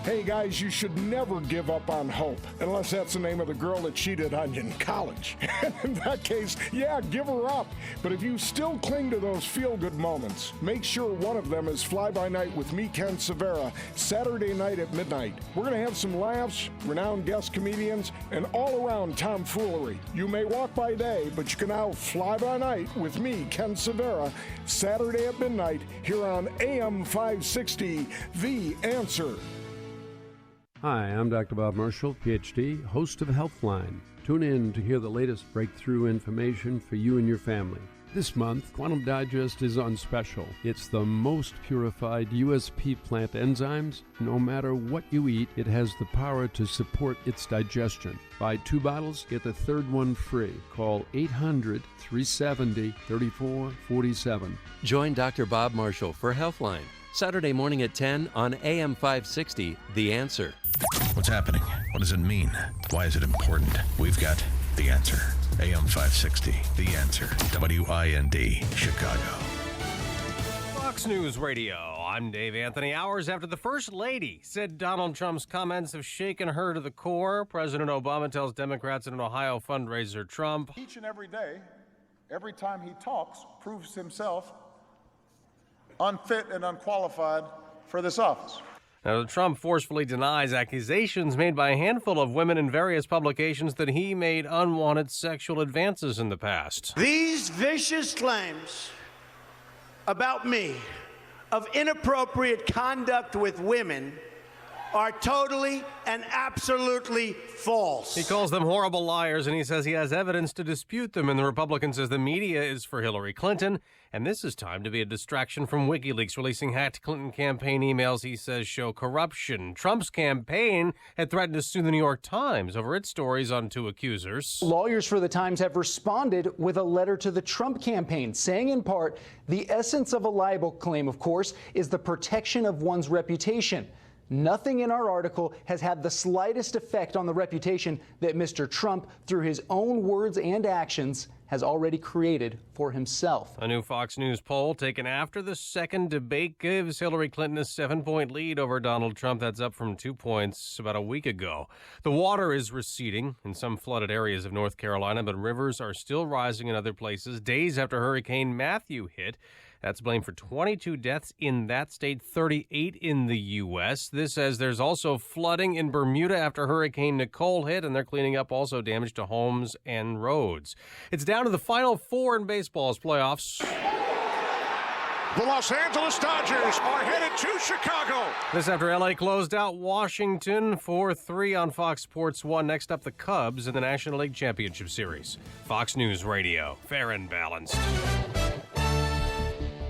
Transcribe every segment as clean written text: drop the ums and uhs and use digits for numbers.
Hey guys, you should never give up on hope, unless that's the name of the girl that cheated on you in college. And in that case, yeah, give her up. But if you still cling to those feel-good moments, make sure one of them is Fly By Night with me, Ken Severa, Saturday night at midnight. We're going to have some laughs, renowned guest comedians, and all-around tomfoolery. You may walk by day, but you can now fly by night with me, Ken Severa, Saturday at midnight here on AM 560, The Answer. Hi, I'm Dr. Bob Marshall, PhD, host of Healthline. Tune in to hear the latest breakthrough information for you and your family. This month, Quantum Digest is on special. It's the most purified USP plant enzymes. No matter what you eat, it has the power to support its digestion. Buy 2 bottles, get the third one free. Call 800-370-3447. Join Dr. Bob Marshall for Healthline, Saturday morning at 10 on AM 560, The Answer. What's happening? What does it mean? Why is it important? We've got The Answer. AM 560, The Answer. WIND, Chicago. Fox News Radio. I'm Dave Anthony. Hours after the First Lady said Donald Trump's comments have shaken her to the core, President Obama tells Democrats at an Ohio fundraiser Trump, each and every day, every time he talks, proves himself unfit and unqualified for this office. Now, Trump forcefully denies accusations made by a handful of women in various publications that he made unwanted sexual advances in the past. These vicious claims about me of inappropriate conduct with women are totally and absolutely false. He calls them horrible liars, and he says he has evidence to dispute them. And the Republican says the media is for Hillary Clinton, and this is time to be a distraction from WikiLeaks releasing hacked Clinton campaign emails he says show corruption. Trump's campaign had threatened to sue the New York Times over its stories on 2 accusers. Lawyers for the Times have responded with a letter to the Trump campaign, saying in part, the essence of a libel claim, of course, is the protection of one's reputation. Nothing in our article has had the slightest effect on the reputation that Mr. Trump, through his own words and actions, has already created for himself. A new Fox News poll taken after the second debate gives Hillary Clinton a 7-point lead over Donald Trump. That's up from 2 points about a week ago. The water is receding in some flooded areas of North Carolina, but rivers are still rising in other places. Days after Hurricane Matthew hit, that's blamed for 22 deaths in that state, 38 in the U.S. This says there's also flooding in Bermuda after Hurricane Nicole hit, and they're cleaning up also damage to homes and roads. It's down to the Final 4 in baseball's playoffs. The Los Angeles Dodgers are headed to Chicago. This after L.A. closed out Washington 4-3 on Fox Sports 1. Next up, the Cubs in the National League Championship Series. Fox News Radio, fair and balanced.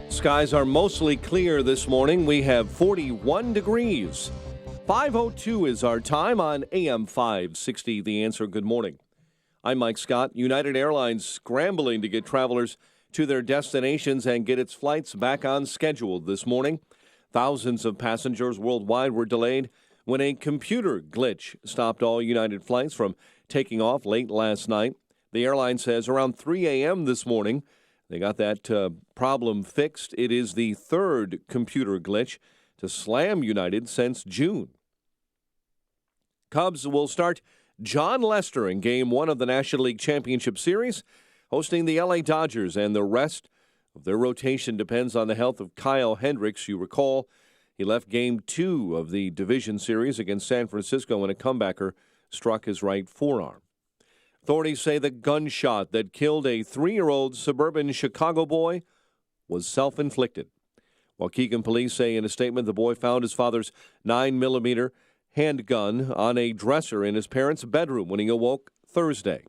Skies are mostly clear this morning. We have 41 degrees. 5:02 is our time on AM 560. The Answer. Good morning. I'm Mike Scott. United Airlines scrambling to get travelers to their destinations and get its flights back on schedule this morning. Thousands of passengers worldwide were delayed when a computer glitch stopped all United flights from taking off late last night. The airline says around 3 a.m. this morning, they got that problem fixed. It is the third computer glitch to slam United since June. Cubs will start John Lester in Game 1 of the National League Championship Series, hosting the L.A. Dodgers, and the rest of their rotation depends on the health of Kyle Hendricks. You recall, he left Game 2 of the division series against San Francisco when a comebacker struck his right forearm. Authorities say the gunshot that killed a 3-year-old suburban Chicago boy was self-inflicted. Waukegan police say in a statement the boy found his father's 9mm handgun on a dresser in his parents' bedroom when he awoke Thursday.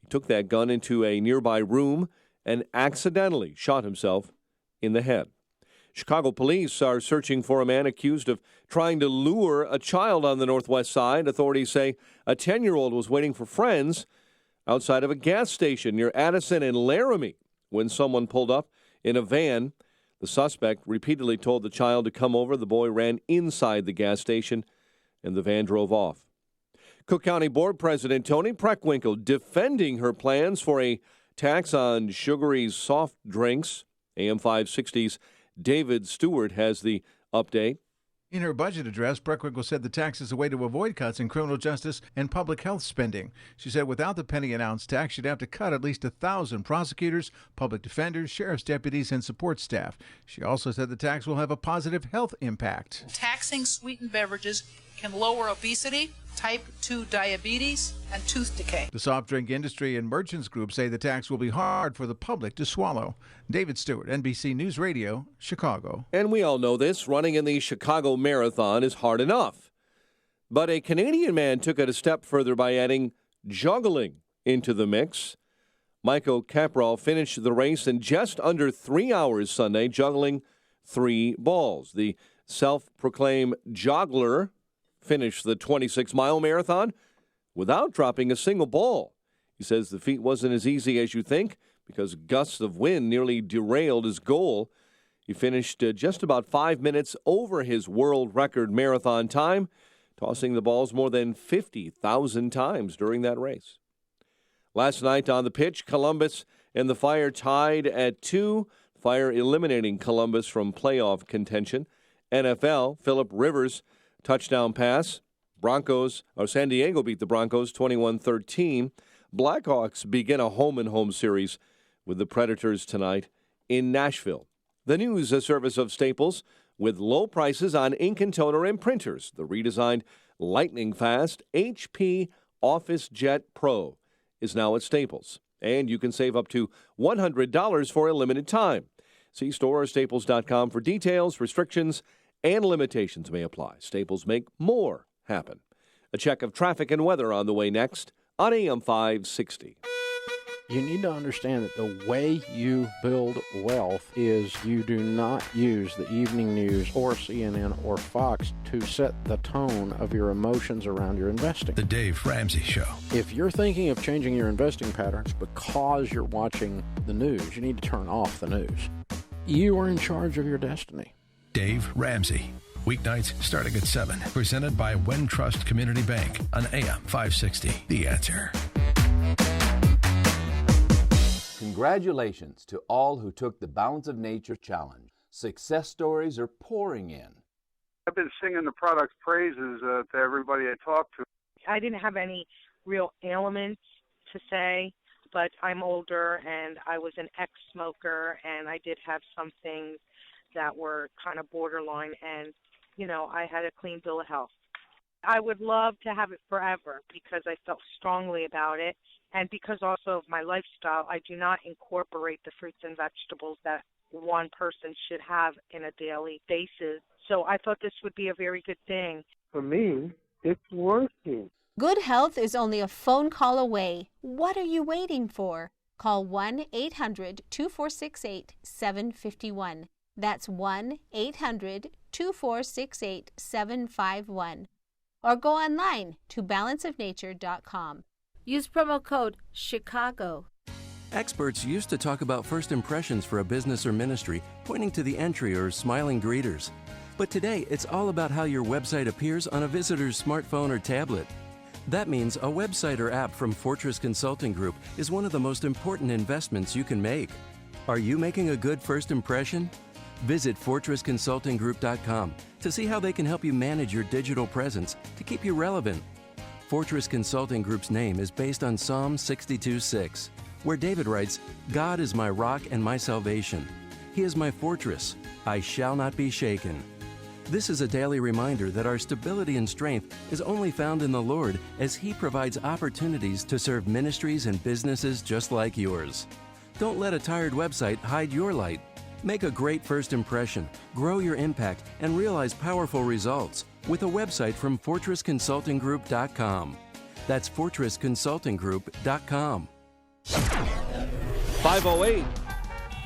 He took that gun into a nearby room and accidentally shot himself in the head. Chicago police are searching for a man accused of trying to lure a child on the Northwest Side. Authorities say a 10-year-old was waiting for friends outside of a gas station near Addison and Laramie when someone pulled up in a van. The suspect repeatedly told the child to come over. The boy ran inside the gas station, and the van drove off. Cook County Board President Toni Preckwinkle defending her plans for a tax on sugary soft drinks. AM 560's David Stewart has the update. In her budget address, Preckwinkle said the tax is a way to avoid cuts in criminal justice and public health spending. She said without the penny-an-ounce tax, she'd have to cut at least 1,000 prosecutors, public defenders, sheriff's deputies, and support staff. She also said the tax will have a positive health impact. Taxing sweetened beverages can lower obesity, type 2 diabetes, and tooth decay. The soft drink industry and merchants group say the tax will be hard for the public to swallow. David Stewart, NBC News Radio, Chicago. And we all know this, running in the Chicago Marathon is hard enough. But a Canadian man took it a step further by adding juggling into the mix. Michael Caprol finished the race in just under 3 hours Sunday, juggling 3 balls. The self-proclaimed joggler finished the 26-mile marathon without dropping a single ball. He says the feat wasn't as easy as you think because gusts of wind nearly derailed his goal. He finished just about 5 minutes over his world record marathon time, tossing the balls more than 50,000 times during that race. Last night on the pitch, Columbus and the Fire tied at 2, Fire eliminating Columbus from playoff contention. NFL, Phillip Rivers touchdown pass. San Diego beat the Broncos 21-13. Blackhawks begin a home-and-home series with the Predators tonight in Nashville. The news, a service of Staples, with low prices on ink and toner and printers. The redesigned lightning-fast HP OfficeJet Pro is now at Staples, and you can save up to $100 for a limited time. See store or staples.com for details, restrictions, and limitations may apply. Staples make more happen. A check of traffic and weather on the way next on AM 560. You need to understand that the way you build wealth is you do not use the evening news or CNN or Fox to set the tone of your emotions around your investing. The Dave Ramsey Show. If you're thinking of changing your investing patterns because you're watching the news, you need to turn off the news. You are in charge of your destiny. Dave Ramsey. Weeknights starting at 7. Presented by Wintrust Community Bank on AM 560. The Answer. Congratulations to all who took the Balance of Nature Challenge. Success stories are pouring in. I've been singing the product's praises to everybody I talked to. I didn't have any real ailments to say, but I'm older and I was an ex-smoker and I did have some things that were kind of borderline and, you know, I had a clean bill of health. I would love to have it forever because I felt strongly about it. And because also of my lifestyle, I do not incorporate the fruits and vegetables that one person should have in a daily basis. So I thought this would be a very good thing. For me, it's working. Good health is only a phone call away. What are you waiting for? Call 1-800-2468-751. That's 1-800-2468-751. Or go online to balanceofnature.com. Use promo code CHICAGO. Experts used to talk about first impressions for a business or ministry, pointing to the entry or smiling greeters. But today, it's all about how your website appears on a visitor's smartphone or tablet. That means a website or app from Fortress Consulting Group is one of the most important investments you can make. Are you making a good first impression? Visit FortressConsultingGroup.com to see how they can help you manage your digital presence to keep you relevant. Fortress Consulting Group's name is based on Psalm 62:6, where David writes, "God is my rock and my salvation. He is my fortress. I shall not be shaken." This is a daily reminder that our stability and strength is only found in the Lord as He provides opportunities to serve ministries and businesses just like yours. Don't let a tired website hide your light. Make a great first impression, grow your impact, and realize powerful results with a website from FortressConsultingGroup.com. That's FortressConsultingGroup.com. 5:08.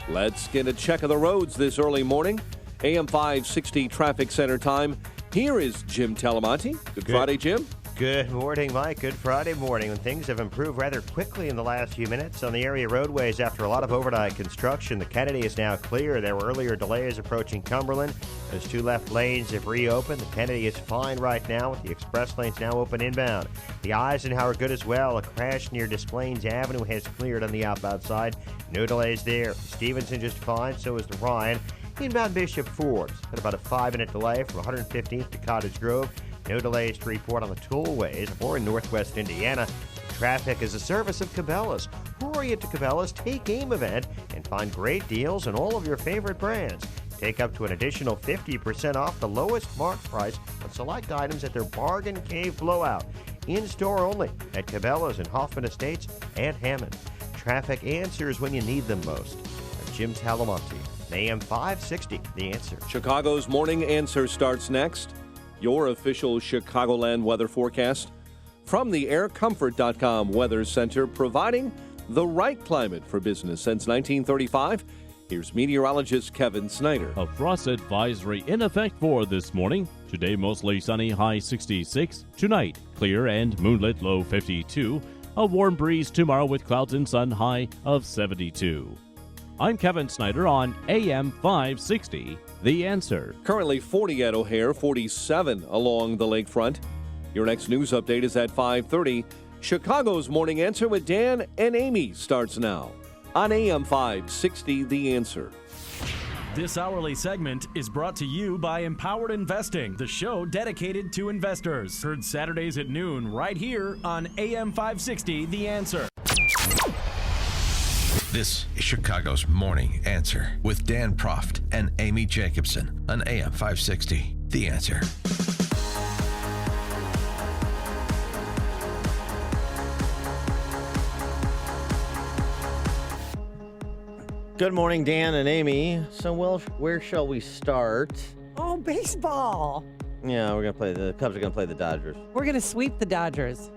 Let's get a check of the roads this early morning. AM 560 Traffic Center time. Here is Jim Talamonte. Good Friday, Jim. Good morning, Mike. Good Friday morning. When things have improved rather quickly in the last few minutes on the area roadways after a lot of overnight construction. The Kennedy is now clear. There were earlier delays approaching Cumberland. Those 2 left lanes have reopened. The Kennedy is fine right now with the express lanes now open inbound. The Eisenhower good as well. A crash near Des Plaines Avenue has cleared on the outbound side. No delays there. Stevenson just fine. So is the Ryan. Inbound Bishop Forbes at about a 5-minute delay from 115th to Cottage Grove. No delays to report on the tollways or in northwest Indiana. Traffic is a service of Cabela's. Hurry into Cabela's Take Game event and find great deals on all of your favorite brands. Take up to an additional 50% off the lowest marked price on select items at their Bargain Cave Blowout. In-store only at Cabela's in Hoffman Estates and Hammond. Traffic answers when you need them most. I'm Jim Talamonte, AM 560, The Answer. Chicago's Morning Answer starts next. Your official Chicagoland weather forecast from the aircomfort.com Weather Center, providing the right climate for business since 1935. Here's meteorologist Kevin Snyder. A frost advisory in effect for this morning. Today, mostly sunny, high 66. Tonight, clear and moonlit, low 52. A warm breeze tomorrow with clouds and sun, high of 72. I'm Kevin Snyder on AM 560, The Answer. Currently 40 at O'Hare, 47 along the lakefront. Your next news update is at 5:30. Chicago's Morning Answer with Dan and Amy starts now on AM 560, The Answer. This hourly segment is brought to you by Empowered Investing, the show dedicated to investors. Heard Saturdays at noon right here on AM 560, The Answer. This is Chicago's Morning Answer with Dan Proft and Amy Jacobson on AM 560, The Answer. Good morning, Dan and Amy. So, where shall we start? Oh, baseball. Yeah, the Cubs are going to play the Dodgers. We're going to sweep the Dodgers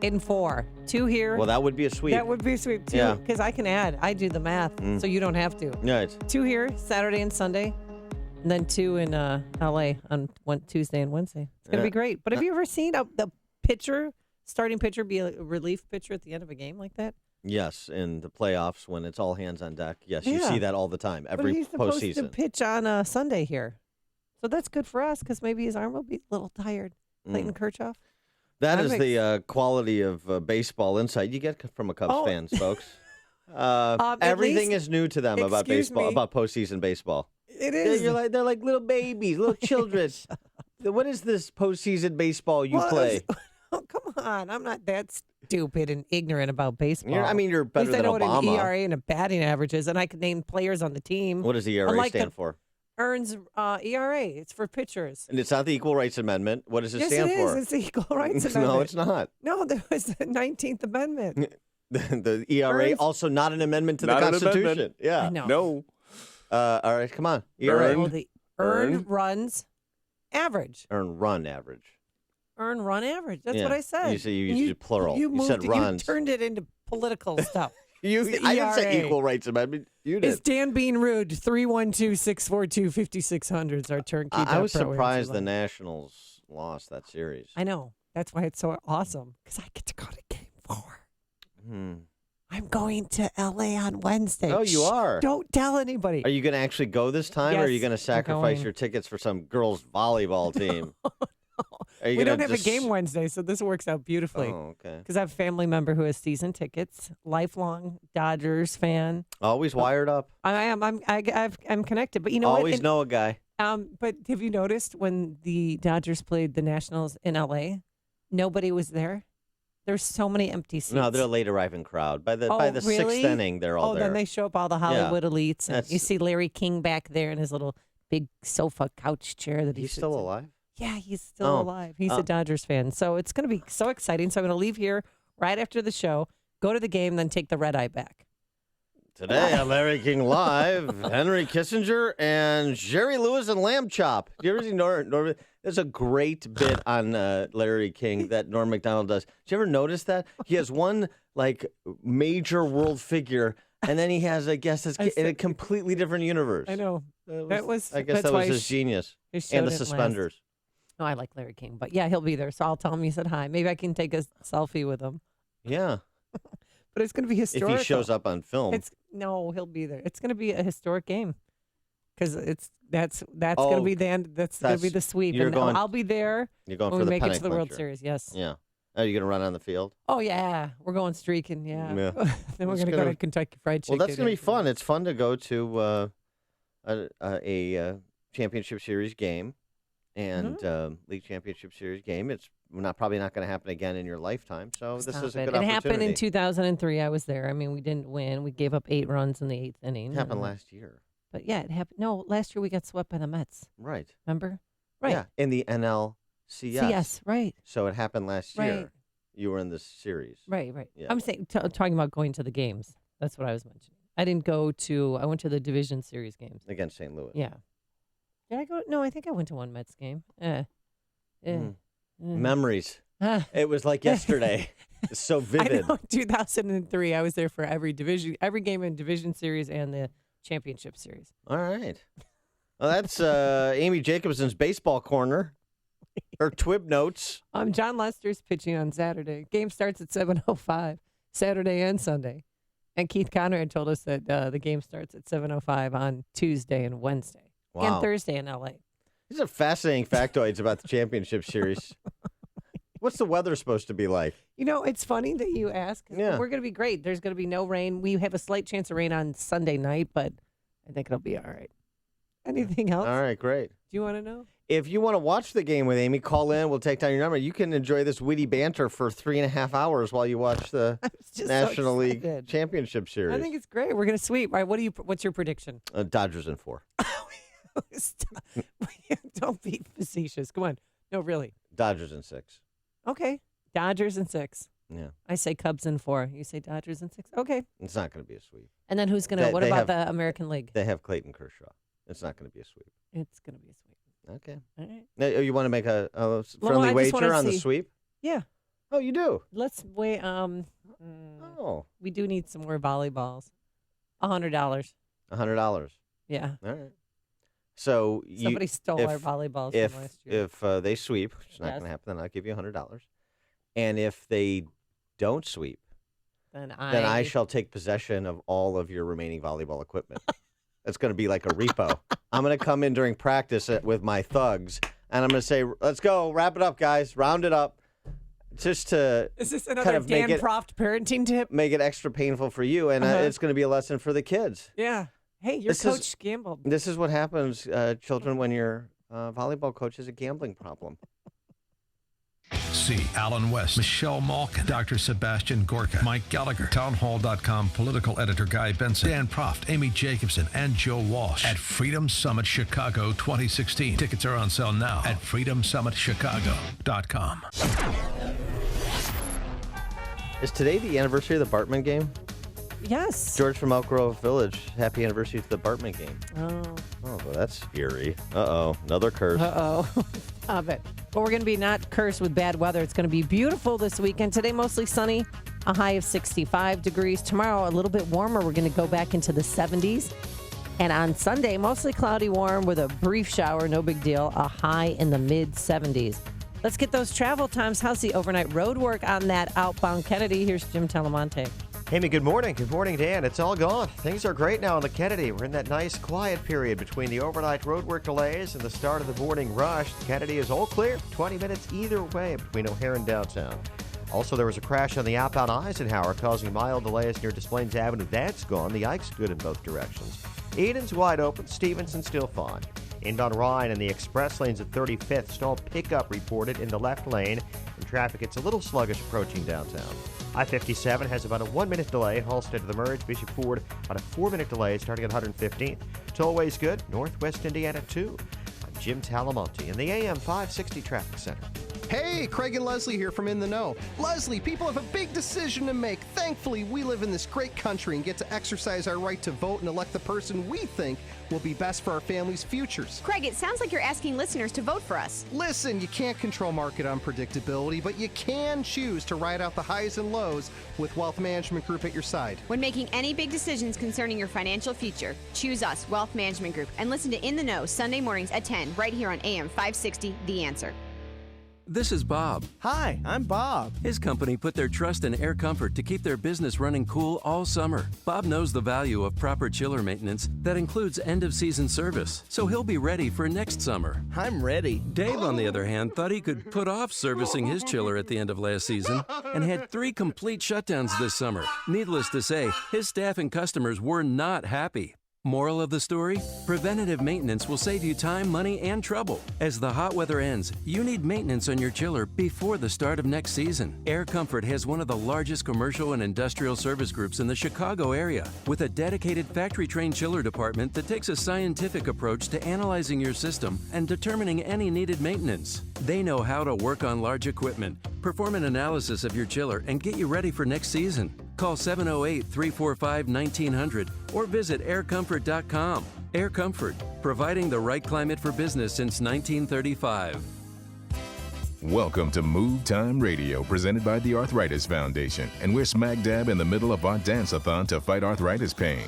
in 4. 2 here. Well, that would be a sweep. That would be a sweep, too. Yeah. Because I can add. I do the math, so you don't have to. Right. 2 here, Saturday and Sunday. And then 2 in L.A. on Tuesday and Wednesday. It's going to be great. But have you ever seen the starting pitcher, be a relief pitcher at the end of a game like that? Yes, in the playoffs when it's all hands on deck. Yes, you see that all the time, every but he's supposed postseason. to pitch on Sunday here. So that's good for us because maybe his arm will be a little tired. Clayton Kershaw. That is the quality of baseball insight you get from a Cubs fans, folks. Everything is new to them about baseball, about postseason baseball. It is. They're like little babies, little children. What is this postseason baseball you play? Oh, come on. I'm not that stupid and ignorant about baseball. You're better than Obama. I know Obama. what an ERA and a batting average is, and I can name players on the team. What does ERA stand for? Earns ERA. It's for pitchers. And it's not the Equal Rights Amendment. What does it stand for? Yes, it is. It's the Equal Rights Amendment. No, it's not. No, there was the 19th Amendment. The ERA, also not an amendment to the Constitution. Yeah. I know. No. All right, come on. ERA. The earned runs average. Earned run average. Earned run average. That's what I said. You used plural. You said runs. You turned it into political stuff. I didn't say Equal Rights Amendment. You did. Is Dan being rude? 312-642-5600 is our turnkey. I was surprised the Nationals lost that series. I know. That's why it's so awesome because I get to go to Game 4. I'm going to L.A. on Wednesday. Oh, you are? Don't tell anybody. Are you going to actually go this time, or are you going to sacrifice going. your tickets for some girls' volleyball team? We don't have a game Wednesday, so this works out beautifully. Oh, okay. Because I have a family member who has season tickets, lifelong Dodgers fan. Always wired up. I am. I'm connected, but you know always what? know a guy. But have you noticed when the Dodgers played the Nationals in L.A., nobody was there? There's so many empty seats. No, they're a late arriving crowd. By the really? sixth inning, they're all there. Oh, then they show up all the Hollywood elites, and you see Larry King back there in his little big sofa couch chair that he's still alive. Yeah, he's still alive. He's a Dodgers fan. So it's going to be so exciting. So I'm going to leave here right after the show, go to the game, then take the red eye back. Today on Larry King Live, Henry Kissinger and Jerry Lewis and Lamb Chop. Do you ever see Norm? There's a great bit on Larry King that Norm Macdonald does. Did you ever notice that? He has one major world figure, and then he has a guest that's in a completely different universe. I know. I guess that was his genius. And the suspenders. No, I like Larry King, but yeah, he'll be there. So I'll tell him he said hi. Maybe I can take a selfie with him. Yeah. But it's going to be historical. If he shows up on film. No, he'll be there. It's going to be a historic game because that's going to be the end. That's going to be the sweep. And I'll be there. You're going when for we the make it to the World clincher. Series. Yes. Yeah. Are you going to run on the field? Oh yeah, we're going streaking. Yeah. Yeah. Then we're going to go to Kentucky Fried Chicken. Well, that's going to be fun. It's fun to go to a championship series game and league championship series game. It's probably not going to happen again in your lifetime. So this is a good opportunity. It happened in 2003. I was there. I mean, we didn't win. We gave up 8 runs in the 8th inning. It happened last year. But yeah, it happened. No, last year we got swept by the Mets. Right. Remember? Right. Yeah, in the NLCS. CS, right. So it happened last year. Right. You were in the series. Right. Yeah. I'm saying, talking about going to the games. That's what I was mentioning. I went to the division series games. Against St. Louis. Yeah. Did I go? No, I think I went to one Mets game. Memories. It was like yesterday. It's so vivid. I know, 2003, I was there for every game in division series and the championship series. All right. Well, that's Amy Jacobson's baseball corner. Her Twib notes. John Lester's pitching on Saturday. Game starts at 7:05, Saturday and Sunday. And Keith Conrad told us that the game starts at 7:05 on Tuesday and Wednesday. Wow. And Thursday in L.A. These are fascinating factoids about the championship series. What's the weather supposed to be like? You know, it's funny that you ask. Yeah. We're going to be great. There's going to be no rain. We have a slight chance of rain on Sunday night, but I think it'll be all right. Anything else? All right, great. Do you want to know? If you want to watch the game with Amy, call in. We'll take down your number. You can enjoy this witty banter for 3.5 hours while you watch the National League Championship Series. I think it's great. We're going to sweep. All right, what's your prediction? Dodgers in 4. Stop. Don't be facetious. Come on. No, really. Dodgers in 6. Okay. Dodgers in 6. Yeah. I say Cubs in 4. You say Dodgers in 6. Okay. It's not going to be a sweep. And then who's going to, what about the American League? They have Clayton Kershaw. It's not going to be a sweep. It's going to be a sweep. Okay. All right. Now, you want to make a friendly wager on the sweep? Yeah. Oh, you do? Let's wait. We do need some more volleyballs. $100. $100. Yeah. All right. So somebody stole our volleyballs from last year. If they sweep, which is not going to happen, then I'll give you $100. And if they don't sweep, then I shall take possession of all of your remaining volleyball equipment. It's going to be like a repo. I'm going to come in during practice with my thugs, and I'm going to say, let's go, wrap it up, guys, round it up. Just to Is this another kind of Dan Proft parenting tip? Make it extra painful for you, and it's going to be a lesson for the kids. Yeah. Hey, your coach gambled. This is what happens, children, when your volleyball coach has a gambling problem. See Alan West, Michelle Malkin, Dr. Sebastian Gorka, Mike Gallagher, townhall.com political editor Guy Benson, Dan Proft, Amy Jacobson, and Joe Walsh at Freedom Summit Chicago 2016. Tickets are on sale now at freedomsummitchicago.com. Is today the anniversary of the Bartman game? Yes. George from Elk Grove Village, happy anniversary to the Bartman game. Oh, well, that's eerie. Uh-oh, another curse. Stop it. But we're going to be not cursed with bad weather. It's going to be beautiful this weekend. Today, mostly sunny, a high of 65 degrees. Tomorrow, a little bit warmer. We're going to go back into the 70s. And on Sunday, mostly cloudy, warm with a brief shower, no big deal, a high in the mid-70s. Let's get those travel times. How's the overnight road work on that outbound Kennedy? Here's Jim Telemonte. Amy, good morning. Good morning, Dan. It's all gone. Things are great now on the Kennedy. We're in that nice quiet period between the overnight roadwork delays and the start of the morning rush. The Kennedy is all clear, 20 minutes either way between O'Hare and downtown. Also, there was a crash on the outbound Eisenhower causing mild delays near Des Plaines Avenue. That's gone. The Ike's good in both directions. Eden's wide open. Stevenson still fine. Inbound Ryan and the express lanes at 35th. Stalled pickup reported in the left lane. And traffic gets a little sluggish approaching downtown. I-57 has about a 1-minute delay at Halstead to the Merge. Bishop Ford, about a 4-minute delay starting at 115th. Tollway's good. Northwest Indiana 2. I'm Jim Talamonte in the AM 560 Traffic Center. Hey, Craig and Leslie here from In the Know. Leslie, people have a big decision to make. Thankfully, we live in this great country and get to exercise our right to vote and elect the person we think will be best for our family's futures. Craig, it sounds like you're asking listeners to vote for us. Listen, you can't control market unpredictability, but you can choose to ride out the highs and lows with Wealth Management Group at your side. When making any big decisions concerning your financial future, choose us, Wealth Management Group, and listen to In the Know Sunday mornings at 10 right here on AM 560, The Answer. This is Bob. Hi, I'm Bob. His company put their trust in Air Comfort to keep their business running cool all summer. Bob knows the value of proper chiller maintenance that includes end-of-season service, so he'll be ready for next summer. I'm ready. Dave, on the other hand, thought he could put off servicing his chiller at the end of last season and had 3 complete shutdowns this summer. Needless to say, his staff and customers were not happy. Moral of the story? Preventative maintenance will save you time, money, and trouble. As the hot weather ends, you need maintenance on your chiller before the start of next season. Air Comfort has one of the largest commercial and industrial service groups in the Chicago area, with a dedicated factory-trained chiller department that takes a scientific approach to analyzing your system and determining any needed maintenance. They know how to work on large equipment, perform an analysis of your chiller, and get you ready for next season. Call 708-345-1900 or visit aircomfort.com. Air Comfort, providing the right climate for business since 1935. Welcome to Move Time Radio, presented by the Arthritis Foundation, and we're smack dab in the middle of our dance-a-thon to fight arthritis pain.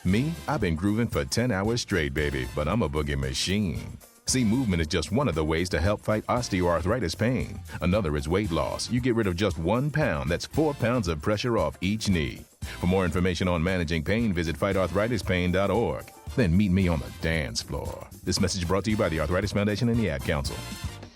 Me, I've been grooving for 10 hours straight, baby, but I'm a boogie machine. See, movement is just one of the ways to help fight osteoarthritis pain. Another is weight loss. You get rid of just 1 pound. That's 4 pounds of pressure off each knee. For more information on managing pain, visit fightarthritispain.org. Then meet me on the dance floor. This message brought to you by the Arthritis Foundation and the Ad Council.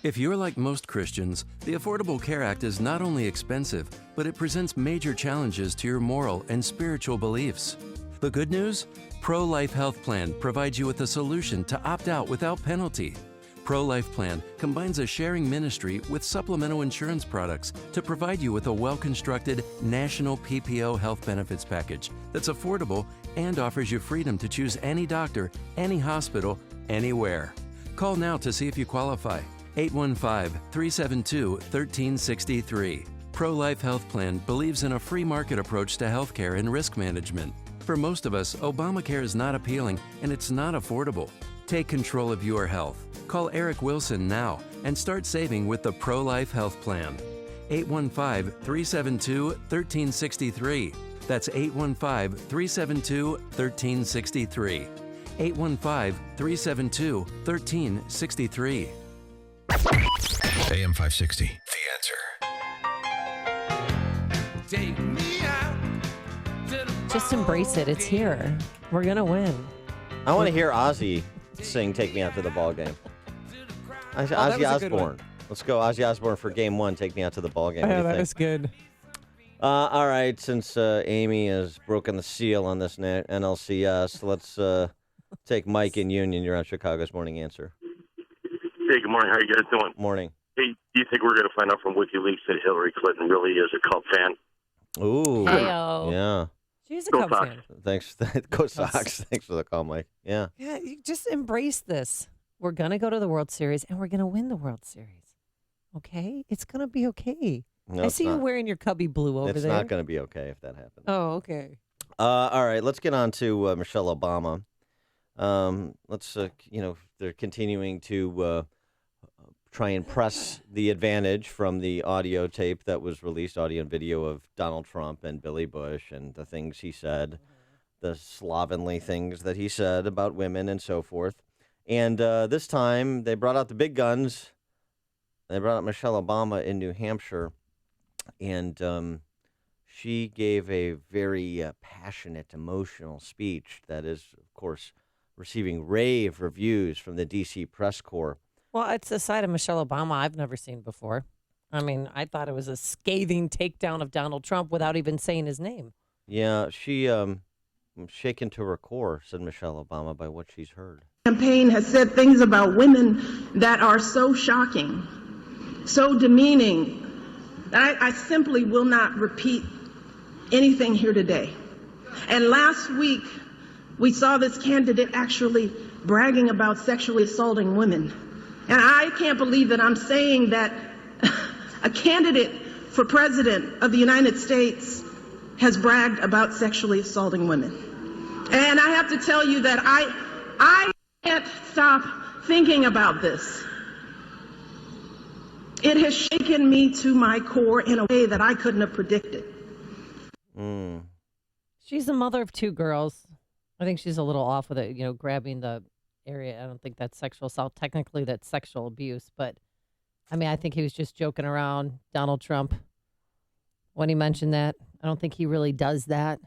If you're like most Christians, the Affordable Care Act is not only expensive, but it presents major challenges to your moral and spiritual beliefs. The good news? Pro-Life Health Plan provides you with a solution to opt out without penalty. Pro-Life Plan combines a sharing ministry with supplemental insurance products to provide you with a well-constructed national PPO health benefits package that's affordable and offers you freedom to choose any doctor, any hospital, anywhere. Call now to see if you qualify. 815-372-1363. Pro-Life Health Plan believes in a free market approach to healthcare and risk management. For most of us, Obamacare is not appealing and it's not affordable. Take control of your health. Call Eric Wilson now and start saving with the Pro-Life Health Plan. 815-372-1363. That's 815-372-1363. 815-372-1363. AM 560, The Answer. Take me out. Just embrace it. It's here. We're going to win. I want to hear Ozzy sing Take Me Out to the Ball Game. Ozzy Osbourne. Let's go Ozzy Osbourne for game 1. Take me out to the ball game. Yeah, that is good. All right, since Amy has broken the seal on this NLCS, let's take Mike in Union. You're on Chicago's Morning Answer. Hey, good morning. How you guys doing? Morning. Hey, do you think we're going to find out from WikiLeaks that Hillary Clinton really is a Cub fan? Ooh. Hey-o. Yeah. She's a Go Cubs Sox. fan. Thanks. Go Sox. Thanks for the call, Mike. Yeah. Yeah, you just embrace this. We're going to go to the World Series, and we're going to win the World Series. Okay? It's going to be okay. No, I it's see you not. wearing your Cubby blue over It's there. not going to be okay if that happens. Oh, okay. All right, let's get on to Michelle Obama. They're continuing to try and press the advantage from the audio tape that was released, audio and video of Donald Trump and Billy Bush and the things he said, the slovenly things that he said about women and so forth. And this time they brought out the big guns. They brought out Michelle Obama in New Hampshire, and she gave a very passionate, emotional speech that is, of course, receiving rave reviews from the D.C. press corps. Well, it's a side of Michelle Obama I've never seen before. I mean, I thought it was a scathing takedown of Donald Trump without even saying his name. Yeah, she shaken to her core, said Michelle Obama, by what she's heard. Campaign has said things about women that are so shocking, so demeaning, that I simply will not repeat anything here today. And last week, we saw this candidate actually bragging about sexually assaulting women. And I can't believe that I'm saying that a candidate for president of the United States has bragged about sexually assaulting women. And I have to tell you that I can't stop thinking about this. It has shaken me to my core in a way that I couldn't have predicted. She's the mother of 2 girls. I think she's a little off with it, grabbing the area. I don't think that's sexual assault. Technically, that's sexual abuse. But, I mean, I think he was just joking around, Donald Trump, when he mentioned that. I don't think he really does that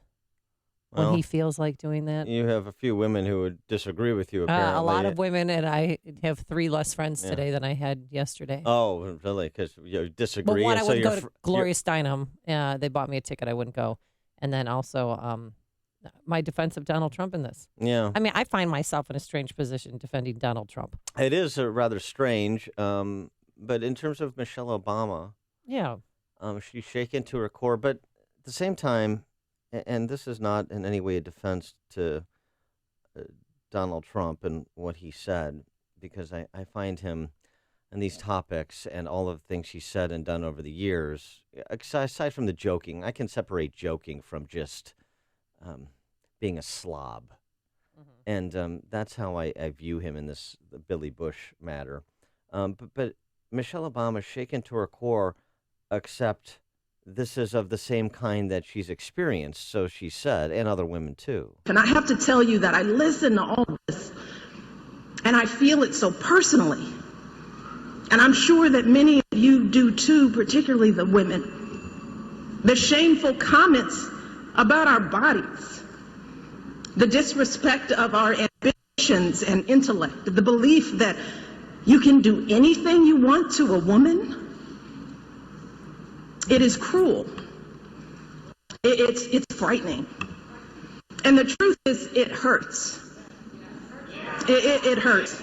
when he feels like doing that. You have a few women who would disagree with you, apparently. A lot of women, and I have 3 less friends today than I had yesterday. Oh, really? Because you disagree? But one, I so wouldn't go to Gloria Steinem. They bought me a ticket. I wouldn't go. And then also my defense of Donald Trump in this. Yeah. I mean, I find myself in a strange position defending Donald Trump. It is rather strange. But in terms of Michelle Obama, yeah, she's shaken to her core. But at the same time, and this is not in any way a defense to Donald Trump and what he said, because I find him and these topics and all of the things he's said and done over the years, aside from the joking, I can separate joking from just being a slob. And that's how I view him in the Billy Bush matter. But Michelle Obama, shaken to her core, except this is of the same kind that she's experienced, so she said, and other women too. And I have to tell you that I listen to all this, and I feel it so personally. And I'm sure that many of you do too, particularly the women. The shameful comments about our bodies, the disrespect of our ambitions and intellect, the belief that you can do anything you want to a woman. It is cruel. It's frightening. And the truth is, it hurts. It hurts.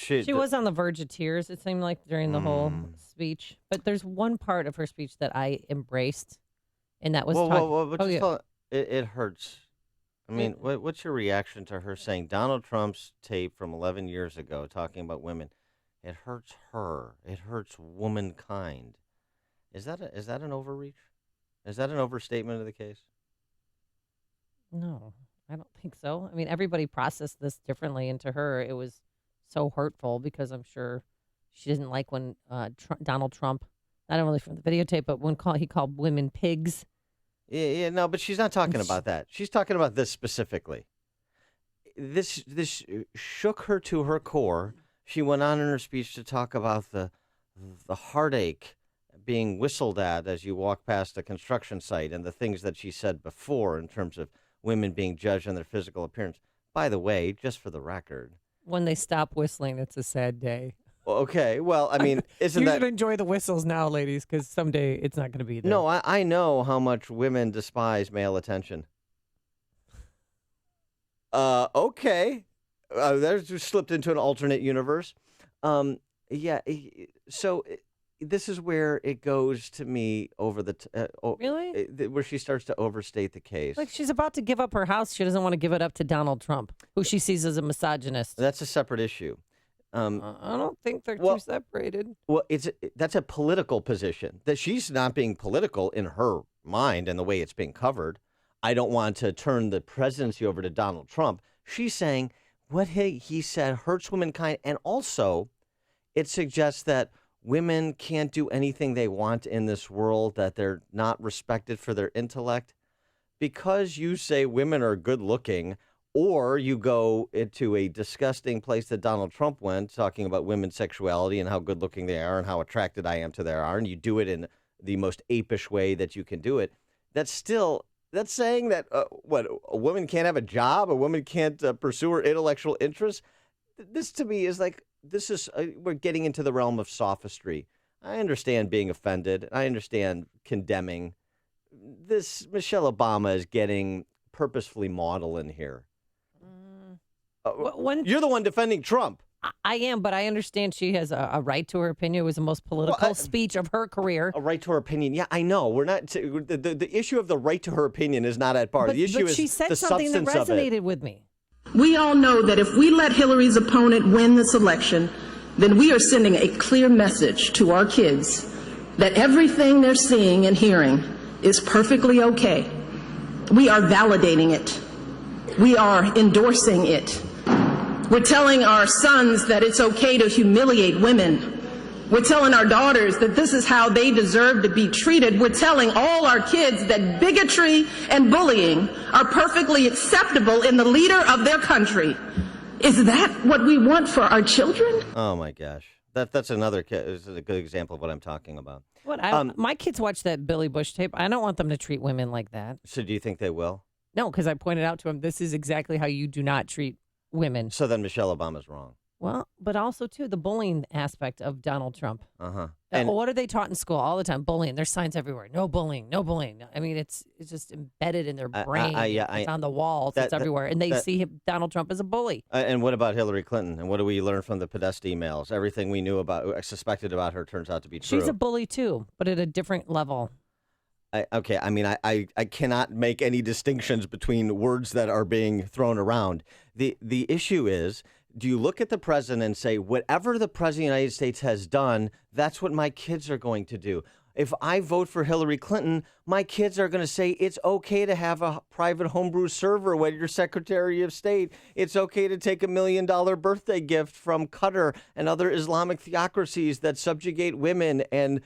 She was on the verge of tears, it seemed like, during the whole speech. But there's one part of her speech that I embraced, and that was It hurts. I mean, what's your reaction to her saying Donald Trump's tape from 11 years ago talking about women? It hurts her. It hurts womankind. Is that an overreach? Is that an overstatement of the case? No, I don't think so. I mean, everybody processed this differently, and to her, it was so hurtful because I'm sure she didn't like when Donald Trump, not only from the videotape, but when he called women pigs. Yeah, no, but she's not talking about that. She's talking about this specifically. This shook her to her core. She went on in her speech to talk about the heartache being whistled at as you walk past a construction site and the things that she said before in terms of women being judged on their physical appearance. By the way, just for the record, when they stop whistling, it's a sad day. Okay, well, I mean, isn't you that... should enjoy the whistles now, ladies, because someday it's not going to be there. No, I know how much women despise male attention. Okay. There's just slipped into an alternate universe. Yeah, so this is where it goes to me over the... Really? Where she starts to overstate the case. Like, she's about to give up her house. She doesn't want to give it up to Donald Trump, who she sees as a misogynist. That's a separate issue. I don't think they're too separated. Well, that's a political position. That she's not being political in her mind and the way it's being covered. I don't want to turn the presidency over to Donald Trump. She's saying what he said hurts womankind, and also it suggests that women can't do anything they want in this world, that they're not respected for their intellect. Because you say women are good looking, or you go into a disgusting place that Donald Trump went, talking about women's sexuality and how good looking they are and how attracted I am to their are, and you do it in the most apish way that you can do it. That's saying that, a woman can't have a job, a woman can't pursue her intellectual interests. This to me is like, we're getting into the realm of sophistry. I understand being offended. I understand condemning. This Michelle Obama is getting purposefully maudlin here. You're the one defending Trump. I am, but I understand she has a right to her opinion. It was the most political speech of her career. A right to her opinion. Yeah, I know. We're not. The issue of the right to her opinion is not at bar. But, the issue is she said the something that substance of it. resonated with me. We all know that if we let Hillary's opponent win this election, then we are sending a clear message to our kids that everything they're seeing and hearing is perfectly okay. We are validating it. We are endorsing it. We're telling our sons that it's okay to humiliate women. We're telling our daughters that this is how they deserve to be treated. We're telling all our kids that bigotry and bullying are perfectly acceptable in the leader of their country. Is that what we want for our children? Oh, my gosh. That's another is a good example of what I'm talking about. My kids watch that Billy Bush tape. I don't want them to treat women like that. So do you think they will? No, because I pointed out to them, this is exactly how you do not treat women. So then Michelle Obama's wrong. Well, but also, too, the bullying aspect of Donald Trump. Uh-huh. What are they taught in school all the time? Bullying. There's signs everywhere. No bullying. No bullying. I mean, it's just embedded in their brain. It's on the walls. It's everywhere. And they see Donald Trump as a bully. And what about Hillary Clinton? And what do we learn from the Podesta emails? Everything we knew about, suspected about her turns out to be true. She's a bully, too, but at a different level. I cannot make any distinctions between words that are being thrown around. The issue is, do you look at the president and say, whatever the president of the United States has done, that's what my kids are going to do? If I vote for Hillary Clinton, my kids are going to say it's okay to have a private homebrew server when you're Secretary of State. It's okay to take $1 million birthday gift from Qatar and other Islamic theocracies that subjugate women and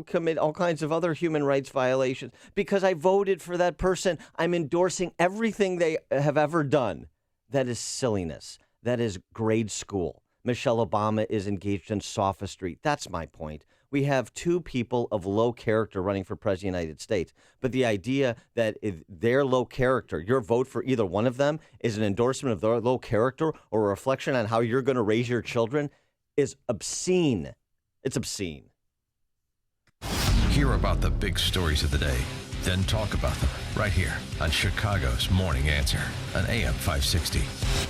commit all kinds of other human rights violations. Because I voted for that person, I'm endorsing everything they have ever done. That is silliness. That is grade school. Michelle Obama is engaged in sophistry. That's my point. We have two people of low character running for president of the United States. But the idea that if they're low character, your vote for either one of them is an endorsement of their low character or a reflection on how you're going to raise your children is obscene. It's obscene. Hear about the big stories of the day, then talk about them right here on Chicago's Morning Answer on AM 560.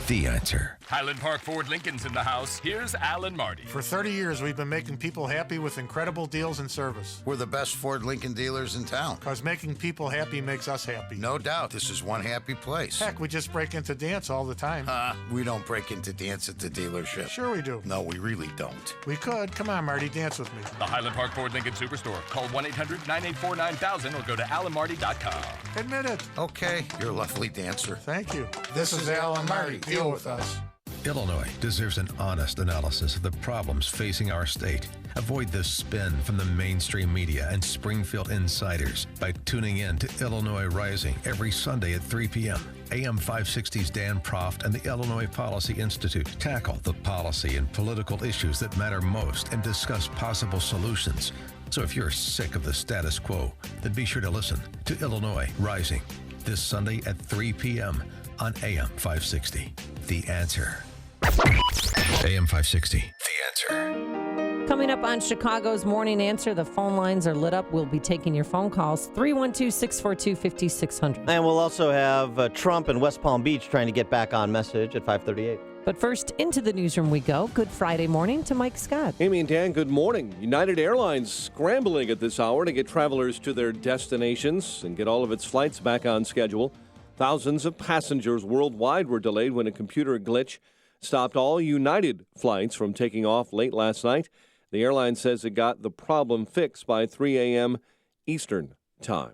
The Answer. Highland Park Ford Lincoln's in the house. Here's Alan Marty. For 30 years, we've been making people happy with incredible deals and service. We're the best Ford Lincoln dealers in town. Because making people happy makes us happy. No doubt. This is one happy place. Heck, we just break into dance all the time. We don't break into dance at the dealership. Sure we do. No, we really don't. We could. Come on, Marty, dance with me. The Highland Park Ford Lincoln Superstore. Call 1-800-984-9000 or go to alanmarty.com. Admit it. Okay, you're a lovely dancer. Thank you. This is Alan Marty. Deal with us. Illinois deserves an honest analysis of the problems facing our state. Avoid the spin from the mainstream media and Springfield insiders by tuning in to Illinois Rising every Sunday at 3 p.m. AM 560's Dan Proft and the Illinois Policy Institute tackle the policy and political issues that matter most and discuss possible solutions. So if you're sick of the status quo, then be sure to listen to Illinois Rising this Sunday at 3 p.m. on AM 560. The Answer. AM 560. The Answer. Coming up on Chicago's Morning Answer, the phone lines are lit up. We'll be taking your phone calls, 312-642-5600. And we'll also have Trump in West Palm Beach trying to get back on message at 5:38. But first, into the newsroom we go. Good Friday morning to Mike Scott. Amy and Dan, good morning. United Airlines scrambling at this hour to get travelers to their destinations and get all of its flights back on schedule. Thousands of passengers worldwide were delayed when a computer glitch stopped all United flights from taking off late last night. The airline says it got the problem fixed by 3 a.m. Eastern time.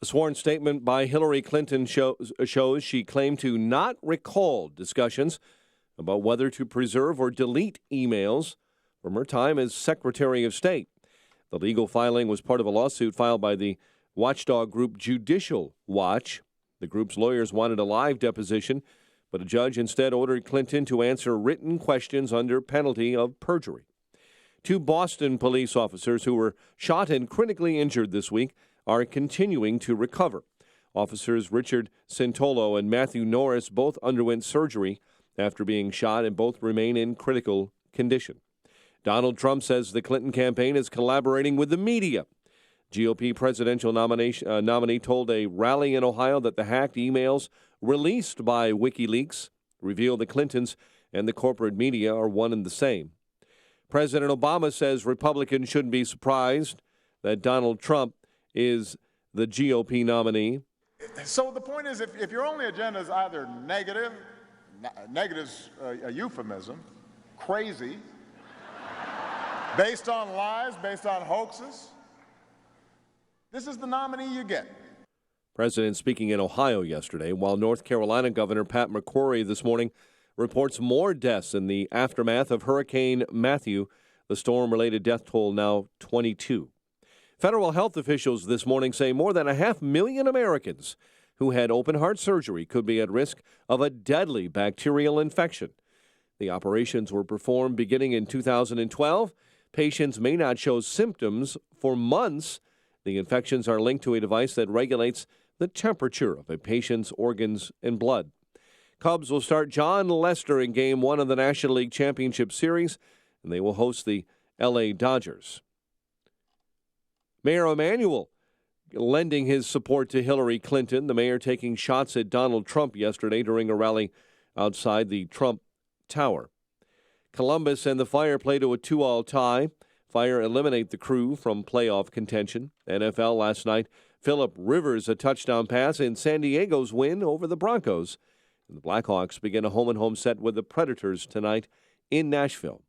A sworn statement by Hillary Clinton shows she claimed to not recall discussions about whether to preserve or delete emails from her time as Secretary of State. The legal filing was part of a lawsuit filed by the watchdog group Judicial Watch. The group's lawyers wanted a live deposition, but a judge instead ordered Clinton to answer written questions under penalty of perjury. Two Boston police officers who were shot and critically injured this week are continuing to recover. Officers Richard Sintolo and Matthew Norris both underwent surgery after being shot and both remain in critical condition. Donald Trump says the Clinton campaign is collaborating with the media. GOP presidential nominee told a rally in Ohio that the hacked emails released by WikiLeaks reveal the Clintons and the corporate media are one and the same. President Obama says Republicans shouldn't be surprised that Donald Trump is the GOP nominee. So the point is, if your only agenda is either negative's a euphemism, crazy, based on lies, based on hoaxes, this is the nominee you get. President speaking in Ohio yesterday, while North Carolina Governor Pat McCrory this morning reports more deaths in the aftermath of Hurricane Matthew. The storm-related death toll now 22. Federal health officials this morning say more than 500,000 Americans who had open-heart surgery could be at risk of a deadly bacterial infection. The operations were performed beginning in 2012. Patients may not show symptoms for months. The infections are linked to a device that regulates the temperature of a patient's organs and blood. Cubs will start John Lester in Game 1 of the National League Championship Series, and they will host the L.A. Dodgers. Mayor Emanuel lending his support to Hillary Clinton, the mayor taking shots at Donald Trump yesterday during a rally outside the Trump Tower. Columbus and the Fire play to a 2-2 tie. Fire eliminate the Crew from playoff contention. NFL last night, Phillip Rivers a touchdown pass in San Diego's win over the Broncos. And the Blackhawks begin a home-and-home set with the Predators tonight in Nashville.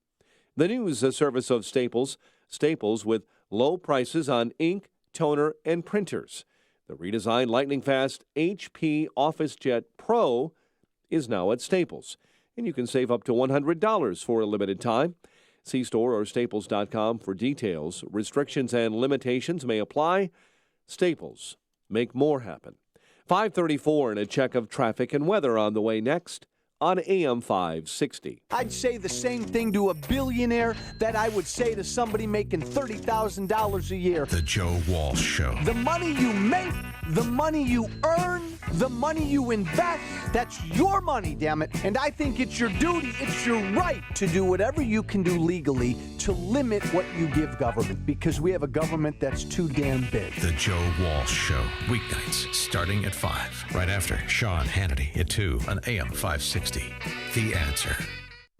The news, a service of Staples. Staples with low prices on ink, toner, and printers. The redesigned lightning-fast HP OfficeJet Pro is now at Staples, and you can save up to $100 for a limited time. See store or staples.com for details. Restrictions and limitations may apply. Staples, make more happen. 5:34 and a check of traffic and weather on the way next on AM 560. I'd say the same thing to a billionaire that I would say to somebody making $30,000 a year. The Joe Walsh Show. The money you make, the money you earn, the money you invest, that's your money, damn it. And I think it's your duty, it's your right to do whatever you can do legally to limit what you give government, because we have a government that's too damn big. The Joe Walsh Show. Weeknights starting at 5. Right after Sean Hannity at 2 on AM 560. The Answer.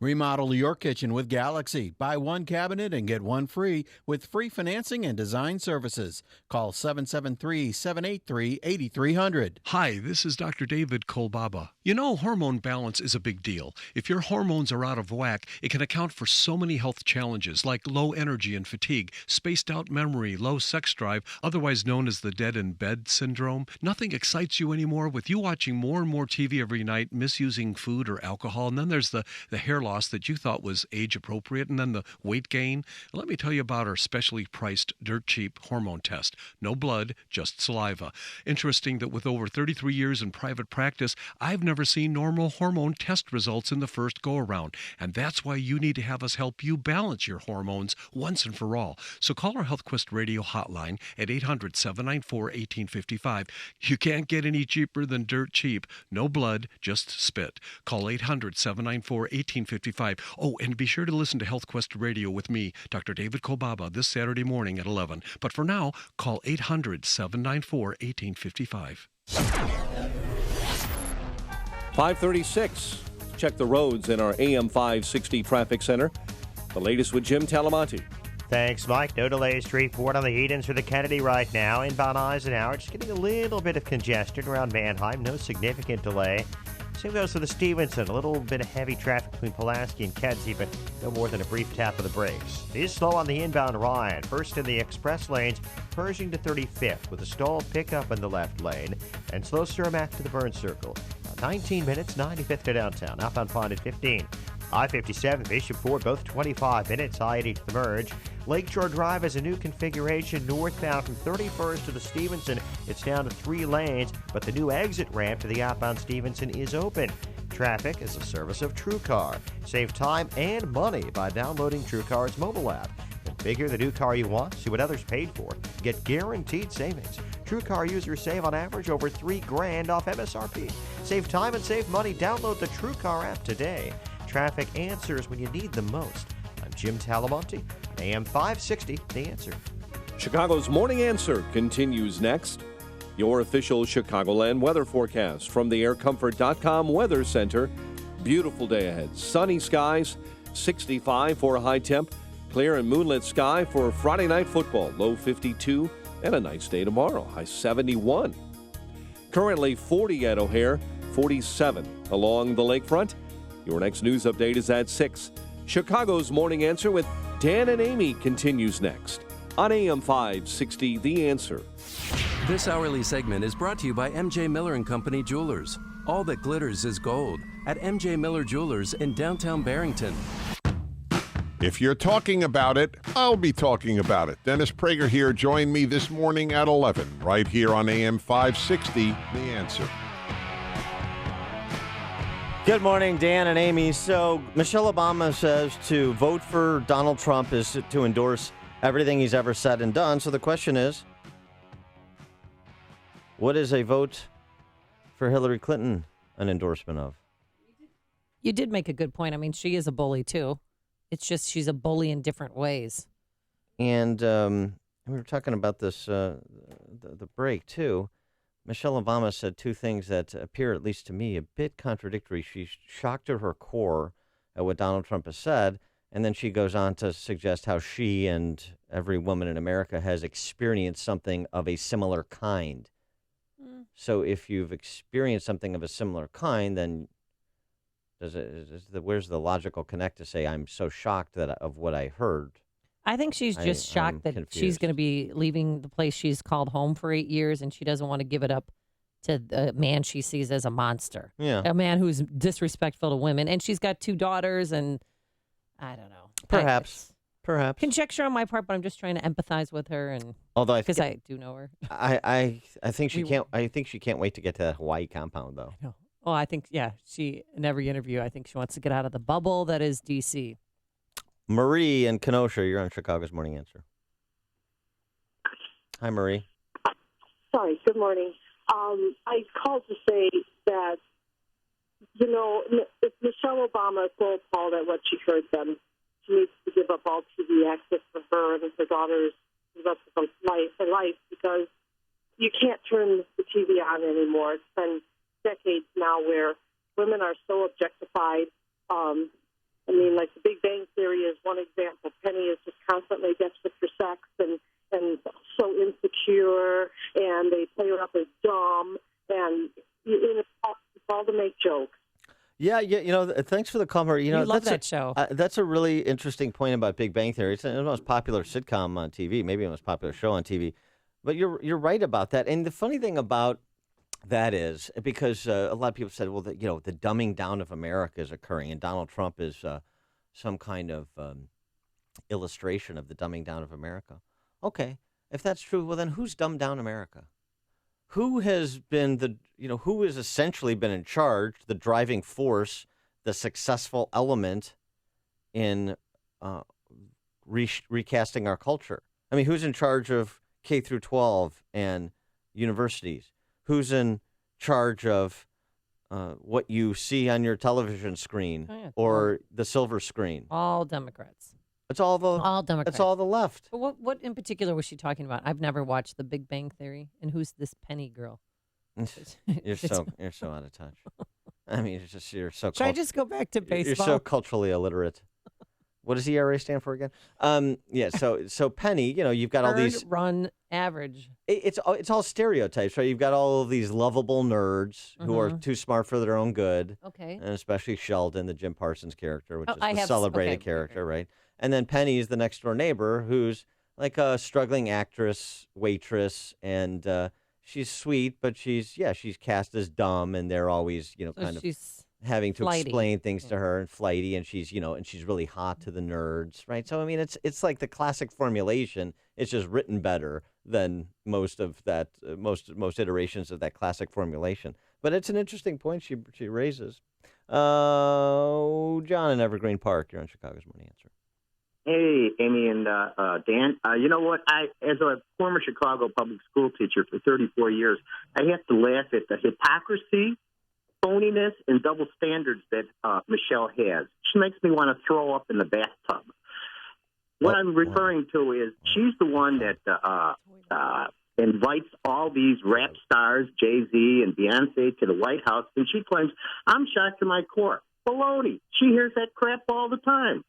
Remodel your kitchen with Galaxy. Buy one cabinet and get one free with free financing and design services. Call 773-783-8300. Hi, this is Dr. David Kolbaba. You know, hormone balance is a big deal. If your hormones are out of whack, it can account for so many health challenges like low energy and fatigue, spaced out memory, low sex drive, otherwise known as the dead in bed syndrome. Nothing excites you anymore with you watching more and more TV every night, misusing food or alcohol, and then there's the hair loss that you thought was age appropriate, and then the weight gain. Let me tell you about our specially priced dirt cheap hormone test. No blood, just saliva. Interesting that with over 33 years in private practice, I've never seen normal hormone test results in the first go around. And that's why you need to have us help you balance your hormones once and for all. So call our HealthQuest radio hotline at 800-794-1855. You can't get any cheaper than dirt cheap. No blood, just spit. Call 800-794-1855. Oh, and be sure to listen to HealthQuest Radio with me, Dr. David Kolbaba, this Saturday morning at 11. But for now, call 800-794-1855. 5:36. Check the roads in our AM 560 traffic center. The latest with Jim Talamonte. Thanks, Mike. No delays to report on the heat-ins for the Kennedy right now. Inbound Eisenhower, just getting a little bit of congestion around Manheim. No significant delay. Same goes for the Stevenson. A little bit of heavy traffic between Pulaski and Kedzie, but no more than a brief tap of the brakes. It is slow on the inbound Ryan. First in the express lanes, Pershing to 35th with a stalled pickup in the left lane, and slow Cermak to the Burn Circle. 19 minutes, 95th to downtown. Outbound Pond at 15. I-57, Bishop Ford, both 25 minutes. I-80 to the merge. Lakeshore Drive has a new configuration northbound from 31st to the Stevenson. It's down to 3 lanes, but the new exit ramp to the outbound Stevenson is open. Traffic is a service of TrueCar. Save time and money by downloading TrueCar's mobile app. Configure the new car you want, see what others paid for. Get guaranteed savings. TrueCar users save on average over $3,000 off MSRP. Save time and save money. Download the TrueCar app today. Traffic answers when you need them most. I'm Jim Talamonte, AM 560, The Answer. Chicago's Morning Answer continues next. Your official Chicagoland weather forecast from the aircomfort.com Weather Center. Beautiful day ahead. Sunny skies, 65 for a high temp. Clear and moonlit sky for Friday night football. Low 52 and a nice day tomorrow. High 71. Currently 40 at O'Hare, 47 along the lakefront. Your next news update is at 6. Chicago's Morning Answer with Dan and Amy continues next on AM 560, The Answer. This hourly segment is brought to you by MJ Miller & Company Jewelers. All that glitters is gold at MJ Miller Jewelers in downtown Barrington. If you're talking about it, I'll be talking about it. Dennis Prager here. Join me this morning at 11, right here on AM 560, The Answer. Good morning, Dan and Amy. So Michelle Obama says to vote for Donald Trump is to endorse everything he's ever said and done. So the question is, what is a vote for Hillary Clinton an endorsement of? You did make a good point. I mean, she is a bully, too. It's just she's a bully in different ways. And we were talking about this, the break, too. Michelle Obama said two things that appear, at least to me, a bit contradictory. She's shocked to her core at what Donald Trump has said, and then she goes on to suggest how she and every woman in America has experienced something of a similar kind. So if you've experienced something of a similar kind, then where's the logical connect to say, I'm so shocked of what I heard? I think she's just shocked that she's going to be leaving the place she's called home for 8 years, and she doesn't want to give it up to the man she sees as a monster. Yeah. A man who's disrespectful to women. And she's got 2 daughters, and I don't know. Perhaps. Conjecture on my part, but I'm just trying to empathize with her, and because I do know her. I think she can't. I think she can't wait to get to that Hawaii compound, though. No. Oh, I think she in every interview, I think she wants to get out of the bubble that is D.C. Marie in Kenosha, you're on Chicago's Morning Answer. Hi, Marie. Sorry, good morning. I called to say that, if Michelle Obama is so appalled at what she heard, then she needs to give up all TV access for her and her daughters the rest of her life, because you can't turn the TV on anymore. It's been decades now where women are so objectified. Like the Big Bang Theory is one example. Penny is just constantly desperate for sex and so insecure, and they play her up as dumb, and it's all to make jokes. Yeah, thanks for the call, Marie. Love that show. That's a really interesting point about Big Bang Theory. It's the most popular sitcom on TV, maybe the most popular show on TV. But you're right about that. And the funny thing about that is, because a lot of people said, well, the dumbing down of America is occurring, and Donald Trump is some kind of illustration of the dumbing down of America. Okay, if that's true, well, then who's dumbed down America? Who has been who has essentially been in charge, the driving force, the successful element in recasting our culture? I mean, who's in charge of K through 12 and universities? Who's in charge of what you see on your television screen or the silver screen? All Democrats. It's all Democrats. It's all the left. But what in particular was she talking about? I've never watched The Big Bang Theory. And who's this Penny girl? You're so out of touch. I mean, it's just you're so. Should I just go back to baseball? You're so culturally illiterate. What does ERA stand for again? Yeah. So Penny, you've got all these run average. It's all stereotypes, right? You've got all of these lovable nerds who are too smart for their own good. Okay. And especially Sheldon, the Jim Parsons character, which is the celebrated character, right? And then Penny is the next door neighbor who's like a struggling actress, waitress, and she's sweet, but she's cast as dumb, and they're always, kind of having to explain things to her, and flighty, and she's really hot to the nerds, right? So I mean, it's like the classic formulation. It's just written better than most of that, most iterations of that classic formulation. But it's an interesting point she raises. John in Evergreen Park, you're on Chicago's Morning Answer. Hey, Amy and Dan. You know what? As a former Chicago public school teacher for 34 years, I have to laugh at the hypocrisy, phoniness, and double standards that Michelle has. She makes me want to throw up in the bathtub. What I'm referring to is she's the one that invites all these rap stars, Jay-Z and Beyonce, to the White House, and she claims, I'm shocked to my core. Baloney. She hears that crap all the time.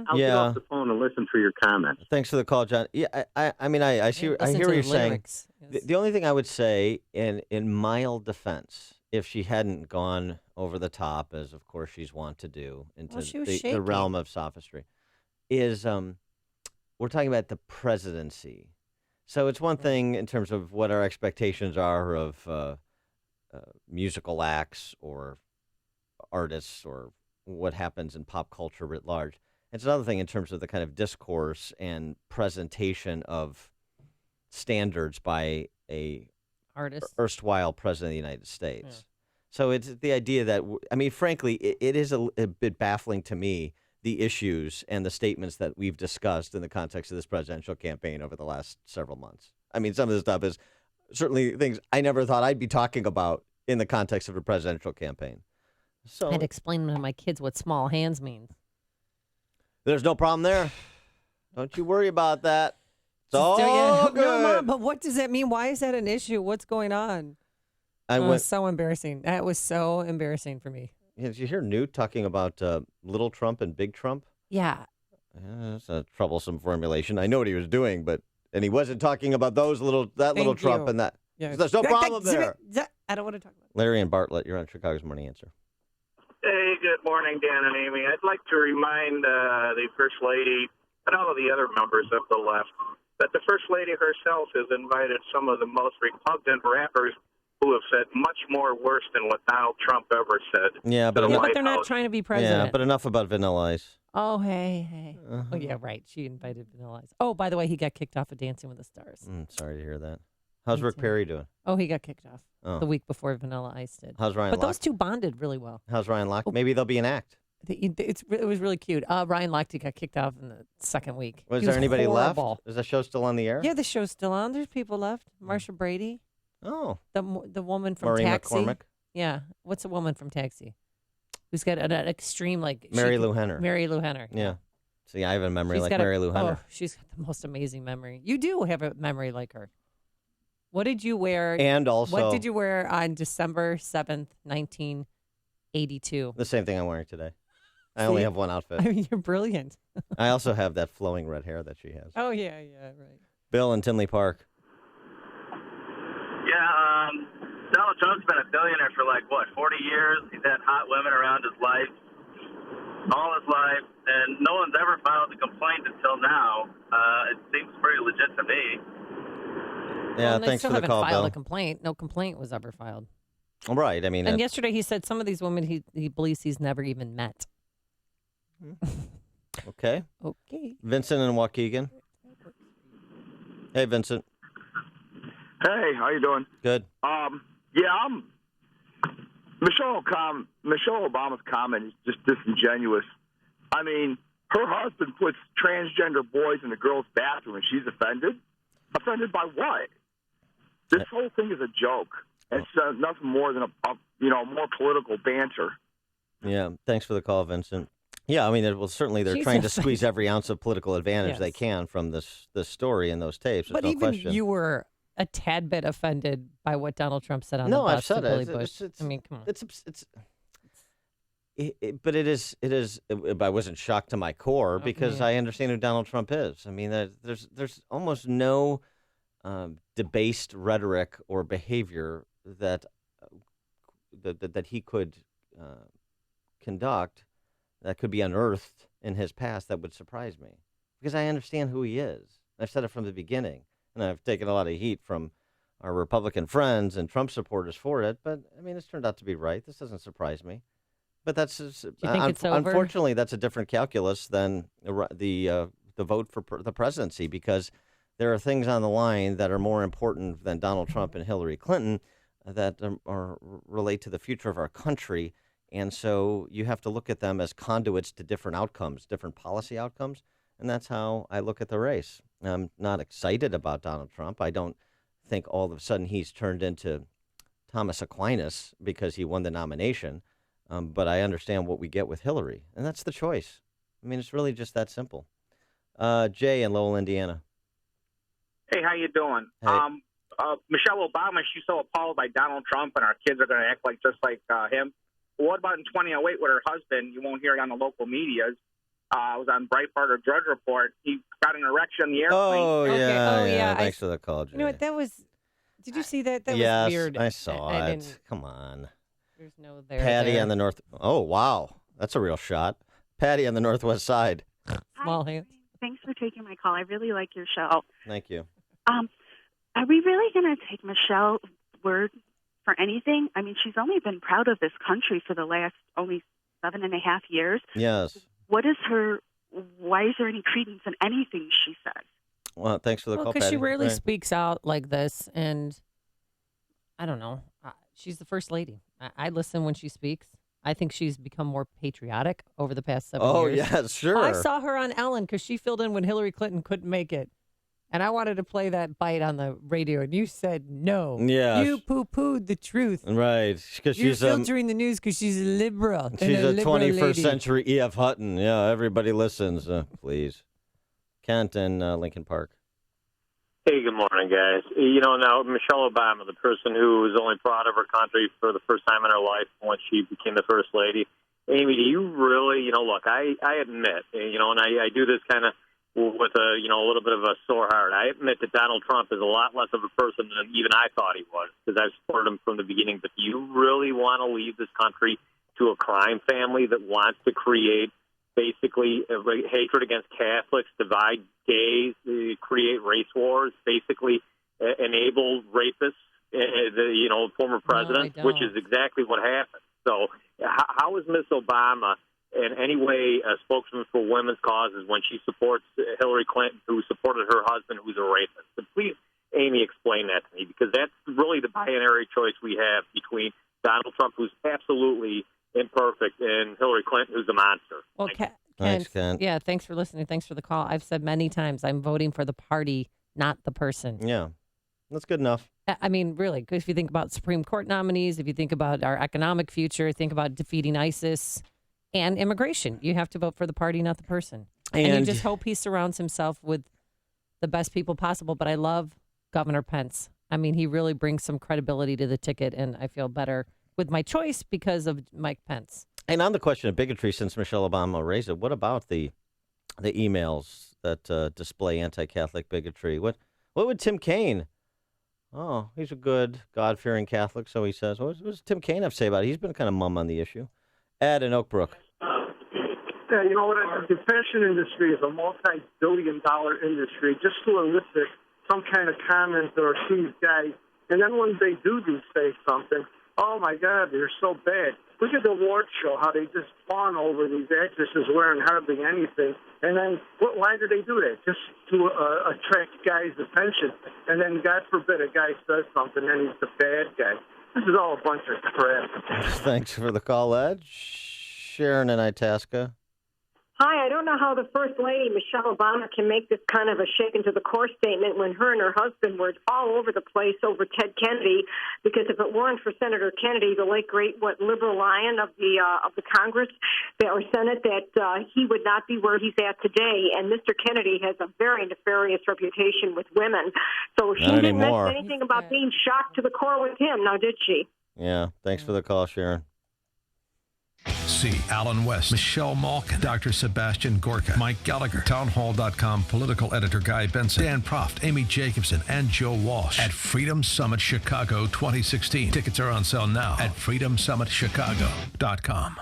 I'll get off the phone and listen for your comments. Thanks for the call, John. Yeah, I mean, I hear what you're saying. The only thing I would say, in mild defense, if she hadn't gone over the top, as of course she's wont to do, into the realm of sophistry, is we're talking about the presidency. So it's one thing in terms of what our expectations are of musical acts or artists or what happens in pop culture writ large. It's another thing in terms of the kind of discourse and presentation of standards by a erstwhile president of the United States. Yeah. So it's the idea that, I mean, frankly, it is a bit baffling to me, the issues and the statements that we've discussed in the context of this presidential campaign over the last several months. I mean, some of this stuff is certainly things I never thought I'd be talking about in the context of a presidential campaign. So I had to explain to my kids what small hands means. there's no problem there. Don't you worry about that. It's all No, good. Mom, but what does that mean? Why is that an issue? What's going on? I Oh, went. so embarrassing. That was so embarrassing for me. Did you hear Newt talking about little Trump and big Trump? Yeah. That's a troublesome formulation. I know what he was doing, and he wasn't talking about that little Thank Trump you. and that. Yeah. There's no problem there. I don't want to talk about it. Larry and Bartlett, you're on Chicago's Morning Answer. Hey, good morning, Dan and Amy. I'd like to remind the First Lady and all of the other members of the left that the First Lady herself has invited some of the most repugnant rappers who have said much more worse than what Donald Trump ever said. Yeah, but, Yeah, but they're not trying to be president. Yeah, but enough about Vanilla Ice. Oh, hey. Oh, yeah, right. She invited Vanilla Ice. Oh, by the way, he got kicked off of Dancing with the Stars. Sorry to hear that. How's Rick Perry doing? Oh, he got kicked off Oh. the week before Vanilla Ice did. How's Ryan But Locke? those two bonded really well. How's Ryan Locke? Maybe they'll be an act. It was really cute. Ryan Lochte got kicked off in the second week. Was He there anybody horrible. left? Is the show still on the air? Yeah, the show's still on. There's people left. Marsha Brady. Oh. The woman from Maureen Taxi. McCormick? Yeah. What's the woman from Taxi? Who's got an extreme, like... Mary Lou Henner. Mary Lou Henner. Yeah. See, I have a memory She's like got Mary Lou Henner. Oh, she's got the most amazing memory. You do have a memory like her. What did you wear? And also- What did you wear on December 7th, 1982? The same thing I'm wearing today. I only See? have one outfit. I mean, you're brilliant. I also have that flowing red hair that she has. Oh, yeah, right. Bill in Tinley Park. Yeah, Donald Trump's been a billionaire for 40 years. He's had hot women around his life, all his life, and no one's ever filed a complaint until now. It seems pretty legit to me. Yeah, Well, they thanks still for the haven't call, filed Bill. a complaint. No complaint was ever filed. Right. I mean, And yesterday he said some of these women he believes he's never even met. okay. Okay. Vincent in Waukegan. Hey, Vincent. Hey, how you doing? Good. Michelle Obama's comment is just disingenuous. I mean, her husband puts transgender boys in the girls' bathroom, and she's offended. Offended by what? This whole thing is a joke. It's nothing more than a more political banter. Yeah, thanks for the call, Vincent. Yeah, I mean, certainly they're trying to squeeze every ounce of political advantage they can from this story and those tapes. There's But no even question. you were a tad bit offended by what Donald Trump said on No, the bus I've said to it. Billy It's- Bush. I mean, come on. But it is. I wasn't shocked to my core because yeah. I understand who Donald Trump is. I mean, there's almost no debased rhetoric or behavior that he could conduct that could be unearthed in his past that would surprise me, because I understand who he is. I've said it from the beginning, and I've taken a lot of heat from our Republican friends and Trump supporters for it. But I mean, it's turned out to be right. This doesn't surprise me. But that's Do you think it's over? unfortunately that's a different calculus than the vote for the presidency, because there are things on the line that are more important than Donald Trump and Hillary Clinton that relate to the future of our country. And so you have to look at them as conduits to different outcomes, different policy outcomes. And that's how I look at the race. I'm not excited about Donald Trump. I don't think all of a sudden he's turned into Thomas Aquinas because he won the nomination. But I understand what we get with Hillary. And that's the choice. I mean, it's really just that simple. Jay in Lowell, Indiana. Hey, how you doing? Hey. Michelle Obama, she's so appalled by Donald Trump, and our kids are going to act just like him. But what about in 2008 with her husband? You won't hear it on the local medias. It was on Breitbart or Drudge Report. He got an erection on the airplane. Oh, yeah. yeah. Thanks for the call, Jay. You know what? That was. Did you see that? That yes, was weird. I saw I it. didn't- Come on. There's no there. Patty there. on the north. Oh, wow. That's a real shot. Patty on the northwest side. Small hands. Thanks for taking my call. I really like your show. Thank you. Are we really going to take Michelle's word for anything? I mean, she's only been proud of this country for the last only 7.5 years. Yes. Why is there any credence in anything she says? Well, thanks for the call, Because she Patty. rarely Right. speaks out like this, and I don't know. She's the first lady. I listen when she speaks. I think she's become more patriotic over the past 7 years. Oh, yes, sure. I saw her on Ellen because she filled in when Hillary Clinton couldn't make it. And I wanted to play that bite on the radio, and you said no. Yeah. You poo-pooed the truth. Right. Because You're she's filtering the news because she's a liberal. she's a liberal 21st lady. century E.F. Hutton. Yeah, everybody listens. Please. Kent and Lincoln Park. Hey, good morning, guys. Now, Michelle Obama, the person who was only proud of her country for the first time in her life when she became the first lady. Amy, do you really, look, I admit, and I do this kind of with a little bit of a sore heart. I admit that Donald Trump is a lot less of a person than even I thought he was, because I've supported him from the beginning. But do you really want to leave this country to a crime family that wants to create basically hatred against Catholics, divide gays, create race wars, basically enable rapists, former presidents, which is exactly what happened. So how is Miss Obama in any way a spokesman for women's causes when she supports Hillary Clinton, who supported her husband, who's a rapist? So please, Amy, explain that to me, because that's really the binary choice we have between Donald Trump, who's absolutely imperfect, and Hillary Clinton, who's a monster. Well, Thanks, Ken. Yeah, thanks for listening. Thanks for the call. I've said many times I'm voting for the party, not the person. Yeah, that's good enough. I mean, really, because if you think about Supreme Court nominees, if you think about our economic future, think about defeating ISIS and immigration, you have to vote for the party, not the person. And you just hope he surrounds himself with the best people possible. But I love Governor Pence. I mean, he really brings some credibility to the ticket, and I feel better with my choice because of Mike Pence. And on the question of bigotry, since Michelle Obama raised it, what about the emails that display anti-Catholic bigotry? What would Tim Kaine? Oh, he's a good God-fearing Catholic, so he says. What does Tim Kaine have to say about it? He's been kind of mum on the issue. Ed in Oak Brook. Yeah, you know what? The fashion industry is a multi-billion-dollar industry just to elicit some kind of comment or see guys. And then when they do say something, oh, my God, they're so bad. Look at the award show, how they just fawn over these actresses wearing hardly anything. And then why do they do that? Just to attract guys' attention. And then, God forbid, a guy says something and he's the bad guy. This is all a bunch of crap. Thanks for the call, Ed. Sharon in Itasca. Hi, I don't know how the First Lady, Michelle Obama, can make this kind of a shaken to the core statement when her and her husband were all over the place over Ted Kennedy, because if it weren't for Senator Kennedy, the late great liberal lion of the Congress or Senate, that he would not be where he's at today. And Mr. Kennedy has a very nefarious reputation with women. So she didn't mention anything about being shocked to the core with him, now did she? Yeah, thanks for the call, Sharon. See Alan West, Michelle Malkin, Dr. Sebastian Gorka, Mike Gallagher, townhall.com political editor Guy Benson, Dan Proft, Amy Jacobson, and Joe Walsh at Freedom Summit Chicago 2016. Tickets are on sale now at freedomsummitchicago.com.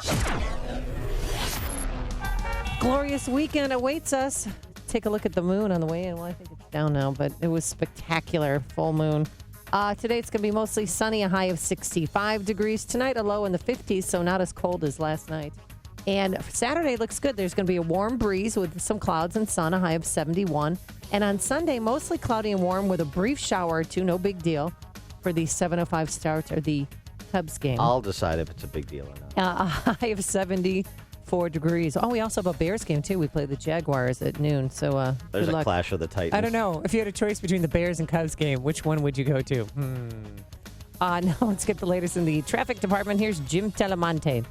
Glorious weekend awaits us. Take a look at the moon on the way in. Well, I think it's down now, but it was spectacular. Full moon. Today it's going to be mostly sunny, a high of 65 degrees. Tonight a low in the 50s, so not as cold as last night. And Saturday looks good. There's going to be a warm breeze with some clouds and sun, a high of 71. And on Sunday, mostly cloudy and warm with a brief shower or two, no big deal, for the 7:05 start of the Cubs game. I'll decide if it's a big deal or not. A high of 74 degrees. Oh, we also have a Bears game, too. We play the Jaguars at noon. So there's good a luck. clash of the Titans. I don't know. If you had a choice between the Bears and Cubs game, which one would you go to? Now let's get the latest in the traffic department. Here's Jim Telemonte.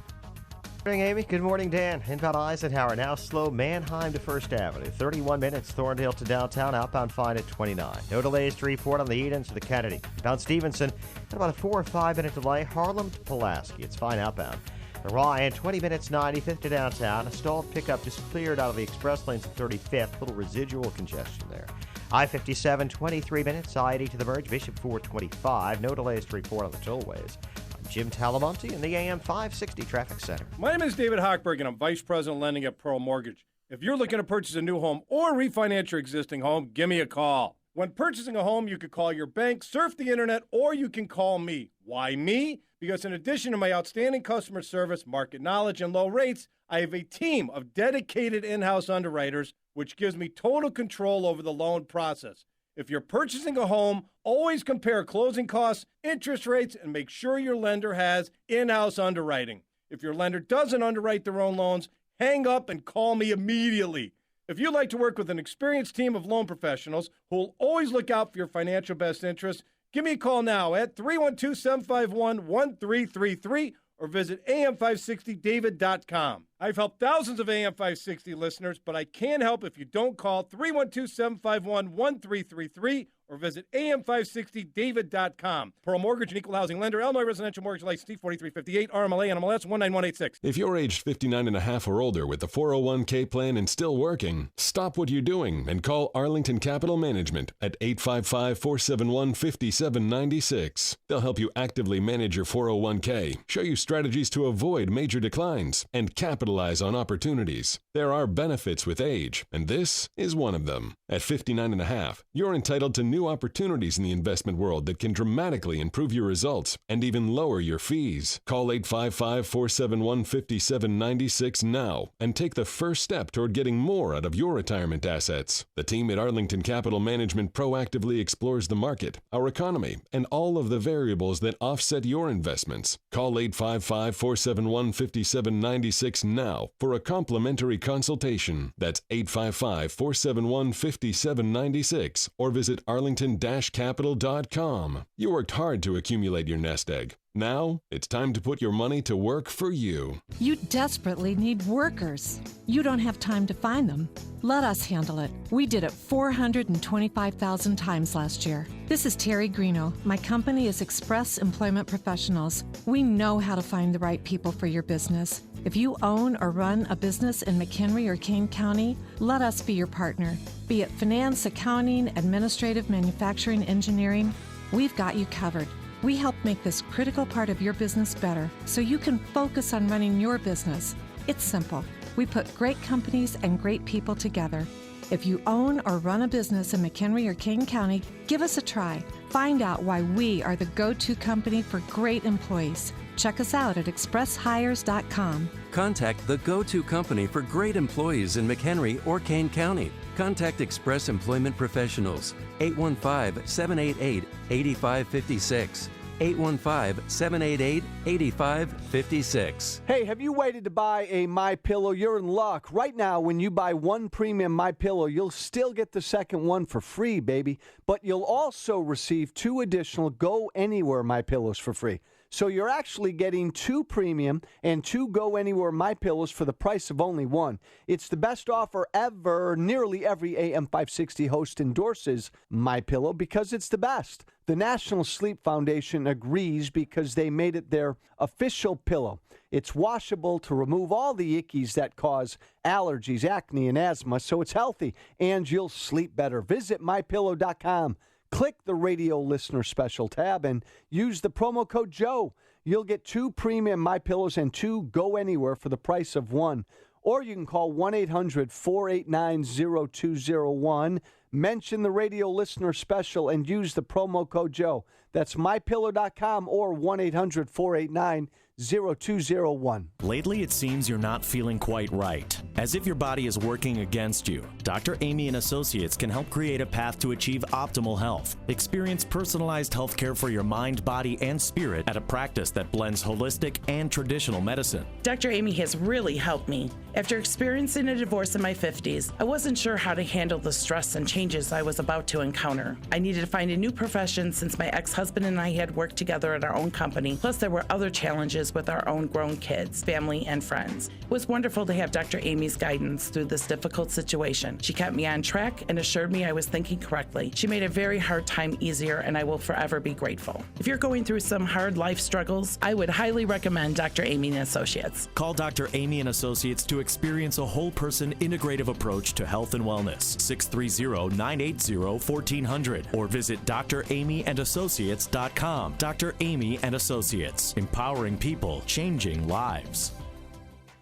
Good morning, Amy. Good morning, Dan. Inbound Eisenhower now slow Manheim to First Avenue. 31 minutes Thorndale to downtown. Outbound fine at 29. No delays to report on the Edens to the Kennedy. Inbound Stevenson at about a 4 or 5 minute delay. Harlem to Pulaski. It's fine outbound. The Ryan, 20 minutes 95th to downtown. A stalled pickup just cleared out of the express lanes at 35th. Little residual congestion there. I-57, 23 minutes. I-80 to the merge. Bishop 425. No delays to report on the tollways. I'm Jim Talamonte in the AM 560 Traffic Center. My name is David Hochberg, and I'm Vice President of Lending at Pearl Mortgage. If you're looking to purchase a new home or refinance your existing home, give me a call. When purchasing a home, you could call your bank, surf the internet, or you can call me. Why me? Because in addition to my outstanding customer service, market knowledge, and low rates, I have a team of dedicated in-house underwriters, which gives me total control over the loan process. If you're purchasing a home, always compare closing costs, interest rates, and make sure your lender has in-house underwriting. If your lender doesn't underwrite their own loans, hang up and call me immediately. If you'd like to work with an experienced team of loan professionals who will always look out for your financial best interest, give me a call now at 312-751-1333 or visit am560david.com. I've helped thousands of AM560 listeners, but I can't help if you don't call 312-751-1333 or visit am560david.com. Pearl Mortgage and Equal Housing Lender, Illinois Residential Mortgage License T4358, RMLA, NMLS 19186. If you're aged 59 and a half or older with a 401k plan and still working, stop what you're doing and call Arlington Capital Management at 855-471-5796. They'll help you actively manage your 401k, show you strategies to avoid major declines, and capitalize on opportunities. There are benefits with age, and this is one of them. At 59 and a half, you're entitled to new opportunities in the investment world that can dramatically improve your results and even lower your fees. Call 855-471-5796 now and take the first step toward getting more out of your retirement assets. The team at Arlington Capital Management proactively explores the market, our economy, and all of the variables that offset your investments. Call 855-471-5796 now for a complimentary consultation. That's 855-471-5796 or visit arlington-capital.com. You worked hard to accumulate your nest egg. Now, it's time to put your money to work for you. You desperately need workers. You don't have time to find them. Let us handle it. We did it 425,000 times last year. This is Terry Greeno. My company is Express Employment Professionals. We know how to find the right people for your business. If you own or run a business in McHenry or Kane County, let us be your partner. Be it finance, accounting, administrative, manufacturing, engineering, we've got you covered. We help make this critical part of your business better so you can focus on running your business. It's simple. We put great companies and great people together. If you own or run a business in McHenry or Kane County, give us a try. Find out why we are the go-to company for great employees. Check us out at expresshires.com. Contact the go-to company for great employees in McHenry or Kane County. Contact Express Employment Professionals, 815-788-8556. 815-788-8556. Hey, have you waited to buy a MyPillow? You're in luck. Right now, when you buy one premium MyPillow, you'll still get the second one for free, baby. But you'll also receive 2 additional Go Anywhere MyPillows for free. So you're actually getting 2 premium and 2 Go Anywhere MyPillows for the price of only 1. It's the best offer ever. Nearly every AM560 host endorses MyPillow because it's the best. The National Sleep Foundation agrees because they made it their official pillow. It's washable to remove all the ickies that cause allergies, acne, and asthma, so it's healthy, and you'll sleep better. Visit MyPillow.com. Click the radio listener special tab and use the promo code Joe. You'll get 2 premium MyPillows and 2 Go Anywhere for the price of 1. Or you can call 1-800-489-0201, mention the radio listener special, and use the promo code Joe. That's MyPillow.com or 1-800-489-0201. 0201. Lately, it seems you're not feeling quite right. As if your body is working against you. Dr. Amy and Associates can help create a path to achieve optimal health. Experience personalized health care for your mind, body, and spirit at a practice that blends holistic and traditional medicine. Dr. Amy has really helped me. After experiencing a divorce in my 50s, I wasn't sure how to handle the stress and changes I was about to encounter. I needed to find a new profession since my ex-husband and I had worked together at our own company, plus there were other challenges with our own grown kids, family, and friends. It was wonderful to have Dr. Amy's guidance through this difficult situation. She kept me on track and assured me I was thinking correctly. She made a very hard time easier, and I will forever be grateful. If you're going through some hard life struggles, I would highly recommend Dr. Amy and Associates. Call Dr. Amy and Associates to experience a whole-person integrative approach to health and wellness. 630-980-1400 or visit dramyandassociates.com. Dr. Amy and Associates, empowering people, changing lives.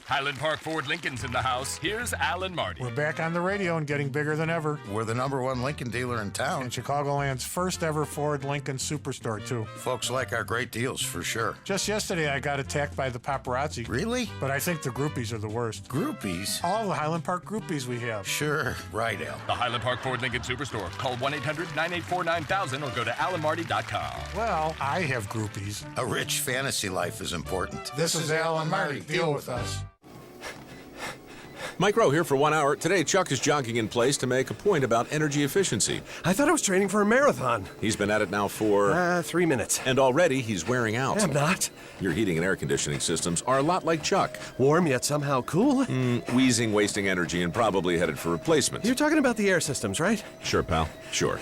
Highland Park Ford Lincoln's in the house. Here's Alan Marty. We're back on the radio and getting bigger than ever. We're the #1 Lincoln dealer in town. And Chicagoland's first ever Ford Lincoln Superstore, too. Folks like our great deals, for sure. Just yesterday, I got attacked by the paparazzi. Really? But I think the groupies are the worst. Groupies? All the Highland Park groupies we have. Sure. Right, Al. The Highland Park Ford Lincoln Superstore. Call 1-800-984-9000 or go to alanmarty.com. Well, I have groupies. A rich fantasy life is important. This is Alan Marty. Deal with us. Mike Rowe here for 1 hour. Today, Chuck is jogging in place to make a point about energy efficiency. I thought I was training for a marathon. He's been at it now for... 3 minutes. And already he's wearing out. I'm not. Your heating and air conditioning systems are a lot like Chuck. Warm yet somehow cool. Wheezing, wasting energy, and probably headed for replacement. You're talking about the air systems, right? Sure, pal. Sure.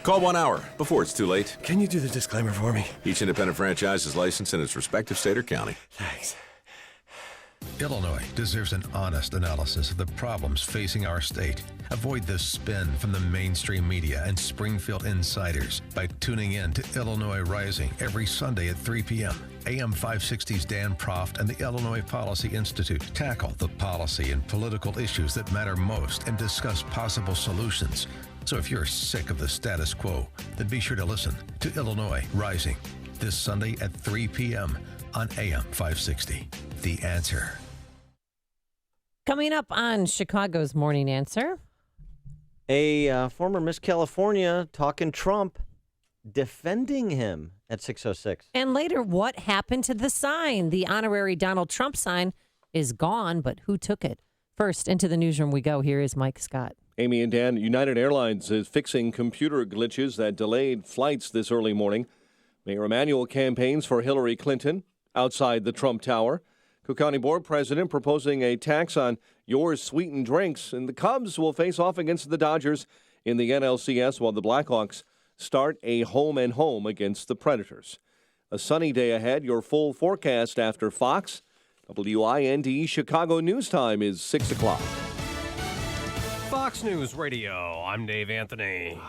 Call 1 hour before it's too late. Can you do the disclaimer for me? Each independent franchise is licensed in its respective state or county. Thanks. Illinois deserves an honest analysis of the problems facing our state. Avoid the spin from the mainstream media and Springfield insiders by tuning in to Illinois Rising every Sunday at 3 p.m. AM 560's Dan Proft and the Illinois Policy Institute tackle the policy and political issues that matter most and discuss possible solutions. So if you're sick of the status quo, then be sure to listen to Illinois Rising this Sunday at 3 p.m. on AM 560. The Answer. Coming up on Chicago's Morning Answer. A former Miss California talking Trump, defending him at 6:06. And later, what happened to the sign? The honorary Donald Trump sign is gone, but who took it? First, into the newsroom we go. Here is Mike Scott. Amy and Dan, United Airlines is fixing computer glitches that delayed flights this early morning. Mayor Emanuel campaigns for Hillary Clinton outside the Trump Tower. Cook County Board President proposing a tax on yours sweetened drinks. And the Cubs will face off against the Dodgers in the NLCS while the Blackhawks start a home-and-home against the Predators. A sunny day ahead. Your full forecast after Fox. WIND Chicago News Time is 6 o'clock. Fox News Radio. I'm Dave Anthony.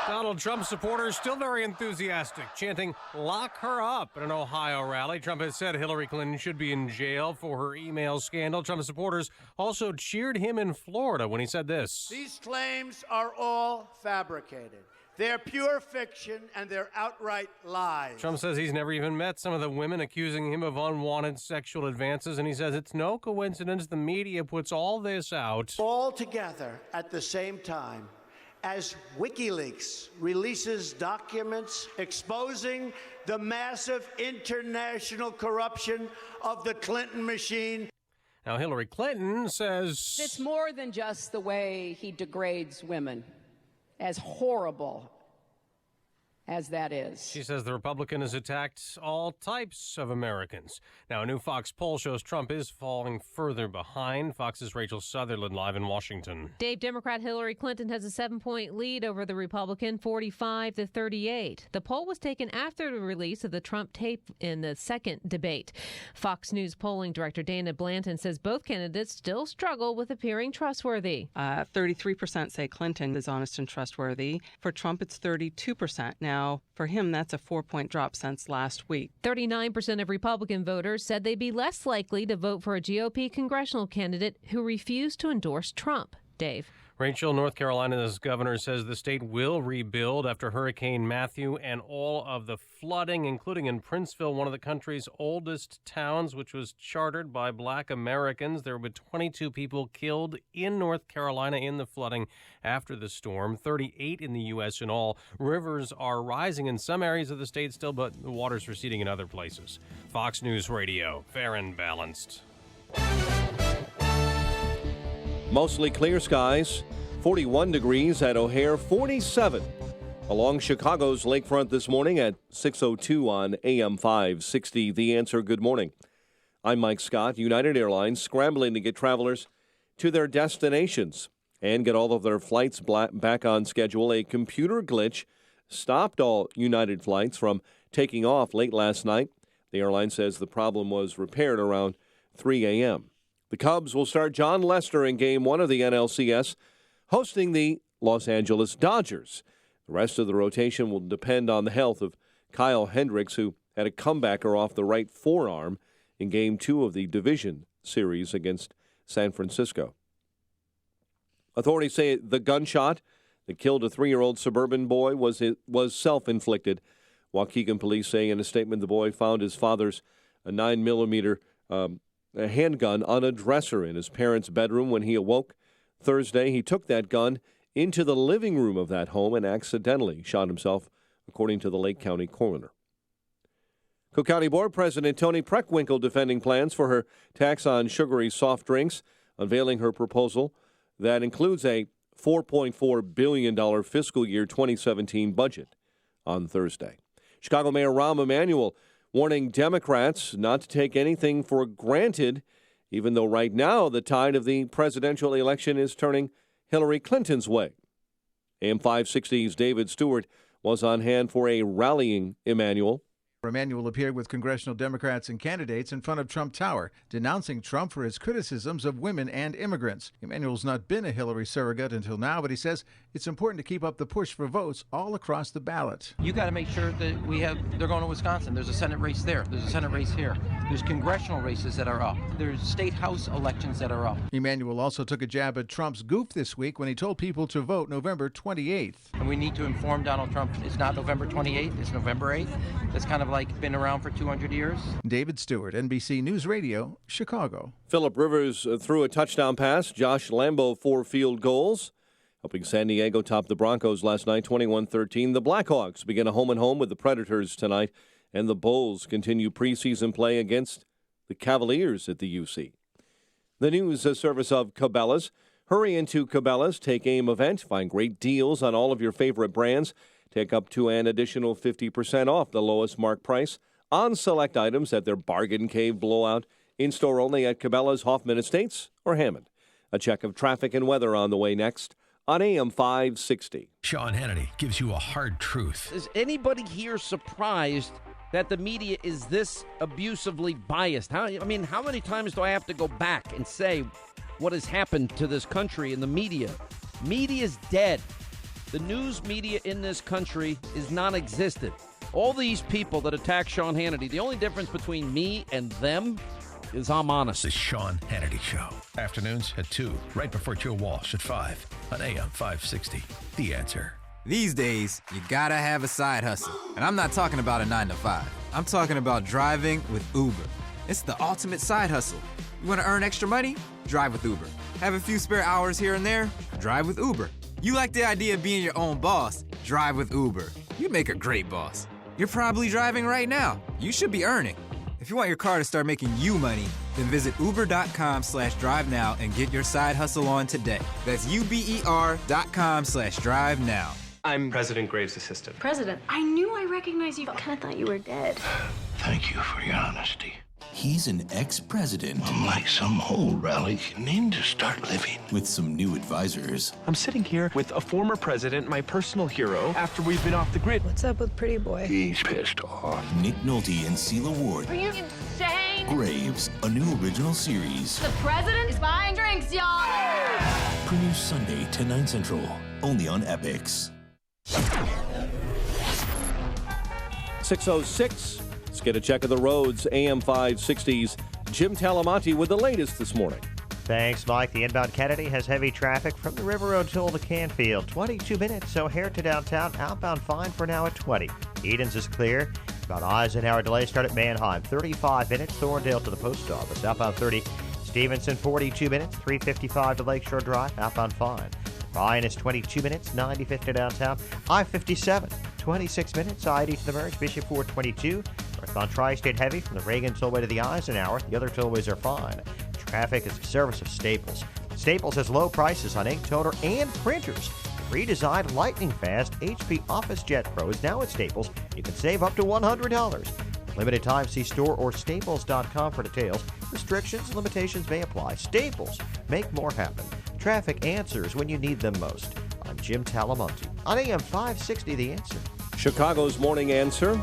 Donald Trump supporters still very enthusiastic, chanting, "Lock her up," at an Ohio rally. Trump has said Hillary Clinton should be in jail for her email scandal. Trump supporters also cheered him in Florida when he said this. These claims are all fabricated. They're pure fiction and they're outright lies. Trump says he's never even met some of the women accusing him of unwanted sexual advances, and he says it's no coincidence the media puts all this out. All together at the same time, as WikiLeaks releases documents exposing the massive international corruption of the Clinton machine. Now, Hillary Clinton says it's more than just the way he degrades women, as horrible as that is. She says the Republican has attacked all types of Americans. Now, a new Fox poll shows Trump is falling further behind. Fox's Rachel Sutherland live in Washington. Dave, Democrat Hillary Clinton has a 7-point lead over the Republican, 45-38. The poll was taken after the release of the Trump tape in the second debate. Fox News polling director Dana Blanton says both candidates still struggle with appearing trustworthy. 33% say Clinton is honest and trustworthy. For Trump, it's 32%. Now, for him, that's a 4-point drop since last week. 39% of Republican voters said they'd be less likely to vote for a GOP congressional candidate who refused to endorse Trump. Dave. Rachel, North Carolina's governor says the state will rebuild after Hurricane Matthew and all of the flooding, including in Princeville, one of the country's oldest towns, which was chartered by Black Americans. There were 22 people killed in North Carolina in the flooding after the storm, 38 in the U.S. in all. Rivers are rising in some areas of the state still, but the water's receding in other places. Fox News Radio, fair and balanced. Mostly clear skies, 41 degrees at O'Hare, 47 along Chicago's lakefront this morning at 6:02 on AM 560. The Answer, good morning. I'm Mike Scott. United Airlines scrambling to get travelers to their destinations and get all of their flights back on schedule. A computer glitch stopped all United flights from taking off late last night. The airline says the problem was repaired around 3 a.m. The Cubs will start John Lester in Game 1 of the NLCS, hosting the Los Angeles Dodgers. The rest of the rotation will depend on the health of Kyle Hendricks, who had a comebacker off the right forearm in Game 2 of the division series against San Francisco. Authorities say the gunshot that killed a 3-year-old suburban boy was self-inflicted. Waukegan police say in a statement the boy found his father's 9mm a handgun on a dresser in his parents' bedroom when he awoke. Thursday, he took that gun into the living room of that home and accidentally shot himself, according to the Lake County coroner. Cook County Board President Toni Preckwinkle defending plans for her tax on sugary soft drinks, unveiling her proposal that includes a $4.4 billion fiscal year 2017 budget on Thursday. Chicago Mayor Rahm Emanuel warning Democrats not to take anything for granted, even though right now the tide of the presidential election is turning Hillary Clinton's way. AM 560's David Stewart was on hand for a rallying Emanuel. Emanuel appeared with congressional Democrats and candidates in front of Trump Tower, denouncing Trump for his criticisms of women and immigrants. Emanuel's not been a Hillary surrogate until now, but he says it's important to keep up the push for votes all across the ballot. You got to make sure that they're going to Wisconsin. There's a Senate race there. There's a Senate race here. There's congressional races that are up. There's state house elections that are up. Emanuel also took a jab at Trump's goof this week when he told people to vote November 28th. And we need to inform Donald Trump it's not November 28th, it's November 8th. That's kind of like been around for 200 years. David Stewart, NBC News Radio, Chicago. Phillip Rivers threw a touchdown pass. Josh Lambo 4 field goals, helping San Diego top the Broncos last night 21-13. The Blackhawks begin a home-and-home with the Predators tonight, and the Bulls continue preseason play against the Cavaliers at the UC. The news service of Cabela's. Hurry into Cabela's Take Aim event. Find great deals on all of your favorite brands. Take up to an additional 50% off the lowest mark price on select items at their Bargain Cave Blowout. In-store only at Cabela's, Hoffman Estates, or Hammond. A check of traffic and weather on the way next on AM 560. Sean Hannity gives you a hard truth. Is anybody here surprised that the media is this abusively biased? How many times do I have to go back and say what has happened to this country and the media? Media's dead. The news media in this country is non-existent. All these people that attack Sean Hannity, the only difference between me and them is I'm honest. The Sean Hannity Show. Afternoons at 2, right before Joe Walsh at 5 on AM 560. The Answer. These days, you gotta have a side hustle. And I'm not talking about a 9 to 5. I'm talking about driving with Uber. It's the ultimate side hustle. You wanna earn extra money? Drive with Uber. Have a few spare hours here and there? Drive with Uber. You like the idea of being your own boss? Drive with Uber. You'd make a great boss. You're probably driving right now. You should be earning. If you want your car to start making you money, then visit uber.com/drive now and get your side hustle on today. That's uber.com/drive now. I'm President Graves' assistant. President, I knew I recognized you. I kind of thought you were dead. Thank you for your honesty. He's an ex-president. Unlike some old rally, you need to start living. With some new advisors. I'm sitting here with a former president, my personal hero, after we've been off the grid. What's up with Pretty Boy? He's pissed off. Nick Nolte and Sela Ward. Are you insane? Graves, a new original series. The president is buying drinks, y'all! Premieres Sunday, 10, 9 Central. Only on Epix. 6:06. Let's get a check of the roads. AM 560's Jim Talamonte with the latest this morning. Thanks, Mike. The inbound Kennedy has heavy traffic from the River Road toll to Canfield. 22 minutes, so O'Hare to downtown. Outbound fine for now at 20. Edens is clear. About Eisenhower delay start at Manheim. 35 minutes, Thorndale to the post office. Outbound 30. Stevenson, 42 minutes. 355 to Lakeshore Drive. Outbound fine. Ryan is 22 minutes. 95 to downtown. I-57. 26 minutes. I-80 to the merge. Bishop 422. Northbound Tri-State heavy from the Reagan tollway to the Eisenhower. The other tollways are fine. Traffic is a service of Staples. Staples has low prices on ink, toner, and printers. Redesigned lightning fast HP Office Jet Pro is now at Staples. You can save up to $100. Limited time, see store or staples.com for details. Restrictions and limitations may apply. Staples, make more happen. Traffic answers when you need them most. I'm Jim Talamonte on AM 560 The Answer. Chicago's Morning Answer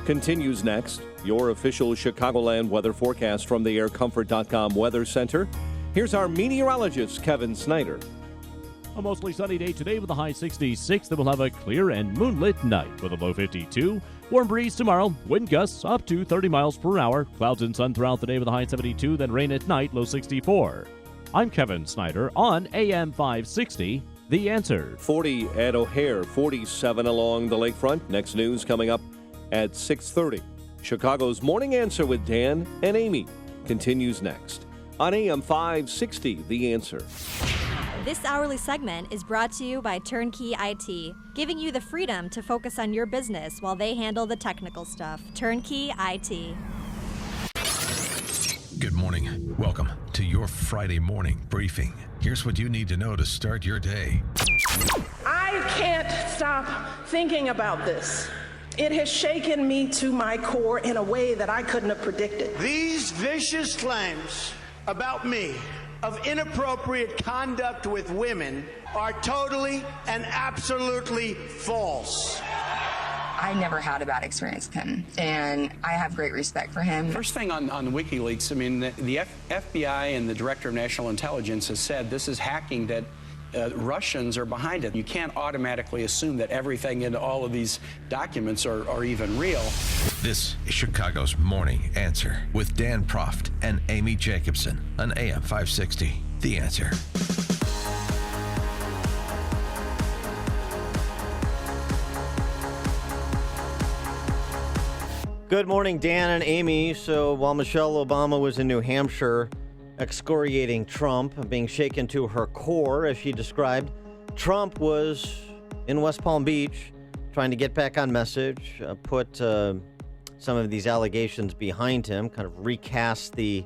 continues next. Your official Chicagoland weather forecast from the aircomfort.com Weather Center. Here's our meteorologist, Kevin Snyder. A mostly sunny day today with a high 66. Then we'll have a clear and moonlit night with a low 52. Warm breeze tomorrow. Wind gusts up to 30 miles per hour. Clouds and sun throughout the day with a high 72. Then rain at night, low 64. I'm Kevin Snyder on AM 560. The Answer. 40 at O'Hare, 47 along the lakefront. Next news coming up at 6:30. Chicago's Morning Answer with Dan and Amy continues next on AM 560, The Answer. This hourly segment is brought to you by Turnkey IT, giving you the freedom to focus on your business while they handle the technical stuff. Turnkey IT. Good morning. Welcome to your Friday morning briefing. Here's what you need to know to start your day. I can't stop thinking about this. It has shaken me to my core in a way that I couldn't have predicted. These vicious claims about me of inappropriate conduct with women are totally and absolutely false. I never had a bad experience with him, and I have great respect for him. First thing on WikiLeaks, I mean, the FBI and the Director of National Intelligence has said this is hacking that Russians are behind it. You can't automatically assume that everything in all of these documents are even real. This is Chicago's Morning Answer with Dan Proft and Amy Jacobson on AM 560. The Answer. Good morning, Dan and Amy. So while Michelle Obama was in New Hampshire excoriating Trump, being shaken to her core, as she described, Trump was in West Palm Beach trying to get back on message, put some of these allegations behind him, kind of recast the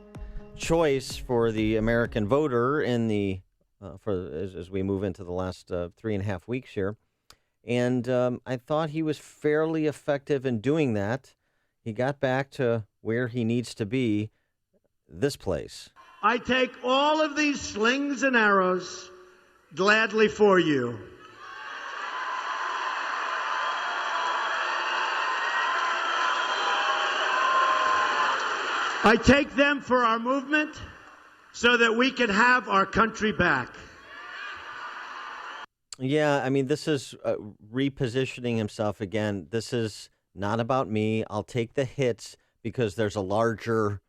choice for the American voter in the as we move into the last 3.5 weeks here. And I thought he was fairly effective in doing that. He got back to where he needs to be, this place. I take all of these slings and arrows gladly for you. I take them for our movement so that we can have our country back. Yeah, I mean, this is repositioning himself again. This is not about me. I'll take the hits because there's a larger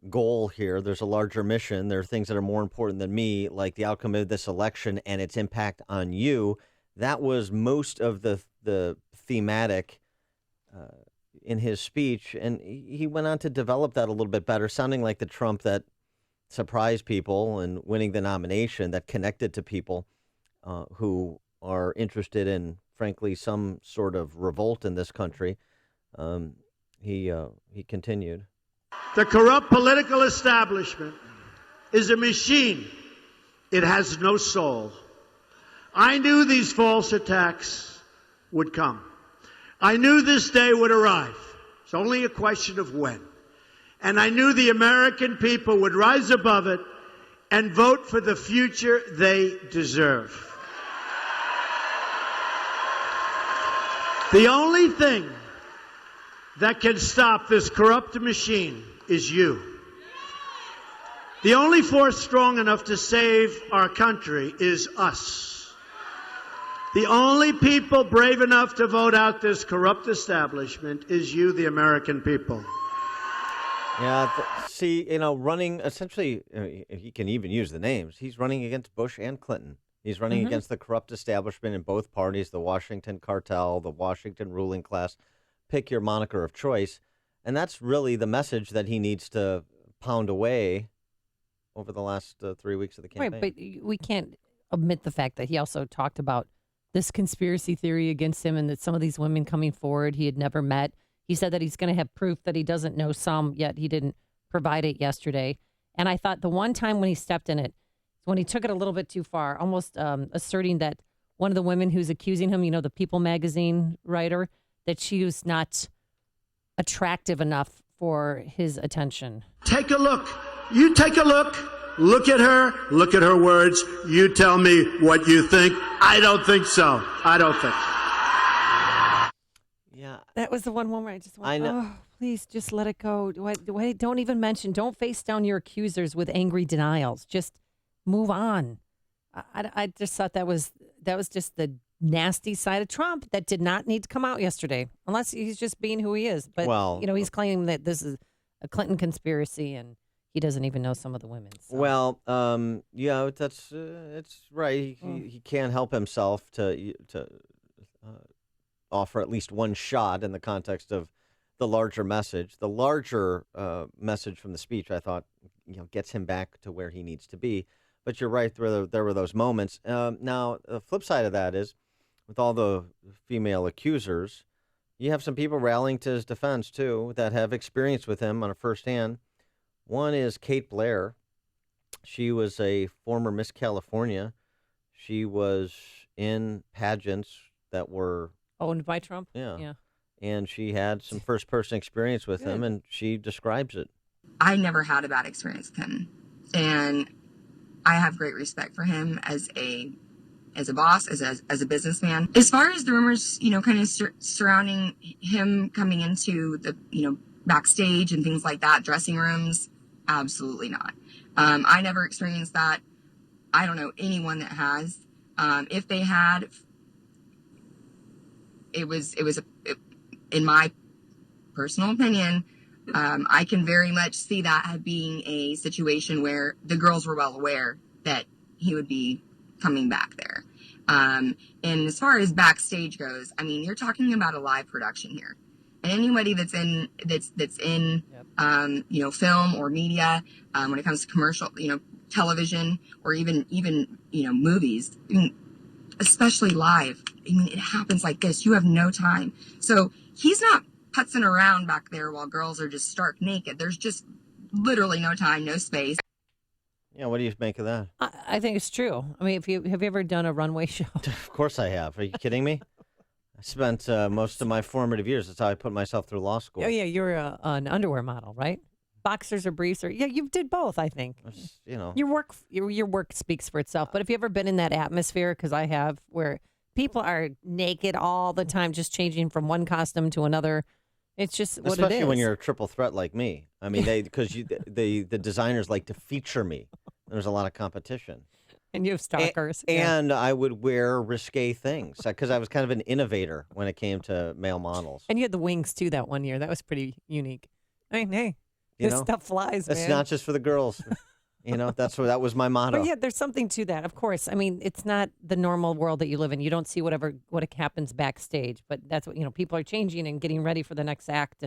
goal here. There's a larger mission. There are things that are more important than me, like the outcome of this election and its impact on you. That was most of the thematic in his speech, and he went on to develop that a little bit better, sounding like the Trump that surprised people and winning the nomination, that connected to people who are interested in, frankly, some sort of revolt in this country. He continued. The corrupt political establishment is a machine. It has no soul. I knew these false attacks would come. I knew this day would arrive. It's only a question of when. And I knew the American people would rise above it and vote for the future they deserve. The only thing that can stop this corrupt machine is you. The only force strong enough to save our country is us. The only people brave enough to vote out this corrupt establishment is you, the American people. Yeah, see, running, essentially, he can even use the names. He's running against Bush and Clinton. He's running against the corrupt establishment in both parties, the Washington cartel, the Washington ruling class. Pick your moniker of choice. And that's really the message that he needs to pound away over the last 3 weeks of the campaign. Right, but we can't omit the fact that he also talked about this conspiracy theory against him and that some of these women coming forward he had never met. He said that he's going to have proof that he doesn't know some, yet he didn't provide it yesterday. And I thought the one time when he stepped in it, when he took it a little bit too far, almost asserting that one of the women who's accusing him, the People magazine writer, that she was not attractive enough for his attention. Take a look. You take a look. Look at her. Look at her words. You tell me what you think. I don't think so. I don't think so. Yeah. That was the one moment I just went, I know. oh, please just let it go. Don't even mention, don't face down your accusers with angry denials. Just move on. I just thought that was just the nasty side of Trump that did not need to come out yesterday, unless he's just being who he is. But, he's claiming that this is a Clinton conspiracy and he doesn't even know some of the women. So. Well, that's it's right. He can't help himself to offer at least one shot in the context of the larger message. The larger message from the speech, I thought, gets him back to where he needs to be. But you're right, there were those moments. Now, the flip side of that is, with all the female accusers, you have some people rallying to his defense, too, that have experience with him on a firsthand. One is Kate Blair. She was a former Miss California. She was in pageants that were owned by Trump. Yeah. And she had some first-person experience with him, and she describes it. I never had a bad experience with him, and I have great respect for him as a boss, as a businessman. As far as the rumors, kind of surrounding him coming into the, backstage and things like that, dressing rooms, absolutely not. I never experienced that. I don't know anyone that has. If they had, it was in my personal opinion, I can very much see that as being a situation where the girls were well aware that he would be coming back there. And as far as backstage goes, I mean, you're talking about a live production here. And anybody that's in film or media, when it comes to commercial, television, or even movies, I mean, especially live. I mean, it happens like this. You have no time. So he's not putzing around back there while girls are just stark naked. There's just literally no time, no space. Yeah, what do you make of that? I think it's true. I mean, have you ever done a runway show? Of course I have. Are you kidding me? I spent most of my formative years. That's how I put myself through law school. Oh, yeah, you're an underwear model, right? Boxers or briefs, or you did both, I think. Your work speaks for itself. But have you ever been in that atmosphere? Because I have, where people are naked all the time, just changing from one costume to another. It's just what it is. Especially when you're a triple threat like me. I mean, the designers like to feature me. There's a lot of competition. And you have stalkers. And I would wear risque things because I was kind of an innovator when it came to male models. And you had the wings, too, that one year. That was pretty unique. I mean, hey, this stuff flies, man. It's not just for the girls. That was my motto. But yeah, there's something to that, of course. I mean, it's not the normal world that you live in. You don't see what happens backstage. But that's what, people are changing and getting ready for the next act.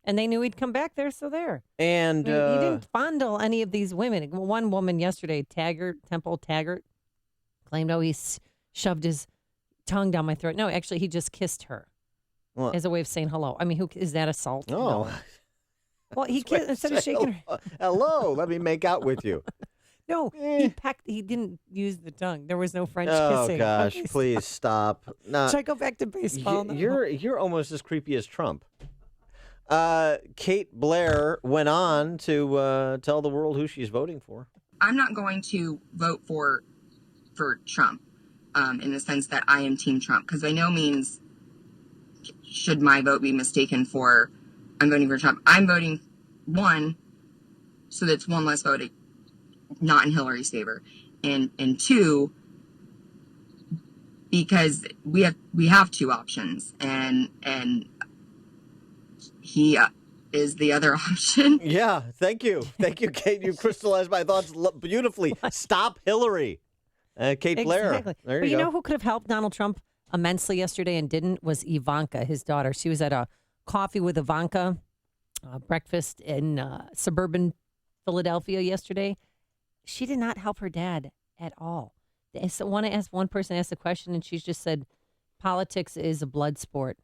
And they knew he'd come back there, so there. And he didn't fondle any of these women. One woman yesterday, Temple Taggart, claimed, he shoved his tongue down my throat. No, actually, he just kissed her as a way of saying hello. I mean, is that assault? Oh. No. Well, he kissed instead of shaking her. Hello, let me make out with you. No, he pecked. He didn't use the tongue. There was no French kissing. Oh gosh, please stop. No, should I go back to baseball? You're almost as creepy as Trump. Kate Blair went on to tell the world who she's voting for. I'm not going to vote for Trump in the sense that I am Team Trump, because by no means should my vote be mistaken for I'm voting for Trump. I'm voting, one, so that's one less vote not in Hillary's favor, and two, because we have two options, and he is the other option. Yeah, thank you, Kate. You crystallized my thoughts beautifully. Stop Hillary, Kate Blair. Exactly. There but you go. Know who could have helped Donald Trump immensely yesterday and didn't was Ivanka, his daughter. She was at a Coffee with Ivanka breakfast in suburban Philadelphia yesterday. She did not help her dad at all. One person asked a question, and she just said, "Politics is a blood sport."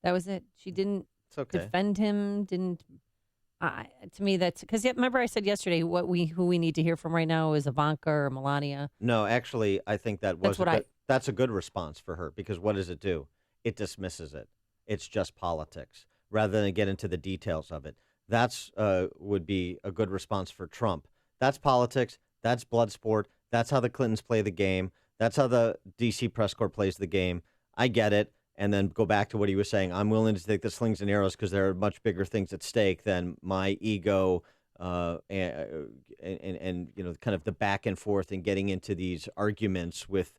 That was it. She didn't defend him. Didn't. To me, that's because remember I said yesterday who we need to hear from right now is Ivanka or Melania. No, actually, I think that's a good response for her, because what does it do? It dismisses it. It's just politics, rather than get into the details of it. That's would be a good response for Trump. That's politics. That's blood sport. That's how the Clintons play the game. That's how the D.C. press corps plays the game. I get it. And then go back to what he was saying. I'm willing to take the slings and arrows because there are much bigger things at stake than my ego and kind of the back and forth and getting into these arguments with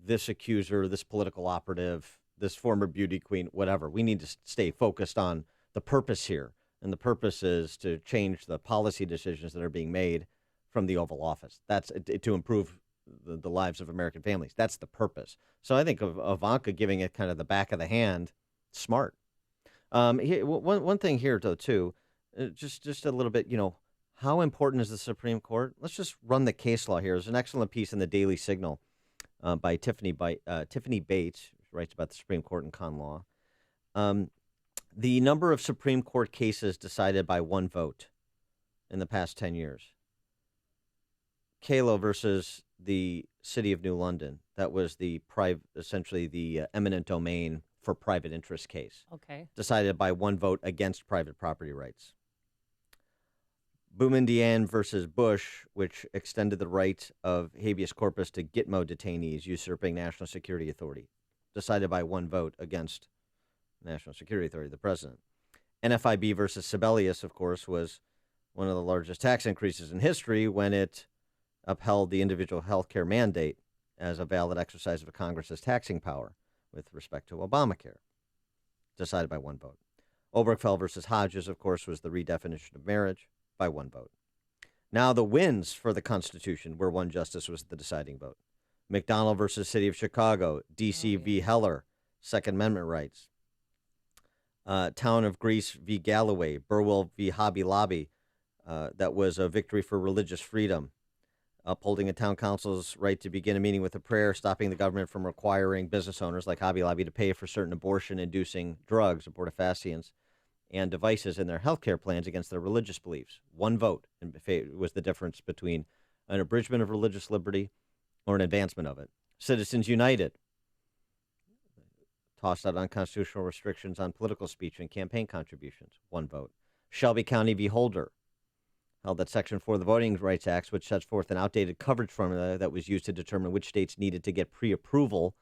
this accuser, this political operative, this former beauty queen, whatever. We need to stay focused on the purpose here. And the purpose is to change the policy decisions that are being made from the Oval Office. That's to improve the lives of American families. That's the purpose. So I think of Ivanka giving it kind of the back of the hand, smart. One thing here, though, too, just a little bit, How important is the Supreme Court? Let's just run the case law here. There's an excellent piece in the Daily Signal by Tiffany Bates, who writes about the Supreme Court and con law. The number of Supreme Court cases decided by one vote in the past 10 years. Kalo versus the City of New London. That was essentially the eminent domain for private interest case. Okay. Decided by one vote against private property rights. Boumediene versus Bush, which extended the right of habeas corpus to Gitmo detainees usurping National Security Authority. Decided by one vote against National Security Authority, the president. NFIB versus Sebelius, of course, was one of the largest tax increases in history when it upheld the individual health care mandate as a valid exercise of Congress's taxing power with respect to Obamacare. Decided by one vote. Obergefell versus Hodges, of course, was the redefinition of marriage by one vote. Now the wins for the Constitution where one justice was the deciding vote. McDonnell versus City of Chicago, D.C. v. Heller, Second Amendment rights. Town of Greece v. Galloway, Burwell v. Hobby Lobby, that was a victory for religious freedom. Upholding a town council's right to begin a meeting with a prayer, stopping the government from requiring business owners like Hobby Lobby to pay for certain abortion-inducing drugs, abortifacients, and devices in their health care plans against their religious beliefs. One vote was the difference between an abridgment of religious liberty or an advancement of it. Citizens United tossed out unconstitutional restrictions on political speech and campaign contributions. One vote. Shelby County v. Holder held that Section 4 of the Voting Rights Act, which sets forth an outdated coverage formula that was used to determine which states needed to get pre-approval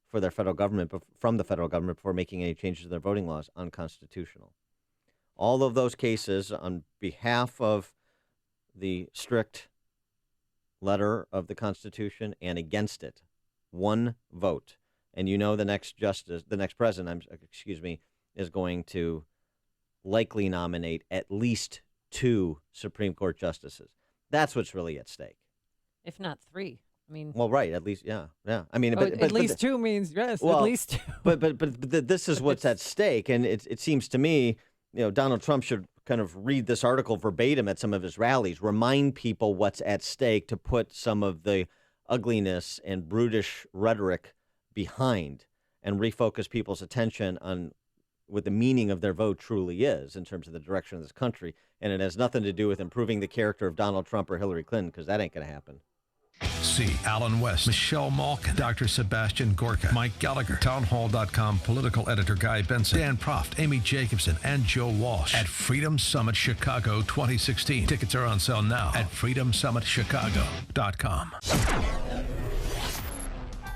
for their federal government from the federal government before making any changes to their voting laws, unconstitutional. All of those cases on behalf of the strict letter of the Constitution and against it, one vote. And you know the next president, is going to likely nominate at least 2 Supreme Court justices. That's what's really at stake. If not 3. I mean, well, right, at least, yeah. I mean, at least 2 means yes. Well, at least 2. But this is what's at stake, and it seems to me, Donald Trump should kind of read this article verbatim at some of his rallies, remind people what's at stake to put some of the ugliness and brutish rhetoric behind, and refocus people's attention on what the meaning of their vote truly is in terms of the direction of this country. And it has nothing to do with improving the character of Donald Trump or Hillary Clinton, because that ain't going to happen. See Alan West, Michelle Malkin, Dr. Sebastian Gorka, Mike Gallagher, townhall.com political editor Guy Benson, Dan Proft, Amy Jacobson, and Joe Walsh at Freedom Summit Chicago 2016. Tickets are on sale now at freedomsummitchicago.com.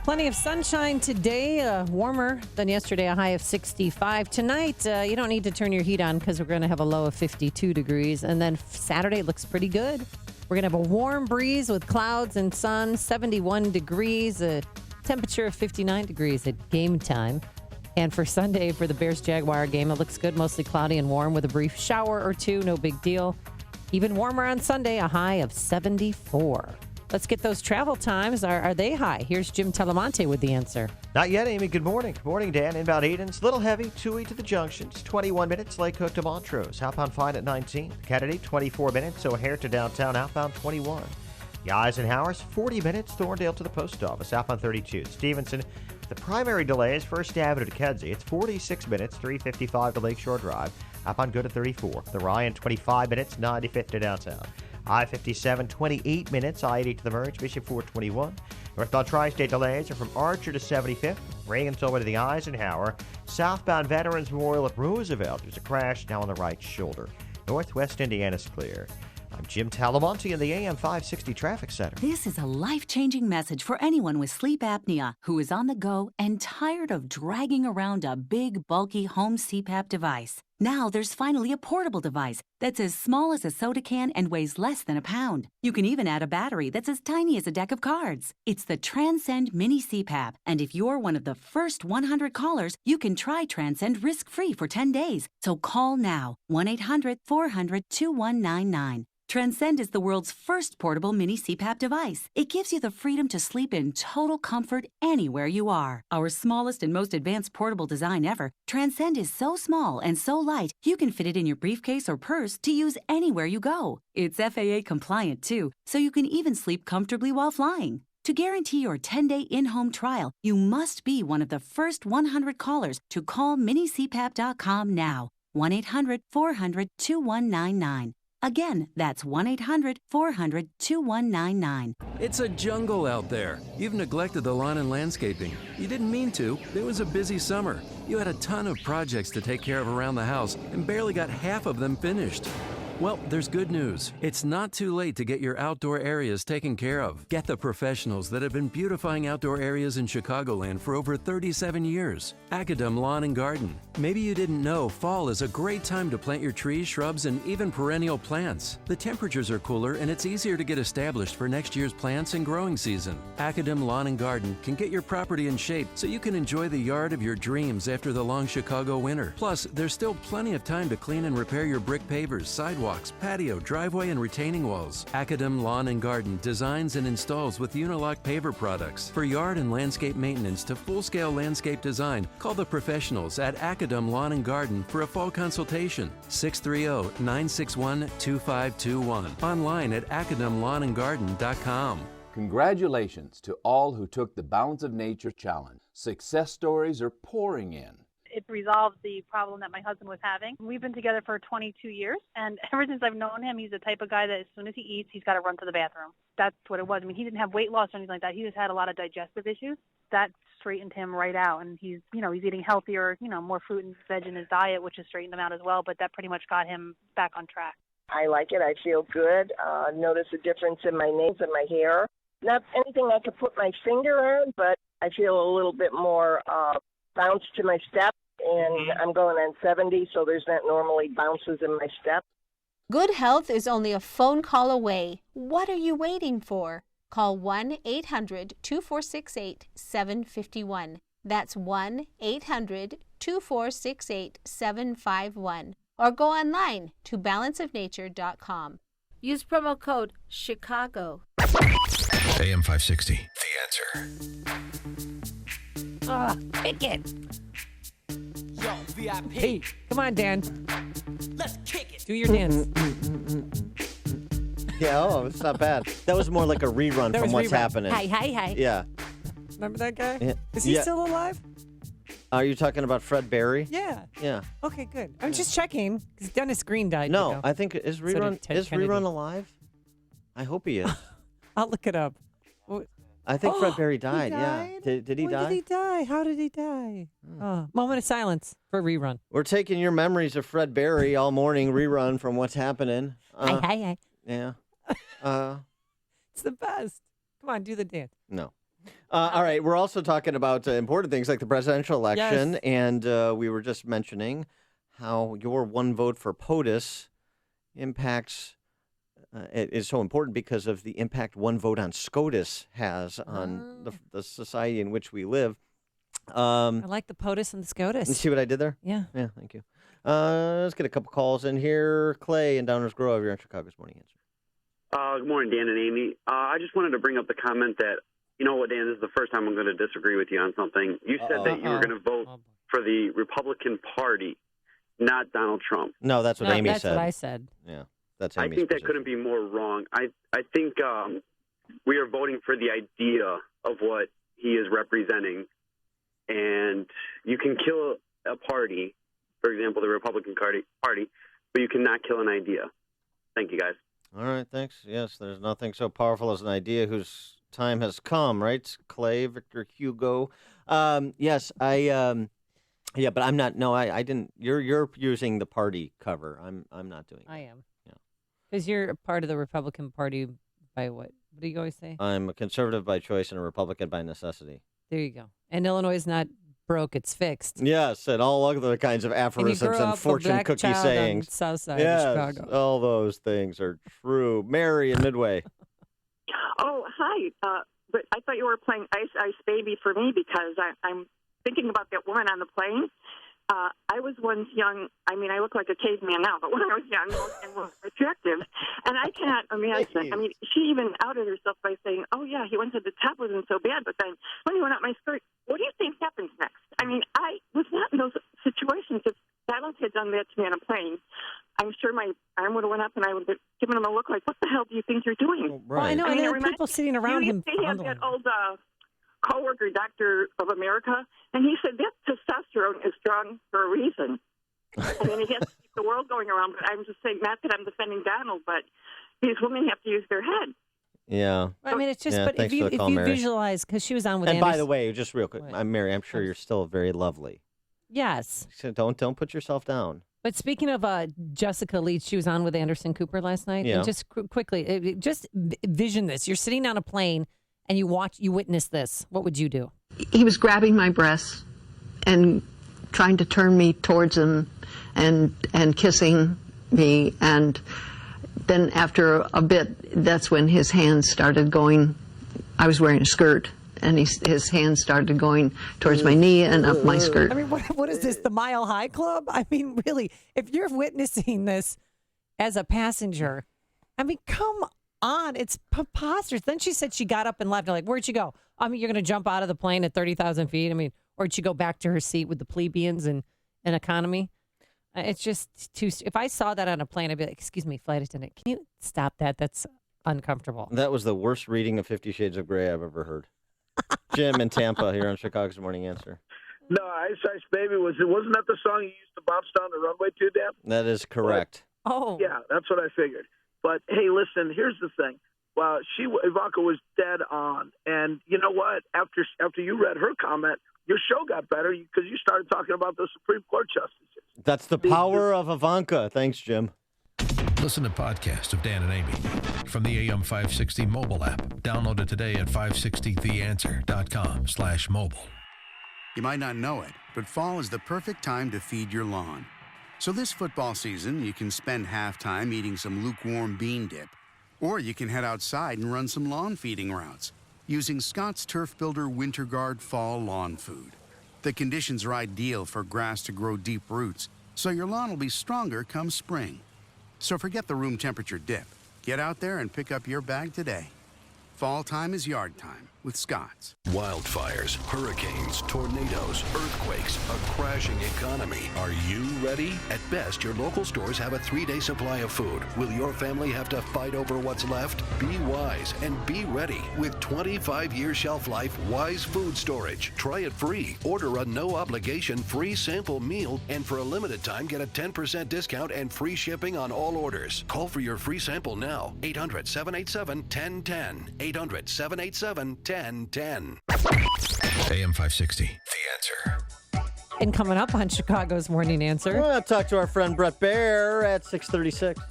Plenty of sunshine today, warmer than yesterday, a high of 65. Tonight, you don't need to turn your heat on because we're going to have a low of 52 degrees. And then Saturday looks pretty good. We're going to have a warm breeze with clouds and sun, 71 degrees, a temperature of 59 degrees at game time. And for Sunday, for the Bears-Jaguar game, it looks good, mostly cloudy and warm with a brief shower or two, no big deal. Even warmer on Sunday, a high of 74. Let's get those travel times. Are they high? Here's Jim Telemonte with the answer. Not yet, Amy. Good morning. Good morning, Dan. Inbound Edens. Little heavy. Toohey to the junctions. 21 minutes. Lake Hook to Montrose. Outbound fine at 19. Kennedy, 24 minutes. O'Hare to downtown. Outbound 21. The Eisenhower's 40 minutes. Thorndale to the post office. Outbound 32. Stevenson. The primary delay is First Avenue to Kedzie. It's 46 minutes. 355 to Lakeshore Drive. Outbound good at 34. The Ryan, 25 minutes. 95th to downtown. I-57, 28 minutes. I-80 to the merge. Bishop 421. Northbound Tri-State delays are from Archer to 75th. Reagan's over to the Eisenhower. Southbound Veterans Memorial at Roosevelt. There's a crash now on the right shoulder. Northwest Indiana's clear. I'm Jim Talamonte in the AM 560 Traffic Center. This is a life-changing message for anyone with sleep apnea who is on the go and tired of dragging around a big, bulky home CPAP device. Now there's finally a portable device that's as small as a soda can and weighs less than a pound. You can even add a battery that's as tiny as a deck of cards. It's the Transcend Mini CPAP, and if you're one of the first 100 callers, you can try Transcend risk-free for 10 days. So call now, 1-800-400-2199. Transcend is the world's first portable mini CPAP device. It gives you the freedom to sleep in total comfort anywhere you are. Our smallest and most advanced portable design ever, Transcend is so small and so light, you can fit it in your briefcase or purse to use anywhere you go. It's FAA compliant too, so you can even sleep comfortably while flying. To guarantee your 10-day in-home trial, you must be one of the first 100 callers to call minicpap.com now. 1-800-400-2199. Again, that's 1-800-400-2199. It's a jungle out there. You've neglected the lawn and landscaping. You didn't mean to. It was a busy summer. You had a ton of projects to take care of around the house and barely got half of them finished. Well, there's good news. It's not too late to get your outdoor areas taken care of. Get the professionals that have been beautifying outdoor areas in Chicagoland for over 37 years. Academ Lawn and Garden. Maybe you didn't know fall is a great time to plant your trees, shrubs, and even perennial plants. The temperatures are cooler and it's easier to get established for next year's plants and growing season. Academ Lawn and Garden can get your property in shape so you can enjoy the yard of your dreams after the long Chicago winter. Plus, there's still plenty of time to clean and repair your brick pavers, sidewalks, patio, driveway, and retaining walls. Academ Lawn and Garden designs and installs with Unilock paver products. For yard and landscape maintenance to full-scale landscape design, call the professionals at Academ Lawn and Garden for a fall consultation. 630-961-2521. Online at academlawnandgarden.com. Congratulations to all who took the Balance of Nature Challenge. Success stories are pouring in. It resolved the problem that my husband was having. We've been together for 22 years, and ever since I've known him, he's the type of guy that as soon as he eats, he's got to run to the bathroom. That's what it was. I mean, he didn't have weight loss or anything like that. He just had a lot of digestive issues. That straightened him right out, and he's eating healthier, more fruit and veg in his diet, which has straightened him out as well, but that pretty much got him back on track. I like it. I feel good. Notice a difference in my nails and my hair. Not anything I could put my finger on, but I feel a little bit more bounce to my step. And I'm going on 70, so there's not normally bounces in my step. Good health is only a phone call away. What are you waiting for? Call 1-800-2468-751. That's 1-800-2468-751. Or go online to balanceofnature.com. Use promo code CHICAGO. AM 560, The Answer. Pick it. Yo, VIP. Hey, come on, Dan. Let's kick it. Do your dance. Yeah, it's not bad. That was more like a rerun That from was What's rerun. Happening. Hi. Yeah. Remember that guy? Yeah. Is he Yeah. still alive? Are you talking about Fred Berry? Yeah. Yeah. Okay, good. I'm just checking because Dennis Green died. No, you know. I think is So did rerun Ted is Kennedy. rerun alive? I hope he is. I'll look it up. I think Fred Berry He died. Yeah. died? Did he When die? did he die? How did he die? Moment of silence for rerun. We're taking your memories of Fred Berry all morning. Rerun from What's Happening. Hi. Yeah. It's the best. Come on, do the dance. No. All right. We're also talking about important things like the presidential election, Yes. and we were just mentioning how your one vote for POTUS impacts. It is so important because of the impact one vote on SCOTUS has on the society in which we live. I like the POTUS and the SCOTUS. You see what I did there? Yeah. Yeah, thank you. Let's get a couple calls in here. Clay in Downers Grove, you're on Chicago's Morning Answer. Good morning, Dan and Amy. I just wanted to bring up the comment that, you know what, Dan, this is the first time I'm going to disagree with you on something. You said that you were going to vote for the Republican Party, not Donald Trump. No, that's what Amy said. That's what I said. Yeah, that's I Amy's think that position. couldn't be more wrong. I think we are voting for the idea of what he is representing, and you can kill a party, for example, the Republican Party, but you cannot kill an idea. Thank you, guys. All right, thanks. Yes, there's nothing so powerful as an idea whose time has come, right? Clay, Victor Hugo. Yes, yeah, but I'm not. No, I didn't. You're using the party cover. I'm not doing. I am. Yeah. Because you're a part of the Republican Party by what? What do you always say? I'm a conservative by choice and a Republican by necessity. There you go. And Illinois is not broke; it's fixed. Yes, and all other kinds of aphorisms and fortune cookie sayings. South side Yes, of Chicago. all those things are true. Mary in Midway. Oh, hi. But I thought you were playing Ice Ice Baby for me because I'm thinking about that woman on the plane. I was once young. I mean, I look like a caveman now, but when I was young and was attractive, and I cannot imagine. I mean, she even outed herself by saying, "Oh yeah, he went to the top, wasn't so bad, but then when he went up my skirt, what do you think happens next?" I mean, I was not in those situations. If Donald had done that to me on a plane, I'm sure my arm would have went up, and I would have given him a look like, "What the hell do you think you're doing?" Well, I know, and there were people sitting around him. They had that old co-worker, Doctor of America, and he said that testosterone is strong for a reason. I mean, he has to keep the world going around, but I'm just saying, not that I'm defending Donald, but these women have to use their head. Yeah. I mean, it's just, but if you visualize, because she was on with And Anderson. by the way, just real quick, Mary, I'm sure you're still very lovely. Yes. So don't put yourself down. But speaking of Jessica Leach, she was on with Anderson Cooper last night. Yeah. And just quickly, just vision this. You're sitting on a plane and you witness this. What would you do? He was grabbing my breasts and trying to turn me towards him and kissing me. And then after a bit, that's when his hands started going. I was wearing a skirt. And his hands started going towards my knee and up my skirt. I mean, what is this, the Mile High Club? I mean, really, if you're witnessing this as a passenger, I mean, come on. It's preposterous. Then she said she got up and left. I'm like, where'd she go? I mean, you're going to jump out of the plane at 30,000 feet? I mean, or did she go back to her seat with the plebeians and economy? It's just too... If I saw that on a plane, I'd be like, excuse me, flight attendant, can you stop that? That's uncomfortable. That was the worst reading of 50 Shades of Grey I've ever heard. Jim in Tampa here on Chicago's Morning Answer. No, Ice Ice Baby wasn't that the song you used to bounce down the runway to, Dan? That is correct. Oh. Yeah, that's what I figured. But hey, listen, here's the thing. Well, Ivanka was dead on, and you know what? After you read her comment, your show got better because you started talking about the Supreme Court justices. That's the power of Ivanka. Thanks, Jim. Listen to podcasts of Dan and Amy from the AM 560 mobile app. Download it today at 560theanswer.com/mobile. You might not know it, but fall is the perfect time to feed your lawn. So this football season, you can spend halftime eating some lukewarm bean dip, or you can head outside and run some lawn feeding routes using Scott's Turf Builder Winter Guard Fall Lawn Food. The conditions are ideal for grass to grow deep roots, so your lawn will be stronger come spring. So forget the room temperature dip. Get out there and pick up your bag today. Fall time is yard time with Scott's. Wildfires, hurricanes, tornadoes, earthquakes, a crashing economy. Are you ready? At best, your local stores have a 3-day supply of food. Will your family have to fight over what's left? Be wise and be ready with 25-year shelf life Wise Food Storage. Try it free. Order a no-obligation free sample meal, and for a limited time, get a 10% discount and free shipping on all orders. Call for your free sample now. 800-787-1010. 800-787-1010. AM 560, The Answer. And coming up on Chicago's Morning Answer. We're going to talk to our friend Brett Baer at 6:36.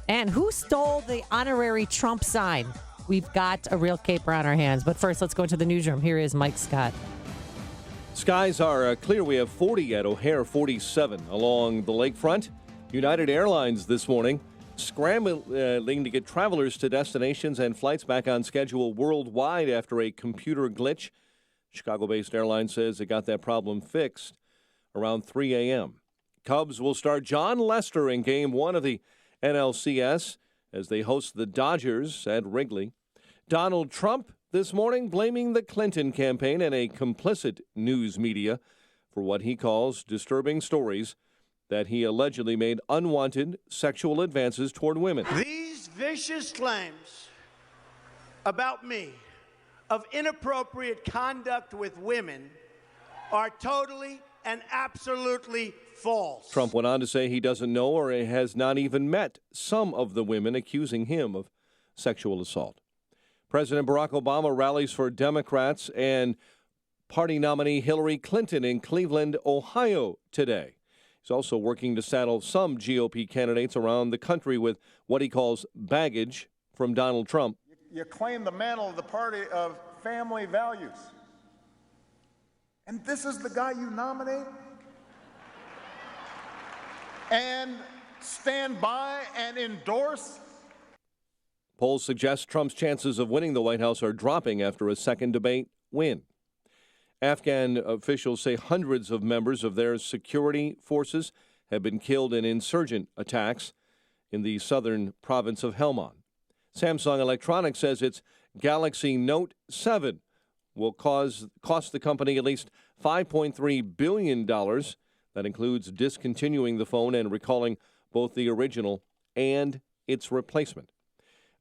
And who stole the honorary Trump sign? We've got a real caper on our hands. But first, let's go into the newsroom. Here is Mike Scott. Skies are clear. We have 40 at O'Hare, 47 along the lakefront. United Airlines this morning scrambling to get travelers to destinations and flights back on schedule worldwide after a computer glitch. Chicago-based airline says it got that problem fixed around 3 a.m. Cubs will start John Lester in Game 1 of the NLCS as they host the Dodgers at Wrigley. Donald Trump this morning blaming the Clinton campaign and a complicit news media for what he calls disturbing stories that he allegedly made unwanted sexual advances toward women. These vicious claims about me of inappropriate conduct with women are totally and absolutely false. Trump went on to say he doesn't know or has not even met some of the women accusing him of sexual assault. President Barack Obama rallies for Democrats and party nominee Hillary Clinton in Cleveland, Ohio today. He's also working to saddle some GOP candidates around the country with what he calls baggage from Donald Trump. You claim the mantle of the party of family values. And this is the guy you nominate? And stand by and endorse? Polls suggest Trump's chances of winning the White House are dropping after a second debate win. Afghan officials say hundreds of members of their security forces have been killed in insurgent attacks in the southern province of Helmand. Samsung Electronics says its Galaxy Note 7 will cost the company at least $5.3 billion. That includes discontinuing the phone and recalling both the original and its replacement.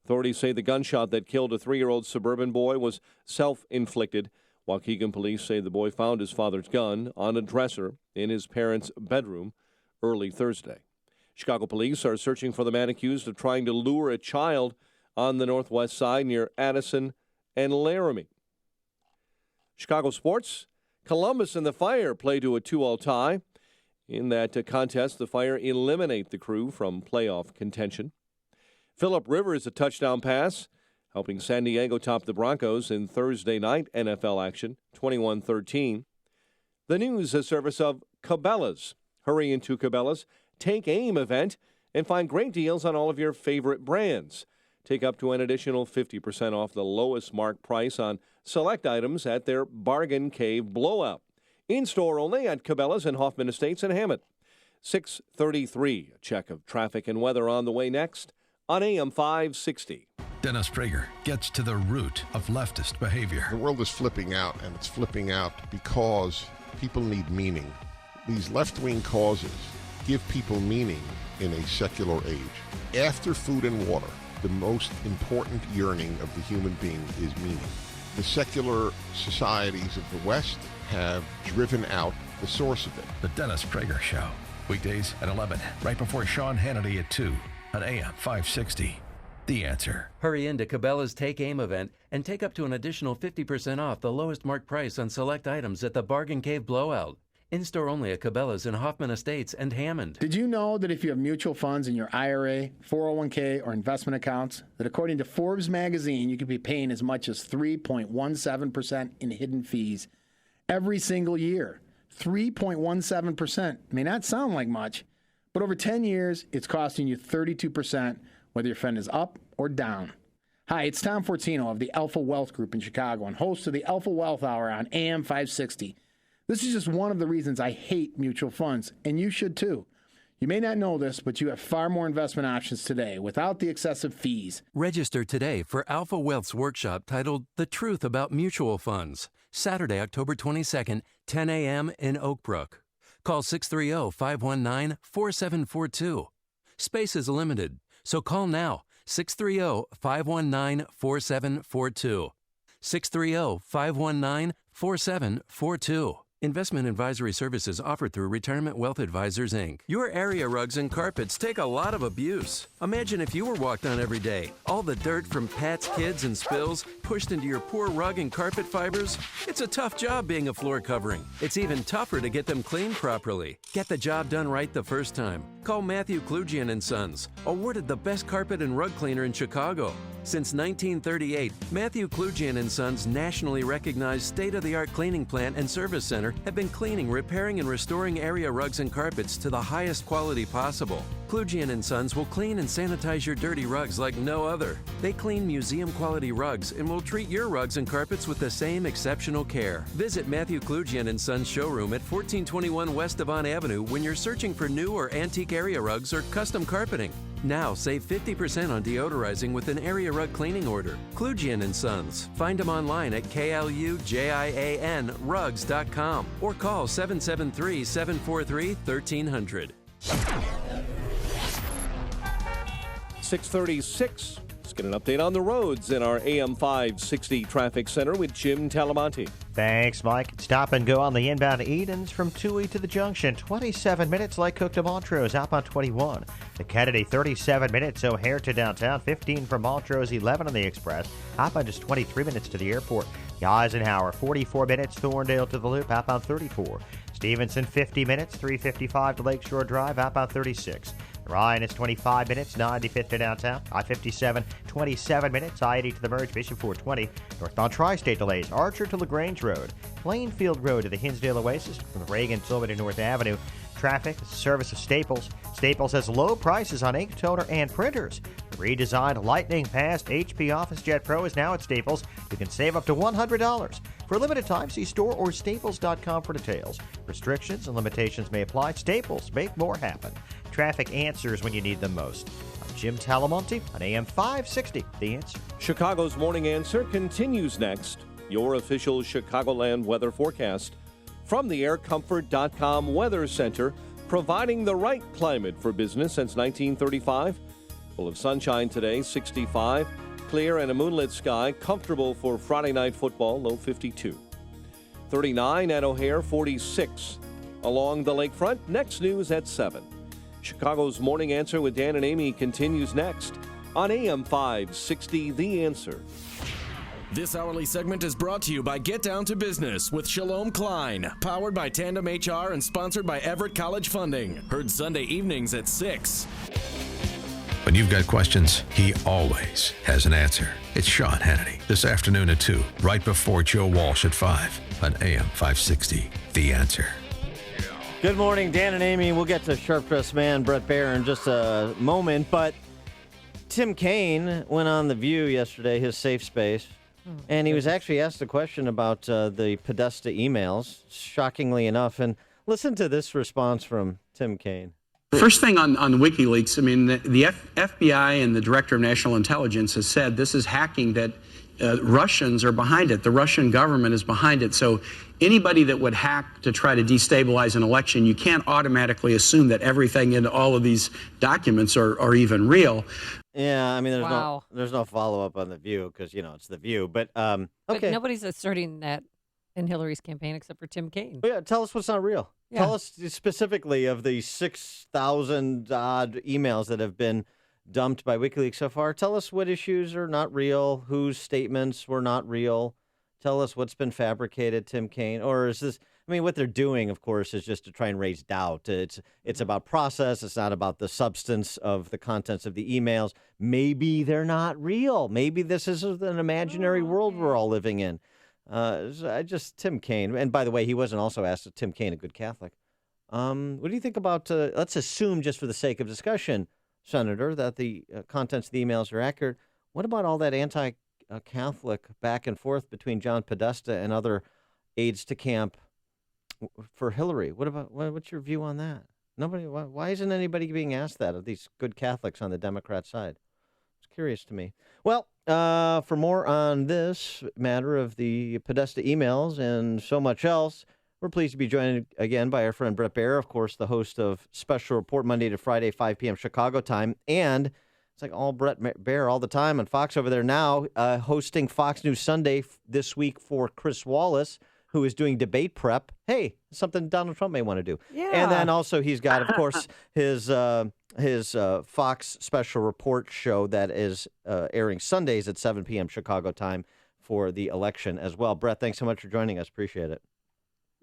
Authorities say the gunshot that killed a 3-year-old suburban boy was self-inflicted. Waukegan police say the boy found his father's gun on a dresser in his parents' bedroom early Thursday. Chicago police are searching for the man accused of trying to lure a child on the northwest side near Addison and Laramie. Chicago sports. Columbus and the Fire play to a 2-2 tie. In that contest, the Fire eliminate the Crew from playoff contention. Phillip Rivers a touchdown pass, helping San Diego top the Broncos in Thursday night NFL action, 21-13. The news a service of Cabela's. Hurry into Cabela's Take Aim event and find great deals on all of your favorite brands. Take up to an additional 50% off the lowest mark price on select items at their Bargain Cave Blowout. In-store only at Cabela's in Hoffman Estates and Hammett. 6:33. A check of traffic and weather on the way next on AM 560. Dennis Prager gets to the root of leftist behavior. The world is flipping out, and it's flipping out because people need meaning. These left-wing causes give people meaning in a secular age. After food and water, the most important yearning of the human being is meaning. The secular societies of the West have driven out the source of it. The Dennis Prager Show. Weekdays at 11, right before Sean Hannity at 2 on AM 560. The Answer. Hurry into Cabela's Take Aim event and take up to an additional 50% off the lowest mark price on select items at the Bargain Cave Blowout. In-store only at Cabela's in Hoffman Estates and Hammond. Did you know that if you have mutual funds in your IRA, 401k, or investment accounts, that according to Forbes magazine, you could be paying as much as 3.17% in hidden fees every single year? 3.17% may not sound like much, but over 10 years, it's costing you 32%, whether your fund is up or down. Hi, it's Tom Fortino of the Alpha Wealth Group in Chicago and host of the Alpha Wealth Hour on AM 560. This is just one of the reasons I hate mutual funds, and you should too. You may not know this, but you have far more investment options today without the excessive fees. Register today for Alpha Wealth's workshop titled The Truth About Mutual Funds, Saturday, October 22nd, 10 a.m. in Oak Brook. Call 630-519-4742. Space is limited, so call now, 630-519-4742. 630-519-4742. Investment advisory services offered through Retirement Wealth Advisors, Inc. Your area rugs and carpets take a lot of abuse. Imagine if you were walked on every day. All the dirt from pets, kids, and spills pushed into your poor rug and carpet fibers. It's a tough job being a floor covering. It's even tougher to get them cleaned properly. Get the job done right the first time. Call Matthew Klugian & Sons, awarded the best carpet and rug cleaner in Chicago. Since 1938, Matthew Klugian & Sons' nationally recognized state-of-the-art cleaning plant and service center have been cleaning, repairing, and restoring area rugs and carpets to the highest quality possible. Klugian & Sons will clean and sanitize your dirty rugs like no other. They clean museum-quality rugs and will treat your rugs and carpets with the same exceptional care. Visit Matthew Klugian & Sons showroom at 1421 West Devon Avenue when you're searching for new or antique area rugs or custom carpeting. Now save 50% on deodorizing with an area rug cleaning order. Klugian & Sons. Find them online at KLUJIANrugs.com or call 773-743-1300. 6:36. Let's get an update on the roads in our AM 560 Traffic Center with Jim Talamonte. Thanks, Mike. Stop and go on the inbound Edens from Toohey to the junction. 27 minutes like Cook to Montrose, outbound 21. The Kennedy, 37 minutes. O'Hare to downtown, 15 from Montrose, 11 on the Express. Outbound just 23 minutes to the airport. The Eisenhower, 44 minutes. Thorndale to the Loop, outbound 34. Stevenson, 50 minutes. 355 to Lakeshore Drive, outbound 36. Ryan is 25 minutes, 95th to downtown. I-57, 27 minutes. I-80 to the merge, Bishop 420. Northbound Tri-State delays. Archer to LaGrange Road. Plainfield Road to the Hinsdale Oasis. From the Reagan Tillman to North Avenue. Traffic, service of Staples. Staples has low prices on ink, toner, and printers. The redesigned Lightning Fast HP Office Jet Pro is now at Staples. You can save up to $100. For a limited time, see store or staples.com for details. Restrictions and limitations may apply. Staples, make more happen. Traffic answers when you need them most. I'm Jim Talamonte on AM 560, The Answer. Chicago's Morning Answer continues next. Your official Chicagoland weather forecast from the aircomfort.com Weather Center, providing the right climate for business since 1935. Full of sunshine today, 65. Clear and a moonlit sky, comfortable for Friday night football, low 52. 39 at O'Hare, 46 along the lakefront. Next news at 7. Chicago's Morning Answer with Dan and Amy continues next on AM 560, The Answer. This hourly segment is brought to you by Get Down to Business with Shalom Klein, powered by Tandem HR and sponsored by Everett College Funding. Heard Sunday evenings at 6. When you've got questions, he always has an answer. It's Sean Hannity this afternoon at 2, right before Joe Walsh at 5 on AM 560, The Answer. Good morning, Dan and Amy. We'll get to Sharp-Dressed Man Brett Baer in just a moment, but Tim Kaine went on The View yesterday, his safe space, and he was actually asked a question about the Podesta emails, shockingly enough, and listen to this response from Tim Kaine. First thing on WikiLeaks, I mean, the FBI and the Director of National Intelligence has said this is hacking that Russians are behind it. The Russian government is behind it. So anybody that would hack to try to destabilize an election, you can't automatically assume that everything in all of these documents are even real. Yeah, I mean, there's no follow-up on The View because, it's The View. But, okay. But nobody's asserting that in Hillary's campaign except for Tim Kaine. Yeah, tell us what's not real. Yeah. Tell us specifically of the 6,000 odd emails that have been dumped by WikiLeaks so far. Tell us what issues are not real, whose statements were not real. Tell us what's been fabricated, Tim Kaine. Or is this, what they're doing, of course, is just to try and raise doubt. It's about process. It's not about the substance of the contents of the emails. Maybe they're not real. Maybe this is an imaginary world we're all living in. Tim Kaine, and by the way, he wasn't also asked, Tim Kaine, a good Catholic. What do you think about, let's assume just for the sake of discussion, Senator, that the contents of the emails are accurate. What about all that anti-Catholic back and forth between John Podesta and other aides to camp for Hillary? What's your view on that? Why isn't anybody being asked that of these good Catholics on the Democrat side? It's curious to me. Well, for more on this matter of the Podesta emails and so much else, we're pleased to be joined again by our friend Brett Baer, of course, the host of Special Report Monday to Friday, 5 p.m. Chicago time. And it's like all Brett Baer all the time on Fox over there now, hosting Fox News Sunday this week for Chris Wallace, who is doing debate prep. Hey, something Donald Trump may want to do. Yeah. And then also he's got, of course, his Fox Special Report show that is airing Sundays at 7 p.m. Chicago time for the election as well. Brett, thanks so much for joining us. Appreciate it.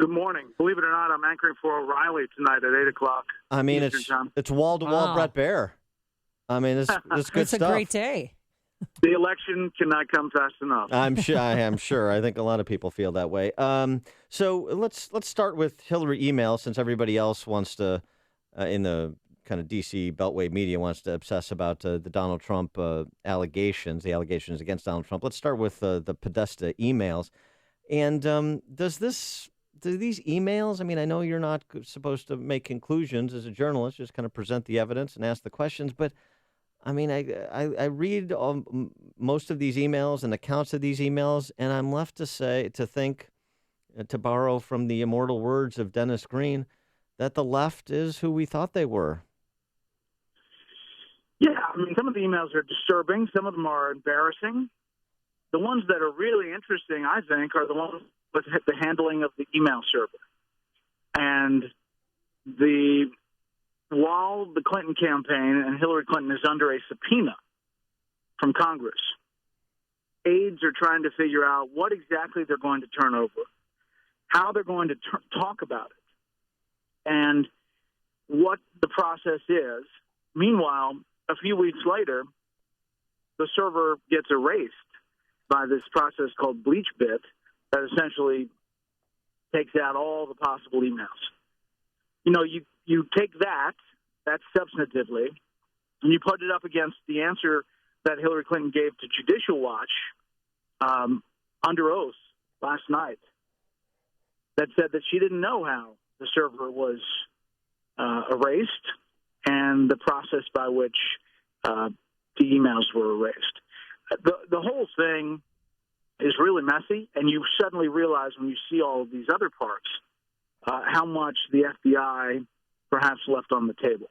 Good morning. Believe it or not, I'm anchoring for O'Reilly tonight at 8 o'clock. It's wall-to-wall Brett Baer. It's good It's stuff. a great day. The election cannot come fast enough. I'm sure. I think a lot of people feel that way. So let's start with Hillary email, since everybody else wants to, in the kind of D.C. Beltway media, wants to obsess about the Donald Trump allegations, the allegations against Donald Trump. Let's start with the Podesta emails. And do these emails, I know you're not supposed to make conclusions as a journalist, just kind of present the evidence and ask the questions, but I read most of these emails and accounts of these emails, and I'm left to think, to borrow from the immortal words of Dennis Green, that the left is who we thought they were. Yeah, some of the emails are disturbing. Some of them are embarrassing. The ones that are really interesting, I think, are the ones with the handling of the email server. And while the Clinton campaign and Hillary Clinton is under a subpoena from Congress, aides are trying to figure out what exactly they're going to turn over, how they're going to talk about it, and what the process is. Meanwhile, a few weeks later, the server gets erased by this process called BleachBit that essentially takes out all the possible emails. You take that's substantively, and you put it up against the answer that Hillary Clinton gave to Judicial Watch under oath last night that said that she didn't know how the server was erased and the process by which the emails were erased. The whole thing is really messy, and you suddenly realize when you see all of these other parts how much the FBI perhaps left on the table.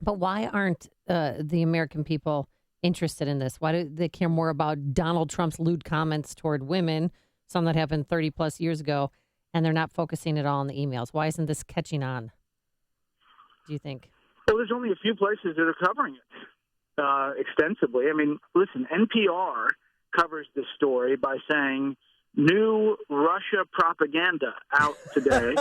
But why aren't the American people interested in this? Why do they care more about Donald Trump's lewd comments toward women, some that happened 30 plus years ago, and they're not focusing at all on the emails? Why isn't this catching on, do you think? Well, there's only a few places that are covering it extensively. I mean, listen, NPR covers this story by saying new Russia propaganda out today.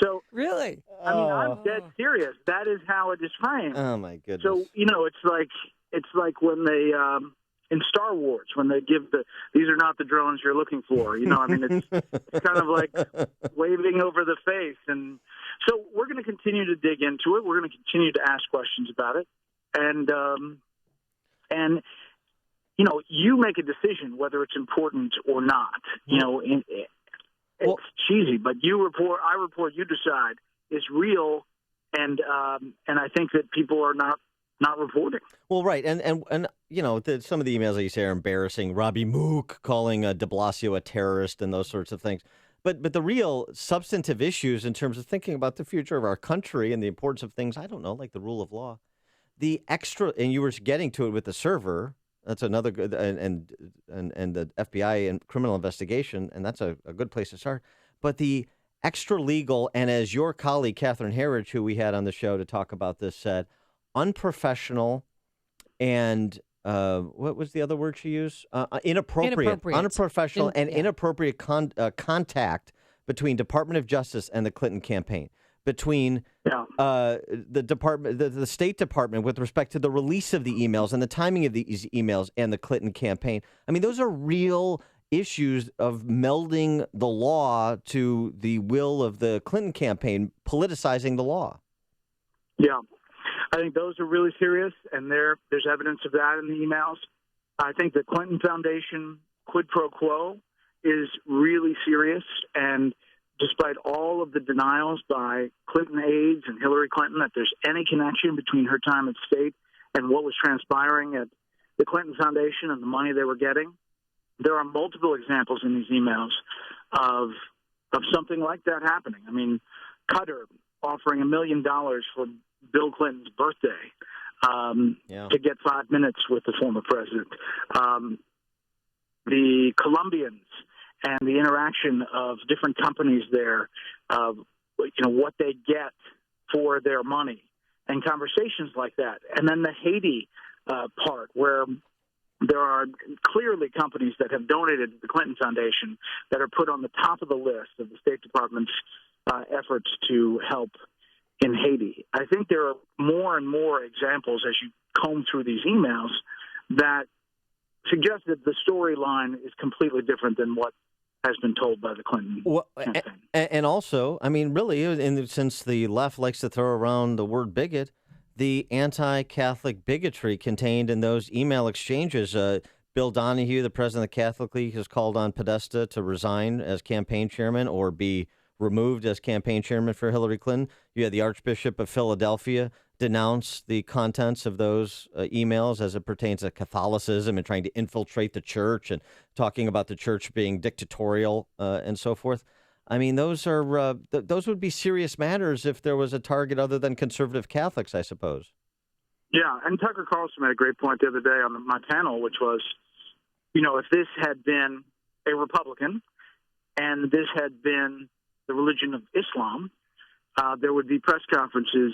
So really, I mean, I'm dead serious. That is how it is framed. Oh my goodness! So it's like when they in Star Wars when they give these are not the drones you're looking for. I mean, it's kind of like waving over the face. And so we're going to continue to dig into it. We're going to continue to ask questions about it, and you make a decision whether it's important or not. It's cheesy, but you report, I report, you decide. It's real, and I think that people are not reporting. Well, right, and some of the emails that you say are embarrassing. Robbie Mook calling de Blasio a terrorist and those sorts of things. But the real substantive issues in terms of thinking about the future of our country and the importance of things, I don't know, like the rule of law, the extra, and you were getting to it with the server. That's another good, and the FBI and criminal investigation, and that's a good place to start. But the extra legal, and as your colleague Catherine Herridge, who we had on the show to talk about this, said, unprofessional, and what was the other word she used? Inappropriate. Unprofessional and inappropriate contact between Department of Justice and the Clinton campaign. Between the department, the State Department, with respect to the release of the emails and the timing of these emails and the Clinton campaign. I mean, those are real issues of melding the law to the will of the Clinton campaign, politicizing the law. Yeah, I think those are really serious, and there's evidence of that in the emails. I think the Clinton Foundation quid pro quo is really serious, and despite all of the denials by Clinton aides and Hillary Clinton that there's any connection between her time at State and what was transpiring at the Clinton Foundation and the money they were getting, there are multiple examples in these emails of something like that happening. I mean, Qatar offering $1 million for Bill Clinton's birthday to get 5 minutes with the former president. The Colombians and the interaction of different companies there, what they get for their money, and conversations like that. And then the Haiti part, where there are clearly companies that have donated to the Clinton Foundation that are put on the top of the list of the State Department's efforts to help in Haiti. I think there are more and more examples as you comb through these emails that suggest that the storyline is completely different than what has been told by the Clinton campaign. And also, I mean, really, since the left likes to throw around the word bigot, the anti-Catholic bigotry contained in those email exchanges. Bill Donahue, the president of the Catholic League, has called on Podesta to resign as campaign chairman or be removed as campaign chairman for Hillary Clinton. You had the Archbishop of Philadelphia denounce the contents of those emails as it pertains to Catholicism and trying to infiltrate the church and talking about the church being dictatorial and so forth. I mean, those would be serious matters if there was a target other than conservative Catholics, I suppose. Yeah, and Tucker Carlson made a great point the other day on my panel, which was, if this had been a Republican and this had been the religion of Islam, there would be press conferences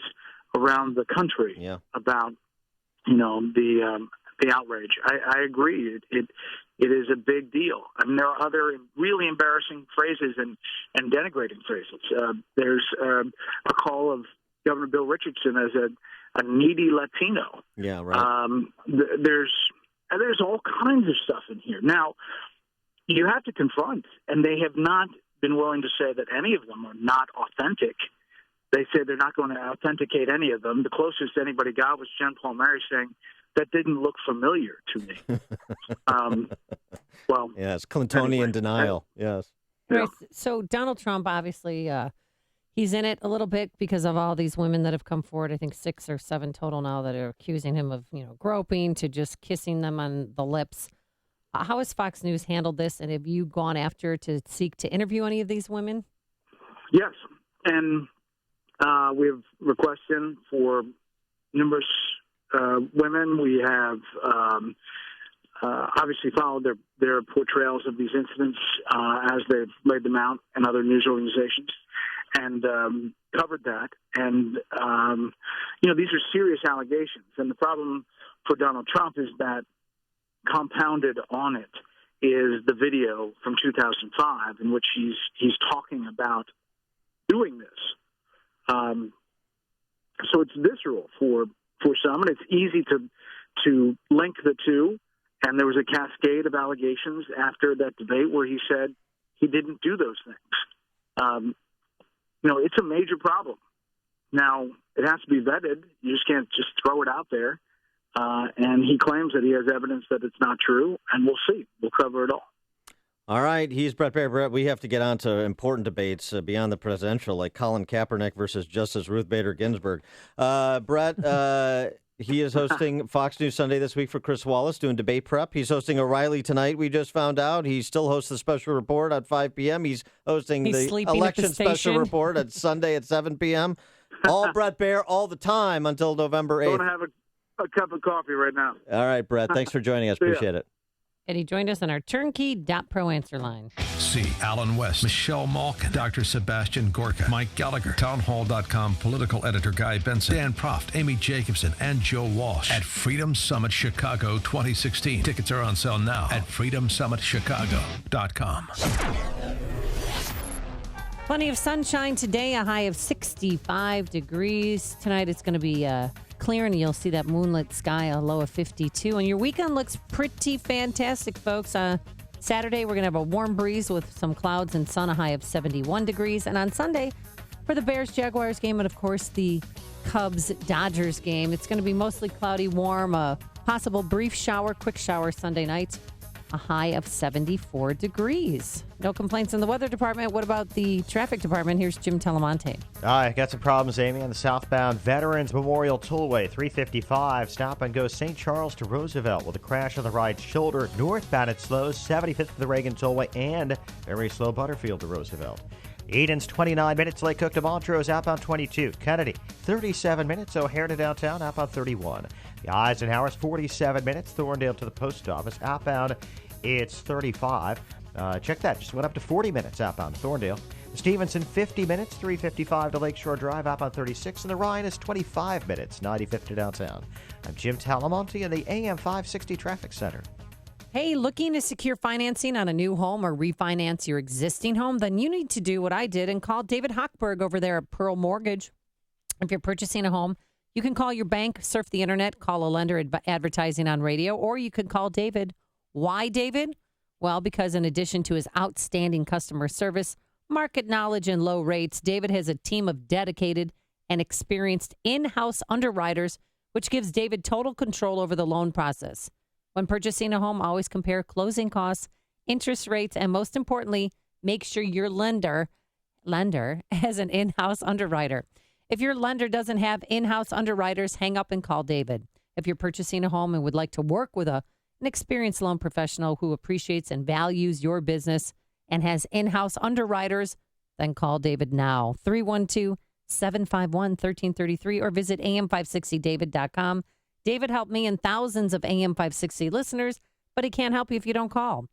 around the country about, the outrage. I agree. It is a big deal. I mean, there are other really embarrassing phrases and denigrating phrases. There's a call of Governor Bill Richardson as a needy Latino. Yeah, right. There's all kinds of stuff in here. Now, you have to confront, and they have not been willing to say that any of them are not authentic. They say they're not going to authenticate any of them. The closest anybody got was Jen Palmieri saying that didn't look familiar to me. Well, yes, Clintonian denial. Yes. Right. So Donald Trump, obviously, he's in it a little bit because of all these women that have come forward. I think 6 or 7 total now that are accusing him of, groping to just kissing them on the lips. How has Fox News handled this, and have you gone after to seek to interview any of these women? Yes, and we have requests in for numerous women. We have obviously followed their portrayals of these incidents as they've laid them out in other news organizations, and covered that. And these are serious allegations, and the problem for Donald Trump is that compounded on it is the video from 2005 in which he's talking about doing this. So it's visceral for some, and it's easy to link the two. And there was a cascade of allegations after that debate where he said he didn't do those things. It's a major problem. Now, it has to be vetted. You just can't just throw it out there. And he claims that he has evidence that it's not true, and we'll see. We'll cover it all. All right, he's Bret Baier. Bret, we have to get on to important debates beyond the presidential, like Colin Kaepernick versus Justice Ruth Bader Ginsburg. Bret, he is hosting Fox News Sunday this week for Chris Wallace, doing debate prep. He's hosting O'Reilly tonight, we just found out. He still hosts the special report at 5 p.m. He's hosting the election special report at Sunday at 7 p.m. All Bret Baier all the time until November 8th. I'm going to have a cup of coffee right now. All right, Bret, thanks for joining us. Appreciate it. And he joined us on our turnkey.pro answer line. See Alan West, Michelle Malkin, Dr. Sebastian Gorka, Mike Gallagher, townhall.com political editor Guy Benson, Dan Proft, Amy Jacobson, and Joe Walsh at Freedom Summit Chicago 2016. Tickets are on sale now at freedomsummitchicago.com. Plenty of sunshine today, a high of 65 degrees. Tonight it's going to be clear and you'll see that moonlit sky, a low of 52. And your weekend looks pretty fantastic, folks. Saturday, we're going to have a warm breeze with some clouds and sun, a high of 71 degrees. And on Sunday, for the Bears-Jaguars game and, of course, the Cubs-Dodgers game, it's going to be mostly cloudy, warm, a possible brief shower, quick shower Sunday night, a high of 74 degrees. No complaints in the weather department. What about the traffic department? Here's Jim Telemonte. I got some problems, Amy, on the southbound Veterans Memorial Tollway, 355. Stop and go St. Charles to Roosevelt with a crash on the right shoulder. Northbound it slows, 75th to the Reagan Tollway, and very slow Butterfield to Roosevelt. Eden's 29 minutes, Lake Cook to Montrose, outbound 22. Kennedy, 37 minutes, O'Hare to downtown, outbound 31. The Eisenhower's 47 minutes, Thorndale to the post office, outbound it's 35. Check that, just went up to 40 minutes outbound to Thorndale. Stevenson, 50 minutes, 355 to Lakeshore Drive, outbound 36. And the Ryan is 25 minutes, 95th to downtown. I'm Jim Talamonte in the AM 560 Traffic Center. Hey, looking to secure financing on a new home or refinance your existing home? Then you need to do what I did and call David Hochberg over there at Pearl Mortgage. If you're purchasing a home, you can call your bank, surf the internet, call a lender advertising on radio, or you could call David. Why David? Well, because in addition to his outstanding customer service, market knowledge, and low rates, David has a team of dedicated and experienced in-house underwriters, which gives David total control over the loan process. When purchasing a home, always compare closing costs, interest rates, and most importantly, make sure your lender has an in-house underwriter. If your lender doesn't have in-house underwriters, hang up and call David. If you're purchasing a home and would like to work with an experienced loan professional who appreciates and values your business and has in-house underwriters, then call David now. 312-751-1333 or visit am560david.com. David helped me and thousands of AM 560 listeners, but he can't help you if you don't call.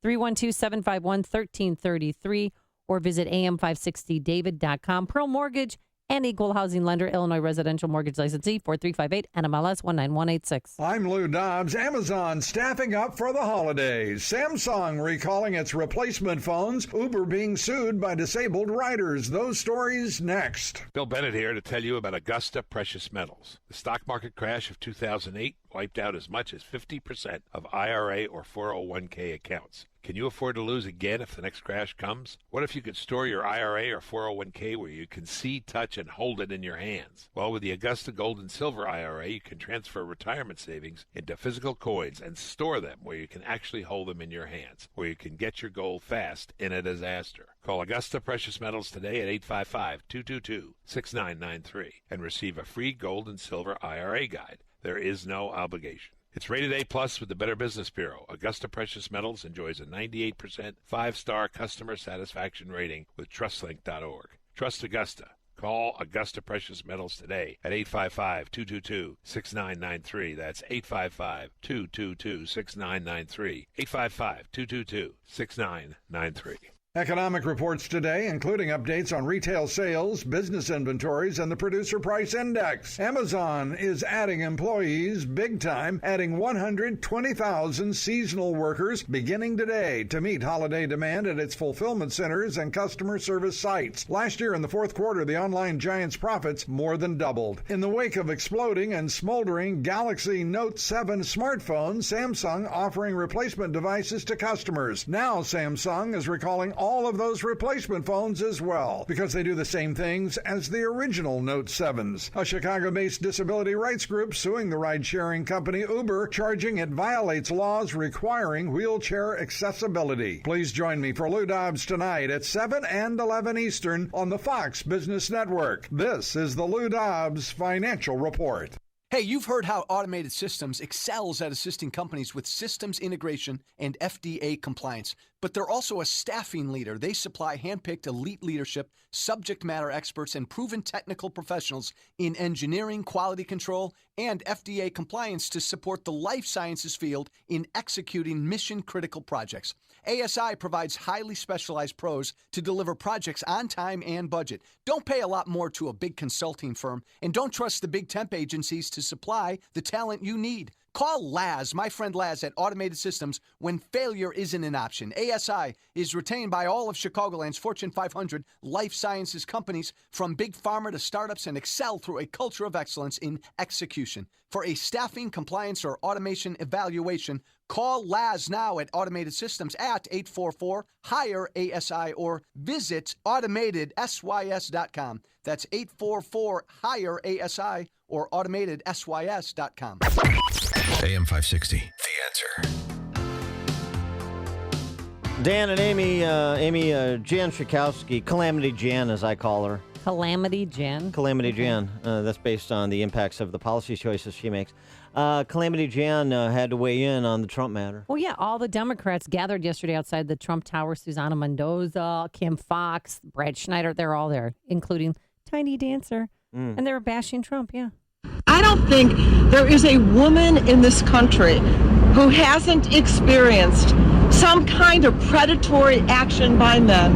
312-751-1333 or visit am560david.com. Pearl Mortgage and Equal Housing Lender, Illinois Residential Mortgage Licensee 4358 NMLS 19186. I'm Lou Dobbs. Amazon staffing up for the holidays. Samsung recalling its replacement phones. Uber being sued by disabled riders. Those stories next. Bill Bennett here to tell you about Augusta Precious Metals. The stock market crash of 2008 wiped out as much as 50% of IRA or 401k accounts. Can you afford to lose again if the next crash comes? What if you could store your IRA or 401k where you can see, touch, and hold it in your hands? Well, with the Augusta Gold and Silver IRA, you can transfer retirement savings into physical coins and store them where you can actually hold them in your hands, where you can get your gold fast in a disaster. Call Augusta Precious Metals today at 855-222-6993 and receive a free gold and silver IRA guide. There is no obligation. It's rated A+ with the Better Business Bureau. Augusta Precious Metals enjoys a 98% 5-star customer satisfaction rating with TrustLink.org. Trust Augusta. Call Augusta Precious Metals today at 855-222-6993. That's 855-222-6993. 855-222-6993. Economic reports today, including updates on retail sales, business inventories, and the Producer Price Index. Amazon is adding employees big time, adding 120,000 seasonal workers beginning today to meet holiday demand at its fulfillment centers and customer service sites. Last year in the fourth quarter, the online giant's profits more than doubled. In the wake of exploding and smoldering Galaxy Note 7 smartphones, Samsung offering replacement devices to customers. Now Samsung is recalling all of those replacement phones as well, because they do the same things as the original Note 7s. A Chicago-based disability rights group suing the ride-sharing company Uber, charging it violates laws requiring wheelchair accessibility. Please join me for Lou Dobbs tonight at 7 and 11 Eastern on the Fox Business Network. This is the Lou Dobbs Financial Report. Hey, you've heard how Automated Systems excels at assisting companies with systems integration and FDA compliance, but they're also a staffing leader. They supply handpicked elite leadership, subject matter experts, and proven technical professionals in engineering, quality control, and FDA compliance to support the life sciences field in executing mission-critical projects. ASI provides highly specialized pros to deliver projects on time and budget. Don't pay a lot more to a big consulting firm, and don't trust the big temp agencies to supply the talent you need. Call Laz, my friend Laz at Automated Systems, when failure isn't an option. ASI is retained by all of Chicagoland's Fortune 500 life sciences companies, from big pharma to startups, and excel through a culture of excellence in execution. For a staffing, compliance, or automation evaluation, call Laz now at Automated Systems at 844-HIRE-ASI or visit AutomatedSYS.com. That's 844-HIRE-ASI or AutomatedSYS.com. AM 560, The Answer. Dan and Amy Jan Schakowsky, Calamity Jan as I call her. Calamity Jan? Calamity Jan. That's based on the impacts of the policy choices she makes. Calamity Jan had to weigh in on the Trump matter. Well, yeah, all the Democrats gathered yesterday outside the Trump Tower. Susana Mendoza, Kim Fox, Brad Schneider, they're all there, including Tiny Dancer. And they were bashing Trump, yeah. I don't think there is a woman in this country who hasn't experienced some kind of predatory action by men.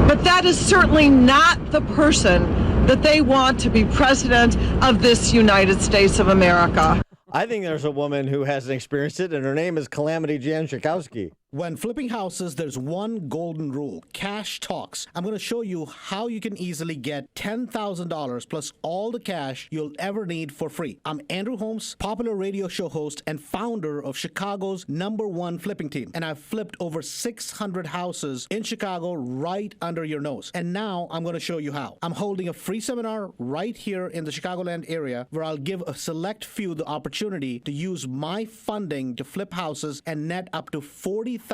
But that is certainly not the person that they want to be president of this United States of America. I think there's a woman who hasn't experienced it, and her name is Calamity Jan Schakowsky. When flipping houses, there's one golden rule. Cash talks. I'm going to show you how you can easily get $10,000 plus all the cash you'll ever need for free. I'm Andrew Holmes, popular radio show host and founder of Chicago's #1 flipping team. And I've flipped over 600 houses in Chicago right under your nose. And now I'm going to show you how. I'm holding a free seminar right here in the Chicagoland area where I'll give a select few the opportunity to use my funding to flip houses and net up to $40,000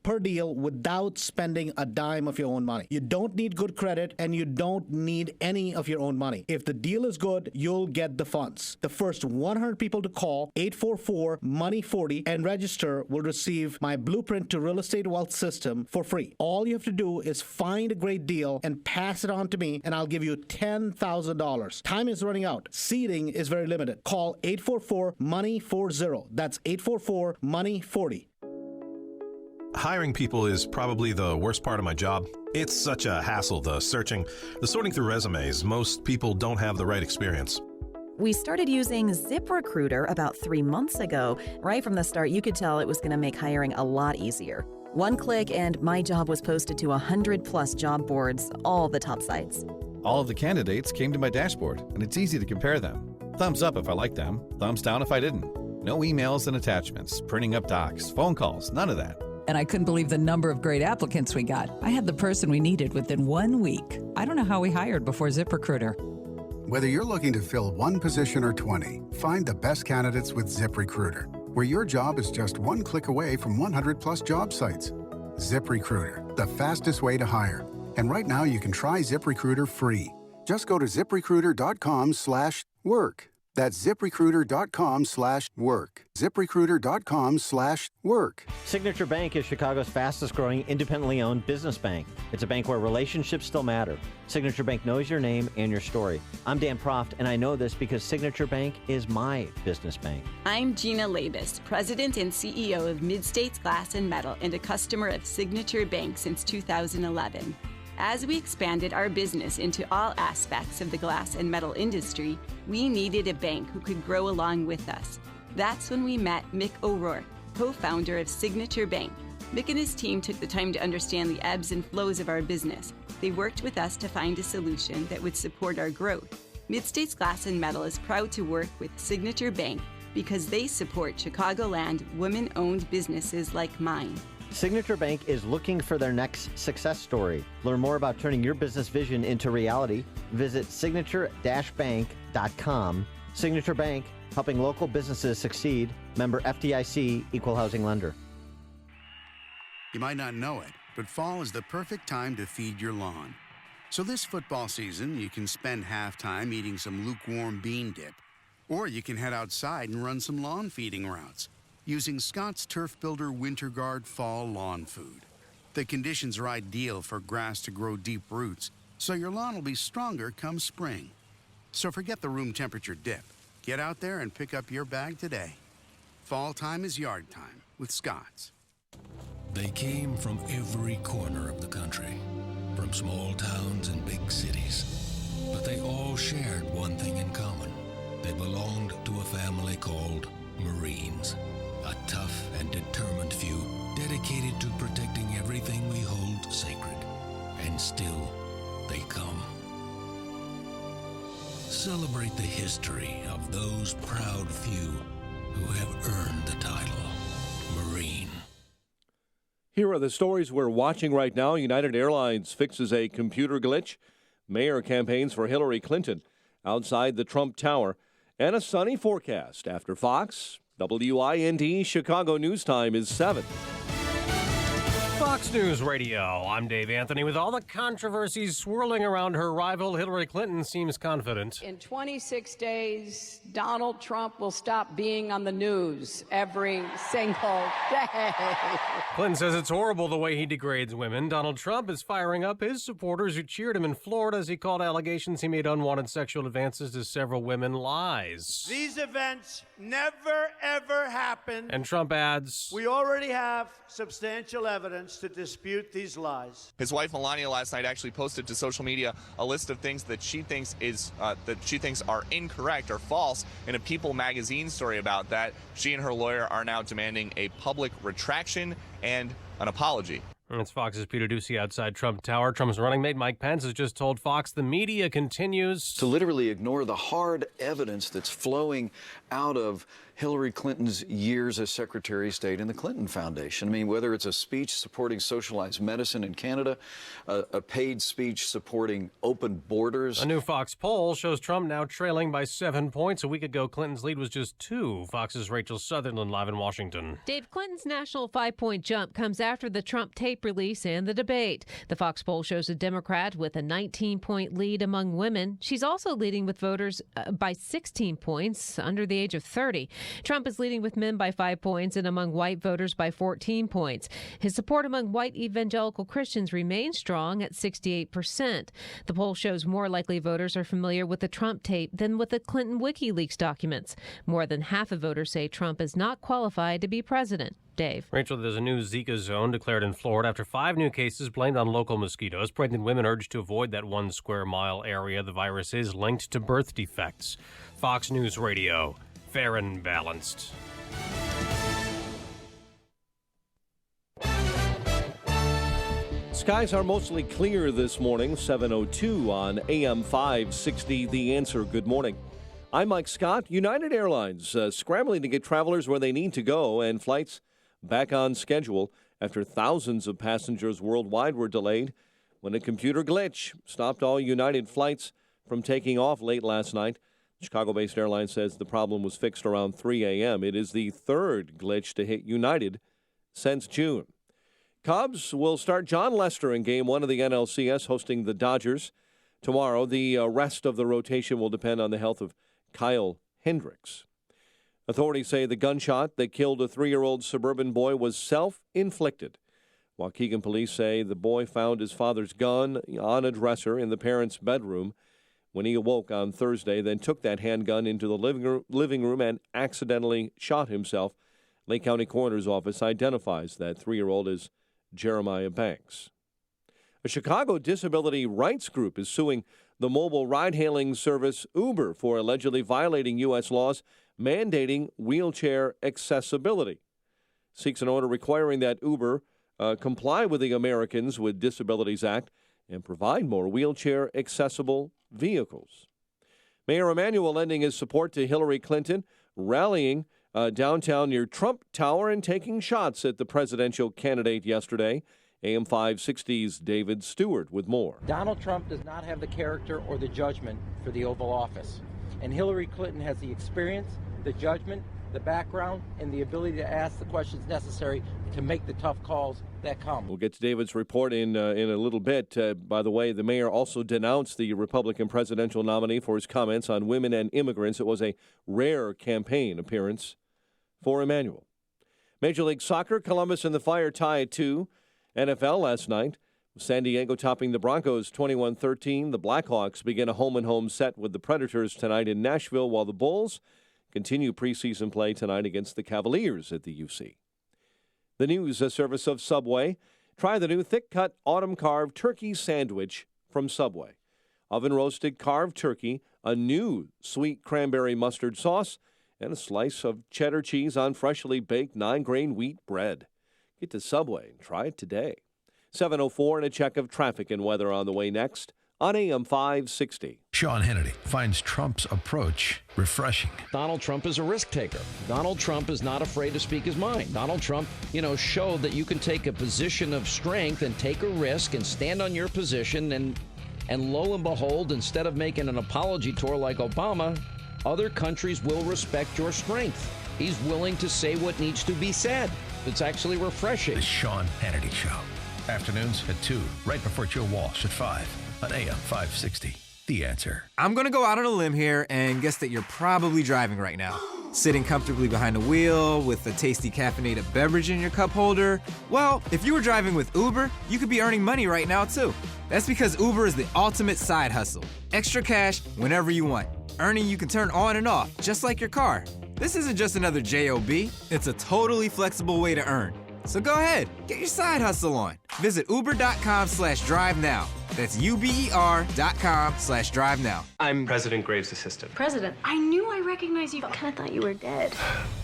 per deal without spending a dime of your own money. You don't need good credit and you don't need any of your own money. If the deal is good, you'll get the funds. The first 100 people to call 844-MONEY40 and register will receive my Blueprint to Real Estate Wealth System for free. All you have to do is find a great deal and pass it on to me, and I'll give you $10,000. Time is running out. Seating is very limited. Call 844-MONEY40. That's 844-MONEY40. Hiring people is probably the worst part of my job. It's such a hassle, the searching, the sorting through resumes. Most people don't have the right experience. We started using ZipRecruiter about 3 months ago. Right from the start, you could tell it was going to make hiring a lot easier. One click and my job was posted to 100+ job boards, all the top sites. All of the candidates came to my dashboard, and it's easy to compare them. Thumbs up if I liked them, thumbs down if I didn't. No emails and attachments, printing up docs, phone calls, none of that. and I couldn't believe the number of great applicants we got. I had the person we needed within 1 week. I don't know how we hired before ZipRecruiter. Whether you're looking to fill one position or 20, find the best candidates with ZipRecruiter, where your job is just one click away from 100+ job sites. ZipRecruiter, the fastest way to hire. And right now you can try ZipRecruiter free. Just go to ZipRecruiter.com/work. That's ZipRecruiter.com/work. ZipRecruiter.com/work. Signature Bank is Chicago's fastest growing independently owned business bank. It's a bank where relationships still matter. Signature Bank knows your name and your story. I'm Dan Proft, and I know this because Signature Bank is my business bank. I'm Gina Labus, President and CEO of Mid-States Glass and Metal and a customer of Signature Bank since 2011. As we expanded our business into all aspects of the glass and metal industry, we needed a bank who could grow along with us. That's when we met Mick O'Rourke, co-founder of Signature Bank. Mick and his team took the time to understand the ebbs and flows of our business. They worked with us to find a solution that would support our growth. Mid-States Glass and Metal is proud to work with Signature Bank because they support Chicagoland women-owned businesses like mine. Signature Bank is looking for their next success story. Learn more about turning your business vision into reality. Visit signature-bank.com. Signature Bank, helping local businesses succeed. Member FDIC, Equal Housing Lender. You might not know it, but fall is the perfect time to feed your lawn. So this football season, you can spend halftime eating some lukewarm bean dip, or you can head outside and run some lawn feeding routes using Scott's Turf Builder Winter Guard Fall Lawn Food. The conditions are ideal for grass to grow deep roots, so your lawn will be stronger come spring. So forget the room temperature dip. Get out there and pick up your bag today. Fall time is yard time with Scott's. They came from every corner of the country, from small towns and big cities. But they all shared one thing in common. They belonged to a family called Marines. A tough and determined few, dedicated to protecting everything we hold sacred. And still, they come. Celebrate the history of those proud few who have earned the title Marine. Here are the stories we're watching right now. United Airlines fixes a computer glitch. Mayor campaigns for Hillary Clinton outside the Trump Tower. And a sunny forecast after Fox. WIND Chicago News Time is 7. Fox News Radio. I'm Dave Anthony. With all the controversies swirling around her rival, Hillary Clinton seems confident. In 26 days, Donald Trump will stop being on the news every single day. Clinton says it's horrible the way he degrades women. Donald Trump is firing up his supporters who cheered him in Florida as he called allegations he made unwanted sexual advances to several women lies. These events never, ever happened. And Trump adds, we already have substantial evidence to dispute these lies. His wife Melania last night actually posted to social media a list of things that she thinks are incorrect or false. In a People magazine story about that, she and her lawyer are now demanding a public retraction and an apology. It's Fox's Peter Doocy outside Trump Tower. Trump's running mate Mike Pence has just told Fox the media continues to literally ignore the hard evidence that's flowing out of Hillary Clinton's years as Secretary of State in the Clinton Foundation. I mean, whether it's a speech supporting socialized medicine in Canada, a paid speech supporting open borders. A new Fox poll shows Trump now trailing by 7 points. A week ago, Clinton's lead was just 2. Fox's Rachel Sutherland live in Washington. Dave, Clinton's national 5-point jump comes after the Trump tape release and the debate. The Fox poll shows a Democrat with a 19-point lead among women. She's also leading with voters by 16 points under the age of 30. Trump is leading with men by 5 points and among white voters by 14 points. His support among white evangelical Christians remains strong at 68%. The poll shows more likely voters are familiar with the Trump tape than with the Clinton WikiLeaks documents. More than half of voters say Trump is not qualified to be president. Dave. Rachel, there's a new Zika zone declared in Florida after 5 new cases blamed on local mosquitoes. Pregnant women urged to avoid that 1 square mile area. The virus is linked to birth defects. Fox News Radio. Fair and balanced. Skies are mostly clear this morning, 7:02 on AM 560. The Answer. Good morning. I'm Mike Scott. United Airlines scrambling to get travelers where they need to go and flights back on schedule after thousands of passengers worldwide were delayed when a computer glitch stopped all United flights from taking off late last night. Chicago-based airline says the problem was fixed around 3 a.m. It is the third glitch to hit United since June. Cubs will start John Lester in Game 1 of the NLCS, hosting the Dodgers tomorrow. The rest of the rotation will depend on the health of Kyle Hendricks. Authorities say the gunshot that killed a 3-year-old suburban boy was self-inflicted. Waukegan police say the boy found his father's gun on a dresser in the parents' bedroom when he awoke on Thursday, then took that handgun into the living room and accidentally shot himself. Lake County Coroner's Office identifies that 3-year-old as Jeremiah Banks. A Chicago disability rights group is suing the mobile ride-hailing service Uber for allegedly violating U.S. laws mandating wheelchair accessibility. Seeks an order requiring that Uber comply with the Americans with Disabilities Act and provide more wheelchair-accessible vehicles. Mayor Emanuel lending his support to Hillary Clinton, rallying downtown near Trump Tower and taking shots at the presidential candidate yesterday. AM 560's David Stewart with more. Donald Trump does not have the character or the judgment for the Oval Office, and Hillary Clinton has the experience, the judgment, the background, and the ability to ask the questions necessary to make the tough calls that come. We'll get to David's report in a little bit. By the way, the mayor also denounced the Republican presidential nominee for his comments on women and immigrants. It was a rare campaign appearance for Emanuel. Major League Soccer, Columbus and the Fire tie at 2. NFL last night, San Diego topping the Broncos 21-13. The Blackhawks begin a home-and-home set with the Predators tonight in Nashville, while the Bulls continue preseason play tonight against the Cavaliers at the UC. The news, a service of Subway. Try the new thick-cut autumn-carved turkey sandwich from Subway. Oven-roasted carved turkey, a new sweet cranberry mustard sauce, and a slice of cheddar cheese on freshly baked 9-grain wheat bread. Get to Subway and try it today. 7:04 and a check of traffic and weather on the way next on AM 560. Sean Hannity finds Trump's approach refreshing. Donald Trump is a risk taker. Donald Trump is not afraid to speak his mind. Donald Trump, showed that you can take a position of strength and take a risk and stand on your position. And lo and behold, instead of making an apology tour like Obama, other countries will respect your strength. He's willing to say what needs to be said. It's actually refreshing. The Sean Hannity Show. Afternoons at 2, right before Joe Walsh at 5 on AM 560. The Answer. I'm going to go out on a limb here and guess that you're probably driving right now. Sitting comfortably behind the wheel with a tasty caffeinated beverage in your cup holder. Well, if you were driving with Uber, you could be earning money right now too. That's because Uber is the ultimate side hustle. Extra cash whenever you want. Earning you can turn on and off, just like your car. This isn't just another job, it's a totally flexible way to earn. So go ahead, get your side hustle on. Visit uber.com/drive now. That's uber.com/drive now. I'm President Graves' assistant. President, I knew I recognized you. I kind of thought you were dead.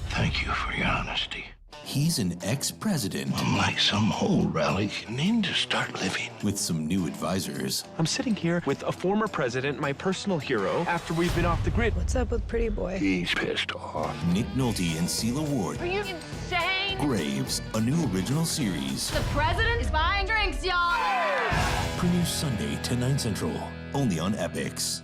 Thank you for your honesty. He's an ex-president. Unlike some old relic, you need to start living. With some new advisors. I'm sitting here with a former president, my personal hero, after we've been off the grid. What's up with Pretty Boy? He's pissed off. Nick Nolte and Sheila Ward. Are you insane? Graves, a new original series. The president is buying drinks, y'all! Premieres Sunday, 10, 9 Central. Only on Epix.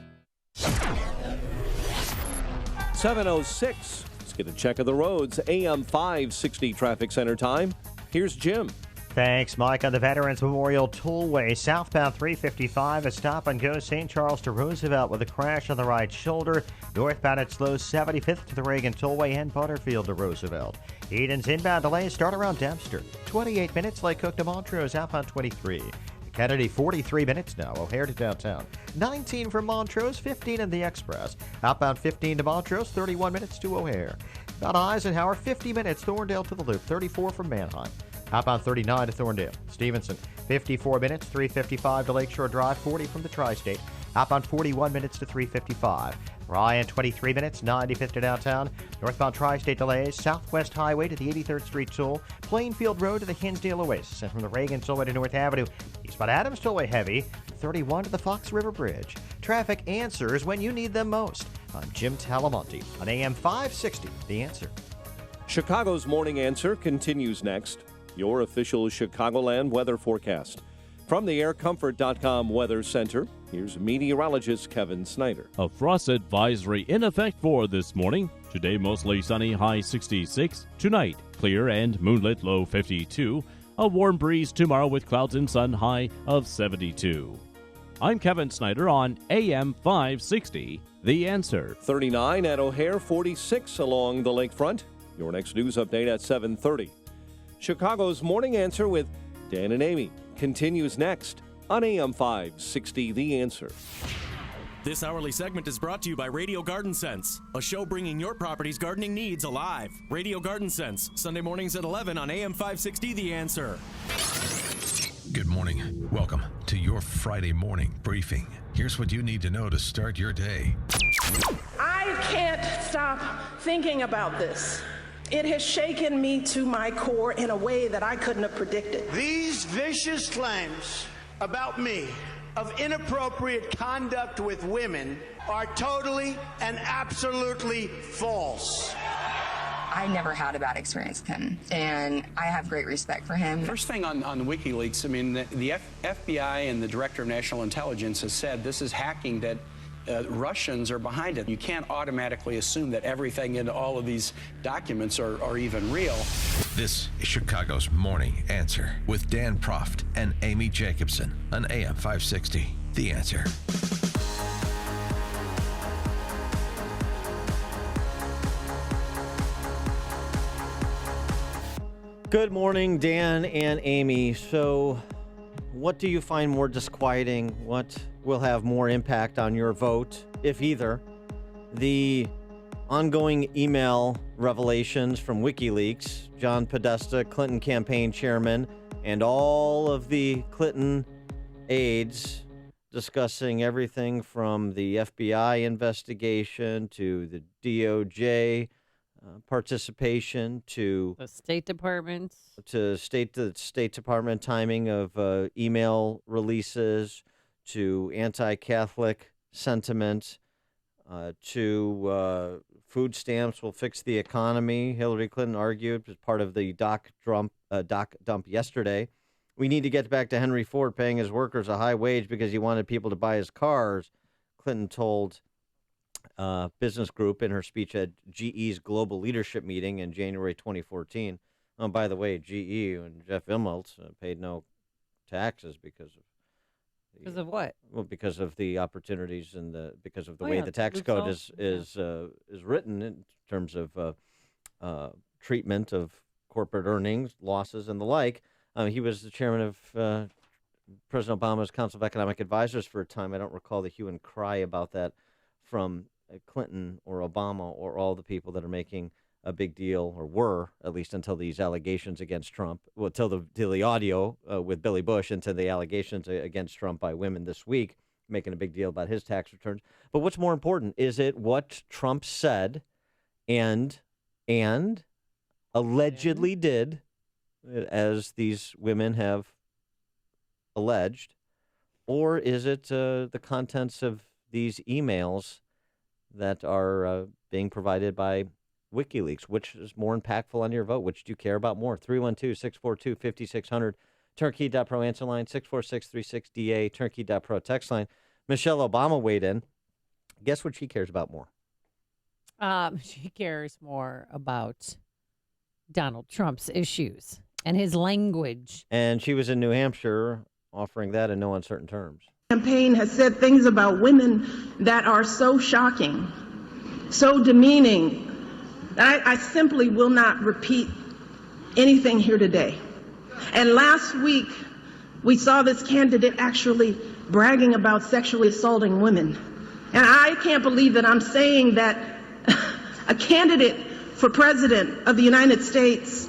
7:06. Let's get a check of the roads. AM 560 traffic center time. Here's Jim. Thanks, Mike. On the Veterans Memorial Tollway, southbound 355, a stop and go St. Charles to Roosevelt with a crash on the right shoulder. Northbound at slow 75th to the Reagan Tollway and Butterfield to Roosevelt. Eden's inbound delays start around Dempster. 28 minutes, Lake Cook to Montrose, outbound 23. Kennedy, 43 minutes now. O'Hare to downtown. 19 from Montrose, 15 in the Express. Outbound 15 to Montrose, 31 minutes to O'Hare. Mount Eisenhower, 50 minutes. Thorndale to the Loop, 34 from Manheim. Outbound 39 to Thorndale. Stevenson, 54 minutes, 355 to Lakeshore Drive, 40 from the Tri-State. Outbound 41 minutes to 355. Ryan, 23 minutes, 95th to downtown. Northbound Tri-State delays. Southwest Highway to the 83rd Street Toll. Plainfield Road to the Hinsdale Oasis. And from the Reagan Tollway to North Avenue. Eastbound Adams Tollway heavy. 31 to the Fox River Bridge. Traffic answers when you need them most. I'm Jim Talamonte on AM 560. The Answer. Chicago's Morning Answer continues next. your official Chicagoland weather forecast. From the AirComfort.com Weather Center, here's meteorologist Kevin Snyder. A frost advisory in effect for this morning. Today, mostly sunny, high 66. Tonight, clear and moonlit, low 52. A warm breeze tomorrow with clouds and sun, high of 72. I'm Kevin Snyder on AM 560, The Answer. 39 at O'Hare, 46 along the lakefront. Your next news update at 7:30. Chicago's Morning Answer with Dan and Amy continues next on AM 560, The Answer. This hourly segment is brought to you by Radio Garden Sense, a show bringing your property's gardening needs alive. Radio Garden Sense, Sunday mornings at 11 on AM 560, The Answer. Good morning. Welcome to your Friday morning briefing. Here's what you need to know to start your day. I can't stop thinking about this. It has shaken me to my core in a way that I couldn't have predicted. These vicious claims about me of inappropriate conduct with women are totally and absolutely false. I never had a bad experience with him, and I have great respect for him. First thing on WikiLeaks, I mean, the FBI and the Director of National Intelligence has said this is hacking, that Russians are behind it. You can't automatically assume that everything in all of these documents are even real. This is Chicago's Morning Answer with Dan Proft and Amy Jacobson on AM 560, The Answer. Good morning, Dan and Amy. So, what do you find more disquieting? What will have more impact on your vote, if either? The ongoing email revelations from WikiLeaks, John Podesta, Clinton campaign chairman, and all of the Clinton aides discussing everything from the FBI investigation to the DOJ participation to the State Department, the State Department timing of email releases, to anti-Catholic sentiment, to food stamps will fix the economy. Hillary Clinton argued as part of the doc dump yesterday. We need to get back to Henry Ford paying his workers a high wage because he wanted people to buy his cars. Clinton told Business Group in her speech at GE's global leadership meeting in January 2014. Oh, by the way, GE and Jeff Immelt paid no taxes because of what? Well, because of the opportunities and because of the way the tax code is written in terms of treatment of corporate earnings, losses, and the like. He was the chairman of President Obama's Council of Economic Advisors for a time. I don't recall the hue and cry about that from Clinton or Obama or all the people that are making a big deal, or were, at least until these allegations against Trump, well, till the audio with Billy Bush, into the allegations against Trump by women this week, making a big deal about his tax returns. But what's more important, is it what Trump said and allegedly did, as these women have alleged, or is it the contents of these emails that are being provided by WikiLeaks? Which is more impactful on your vote? Which do you care about more? 312-642-5600, Turnkey.pro answer line, 64636DA, Turnkey.pro text line. Michelle Obama weighed in. Guess what she cares about more? She cares more about Donald Trump's issues and his language. And she was in New Hampshire offering that in no uncertain terms. Campaign has said things about women that are so shocking, so demeaning. I simply will not repeat anything here today. And last week, we saw this candidate actually bragging about sexually assaulting women. And I can't believe that I'm saying that a candidate for president of the United States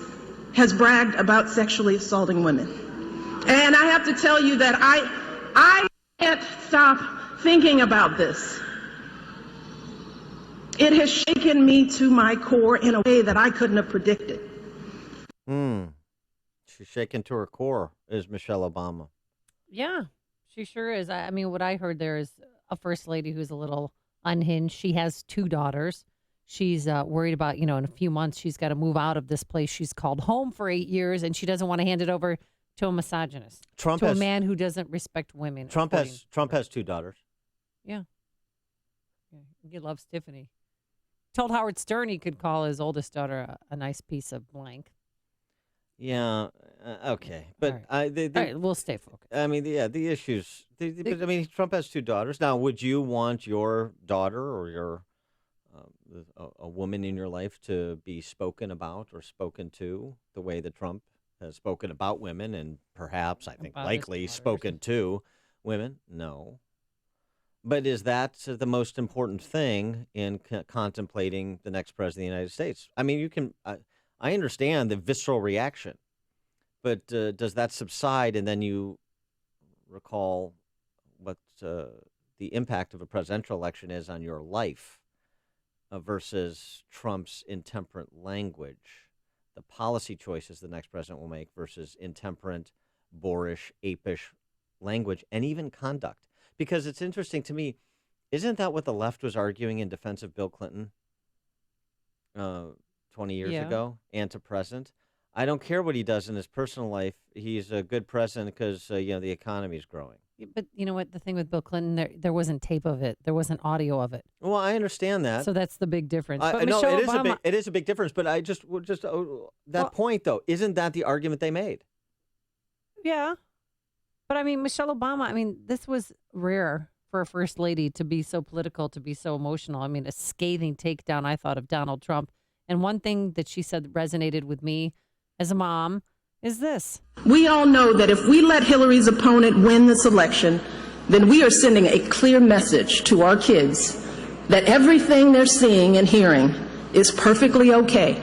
has bragged about sexually assaulting women. And I have to tell you that I can't stop thinking about this. It has shaken me to my core in a way that I couldn't have predicted. She's shaken to her core, is Michelle Obama. Yeah, she sure is. I mean, what I heard there is a first lady who's a little unhinged. She has 2 daughters. she's worried about, in a few months she's got to move out of this place she's called home for 8 years, and she doesn't want to hand it over to a misogynist, a man who doesn't respect women. Trump has 2 daughters. Yeah. He loves Tiffany. Told Howard Stern he could call his oldest daughter a nice piece of blank. Yeah. Okay. But all right, we'll stay focused. I mean, the issues. Trump has 2 daughters. Now, would you want your daughter or your a woman in your life to be spoken about or spoken to the way that Trump has spoken about women and perhaps, I think, likely spoken to women? No. But is that the most important thing in contemplating the next president of the United States? I mean, you can. I understand the visceral reaction, but does that subside and then you recall what the impact of a presidential election is on your life versus Trump's intemperate language, the policy choices the next president will make versus intemperate, boorish, apish language, and even conduct? Because it's interesting to me, isn't that what the left was arguing in defense of Bill Clinton 20 years ago and to present? I don't care what he does in his personal life. He's a good president because, the economy is growing. But you know what? The thing with Bill Clinton, there wasn't tape of it. There wasn't audio of it. Well, I understand that. So that's the big difference. But no, it is a big difference. But I just point, though, isn't that the argument they made? Yeah. But I mean, Michelle Obama, this was rare for a first lady to be so political, to be so emotional. I mean, a scathing takedown, I thought, of Donald Trump. And one thing that she said that resonated with me as a mom is this. We all know that if we let Hillary's opponent win this election, then we are sending a clear message to our kids that everything they're seeing and hearing is perfectly okay.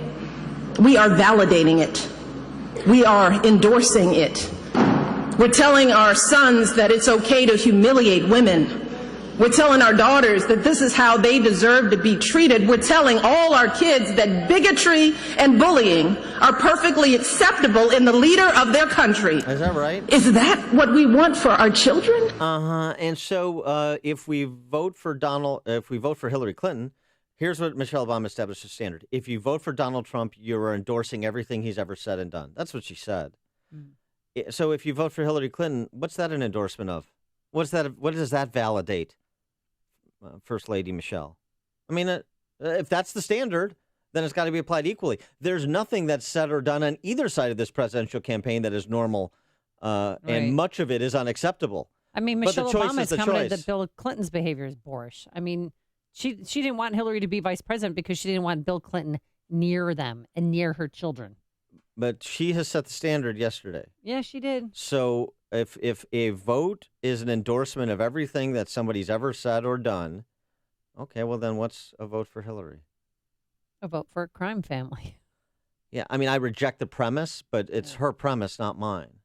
We are validating it. We are endorsing it. We're telling our sons that it's okay to humiliate women. We're telling our daughters that this is how they deserve to be treated. We're telling all our kids that bigotry and bullying are perfectly acceptable in the leader of their country. Is that right? Is that what we want for our children? Uh-huh. And so if we vote for Hillary Clinton, here's what Michelle Obama established as standard. If you vote for Donald Trump, you are endorsing everything he's ever said and done. That's what she said. So if you vote for Hillary Clinton, what's that an endorsement of? What does that validate, First Lady Michelle? I mean, if that's the standard, then it's got to be applied equally. There's nothing that's said or done on either side of this presidential campaign that is normal, and much of it is unacceptable. I mean, Michelle Obama's commented that Bill Clinton's behavior is boorish. I mean, she didn't want Hillary to be vice president because she didn't want Bill Clinton near them and near her children. But she has set the standard yesterday. Yeah, she did. So if a vote is an endorsement of everything that somebody's ever said or done, okay, well then what's a vote for Hillary? A vote for a crime family. Yeah, I mean, I reject the premise, but it's her premise, not mine,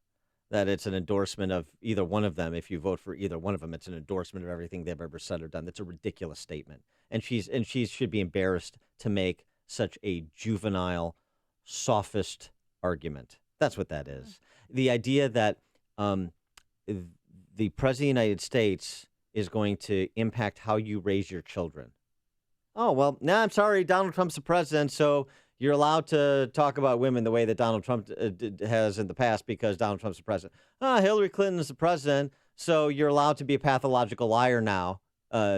that it's an endorsement of either one of them. If you vote for either one of them, it's an endorsement of everything they've ever said or done. That's a ridiculous statement. And she should be embarrassed to make such a juvenile, sophist argument. That's what that is. The idea that the President of the United States is going to impact how you raise your children. Oh, well, I'm sorry, Donald Trump's the president, so you're allowed to talk about women the way that Donald Trump has in the past because Donald Trump's the president. Hillary Clinton is the president, so you're allowed to be a pathological liar now,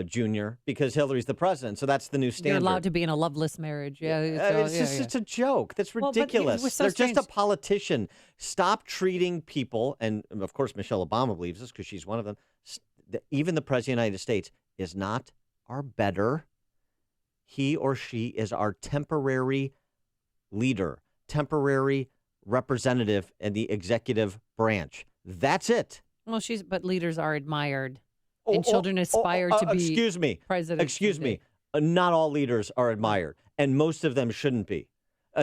Junior, because Hillary's the president. So that's the new standard. You're allowed to be in a loveless marriage. Yeah, it's a joke. That's ridiculous. Well, they're just a politician. Stop treating people, and of course Michelle Obama believes this because she's one of them. Even the President of the United States is not our better. He or she is our temporary leader, temporary representative in the executive branch. That's it. Well, but leaders are admired. And children aspire to be president. Excuse me. Not all leaders are admired, and most of them shouldn't be.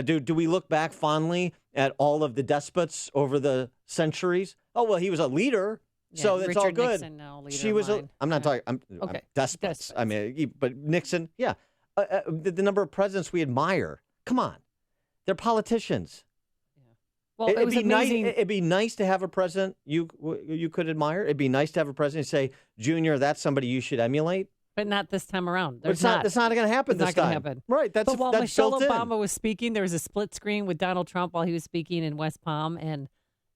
Do we look back fondly at all of the despots over the centuries? Oh, well, he was a leader, so it's all good. Nixon, no, she was. I'm not talking. I'm despots. I mean, but Nixon, yeah. The number of presidents we admire. Come on, they're politicians. Well, it was amazing. It'd be nice to have a president you could admire. It'd be nice to have a president say, Junior, that's somebody you should emulate. But not this time around. It's not going to happen this It's not time. going to happen. Right. But while that's Michelle built in. Obama was speaking, there was a split screen with Donald Trump while he was speaking in West Palm, and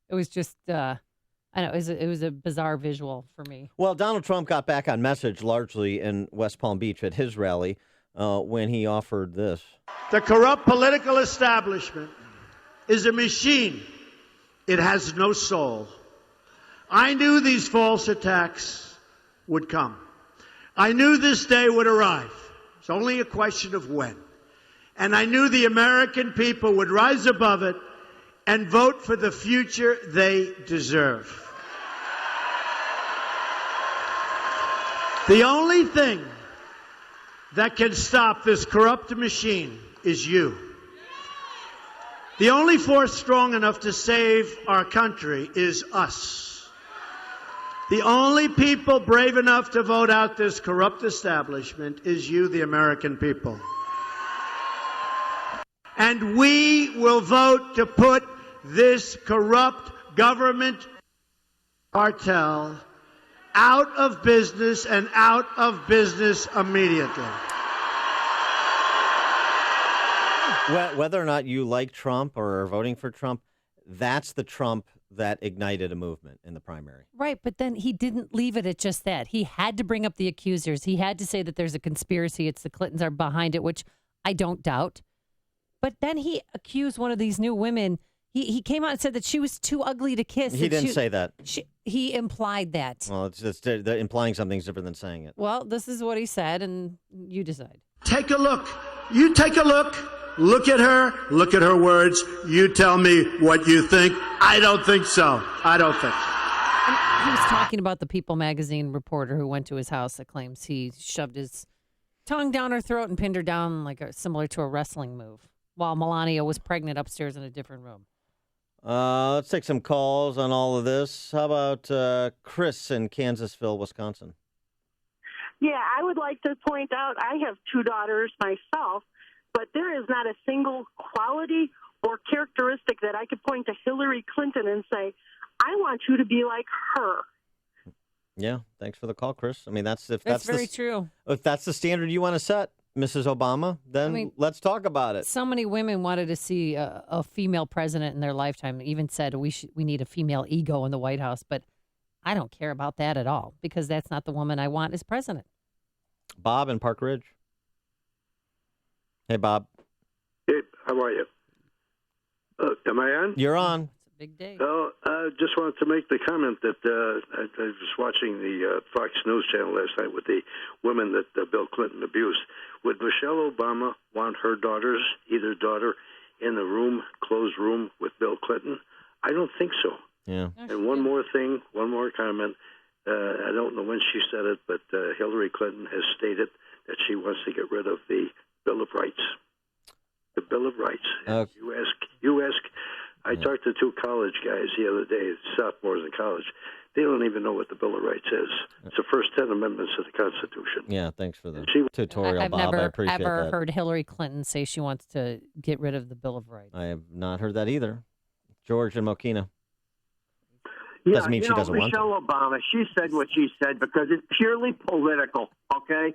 it was just, I know, it was a bizarre visual for me. Well, Donald Trump got back on message largely in West Palm Beach at his rally when he offered this. The corrupt political establishment is a machine. It has no soul. I knew these false attacks would come. I knew this day would arrive. It's only a question of when. And I knew the American people would rise above it and vote for the future they deserve. The only thing that can stop this corrupt machine is you. The only force strong enough to save our country is us. The only people brave enough to vote out this corrupt establishment is you, the American people. And we will vote to put this corrupt government cartel out of business and out of business immediately. Whether or not you like Trump or are voting for Trump, that's the Trump that ignited a movement in the primary. Right, but then he didn't leave it at just that. He had to bring up the accusers. He had to say that there's a conspiracy. It's the Clintons are behind it, which I don't doubt. But then he accused one of these new women. He came out and said that she was too ugly to kiss. He didn't say that. He implied that. Well, they're implying something's different than saying it. Well, this is what he said, and you decide. Take a look. You take a look. Look at her. Look at her words. You tell me what you think. I don't think so. I don't think so. And he was talking about the People magazine reporter who went to his house that claims he shoved his tongue down her throat and pinned her down similar to a wrestling move while Melania was pregnant upstairs in a different room. Let's take some calls on all of this. How about Chris in Kansasville, Wisconsin? Yeah, I would like to point out I have two daughters myself, but there is not a single quality or characteristic that I could point to Hillary Clinton and say, I want you to be like her. Yeah, thanks for the call, Chris. I mean, that's very true. If that's the standard you want to set, Mrs. Obama, then let's talk about it. So many women wanted to see a female president in their lifetime. Even said we need a female ego in the White House, but I don't care about that at all because that's not the woman I want as president. Bob in Park Ridge. Hey, Bob. Hey, how are you? Am I on? You're on. It's a big day. Oh, I just wanted to make the comment that I was watching the Fox News channel last night with the women that Bill Clinton abused. Would Michelle Obama want her daughters, either daughter, in the room, closed room with Bill Clinton? I don't think so. Yeah. And one more thing, one more comment. I don't know when she said it, but Hillary Clinton has stated that she wants to get rid of the Bill of Rights. The Bill of Rights. You ask. I talked to two college guys the other day, sophomores in college. They don't even know what the Bill of Rights is. It's the first 10 amendments of the Constitution. Yeah, thanks for the tutorial, I've Bob. I appreciate never that. heard Hillary Clinton say she wants to get rid of the Bill of Rights. I have not heard that either. George and Mokina. Yeah, Doesn't mean she doesn't want to. Michelle Obama, she said what she said because it's purely political, okay?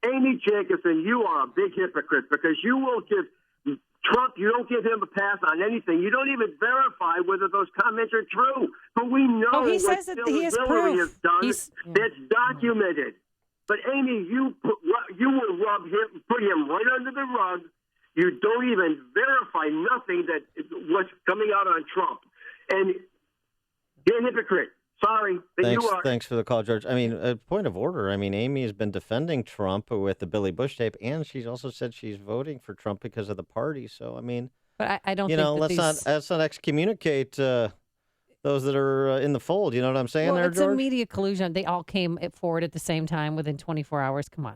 Amy Jacobson, you are a big hypocrite because you will give Trump, you don't give him a pass on anything. You don't even verify whether those comments are true. But we know he what says that he has Hillary proof. has done. He's- That's documented. But Amy, you will put him right under the rug. You don't even verify nothing that what's coming out on Trump. And you're a hypocrite. Sorry, but you are. Thanks for the call, George. I mean, a point of order. I mean, Amy has been defending Trump with the Billy Bush tape, and she's also said she's voting for Trump because of the party. So, I mean, but I don't you think know, that let's not excommunicate those that are in the fold. You know what I'm saying well, there, it's George? a media collusion. They all came forward at the same time within 24 hours. Come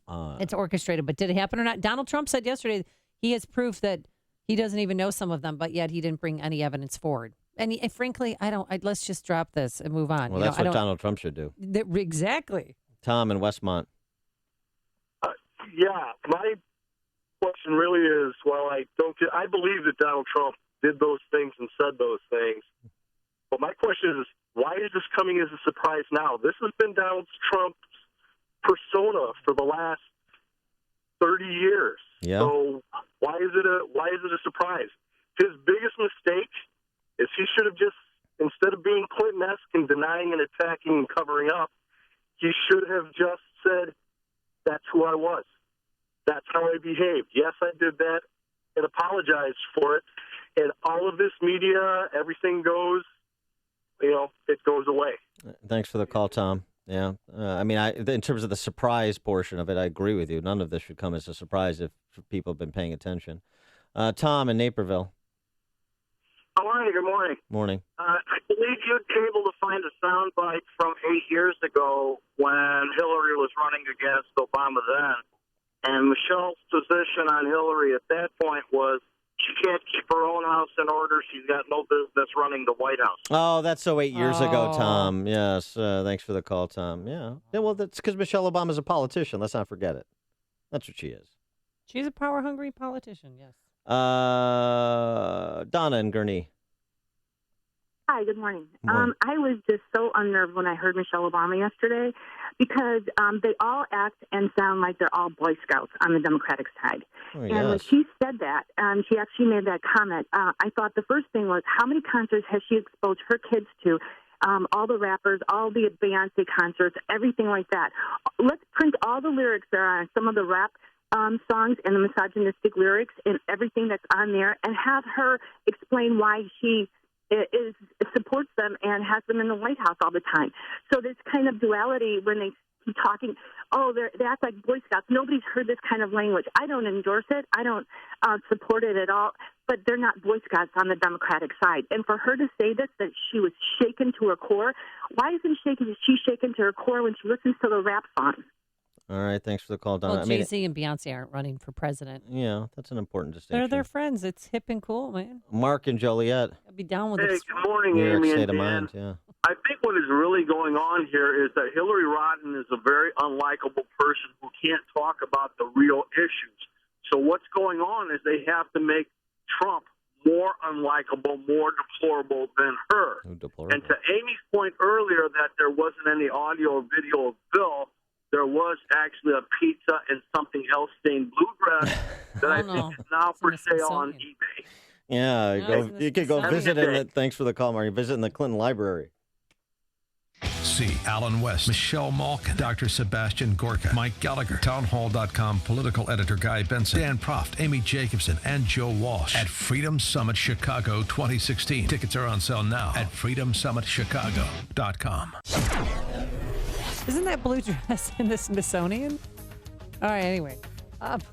on. It's orchestrated. But did it happen or not? Donald Trump said yesterday he has proof that he doesn't even know some of them, but yet he didn't bring any evidence forward. And frankly, let's just drop this and move on. Well, that's what Donald Trump should do. Exactly. Tom in Westmont. Yeah, my question really is, I believe that Donald Trump did those things and said those things. But my question is, why is this coming as a surprise now? This has been Donald Trump's persona for the last 30 years. Yeah. So why is it a surprise? His biggest mistake is he should have just, instead of being Clinton-esque and denying and attacking and covering up, he should have just said, that's who I was. That's how I behaved. Yes, I did that, and apologized for it. And all of this media, everything goes, it goes away. Thanks for the call, Tom. Yeah. In terms of the surprise portion of it, I agree with you. None of this should come as a surprise if people have been paying attention. Tom in Naperville. How are you? Good morning. Morning. I believe you'd be able to find a soundbite from 8 years ago when Hillary was running against Obama then. And Michelle's position on Hillary at that point was she can't keep her own house in order. She's got no business running the White House. Oh, that's so 8 years ago, Tom. Yes. Thanks for the call, Tom. Yeah. Well, that's because Michelle Obama's a politician. Let's not forget it. That's what she is. She's a power-hungry politician, yes. Donna and Gurnee. Hi, good morning. Morning. I was just so unnerved when I heard Michelle Obama yesterday because they all act and sound like they're all Boy Scouts on the Democratic side. Oh, and when she said that, she actually made that comment, I thought the first thing was how many concerts has she exposed her kids to? All the rappers, all the Beyonce concerts, everything like that. Let's print all the lyrics that are on some of the rap songs and the misogynistic lyrics and everything that's on there and have her explain why she supports them and has them in the White House all the time. So this kind of duality when they keep talking, they act like Boy Scouts. Nobody's heard this kind of language. I don't endorse it. I don't support it at all. But they're not Boy Scouts on the Democratic side. And for her to say this, that she was shaken to her core, why isn't she shaken to her core when she listens to the rap songs? All right, thanks for the call, Donna. Well, Jay-Z and Beyonce aren't running for president. Yeah, that's an important distinction. They're friends. It's hip and cool, man. Mark and Joliet. I'd be down with Hey, it. good morning, New York Amy State and of Dan. Mind, yeah. I think what is really going on here is that Hillary Rodham is a very unlikable person who can't talk about the real issues. So what's going on is they have to make Trump more unlikable, more deplorable than her. Deplorable. And to Amy's point earlier that there wasn't any audio or video of Bill, there was actually a pizza and something else stained bluegrass that I think is now for sale on eBay. Yeah, you could go visit it. Thanks for the call, Mark. Visit in the Clinton Library. See Alan West, Michelle Malkin, Dr. Sebastian Gorka, Mike Gallagher, townhall.com political editor Guy Benson, Dan Proft, Amy Jacobson, and Joe Walsh at Freedom Summit Chicago 2016. Tickets are on sale now at freedomsummitchicago.com. Isn't that blue dress in the Smithsonian? All right, anyway.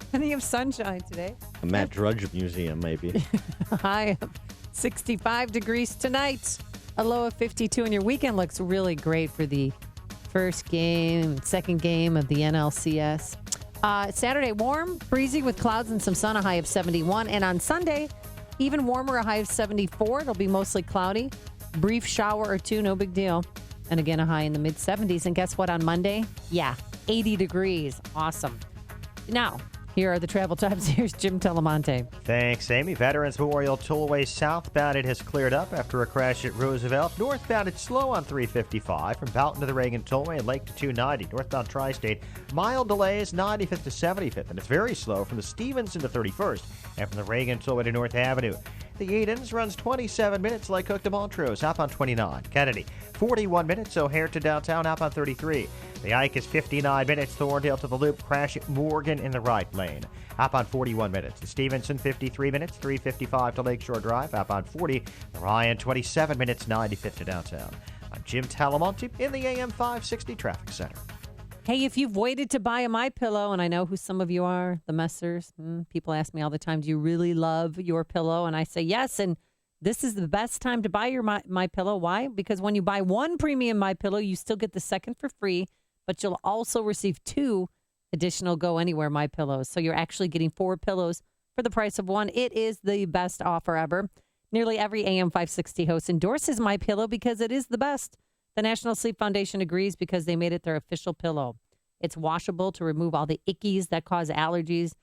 Plenty of sunshine today. A Matt Drudge Museum, maybe. High of 65 degrees tonight. A low of 52. And your weekend looks really great for the first game, second game of the NLCS. Saturday, warm, breezy with clouds and some sun, a high of 71. And on Sunday, even warmer, a high of 74. It'll be mostly cloudy. Brief shower or two, no big deal. And again, a high in the mid-70s. And guess what, on Monday? Yeah, 80 degrees. Awesome. Now, here are the travel times. Here's Jim Telemonte. Thanks, Amy. Veterans Memorial Tollway southbound, it has cleared up after a crash at Roosevelt. Northbound, it's slow on 355 from Boughton to the Reagan Tollway and Lake to 290. Northbound Tri-State, mild delays 95th to 75th, and it's very slow from the Stevenson to 31st and from the Reagan Tollway to North Avenue. The Edens runs 27 minutes, like Cook to Montrose, up on 29. Kennedy, 41 minutes, O'Hare to downtown, up on 33. The Ike is 59 minutes, Thorndale to the Loop, crash at Morgan in the right lane, up on 41 minutes. The Stevenson, 53 minutes, 355 to Lakeshore Drive, up on 40. The Ryan, 27 minutes, 95th to downtown. I'm Jim Talamonte in the AM 560 Traffic Center. Hey, if you've waited to buy a MyPillow, and I know who some of you are, the messers, people ask me all the time, do you really love your pillow? And I say yes, and this is the best time to buy your MyPillow. Why? Because when you buy one premium MyPillow, you still get the second for free, but you'll also receive 2 additional Go Anywhere MyPillows. So you're actually getting 4 pillows for the price of 1. It is the best offer ever. Nearly every AM 560 host endorses MyPillow because it is the best. The National Sleep Foundation agrees because they made it their official pillow. It's washable to remove all the ickies that cause allergies,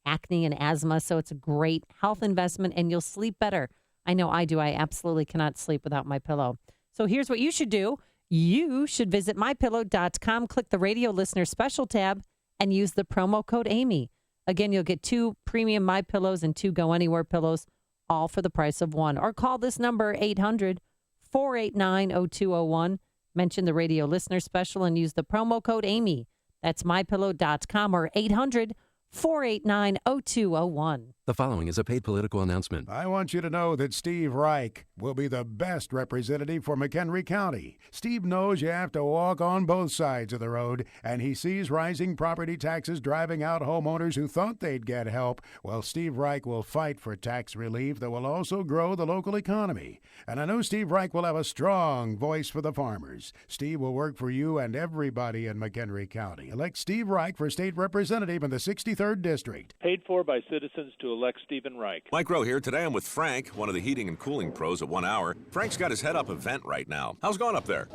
acne, and asthma. So it's a great health investment, and you'll sleep better. I know I do. I absolutely cannot sleep without MyPillow. So here's what you should do. You should visit MyPillow.com, click the radio listener special tab, and use the promo code Amy. Again, you'll get 2 premium MyPillows and 2 Go Anywhere pillows, all for the price of 1. Or call this number, 800-489-0201. Mention the radio listener special and use the promo code Amy. That's MyPillow.com or 800-489-0201. The following is a paid political announcement. I want you to know that Steve Reich will be the best representative for McHenry County. Steve knows you have to walk on both sides of the road, and he sees rising property taxes driving out homeowners who thought they'd get help. Well, Steve Reich will fight for tax relief that will also grow the local economy. And I know Steve Reich will have a strong voice for the farmers. Steve will work for you and everybody in McHenry County. Elect Steve Reich for state representative in the 63rd District. Paid for by citizens to elect Stephen Reich. Mike Rowe here. Today I'm with Frank, one of the heating and cooling pros at 1 Hour. Frank's got his head up a vent right now. How's it going up there?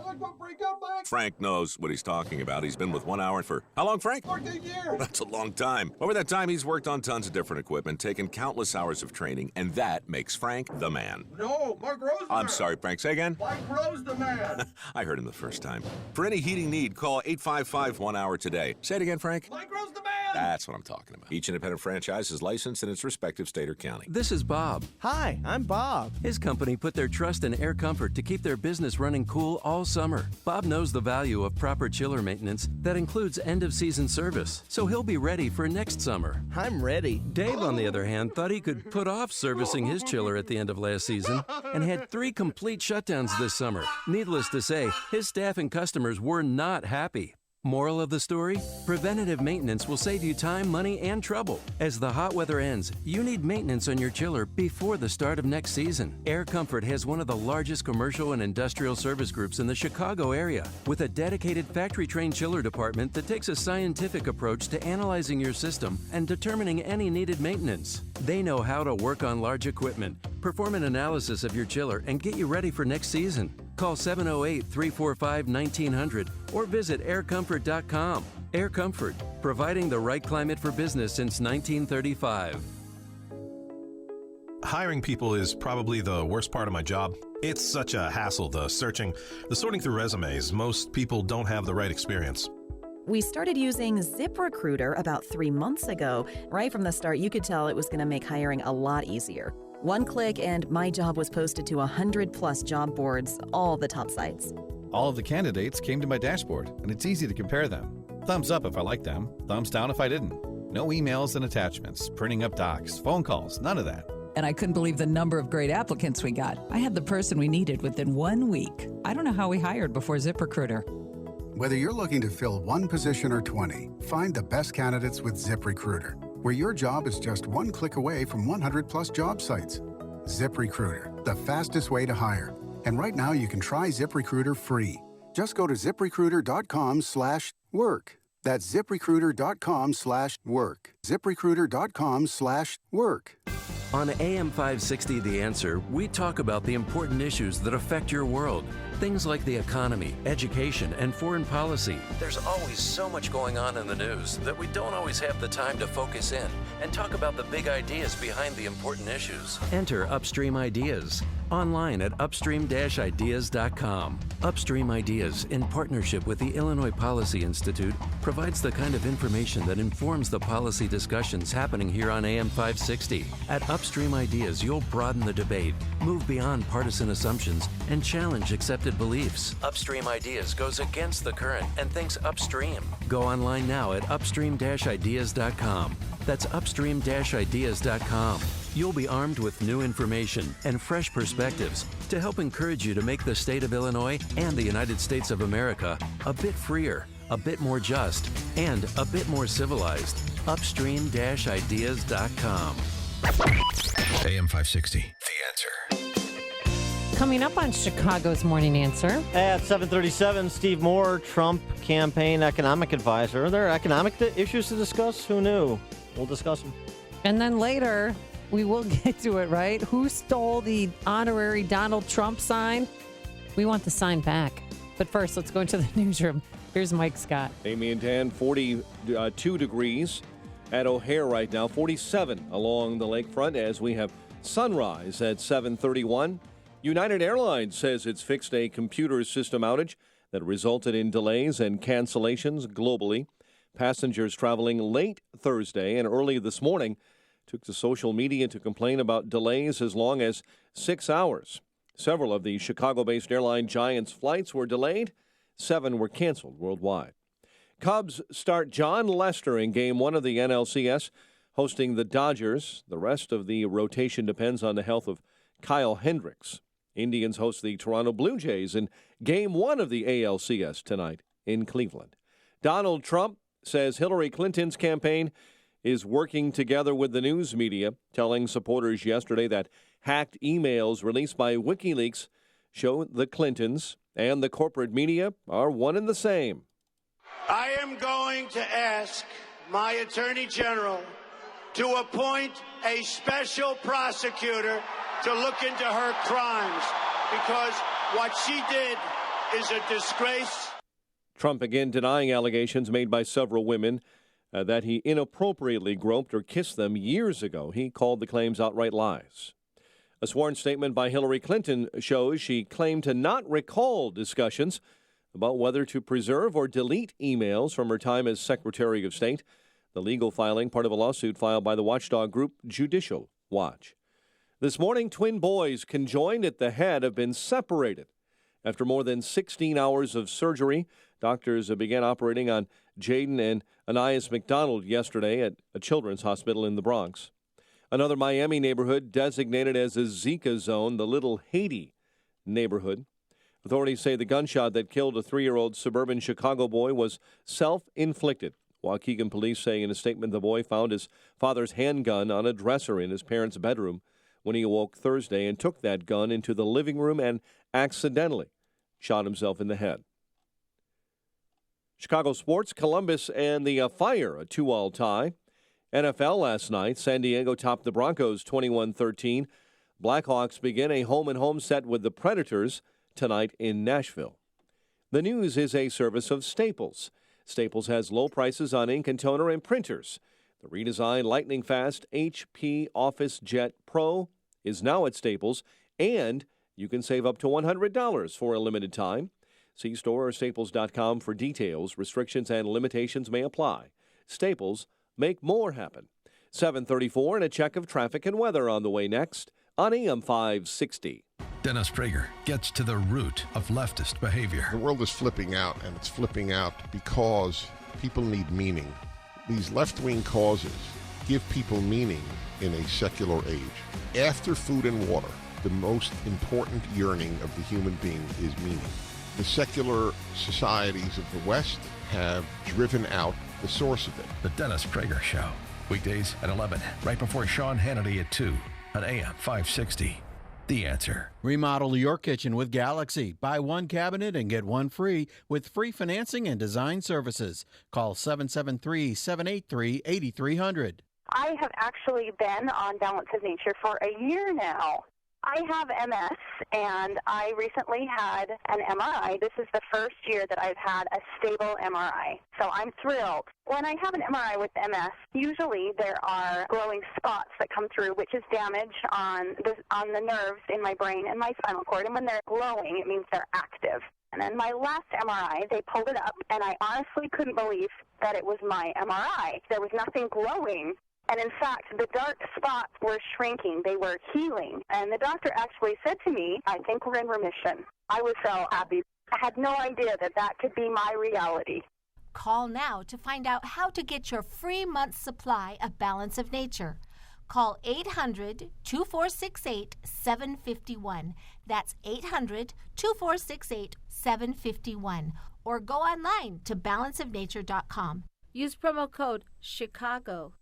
Frank knows what he's talking about. He's been with 1 Hour for how long, Frank? 14 years. That's a long time. Over that time, he's worked on tons of different equipment, taken countless hours of training, and that makes Frank the man. No, Mark Rose. I'm sorry, Frank. Say again? Mike Rose the man. I heard him the first time. For any heating need, call 855 1 Hour today. Say it again, Frank. Mike Rose the man. That's what I'm talking about. Each independent franchise is licensed in its respective state or county. This is Bob. Hi, I'm Bob. His company put their trust in Air Comfort to keep their business running cool all summer. Bob knows the value of proper chiller maintenance that includes end-of-season service, so he'll be ready for next summer. I'm ready. Dave, on the other hand, thought he could put off servicing his chiller at the end of last season and had 3 complete shutdowns this summer. Needless to say, his staff and customers were not happy. Moral of the story? Preventative maintenance will save you time, money, and trouble. As the hot weather ends, you need maintenance on your chiller before the start of next season. Air Comfort has one of the largest commercial and industrial service groups in the Chicago area, with a dedicated factory-trained chiller department that takes a scientific approach to analyzing your system and determining any needed maintenance. They know how to work on large equipment, perform an analysis of your chiller, and get you ready for next season. Call 708-345-1900 or visit aircomfort.com. Air Comfort, providing the right climate for business since 1935. Hiring people is probably the worst part of my job. It's such a hassle, the searching, the sorting through resumes. Most people don't have the right experience. We started using ZipRecruiter about 3 months ago. Right from the start, you could tell it was going to make hiring a lot easier. 1 click and my job was posted to 100+ job boards, all the top sites. All of the candidates came to my dashboard, and it's easy to compare them. Thumbs up if I liked them, thumbs down if I didn't. No emails and attachments, printing up docs, phone calls, none of that. And I couldn't believe the number of great applicants we got. I had the person we needed within 1 week. I don't know how we hired before ZipRecruiter. Whether you're looking to fill 1 position or 20, find the best candidates with ZipRecruiter, where your job is just 1 click away from 100+ job sites. ZipRecruiter, the fastest way to hire. And right now you can try ZipRecruiter free. Just go to ZipRecruiter.com/work. That's ZipRecruiter.com/work. ZipRecruiter.com/work. On AM 560 The Answer, we talk about the important issues that affect your world. Things like the economy, education, and foreign policy. There's always so much going on in the news that we don't always have the time to focus in and talk about the big ideas behind the important issues. Enter Upstream Ideas online at upstream-ideas.com. Upstream Ideas, in partnership with the Illinois Policy Institute, provides the kind of information that informs the policy discussions happening here on AM 560. At Upstream Ideas, you'll broaden the debate, move beyond partisan assumptions, and challenge accepted beliefs. Upstream Ideas goes against the current and thinks upstream. Go online now at upstream-ideas.com. That's upstream-ideas.com. You'll be armed with new information and fresh perspectives to help encourage you to make the state of Illinois and the United States of America a bit freer, a bit more just, and a bit more civilized. Upstream-ideas.com. AM 560, The Answer. Coming up on Chicago's Morning Answer. At 7:37, Steve Moore, Trump campaign economic advisor. Are there economic issues to discuss? Who knew? We'll discuss them. And then later, we will get to it, right? Who stole the honorary Donald Trump sign? We want the sign back. But first, let's go into the newsroom. Here's Mike Scott. Amy and Dan, 42 degrees at O'Hare right now, 47 along the lakefront as we have sunrise at 7:31. United Airlines says it's fixed a computer system outage that resulted in delays and cancellations globally. Passengers traveling late Thursday and early this morning took to social media to complain about delays as long as 6 hours. Several of the Chicago-based airline giants' flights were delayed. 7 were canceled worldwide. Cubs start John Lester in Game 1 of the NLCS, hosting the Dodgers. The rest of the rotation depends on the health of Kyle Hendricks. Indians host the Toronto Blue Jays in Game 1 of the ALCS tonight in Cleveland. Donald Trump says Hillary Clinton's campaign is working together with the news media, telling supporters yesterday that hacked emails released by WikiLeaks show the Clintons and the corporate media are one and the same. I am going to ask my Attorney General to appoint a special prosecutor to look into her crimes, because what she did is a disgrace. Trump again denying allegations made by several women that he inappropriately groped or kissed them years ago. He called the claims outright lies. A sworn statement by Hillary Clinton shows she claimed to not recall discussions about whether to preserve or delete emails from her time as Secretary of State. The legal filing, part of a lawsuit filed by the watchdog group Judicial Watch. This morning, twin boys conjoined at the head have been separated. After more than 16 hours of surgery, doctors began operating on Jaden and Anais McDonald yesterday at a children's hospital in the Bronx. Another Miami neighborhood designated as a Zika zone, the Little Haiti neighborhood. Authorities say the gunshot that killed a 3-year-old suburban Chicago boy was self-inflicted. Waukegan police say in a statement the boy found his father's handgun on a dresser in his parents' bedroom when he awoke Thursday and took that gun into the living room and accidentally shot himself in the head. Chicago sports, Columbus and the Fire, a 2-all tie. NFL last night, San Diego topped the Broncos 21-13. Blackhawks begin a home-and-home set with the Predators tonight in Nashville. The News is a service of Staples. Staples has low prices on ink and toner and printers. The redesigned lightning-fast HP OfficeJet Pro is now at Staples, and you can save up to $100 for a limited time. See store or staples.com for details. Restrictions and limitations may apply. Staples, make more happen. 7:34 and a check of traffic and weather on the way next on AM 560. Dennis Prager gets to the root of leftist behavior. The world is flipping out, and it's flipping out because people need meaning. These left-wing causes give people meaning in a secular age. After food and water, the most important yearning of the human being is meaning. The secular societies of the West have driven out the source of it. The Dennis Prager Show. Weekdays at 11, right before Sean Hannity at 2 on AM 560. The Answer. Remodel your kitchen with Galaxy. Buy one cabinet and get one free with free financing and design services. Call 773-783-8300. I have actually been on Balance of Nature for a year now. I have MS, and I recently had an MRI. This is the first year that I've had a stable MRI, so I'm thrilled. When I have an MRI with MS, usually there are glowing spots that come through, which is damage on the nerves in my brain and my spinal cord, and when they're glowing, it means they're active. And then my last MRI, they pulled it up, and I honestly couldn't believe that it was my MRI. There was nothing glowing. And in fact, the dark spots were shrinking. They were healing. And the doctor actually said to me, I think we're in remission. I was so happy. I had no idea that that could be my reality. Call now to find out how to get your free month's supply of Balance of Nature. Call 800-2468-751. That's 800-2468-751. Or go online to balanceofnature.com. Use promo code Chicago.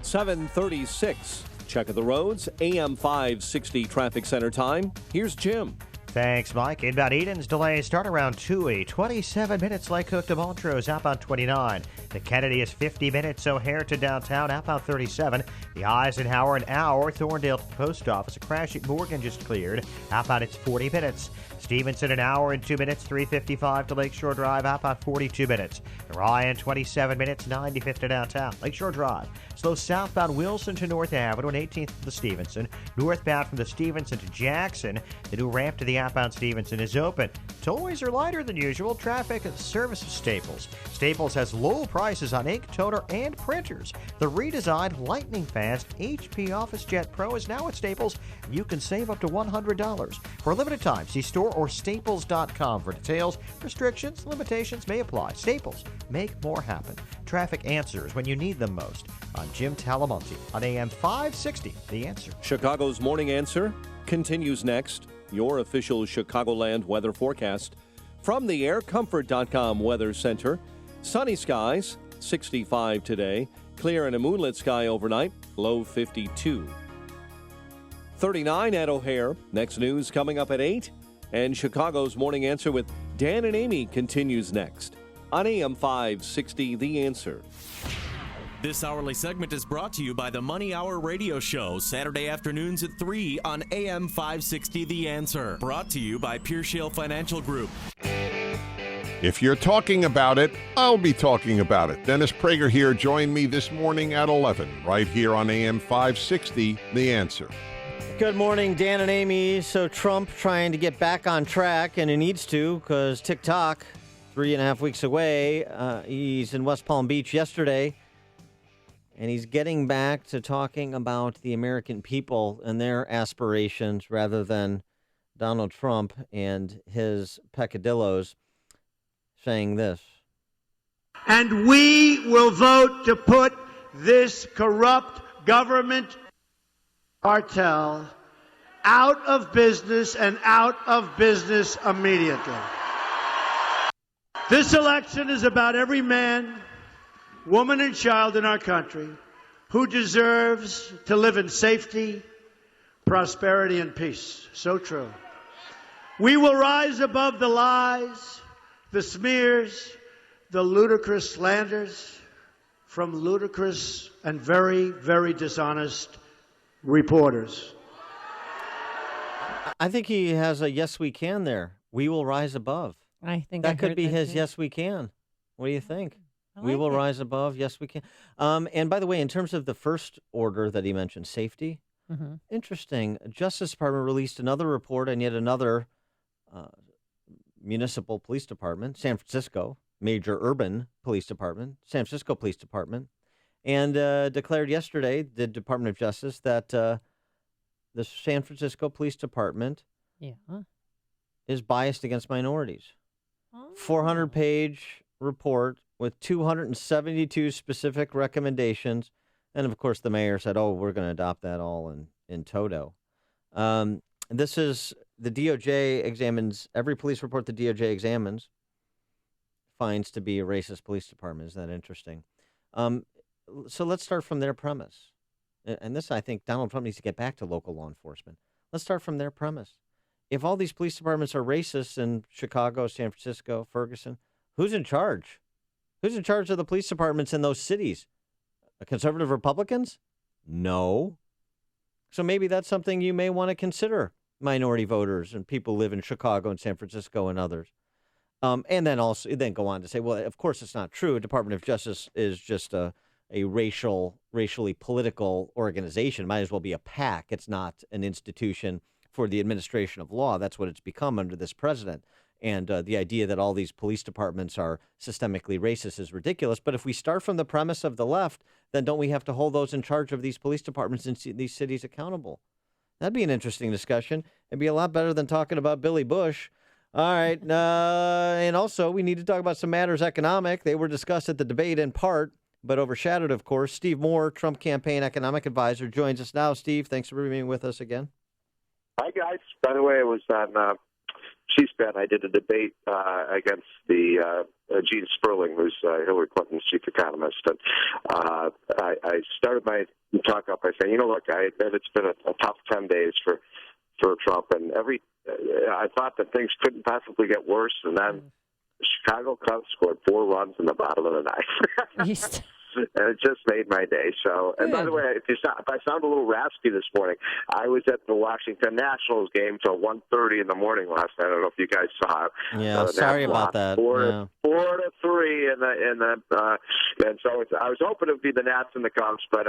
7:36. Check of the roads. AM 560 traffic center time. Here's Jim. Thanks, Mike. Inbound Eden's delays start around 2:08. 27 minutes Lake Cook to Montrose, outbound 29. The Kennedy is 50 minutes O'Hare to downtown, outbound 37. The Eisenhower an hour. Thorndale to the post office. A crash at Morgan just cleared. Outbound it's 40 minutes. Stevenson, an hour and 2 minutes, 3:55 to Lakeshore Drive, outbound 42 minutes. Ryan, 27 minutes, 95th to downtown. Lakeshore Drive. Slow southbound Wilson to North Avenue and 18th to the Stevenson. Northbound from the Stevenson to Jackson. The new ramp to the outbound Stevenson is open. Tollways are lighter than usual. Traffic at the service of Staples. Staples has low prices on ink, toner, and printers. The redesigned lightning fast HP OfficeJet Pro is now at Staples. You can save up to $100. For a limited time, see store or staples.com for details. Restrictions, limitations may apply. Staples, make more happen. Traffic answers when you need them most. I'm Jim Talamonte on AM 560, The Answer. Chicago's Morning Answer continues next. Your official Chicagoland weather forecast from the aircomfort.com Weather Center. Sunny skies, 65 today. Clear and a moonlit sky overnight, low 52. 39 at O'Hare. Next news coming up at 8. And Chicago's Morning Answer with Dan and Amy continues next on AM 560, The Answer. This hourly segment is brought to you by the Money Hour Radio Show, Saturday afternoons at 3 on AM 560 The Answer. Brought to you by Pure Shale Financial Group. If you're talking about it, I'll be talking about it. Dennis Prager here. Join me this morning at 11, right here on AM 560, The Answer. Good morning, Dan and Amy. So Trump trying to get back on track, and he needs to because TikTok, 3.5 weeks away. He's in West Palm Beach yesterday, and he's getting back to talking about the American people and their aspirations rather than Donald Trump and his peccadillos, saying this. And we will vote to put this corrupt government cartel out of business and out of business immediately. This election is about every man, woman, and child in our country who deserves to live in safety, prosperity, and peace. So true. We will rise above the lies, the smears, the ludicrous slanders from ludicrous and very, very dishonest reporters. I think he has a yes we can there. We will rise above. I think that could be his yes we can. What do you think? We will rise above. Yes, we can. And by the way, in terms of the first order that he mentioned, safety, interesting. Justice Department released another report and yet another municipal police department, San Francisco, major urban police department, San Francisco Police Department, and declared yesterday, the Department of Justice, that the San Francisco Police Department is biased against minorities. 400-page report with 272 specific recommendations. And, of course, the mayor said, we're going to adopt that all in toto. This is the DOJ examines, every police report the DOJ examines finds to be a racist police department. Isn't that interesting? So let's start from their premise. And this, I think, Donald Trump needs to get back to local law enforcement. Let's start from their premise. If all these police departments are racist in Chicago, San Francisco, Ferguson, who's in charge? Who's in charge of the police departments in those cities? Conservative Republicans? No. So maybe that's something you may want to consider, minority voters and people who live in Chicago and San Francisco and others. And then go on to say, well, of course it's not true. Department of Justice is just a racially political organization. Might as well be a PAC. It's not an institution for the administration of law. That's what it's become under this president. And the idea that all these police departments are systemically racist is ridiculous. But if we start from the premise of the left, then don't we have to hold those in charge of these police departments in these cities accountable? That'd be an interesting discussion. It'd be a lot better than talking about Billy Bush. All right. And also, we need to talk about some matters economic. They were discussed at the debate in part, but overshadowed, of course. Steve Moore, Trump campaign economic advisor, joins us now. Steve, thanks for being with us again. Hi, guys. By the way, I was on C-SPAN. I did a debate against the Gene Sperling, who's Hillary Clinton's chief economist. And I started my talk up by saying, look, I admit it's been a tough 10 days for Trump, and I thought that things couldn't possibly get worse, and then the Chicago Cubs scored 4 runs in the bottom of the ninth. and it just made my day. So, and by the way, if I sound a little raspy this morning, I was at the Washington Nationals game till 1:30 in the morning last night. I don't know if you guys saw it. Yeah, sorry about that. 4-3 and so I was hoping it would be the Nats and the Cubs, but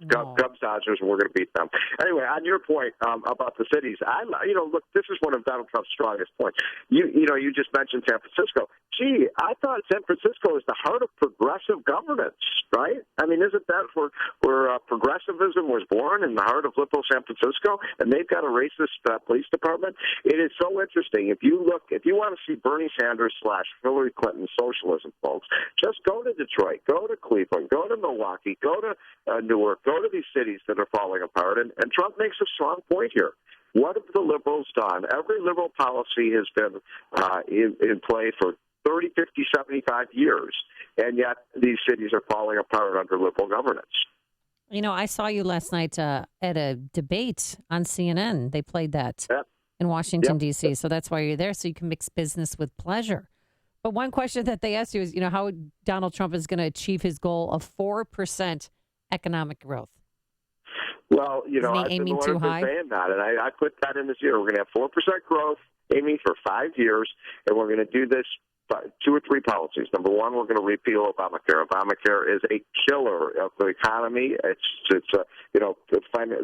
Cubs Dodgers, we're going to beat them. Anyway, on your point about the cities, look, this is one of Donald Trump's strongest points. You just mentioned San Francisco. Gee, I thought San Francisco is the heart of progressive governance, right? I mean, isn't that where progressivism was born, in the heart of liberal San Francisco? And they've got a racist police department. It is so interesting. If you want to see Bernie Sanders / Hillary Clinton socialism, folks, just go to Detroit, go to Cleveland, go to Milwaukee, go to Newark, go to these cities that are falling apart. And Trump makes a strong point here. What have the liberals done? Every liberal policy has been in play for 30, 50, 75 years, and yet these cities are falling apart under liberal governance. I saw you last night at a debate on CNN. They played that in Washington, D.C., so that's why you're there, so you can mix business with pleasure. But one question that they asked you is, how Donald Trump is going to achieve his goal of 4% economic growth. Well, I've been the one who's been saying that, and I put that in this year. We're going to have 4% growth, aiming for 5 years, and we're going to do this by 2 or 3 policies. Number one, we're going to repeal Obamacare. Obamacare is a killer of the economy.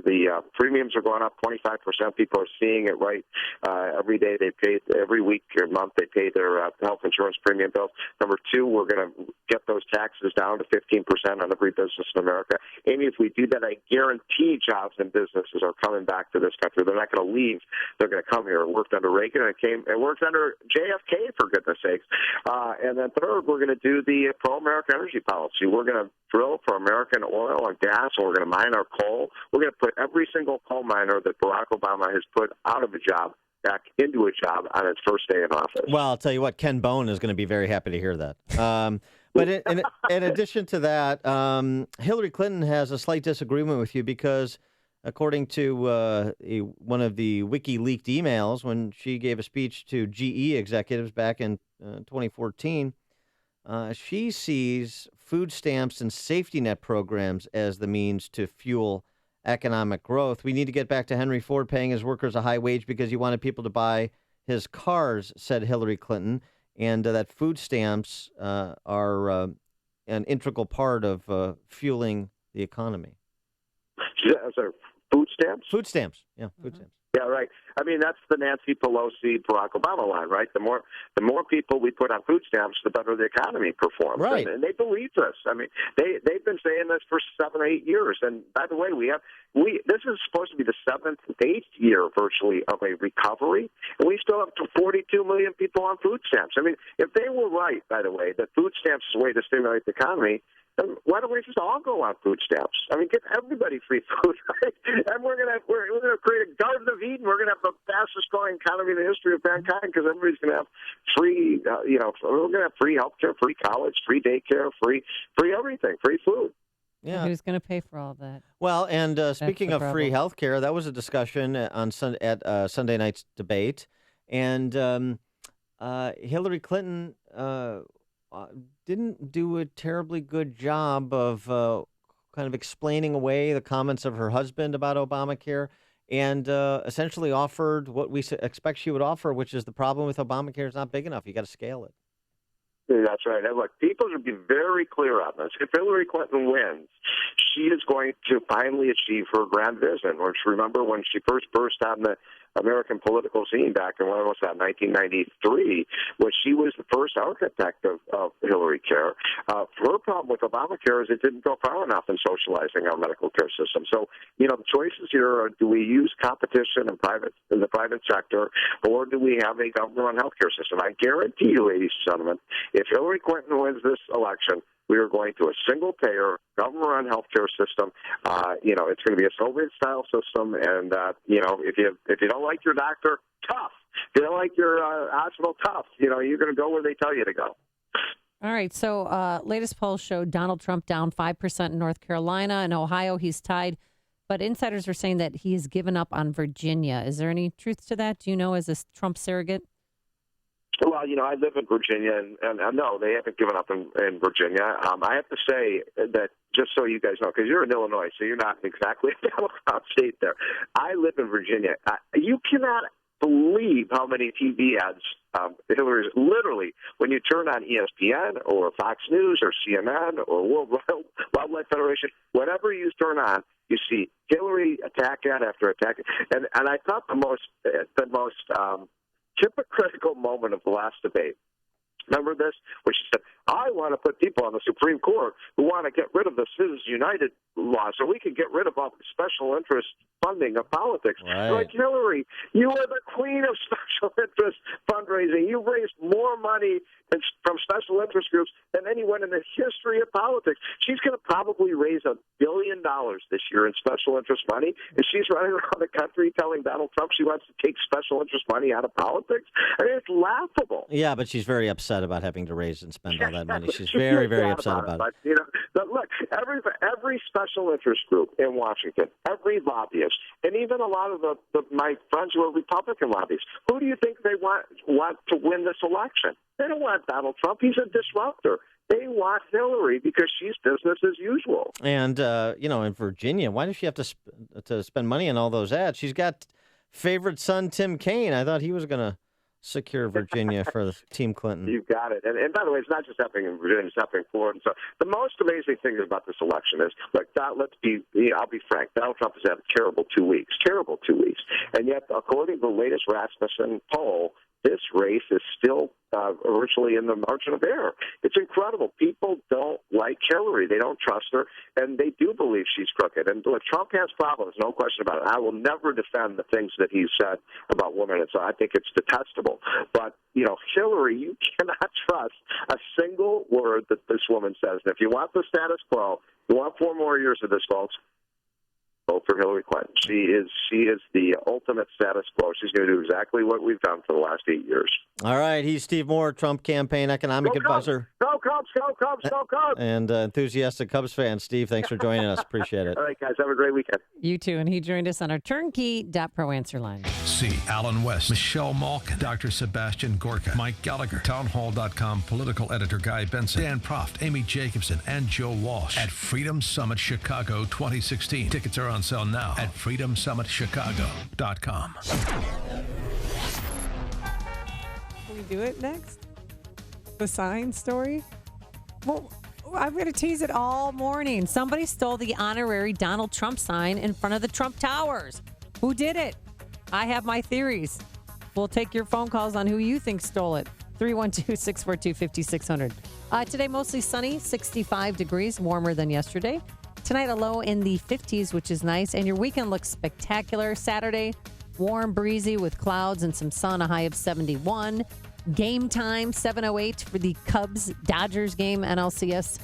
The premiums are going up 25%. People are seeing it right every day. They pay every week or month. They pay their health insurance premium bills. Number two, we're going to get those taxes down to 15% on every business in America. Amy, if we do that, I guarantee jobs and businesses are coming back to this country. They're not going to leave. They're going to come here. It worked under Reagan, and it worked under JFK, for goodness sakes. And then third, we're going to do the pro-American energy policy. We're going to drill for American oil and gas, and we're going to mine our coal. We're going to put every single coal miner that Barack Obama has put out of a job back into a job on his first day in office. Well, I'll tell you what, Ken Bone is going to be very happy to hear that. But in addition to that, Hillary Clinton has a slight disagreement with you because, according to one of the WikiLeaked emails, when she gave a speech to GE executives back in 2014, she sees food stamps and safety net programs as the means to fuel economic growth. We need to get back to Henry Ford paying his workers a high wage because he wanted people to buy his cars, said Hillary Clinton, and that food stamps are an integral part of fueling the economy. So food stamps? Food stamps, yeah, food stamps. Yeah, right. I mean, that's the Nancy Pelosi, Barack Obama line, right? The more people we put on food stamps, the better the economy performs. Right. And they believe this. I mean, they've been saying this for 7 or 8 years. And by the way, this is supposed to be the 7th, 8th year virtually of a recovery, and we still have 42 million people on food stamps. I mean, if they were right, by the way, that food stamps is a way to stimulate the economy, then why don't we just all go on food stamps? I mean, give everybody free food, right? And we're gonna create a Garden of Eden. We're gonna have the fastest growing economy in the history of mankind because everybody's gonna have free, we're gonna have free healthcare, free college, free daycare, free everything, free food. Yeah. Who's going to pay for all that? Well, and speaking of free health care, that was a discussion on at Sunday night's debate. And Hillary Clinton didn't do a terribly good job of kind of explaining away the comments of her husband about Obamacare and essentially offered what we expect she would offer, which is the problem with Obamacare is not big enough. You got to scale it. That's right. And look, people should be very clear on this. If Hillary Clinton wins, she is going to finally achieve her grand vision. Which, remember, when she first burst on the American political scene back in, 1993, when she was the first architect of Hillary Care. Her problem with Obamacare is it didn't go far enough in socializing our medical care system. So, the choices here are, do we use competition in the private sector, or do we have a government healthcare system? I guarantee you, ladies and gentlemen, if Hillary Clinton wins this election, we are going to a single-payer, government-run healthcare system. It's going to be a Soviet-style system, and if you don't like your doctor, tough. If you don't like your hospital, tough. You're going to go where they tell you to go. All right. So, latest polls show Donald Trump down 5% in North Carolina. In Ohio, he's tied, but insiders are saying that he has given up on Virginia. Is there any truth to that? Do you know, as a Trump surrogate? Well, I live in Virginia, and no, they haven't given up in Virginia. I have to say that, just so you guys know, because you're in Illinois, so you're not exactly a Democrat state there. I live in Virginia. You cannot believe how many TV ads Hillary's, literally, when you turn on ESPN or Fox News or CNN or World Wildlife Federation, whatever you turn on, you see Hillary attack ad after attack. And I thought the most hypocritical moment of the last debate. Remember this? Where she said, I want to put people on the Supreme Court who want to get rid of the Citizens United law so we can get rid of all the special interest funding of politics. Right. Like, Hillary, you are the queen of special interest fundraising. You've raised more money from special interest groups than anyone in the history of politics. She's going to probably raise $1 billion this year in special interest money, and she's running around the country telling Donald Trump she wants to take special interest money out of politics. I mean, it's laughable. Yeah, but she's very upset about having to raise and spend all that money. She's very, very upset about it. But look, every special interest group in Washington, every lobbyist, and even a lot of my friends who are Republican lobbyists, who do you think they want to win this election? They don't want Donald Trump. He's a disruptor. They want Hillary because she's business as usual. And, in Virginia, why does she have to spend money on all those ads? She's got favorite son, Tim Kaine. I thought he was going to secure Virginia for Team Clinton. You've got it. And by the way, it's not just happening in Virginia, it's happening in Florida. So the most amazing thing about this election is, look, I'll be frank, Donald Trump has had a terrible 2 weeks. And yet, according to the latest Rasmussen poll, this race is still virtually in the margin of error. It's incredible. People don't like Hillary. They don't trust her, and they do believe she's crooked. And look, Trump has problems, no question about it. I will never defend the things that he's said about women, and so I think it's detestable. But, Hillary, you cannot trust a single word that this woman says. And if you want the status quo, you want 4 more years of this, folks, vote for Hillary Clinton. She is the ultimate status quo. She's going to do exactly what we've done for the last 8 years. All right. He's Steve Moore, Trump campaign economic advisor. Go Cubs, go Cubs, go Cubs. And enthusiastic Cubs fan. Steve, thanks for joining us. Appreciate it. All right, guys. Have a great weekend. You too. And he joined us on our turnkey.pro answer line. See Alan West, Michelle Malkin, Dr. Sebastian Gorka, Mike Gallagher, townhall.com political editor Guy Benson, Dan Proft, Amy Jacobson, and Joe Walsh at Freedom Summit Chicago 2016. Tickets are on sale now at freedomsummitchicago.com. Can we do it next? The sign story? Well, I'm going to tease it all morning. Somebody stole the honorary Donald Trump sign in front of the Trump Towers. Who did it? I have my theories. We'll take your phone calls on who you think stole it. 312-642-5600. Today, mostly sunny, 65 degrees, warmer than yesterday. Tonight, a low in the 50s, which is nice. And your weekend looks spectacular. Saturday, warm, breezy with clouds and some sun, a high of 71. Game time, 7:08 for the Cubs-Dodgers game, NLCS.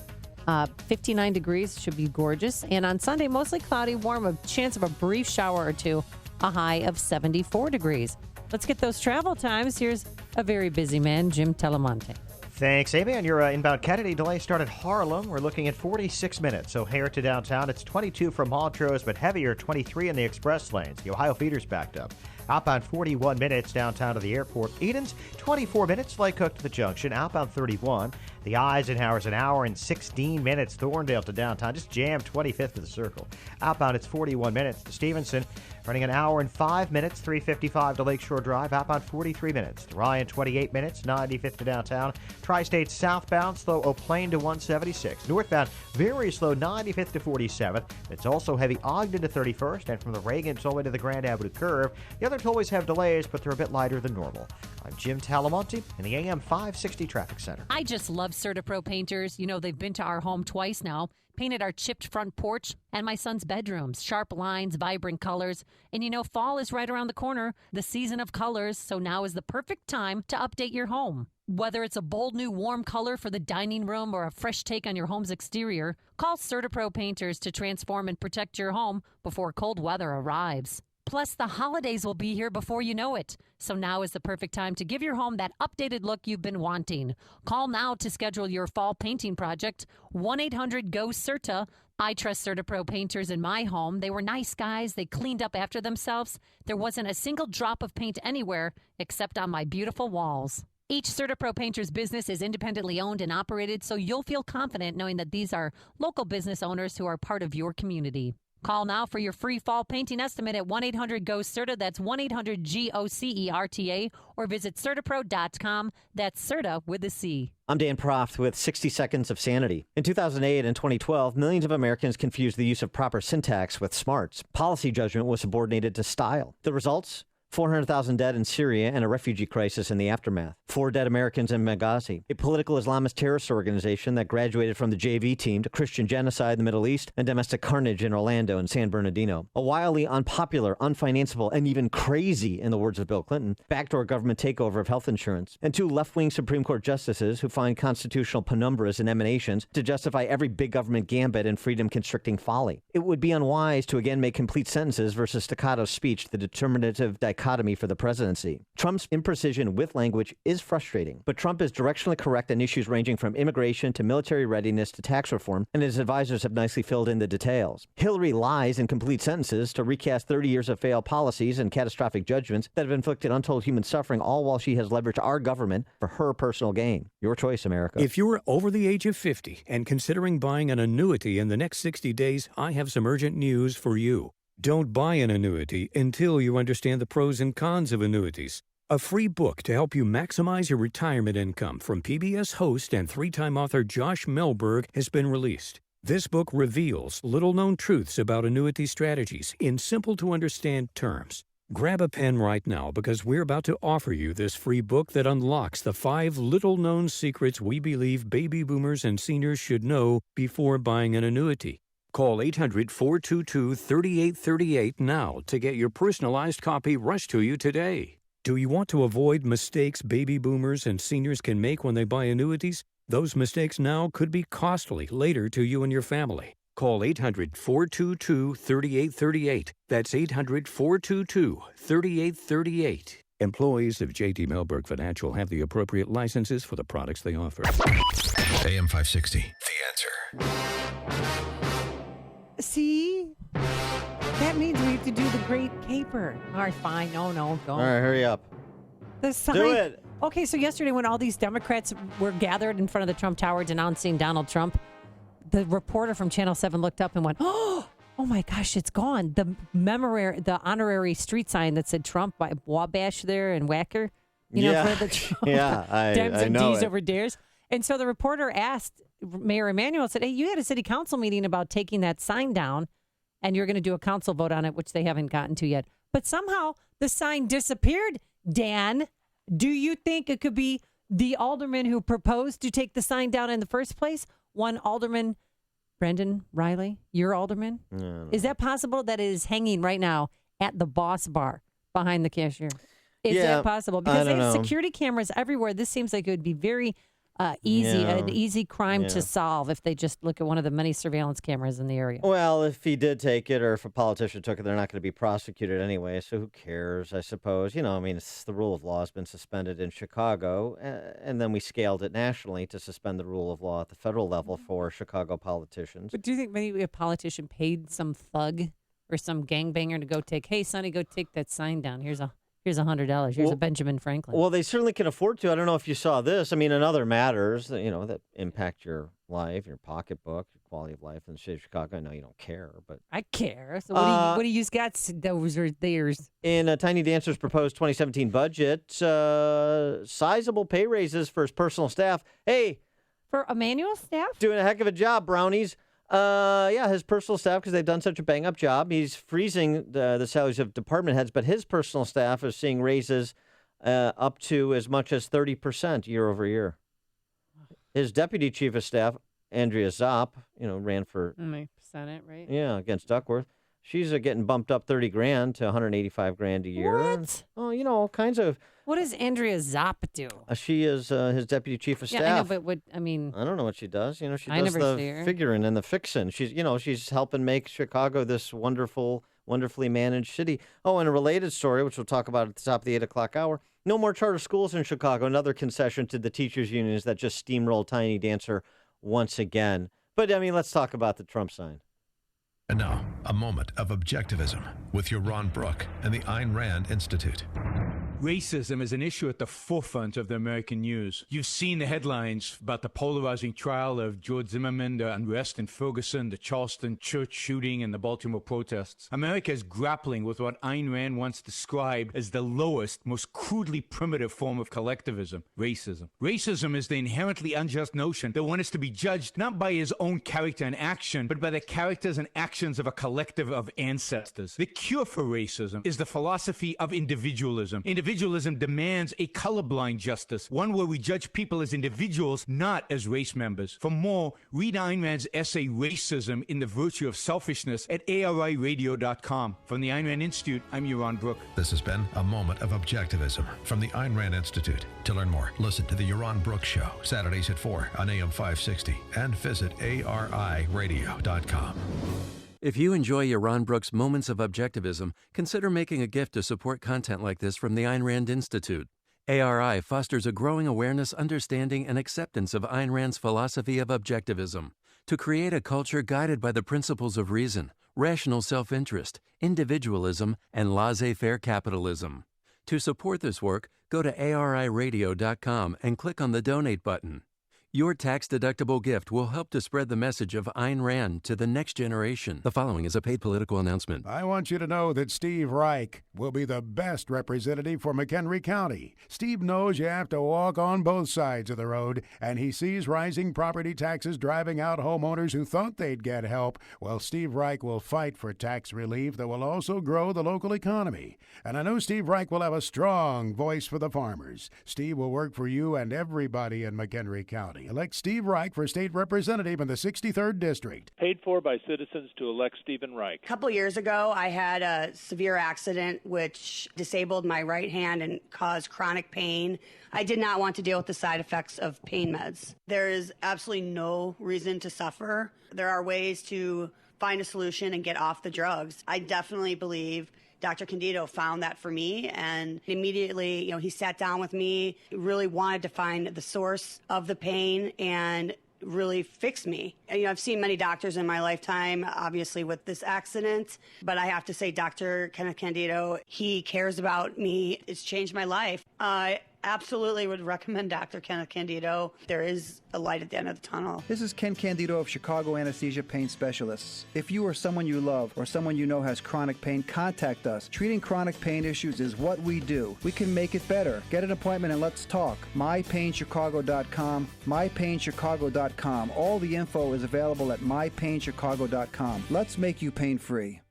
59 degrees, should be gorgeous. And on Sunday, mostly cloudy, warm, a chance of a brief shower or two, a high of 74 degrees. Let's get those travel times. Here's a very busy man, Jim Telemonte. Thanks, Amy. On your inbound Kennedy delay start at Harlem. We're looking at 46 minutes. O'Hare to downtown. It's 22 from Montrose, but heavier, 23 in the express lanes. The Ohio feeder's backed up. Outbound 41 minutes downtown to the airport. Edens, 24 minutes. Lake Hook to the junction. Outbound 31. The Eisenhower's an hour and 16 minutes. Thorndale to downtown. Just jammed 25th to the circle. Outbound, it's 41 minutes. To Stevenson, running an hour and 5 minutes. 355 to Lakeshore Drive. Outbound 43 minutes. To Ryan, 28 minutes. 95th to downtown. Tri-State southbound, slow Eau Plaine to 176. Northbound, very slow 95th to 47th. It's also heavy Ogden to 31st. And from the Reagan tollway to the Grand Avenue curve. The other tollways have delays, but they're a bit lighter than normal. I'm Jim Talamonte in the AM 560 Traffic Center. I just love CertaPro painters. You know, they've been to our home twice now, painted our chipped front porch and my son's bedrooms. Sharp lines, vibrant colors. And you know, fall is right around the corner, the season of colors, so now is the perfect time to update your home. Whether it's a bold new warm color for the dining room or a fresh take on your home's exterior, call CertaPro painters to transform and protect your home before cold weather arrives. Plus, the holidays will be here before you know it. So now is the perfect time to give your home that updated look you've been wanting. Call now to schedule your fall painting project. 1-800-GO-CERTA. I trust CertaPro painters in my home. They were nice guys. They cleaned up after themselves. There wasn't a single drop of paint anywhere except on my beautiful walls. Each CertaPro Painters business is independently owned and operated, so you'll feel confident knowing that these are local business owners who are part of your community. Call now for your free fall painting estimate at 1-800-GO-CERTA. That's 1-800-GOCERTA. Or visit CertaPro.com. That's Certa with a C. I'm Dan Proft with 60 Seconds of Sanity. In 2008 and 2012, millions of Americans confused the use of proper syntax with smarts. Policy judgment was subordinated to style. The results? 400,000 dead in Syria and a refugee crisis in the aftermath. 4 dead Americans in Benghazi, a political Islamist terrorist organization that graduated from the JV team to Christian genocide in the Middle East and domestic carnage in Orlando and San Bernardino. A wildly unpopular, unfinanceable, and even crazy, in the words of Bill Clinton, backdoor government takeover of health insurance. And 2 left-wing Supreme Court justices who find constitutional penumbras and emanations to justify every big government gambit and freedom-constricting folly. It would be unwise to again make complete sentences versus staccato speech the determinative dichotomy for the presidency. Trump's imprecision with language is frustrating, but Trump is directionally correct on issues ranging from immigration to military readiness to tax reform, and his advisors have nicely filled in the details. Hillary lies in complete sentences to recast 30 years of failed policies and catastrophic judgments that have inflicted untold human suffering, all while she has leveraged our government for her personal gain. Your choice, America. If you're over the age of 50 and considering buying an annuity in the next 60 days, I have some urgent news for you. Don't buy an annuity until you understand the pros and cons of annuities. A free book to help you maximize your retirement income from PBS host and 3-time author Josh Melberg has been released. This book reveals little-known truths about annuity strategies in simple-to-understand terms. Grab a pen right now because we're about to offer you this free book that unlocks the 5 little-known secrets we believe baby boomers and seniors should know before buying an annuity. Call 800-422-3838 now to get your personalized copy rushed to you today. Do you want to avoid mistakes baby boomers and seniors can make when they buy annuities? Those mistakes now could be costly later to you and your family. Call 800-422-3838. That's 800-422-3838. Employees of J.D. Melberg Financial have the appropriate licenses for the products they offer. AM 560, The Answer. See? That means we have to do the Great Caper. All right, fine. No, don't. All right, hurry up. The sign. Do it. Okay, so yesterday when all these Democrats were gathered in front of the Trump Tower denouncing Donald Trump, the reporter from Channel 7 looked up and went, oh my gosh, it's gone. The honorary street sign that said Trump by Wabash there and Wacker, for the Trump. Yeah, Dems I and know D's it. over dares. And so the reporter asked Mayor Emanuel, said, hey, you had a city council meeting about taking that sign down, and you're going to do a council vote on it, which they haven't gotten to yet. But somehow the sign disappeared, Dan. Do you think it could be the alderman who proposed to take the sign down in the first place? One alderman, Brendan Riley, your alderman? Is that possible that it is hanging right now at the Boss Bar behind the cashier? Is that possible? Because they have security cameras everywhere. This seems like it would be very an easy crime to solve if they just look at one of the many surveillance cameras in the area. Well, if he did take it or if a politician took it, they're not going to be prosecuted anyway, so who cares, I suppose. It's the rule of law has been suspended in Chicago, and then we scaled it nationally to suspend the rule of law at the federal level for Chicago politicians. But do you think maybe a politician paid some thug or some gangbanger to go hey, Sonny, go take that sign down. Here's $100. Here's a Benjamin Franklin. Well, they certainly can afford to. I don't know if you saw this. In other matters that, that impact your life, your pocketbook, your quality of life in the state of Chicago. I know you don't care, but I care. So what do you got? Those are theirs. In Tiny Dancer's proposed 2017 budget, sizable pay raises for his personal staff. Hey, for Emanuel's staff, doing a heck of a job, Brownies. His personal staff, because they've done such a bang-up job. He's freezing the salaries of department heads, but his personal staff is seeing raises up to as much as 30% year over year. His deputy chief of staff, Andrea Zopp, ran for Senate, right? Yeah, against Duckworth. She's getting bumped up $30,000 to $185,000 a year. What? And, all kinds of. What does Andrea Zopp do? She is his deputy chief of staff. Yeah, I know, but I don't know what she does. She does never the see her. figuring and the fixing. She's helping make Chicago this wonderfully managed city. Oh, and a related story, which we'll talk about at the top of the 8 o'clock hour. No more charter schools in Chicago. Another concession to the teachers' unions that just steamrolled Tiny Dancer once again. But, let's talk about the Trump sign. And now, a moment of objectivism with your Ron Brook and the Ayn Rand Institute. Racism is an issue at the forefront of the American news. You've seen the headlines about the polarizing trial of George Zimmerman, the unrest in Ferguson, the Charleston church shooting, and the Baltimore protests. America is grappling with what Ayn Rand once described as the lowest, most crudely primitive form of collectivism, racism. Racism is the inherently unjust notion that one is to be judged not by his own character and action, but by the characters and actions of a collective of ancestors. The cure for racism is the philosophy of individualism. Individualism demands a colorblind justice, one where we judge people as individuals, not as race members. For more, read Ayn Rand's essay, Racism in the Virtue of Selfishness, at ariradio.com. From the Ayn Rand Institute, I'm Yaron Brook. This has been a moment of objectivism from the Ayn Rand Institute. To learn more, listen to the Yaron Brook Show, Saturdays at 4 on AM 560, and visit ariradio.com. If you enjoy Yaron Brook's Moments of Objectivism, consider making a gift to support content like this from the Ayn Rand Institute. ARI fosters a growing awareness, understanding, and acceptance of Ayn Rand's philosophy of objectivism to create a culture guided by the principles of reason, rational self-interest, individualism, and laissez-faire capitalism. To support this work, go to ariradio.com and click on the Donate button. Your tax-deductible gift will help to spread the message of Ayn Rand to the next generation. The following is a paid political announcement. I want you to know that Steve Reich will be the best representative for McHenry County. Steve knows you have to walk on both sides of the road, and he sees rising property taxes driving out homeowners who thought they'd get help. Well, Steve Reich will fight for tax relief that will also grow the local economy. And I know Steve Reich will have a strong voice for the farmers. Steve will work for you and everybody in McHenry County. Elect Steve Reich for state representative in the 63rd District. Paid for by citizens to elect Stephen Reich. A couple years ago, I had a severe accident which disabled my right hand and caused chronic pain. I did not want to deal with the side effects of pain meds. There is absolutely no reason to suffer. There are ways to find a solution and get off the drugs. I definitely believe Dr. Candido found that for me, and immediately, he sat down with me, really wanted to find the source of the pain and really fix me. And, I've seen many doctors in my lifetime, obviously with this accident, but I have to say Dr. Kenneth Candido, he cares about me. It's changed my life. I absolutely would recommend Dr. Kenneth Candido. There is a light at the end of the tunnel. This is Ken Candido of Chicago Anesthesia Pain Specialists. If you or someone you love or someone you know has chronic pain, contact us. Treating chronic pain issues is what we do. We can make it better. Get an appointment and let's talk. MyPainChicago.com, MyPainChicago.com. All the info is available at MyPainChicago.com. Let's make you pain-free.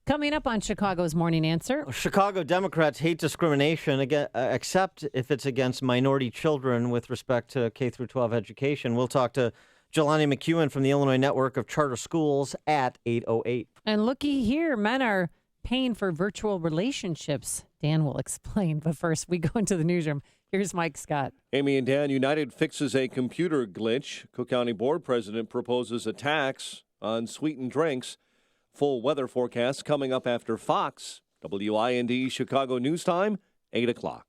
Coming up on Chicago's Morning Answer. Chicago Democrats hate discrimination, except if it's against minority children with respect to K-12 education. We'll talk to Jelani McEwen from the Illinois Network of Charter Schools at 8:08. And looky here, men are paying for virtual relationships. Dan will explain. But first, we go into the newsroom. Here's Mike Scott. Amy and Dan, United fixes a computer glitch. Cook County Board President proposes a tax on sweetened drinks. Full weather forecast coming up after Fox. WIND Chicago News Time, 8 o'clock.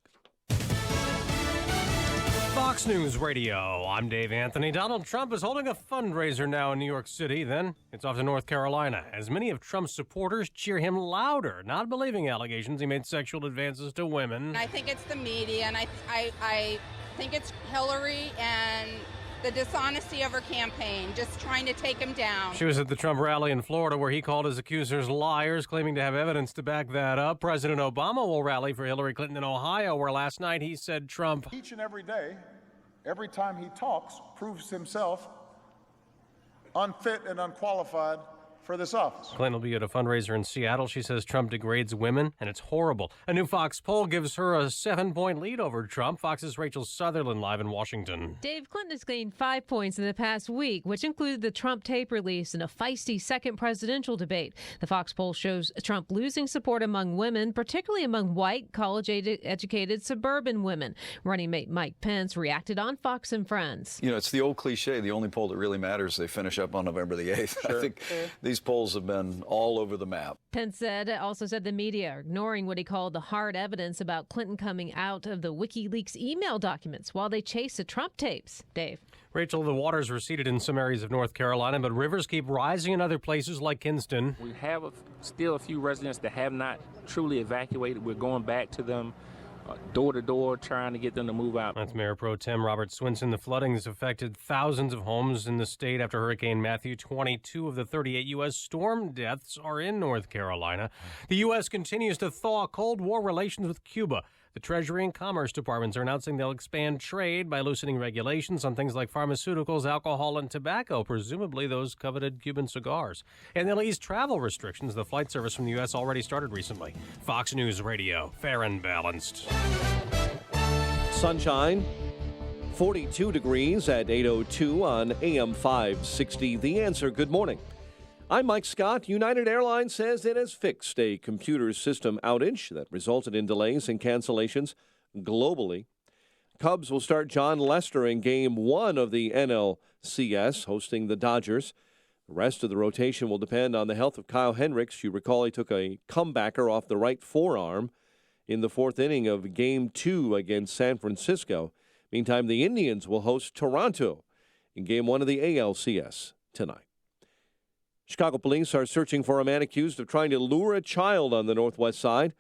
Fox News Radio. I'm Dave Anthony. Donald Trump is holding a fundraiser now in New York City. Then it's off to North Carolina as many of Trump's supporters cheer him louder, not believing allegations he made sexual advances to women. I think it's the media, and I think it's Hillary and the dishonesty of her campaign, just trying to take him down. She was at the Trump rally in Florida where he called his accusers liars, claiming to have evidence to back that up. President Obama will rally for Hillary Clinton in Ohio, where last night he said Trump, each and every day, every time he talks, proves himself unfit and unqualified for this office. Clinton will be at a fundraiser in Seattle. She says Trump degrades women, and it's horrible. A new Fox poll gives her a 7-point lead over Trump. Fox's Rachel Sutherland live in Washington. Dave Clinton has gained 5 points in the past week, which included the Trump tape release and a feisty second presidential debate. The Fox poll shows Trump losing support among women, particularly among white, college-educated suburban women. Running mate Mike Pence reacted on Fox and Friends. It's the old cliche. The only poll that really matters, they finish up on November the 8th. Sure. I think these polls have been all over the map. Pence also said the media are ignoring what he called the hard evidence about Clinton coming out of the WikiLeaks email documents while they chase the Trump tapes. Dave. Rachel, the waters receded in some areas of North Carolina, but rivers keep rising in other places like Kinston. We have still a few residents that have not truly evacuated. We're going back to them door to door, trying to get them to move out. That's Mayor Pro Tem Robert Swinson. The flooding has affected thousands of homes in the state after Hurricane Matthew. 22 of the 38 U.S. storm deaths are in North Carolina. The U.S. continues to thaw Cold War relations with Cuba. The Treasury and Commerce Departments are announcing they'll expand trade by loosening regulations on things like pharmaceuticals, alcohol, and tobacco, presumably those coveted Cuban cigars. And they'll ease travel restrictions. The flight service from the U.S. already started recently. Fox News Radio, fair and balanced. Sunshine, 42 degrees at 8:02 on AM 560. The Answer. Good morning. I'm Mike Scott. United Airlines says it has fixed a computer system outage that resulted in delays and cancellations globally. Cubs will start John Lester in Game 1 of the NLCS, hosting the Dodgers. The rest of the rotation will depend on the health of Kyle Hendricks. You recall he took a comebacker off the right forearm in the fourth inning of Game 2 against San Francisco. Meantime, the Indians will host Toronto in Game 1 of the ALCS tonight. Chicago police are searching for a man accused of trying to lure a child on the Northwest Side.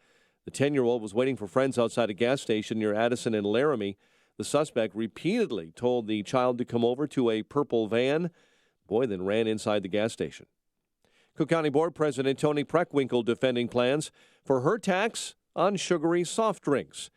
The 10-year-old was waiting for friends outside a gas station near Addison and Laramie. The suspect repeatedly told the child to come over to a purple van. The boy then ran inside the gas station. Cook County Board President Toni Preckwinkle defending plans for her tax on sugary soft drinks.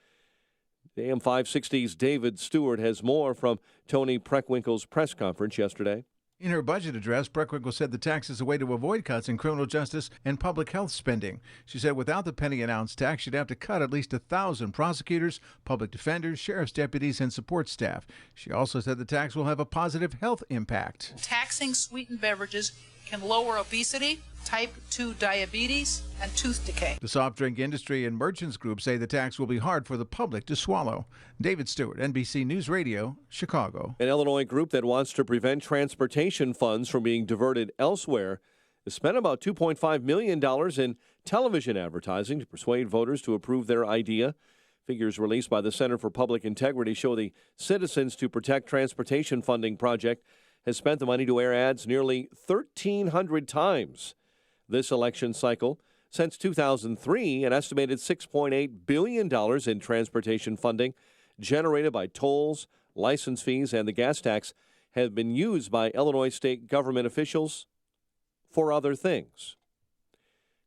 The AM 560's David Stewart has more from Toni Preckwinkle's press conference yesterday. In her budget address, Preckwinkle said the tax is a way to avoid cuts in criminal justice and public health spending. She said without the penny announced tax, she'd have to cut at least 1,000 prosecutors, public defenders, sheriff's deputies, and support staff. She also said the tax will have a positive health impact. Taxing sweetened beverages can lower obesity, type 2 diabetes, and tooth decay. The soft drink industry and merchants group say the tax will be hard for the public to swallow. David Stewart, NBC News Radio, Chicago. An Illinois group that wants to prevent transportation funds from being diverted elsewhere has spent about $2.5 million in television advertising to persuade voters to approve their idea. Figures released by the Center for Public Integrity show the Citizens to Protect Transportation Funding project has spent the money to air ads nearly 1,300 times this election cycle. Since 2003, an estimated $6.8 billion in transportation funding generated by tolls, license fees, and the gas tax have been used by Illinois state government officials for other things.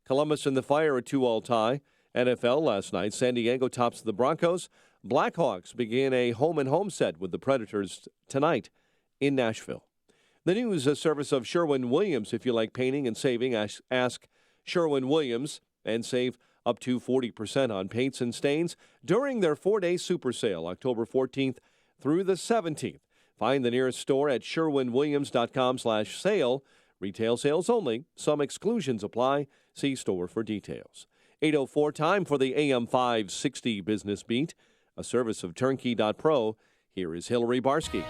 Columbus and the Fire a 2-all tie. NFL last night, San Diego tops the Broncos. Blackhawks begin a home-and-home set with the Predators tonight in Nashville. The news service of Sherwin-Williams. If you like painting and saving, ask Sherwin-Williams and save up to 40% on paints and stains during their 4-day super sale, October 14th through the 17th. Find the nearest store at sherwinwilliams.com/sale. Retail sales only. Some exclusions apply. See store for details. 8:04 time for the AM 560 Business Beat, a service of Turnkey.pro. Here is Hillary Barsky.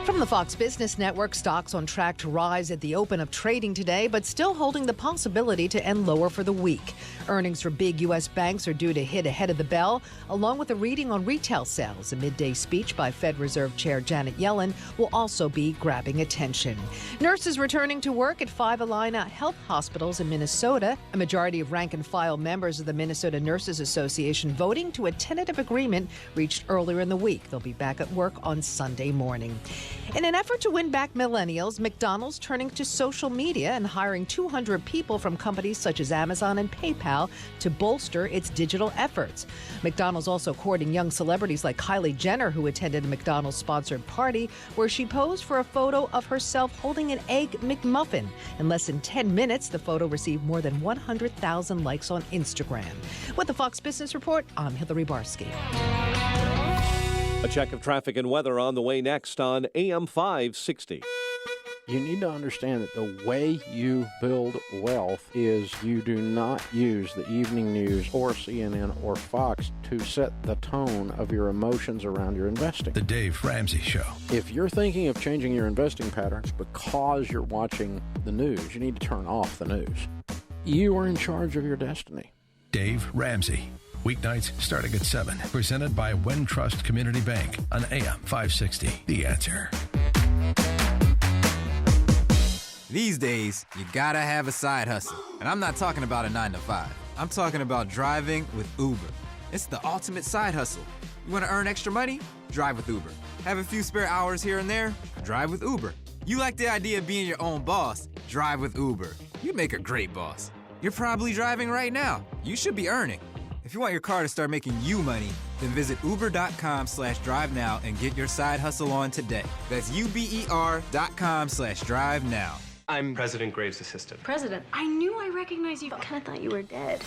From the Fox Business Network, stocks on track to rise at the open of trading today, but still holding the possibility to end lower for the week. Earnings for big U.S. banks are due to hit ahead of the bell, along with a reading on retail sales. A midday speech by Fed Reserve Chair Janet Yellen will also be grabbing attention. Nurses returning to work at 5 Allina Health Hospitals in Minnesota. A majority of rank-and-file members of the Minnesota Nurses Association voting to a tentative agreement reached earlier in the week. They'll be back at work on Sunday morning. In an effort to win back millennials, McDonald's turning to social media and hiring 200 people from companies such as Amazon and PayPal to bolster its digital efforts. McDonald's also courting young celebrities like Kylie Jenner, who attended a McDonald's-sponsored party where she posed for a photo of herself holding an Egg McMuffin. In less than 10 minutes, the photo received more than 100,000 likes on Instagram. With the Fox Business Report, I'm Hillary Barsky. A check of traffic and weather on the way next on AM 560. You need to understand that the way you build wealth is you do not use the evening news or CNN or Fox to set the tone of your emotions around your investing. The Dave Ramsey Show. If you're thinking of changing your investing patterns because you're watching the news, you need to turn off the news. You are in charge of your destiny. Dave Ramsey. Weeknights starting at 7. Presented by Wintrust Community Bank on AM 560. The Answer. These days, you gotta have a side hustle. And I'm not talking about a 9-to-5. I'm talking about driving with Uber. It's the ultimate side hustle. You wanna earn extra money? Drive with Uber. Have a few spare hours here and there? Drive with Uber. You like the idea of being your own boss? Drive with Uber. You make a great boss. You're probably driving right now. You should be earning. If you want your car to start making you money, then visit uber.com/drive now and get your side hustle on today. That's uber.com/drive now. I'm President Graves' assistant. President, I knew I recognized you. I kind of thought you were dead.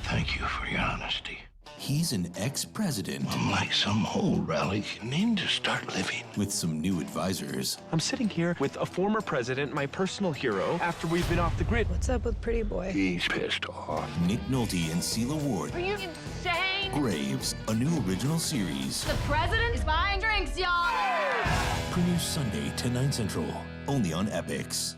Thank you for your honesty. He's an ex-president. Unlike some old relic, you need to start living. With some new advisors. I'm sitting here with a former president, my personal hero, after we've been off the grid. What's up with Pretty Boy? He's pissed off. Nick Nolte and Sheila Ward. Are you insane? Graves, a new original series. The president is buying drinks, y'all. Premieres Sunday, 10, 9 Central. Only on Epix.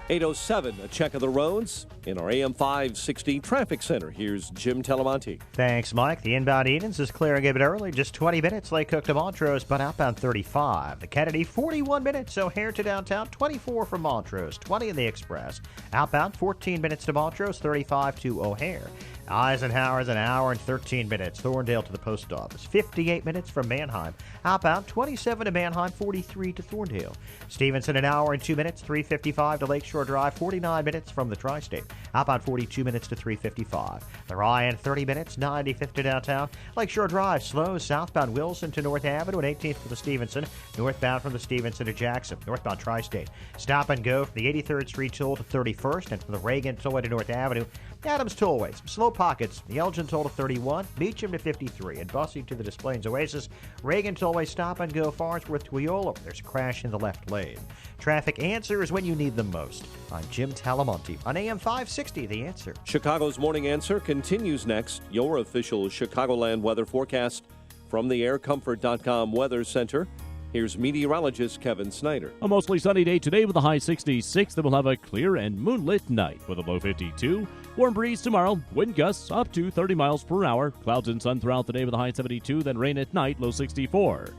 8:07, a check of the roads in our AM 560 traffic center. Here's Jim Telemonte. Thanks, Mike. The inbound Edens is clearing a bit early, just 20 minutes. Lake Cook to Montrose, but outbound 35. The Kennedy, 41 minutes. O'Hare to downtown, 24 from Montrose, 20 in the Express. Outbound, 14 minutes to Montrose, 35 to O'Hare. Eisenhower's an hour and 13 minutes. Thorndale to the post office, 58 minutes from Manheim. Outbound, 27 to Manheim, 43 to Thorndale. Stevenson, an hour and 2 minutes, 355 to Lakeshore Drive, 49 minutes from the Tri-State. Outbound, 42 minutes to 355. The Ryan, 30 minutes, 95th to downtown. Lakeshore Drive slows southbound Wilson to North Avenue and 18th to the Stevenson. Northbound from the Stevenson to Jackson. Northbound Tri-State. Stop and go from the 83rd Street toll to 31st and from the Reagan tollway to North Avenue. Adams Tollway, some slow pockets. The Elgin toll to 31, Beecham to 53, and Bussy to the Des Plaines Oasis. Reagan Tollway stop and go Farnsworth to Wiola. There's a crash in the left lane. Traffic answers when you need them most. I'm Jim Talamonte on AM 560, The Answer. Chicago's Morning Answer continues next. Your official Chicagoland weather forecast from the AirComfort.com Weather Center. Here's meteorologist Kevin Snyder. A mostly sunny day today with a high 66. Then we'll have a clear and moonlit night with a low 52. Warm breeze tomorrow. Wind gusts up to 30 miles per hour. Clouds and sun throughout the day with a high 72. Then rain at night, low 64.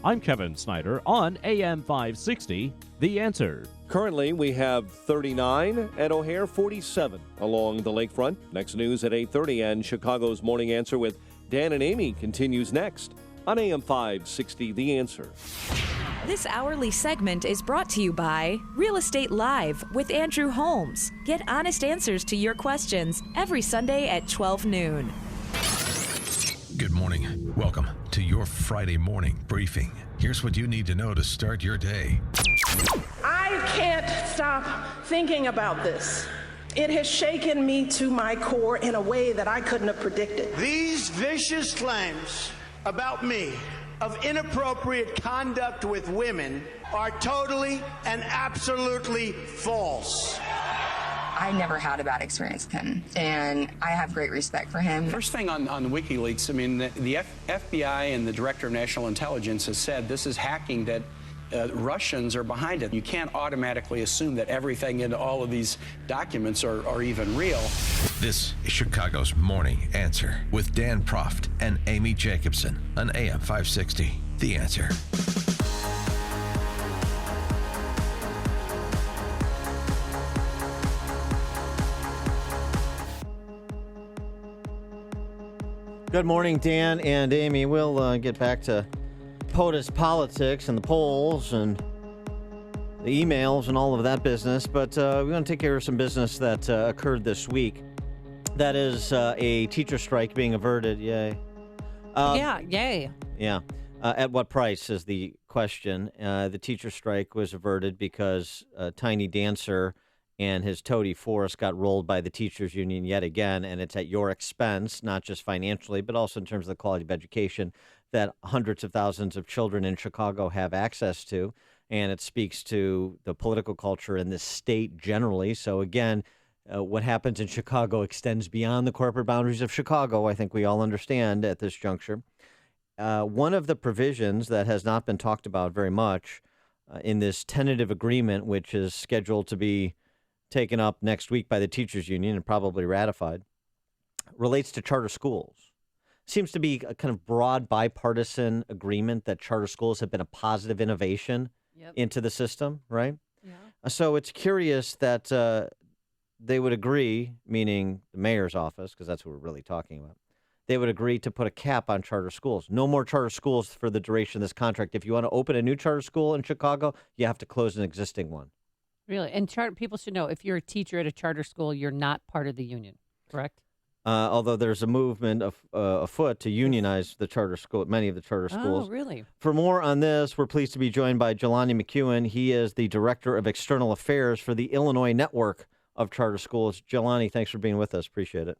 I'm Kevin Snyder on AM 560, The Answer. Currently, we have 39 at O'Hare, 47 along the lakefront. Next news at 8:30, and Chicago's Morning Answer with Dan and Amy continues next on AM 560, The Answer. This hourly segment is brought to you by Real Estate Live with Andrew Holmes. Get honest answers to your questions every Sunday at 12 noon. Good morning. Welcome to your Friday morning briefing. Here's what you need to know to start your day. I can't stop thinking about this. It has shaken me to my core in a way that I couldn't have predicted. These vicious claims about me of inappropriate conduct with women are totally and absolutely false. I never had a bad experience with him, and I have great respect for him. First thing on WikiLeaks, I mean, the FBI and the Director of National Intelligence has said this is hacking, that Russians are behind it. You can't automatically assume that everything in all of these documents are even real. This is Chicago's Morning Answer with Dan Proft and Amy Jacobson on AM 560, The Answer. Good morning, Dan and Amy. We'll get back to POTUS politics and the polls and the emails and all of that business, but we're going to take care of some business that occurred this week. That is a teacher strike being averted. Yay. Yay. Yeah. At what price is the question. The teacher strike was averted because Tiny Dancer and his toady Forrest got rolled by the teachers union yet again, and it's at your expense, not just financially, but also in terms of the quality of education that hundreds of thousands of children in Chicago have access to, and it speaks to the political culture in this state generally. So again, what happens in Chicago extends beyond the corporate boundaries of Chicago, I think we all understand at this juncture. One of the provisions that has not been talked about very much in this tentative agreement, which is scheduled to be taken up next week by the teachers union and probably ratified, relates to charter schools. Seems to be a kind of broad bipartisan agreement that charter schools have been a positive innovation into the system, right? Yeah. So it's curious that they would agree, meaning the mayor's office, because that's what we're really talking about. They would agree to put a cap on charter schools. No more charter schools for the duration of this contract. If you want to open a new charter school in Chicago, you have to close an existing one. Really? And people should know, if you're a teacher at a charter school, you're not part of the union, correct? Although there's a movement afoot to unionize the charter school, many of the charter schools. Oh, really? For more on this, we're pleased to be joined by Jelani McEwen. He is the Director of External Affairs for the Illinois Network of Charter Schools. Jelani, thanks for being with us. Appreciate it.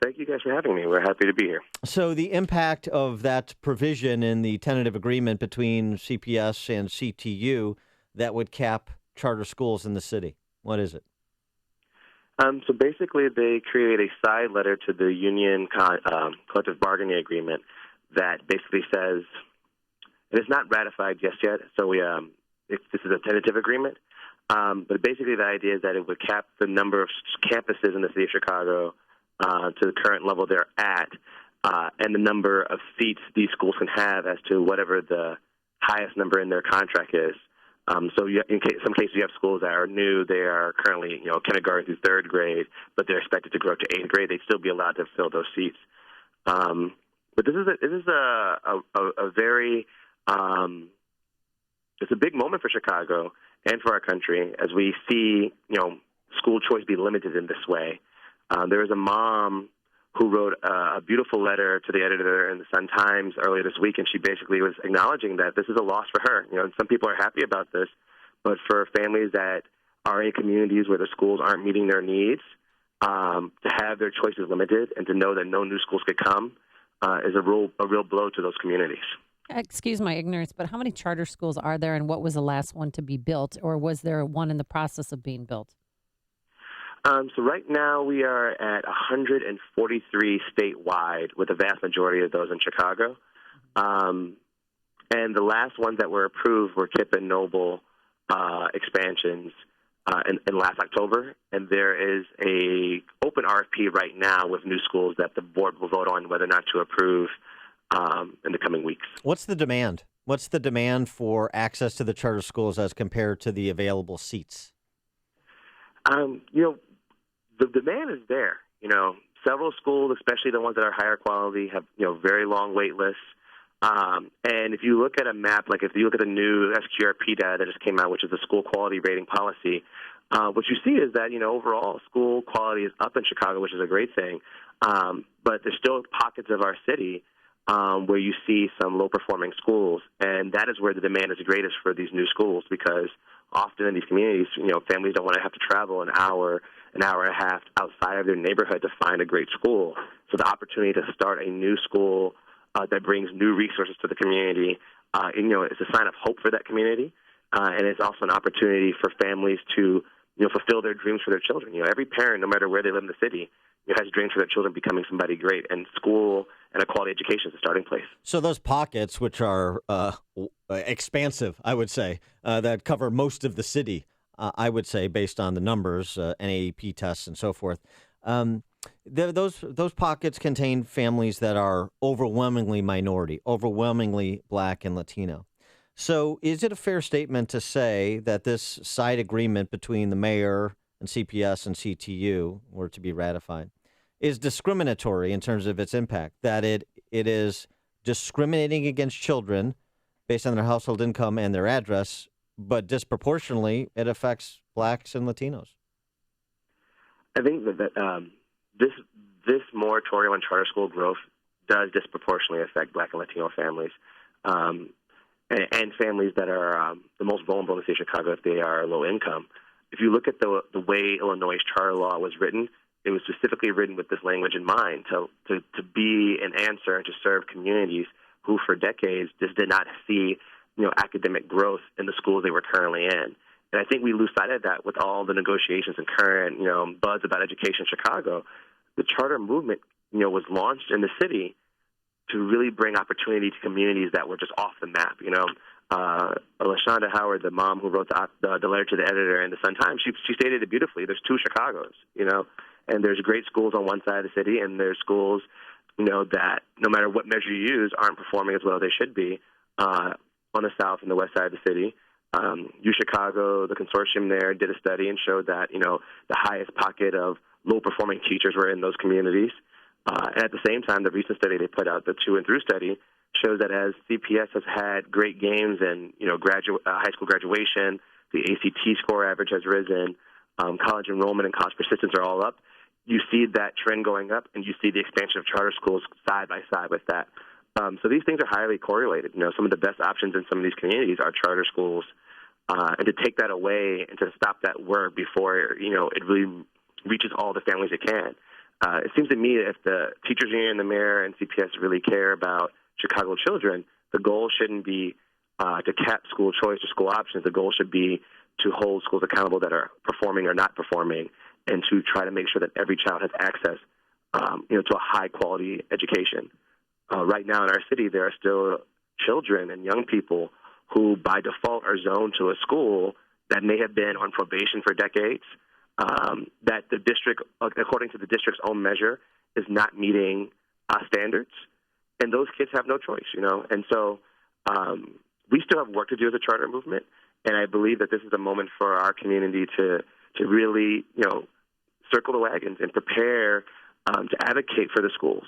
Thank you guys for having me. We're happy to be here. So the impact of that provision in the tentative agreement between CPS and CTU that would cap charter schools in the city, what is it? So basically, they create a side letter to the union collective bargaining agreement that basically says, and it's not ratified just yet, so this is a tentative agreement, but basically the idea is that it would cap the number of campuses in the city of Chicago to the current level they're at, and the number of seats these schools can have as to whatever the highest number in their contract is. So in some cases you have schools that are new, they are currently, kindergarten through third grade, but they're expected to grow to eighth grade. They'd still be allowed to fill those seats. But this is a very, it's a big moment for Chicago and for our country as we see, school choice be limited in this way. There was a mom who wrote a beautiful letter to the editor in the Sun-Times earlier this week, and she basically was acknowledging that this is a loss for her. Some people are happy about this, but for families that are in communities where the schools aren't meeting their needs, to have their choices limited and to know that no new schools could come is a real blow to those communities. Excuse my ignorance, but how many charter schools are there, and what was the last one to be built, or was there one in the process of being built? So right now we are at 143 statewide, with the vast majority of those in Chicago. And the last ones that were approved were Kip and Noble expansions in last October. And there is a open RFP right now with new schools that the board will vote on whether or not to approve in the coming weeks. What's the demand? What's the demand for access to the charter schools as compared to the available seats? The demand is there. Several schools, especially the ones that are higher quality, have very long wait lists. And if you look at a map, like if you look at the new SQRP data that just came out, which is the school quality rating policy, what you see is that overall school quality is up in Chicago, which is a great thing. But there's still pockets of our city where you see some low-performing schools, and that is where the demand is greatest for these new schools, because often in these communities, families don't want to have to travel an hour and a half outside of their neighborhood to find a great school. So the opportunity to start a new school that brings new resources to the community, it's a sign of hope for that community, and it's also an opportunity for families to fulfill their dreams for their children. Every parent, no matter where they live in the city, has dreams for their children becoming somebody great, and school and a quality education is a starting place. So those pockets, which are expansive, I would say, that cover most of the city, I would say, based on the numbers, NAEP tests and so forth, those pockets contain families that are overwhelmingly minority, overwhelmingly Black and Latino. So is it a fair statement to say that this side agreement between the mayor and CPS and CTU, were to be ratified, is discriminatory in terms of its impact, that it is discriminating against children based on their household income and their address, but disproportionately it affects Blacks and Latinos? I think that this moratorium on charter school growth does disproportionately affect Black and Latino families, and families that are the most vulnerable in the city of Chicago if they are low income. If you look at the way Illinois' charter law was written, it was specifically written with this language in mind, to be an answer and to serve communities who for decades just did not see academic growth in the schools they were currently in. And I think we lose sight of that with all the negotiations and current buzz about education in Chicago. The charter movement was launched in the city to really bring opportunity to communities that were just off the map. LaShonda Howard, the mom who wrote the letter to the editor in the Sun-Times, she stated it beautifully. There's two Chicagos, And there's great schools on one side of the city, and there's schools, that no matter what measure you use, aren't performing as well as they should be on the south and the west side of the city. UChicago, the consortium there, did a study and showed that, the highest pocket of low-performing teachers were in those communities. And at the same time, the recent study they put out, the To and Through study, shows that as CPS has had great gains in, high school graduation, the ACT score average has risen, college enrollment and college persistence are all up. You see that trend going up, and you see the expansion of charter schools side by side with that. So these things are highly correlated. Some of the best options in some of these communities are charter schools. And to take that away and to stop that work before, it really reaches all the families it can. It seems to me if the teachers union, the mayor, and CPS really care about Chicago children, the goal shouldn't be to cap school choice or school options. The goal should be to hold schools accountable that are performing or not performing, and to try to make sure that every child has access, to a high-quality education. Right now in our city, there are still children and young people who, by default, are zoned to a school that may have been on probation for decades, that the district, according to the district's own measure, is not meeting standards. And those kids have no choice, And so we still have work to do as a charter movement, and I believe that this is a moment for our community to really, circle the wagons and prepare to advocate for the schools,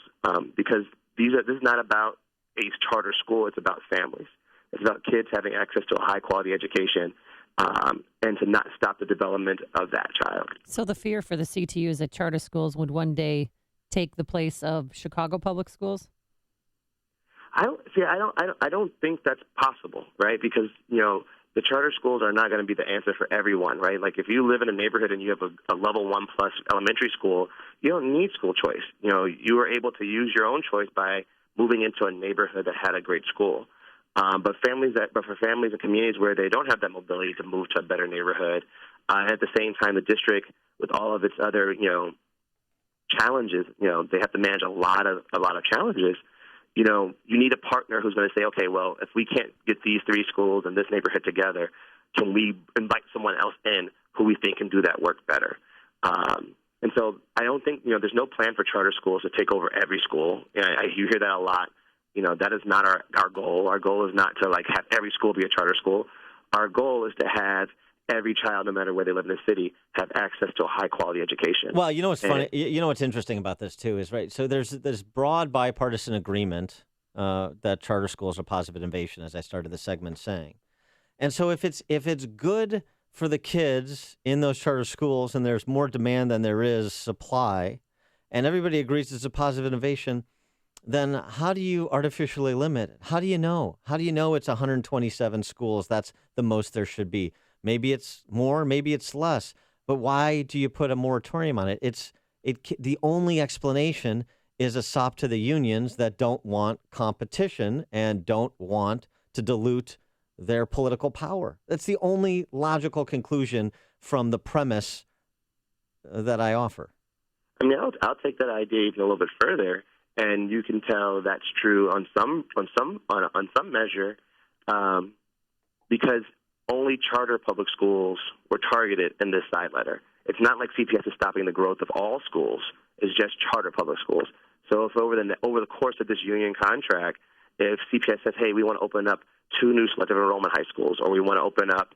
because this is not about a charter school. It's about families. It's about kids having access to a high-quality education, and to not stop the development of that child. So the fear for the CTU is that charter schools would one day take the place of Chicago public schools? I don't think that's possible, right? Because, the charter schools are not going to be the answer for everyone, right? Like if you live in a neighborhood and you have a level 1+ elementary school, you don't need school choice. You are able to use your own choice by moving into a neighborhood that had a great school. But for families and communities where they don't have that mobility to move to a better neighborhood, at the same time, the district, with all of its other, challenges, they have to manage a lot of challenges. You need a partner who's going to say, okay, well, if we can't get these 3 schools in this neighborhood together, can we invite someone else in who we think can do that work better? And so I don't think, there's no plan for charter schools to take over every school. You hear that a lot. That is not our goal. Our goal is not to have every school be a charter school. Our goal is to have every child, no matter where they live in the city, have access to a high-quality education. Well, what's funny? What's interesting about this, too, is, right, so there's this broad bipartisan agreement that charter schools are positive innovation, as I started the segment saying. And so if it's good for the kids in those charter schools and there's more demand than there is supply, and everybody agrees it's a positive innovation, then how do you artificially limit it? How do you know? How do you know it's 127 schools? That's the most there should be. Maybe it's more, maybe it's less. But why do you put a moratorium on it? The only explanation is a sop to the unions that don't want competition and don't want to dilute their political power. That's the only logical conclusion from the premise that I offer. I mean, I'll take that idea even a little bit further, and you can tell that's true on some measure, because only charter public schools were targeted in this side letter. It's not like CPS is stopping the growth of all schools. It's just charter public schools. So if over the course of this union contract, if CPS says, hey, we want to open up 2 new selective enrollment high schools, or we want to open up,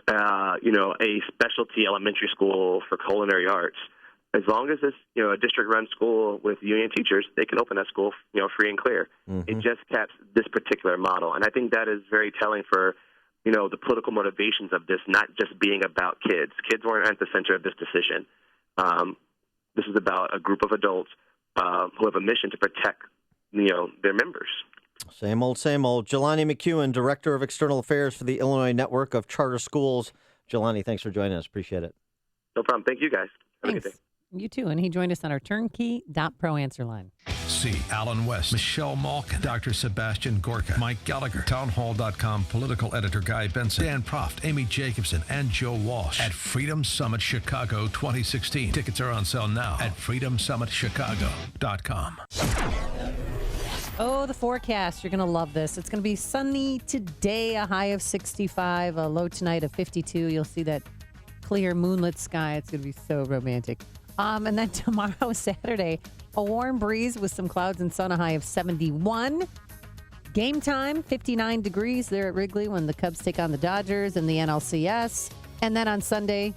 a specialty elementary school for culinary arts, as long as it's, a district-run school with union teachers, they can open that school, free and clear. Mm-hmm. It just caps this particular model. And I think that is very telling for, the political motivations of this, not just being about kids. Kids weren't at the center of this decision. This is about a group of adults who have a mission to protect, their members. Same old, same old. Jelani McEwen, Director of External Affairs for the Illinois Network of Charter Schools. Jelani, thanks for joining us. Appreciate it. No problem. Thank you, guys. Have Thanks. a good day. You too. And he joined us on our turnkey.pro answer line. See Alan West, Michelle Malkin, Dr. Sebastian Gorka, Mike Gallagher, townhall.com political editor Guy Benson, Dan Proft, Amy Jacobson, and Joe Walsh at Freedom Summit Chicago 2016. Tickets are on sale now at freedomsummitchicago.com. Oh, the forecast. You're going to love this. It's going to be sunny today, a high of 65, a low tonight of 52. You'll see that clear moonlit sky. It's going to be so romantic. And then tomorrow, Saturday, a warm breeze with some clouds and sun, a high of 71. Game time, 59 degrees there at Wrigley when the Cubs take on the Dodgers in the NLCS. And then on Sunday,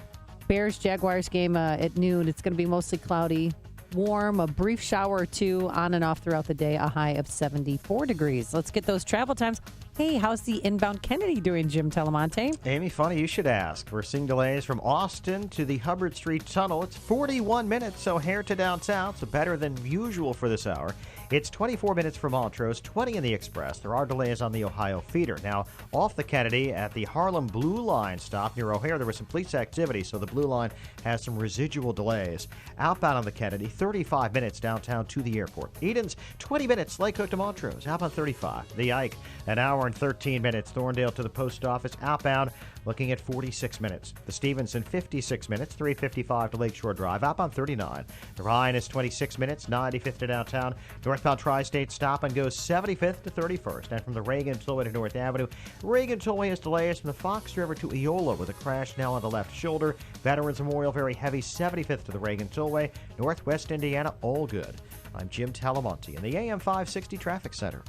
Bears-Jaguars game at noon. It's going to be mostly cloudy, warm, a brief shower or two on and off throughout the day, a high of 74 degrees. Let's get those travel times. Hey, how's the inbound Kennedy doing, Jim Telemonte? Amy, funny you should ask. We're seeing delays from Austin to the Hubbard Street Tunnel. It's 41 minutes, so here to downtown, so better than usual for this hour. It's 24 minutes from Montrose, 20 in the Express. There are delays on the Ohio feeder. Now, off the Kennedy at the Harlem Blue Line stop near O'Hare, there was some police activity, so the Blue Line has some residual delays. Outbound on the Kennedy, 35 minutes downtown to the airport. Edens, 20 minutes, Lake Cook to Montrose. Outbound 35. The Ike, an hour and 13 minutes. Thorndale to the post office. Outbound, looking at 46 minutes. The Stevenson, 56 minutes, 3:55 to Lakeshore Drive. Outbound 39. The Ryan is 26 minutes, 95th to downtown. Northbound Tri-State stop and goes 75th to 31st. And from the Reagan Tollway to North Avenue, Reagan Tollway has delays from the Fox River to Eola with a crash now on the left shoulder. Veterans Memorial very heavy, 75th to the Reagan Tollway. Northwest Indiana, all good. I'm Jim Talamonte in the AM 560 Traffic Center.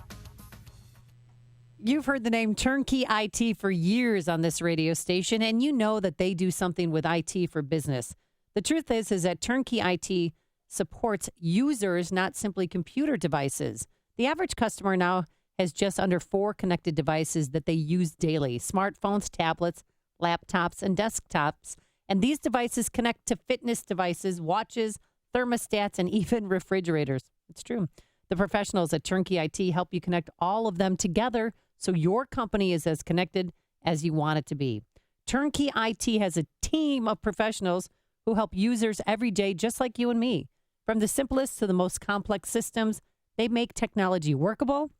You've heard the name Turnkey IT for years on this radio station, and you know that they do something with IT for business. The truth is that Turnkey IT supports users, not simply computer devices. The average customer now has just under 4 connected devices that they use daily: smartphones, tablets, laptops, and desktops. And these devices connect to fitness devices, watches, thermostats, and even refrigerators. It's true. The professionals at Turnkey IT help you connect all of them together so your company is as connected as you want it to be. Turnkey IT has a team of professionals who help users every day, just like you and me. From the simplest to the most complex systems, they make technology workable,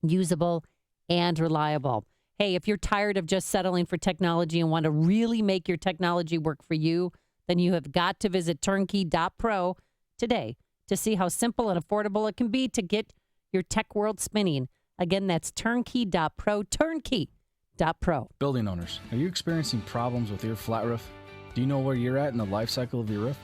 usable, and reliable. Hey, if you're tired of just settling for technology and want to really make your technology work for you, then you have got to visit turnkey.pro today to see how simple and affordable it can be to get your tech world spinning. Again, that's turnkey.pro, turnkey.pro. Building owners, are you experiencing problems with your flat roof? Do you know where you're at in the life cycle of your roof?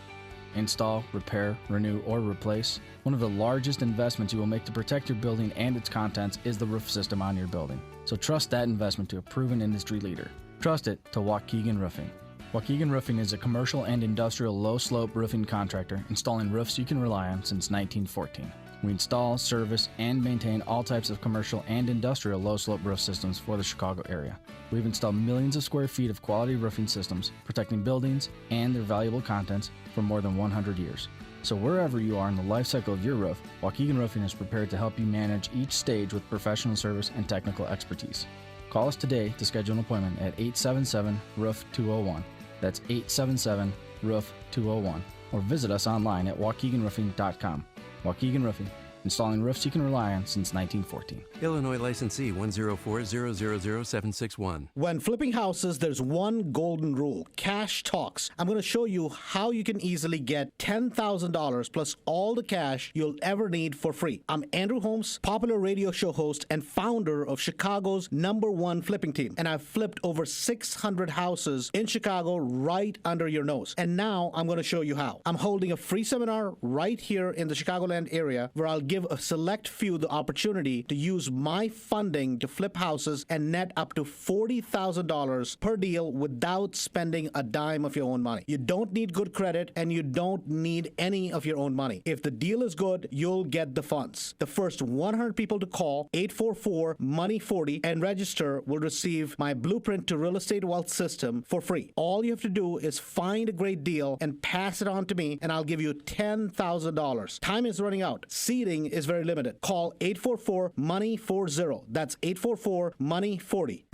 Install, repair, renew, or replace. One of the largest investments you will make to protect your building and its contents is the roof system on your building. So trust that investment to a proven industry leader. Trust it to Waukegan Roofing. Waukegan Roofing is a commercial and industrial low-slope roofing contractor installing roofs you can rely on since 1914. We install, service, and maintain all types of commercial and industrial low-slope roof systems for the Chicago area. We've installed millions of square feet of quality roofing systems, protecting buildings and their valuable contents for more than 100 years. So wherever you are in the life cycle of your roof, Waukegan Roofing is prepared to help you manage each stage with professional service and technical expertise. Call us today to schedule an appointment at 877-ROOF-201. That's 877-ROOF-201. Or visit us online at waukeganroofing.com. Waukegan Roofing, installing roofs you can rely on since 1914. Illinois licensee 104000761. When flipping houses, there's one golden rule: cash talks. I'm going to show you how you can easily get $10,000 plus all the cash you'll ever need for free. I'm Andrew Holmes, popular radio show host and founder of Chicago's #1 flipping team. And I've flipped over 600 houses in Chicago right under your nose. And now I'm going to show you how. I'm holding a free seminar right here in the Chicagoland area where I'll give a select few the opportunity to use my funding to flip houses and net up to $40,000 per deal without spending a dime of your own money. You don't need good credit and you don't need any of your own money. If the deal is good, you'll get the funds. The first 100 people to call 844-MONEY40 and register will receive my Blueprint to Real Estate Wealth System for free. All you have to do is find a great deal and pass it on to me, and I'll give you $10,000. Time is running out. Seating is very limited. Call 844-MONEY40. That's 844-MONEY40.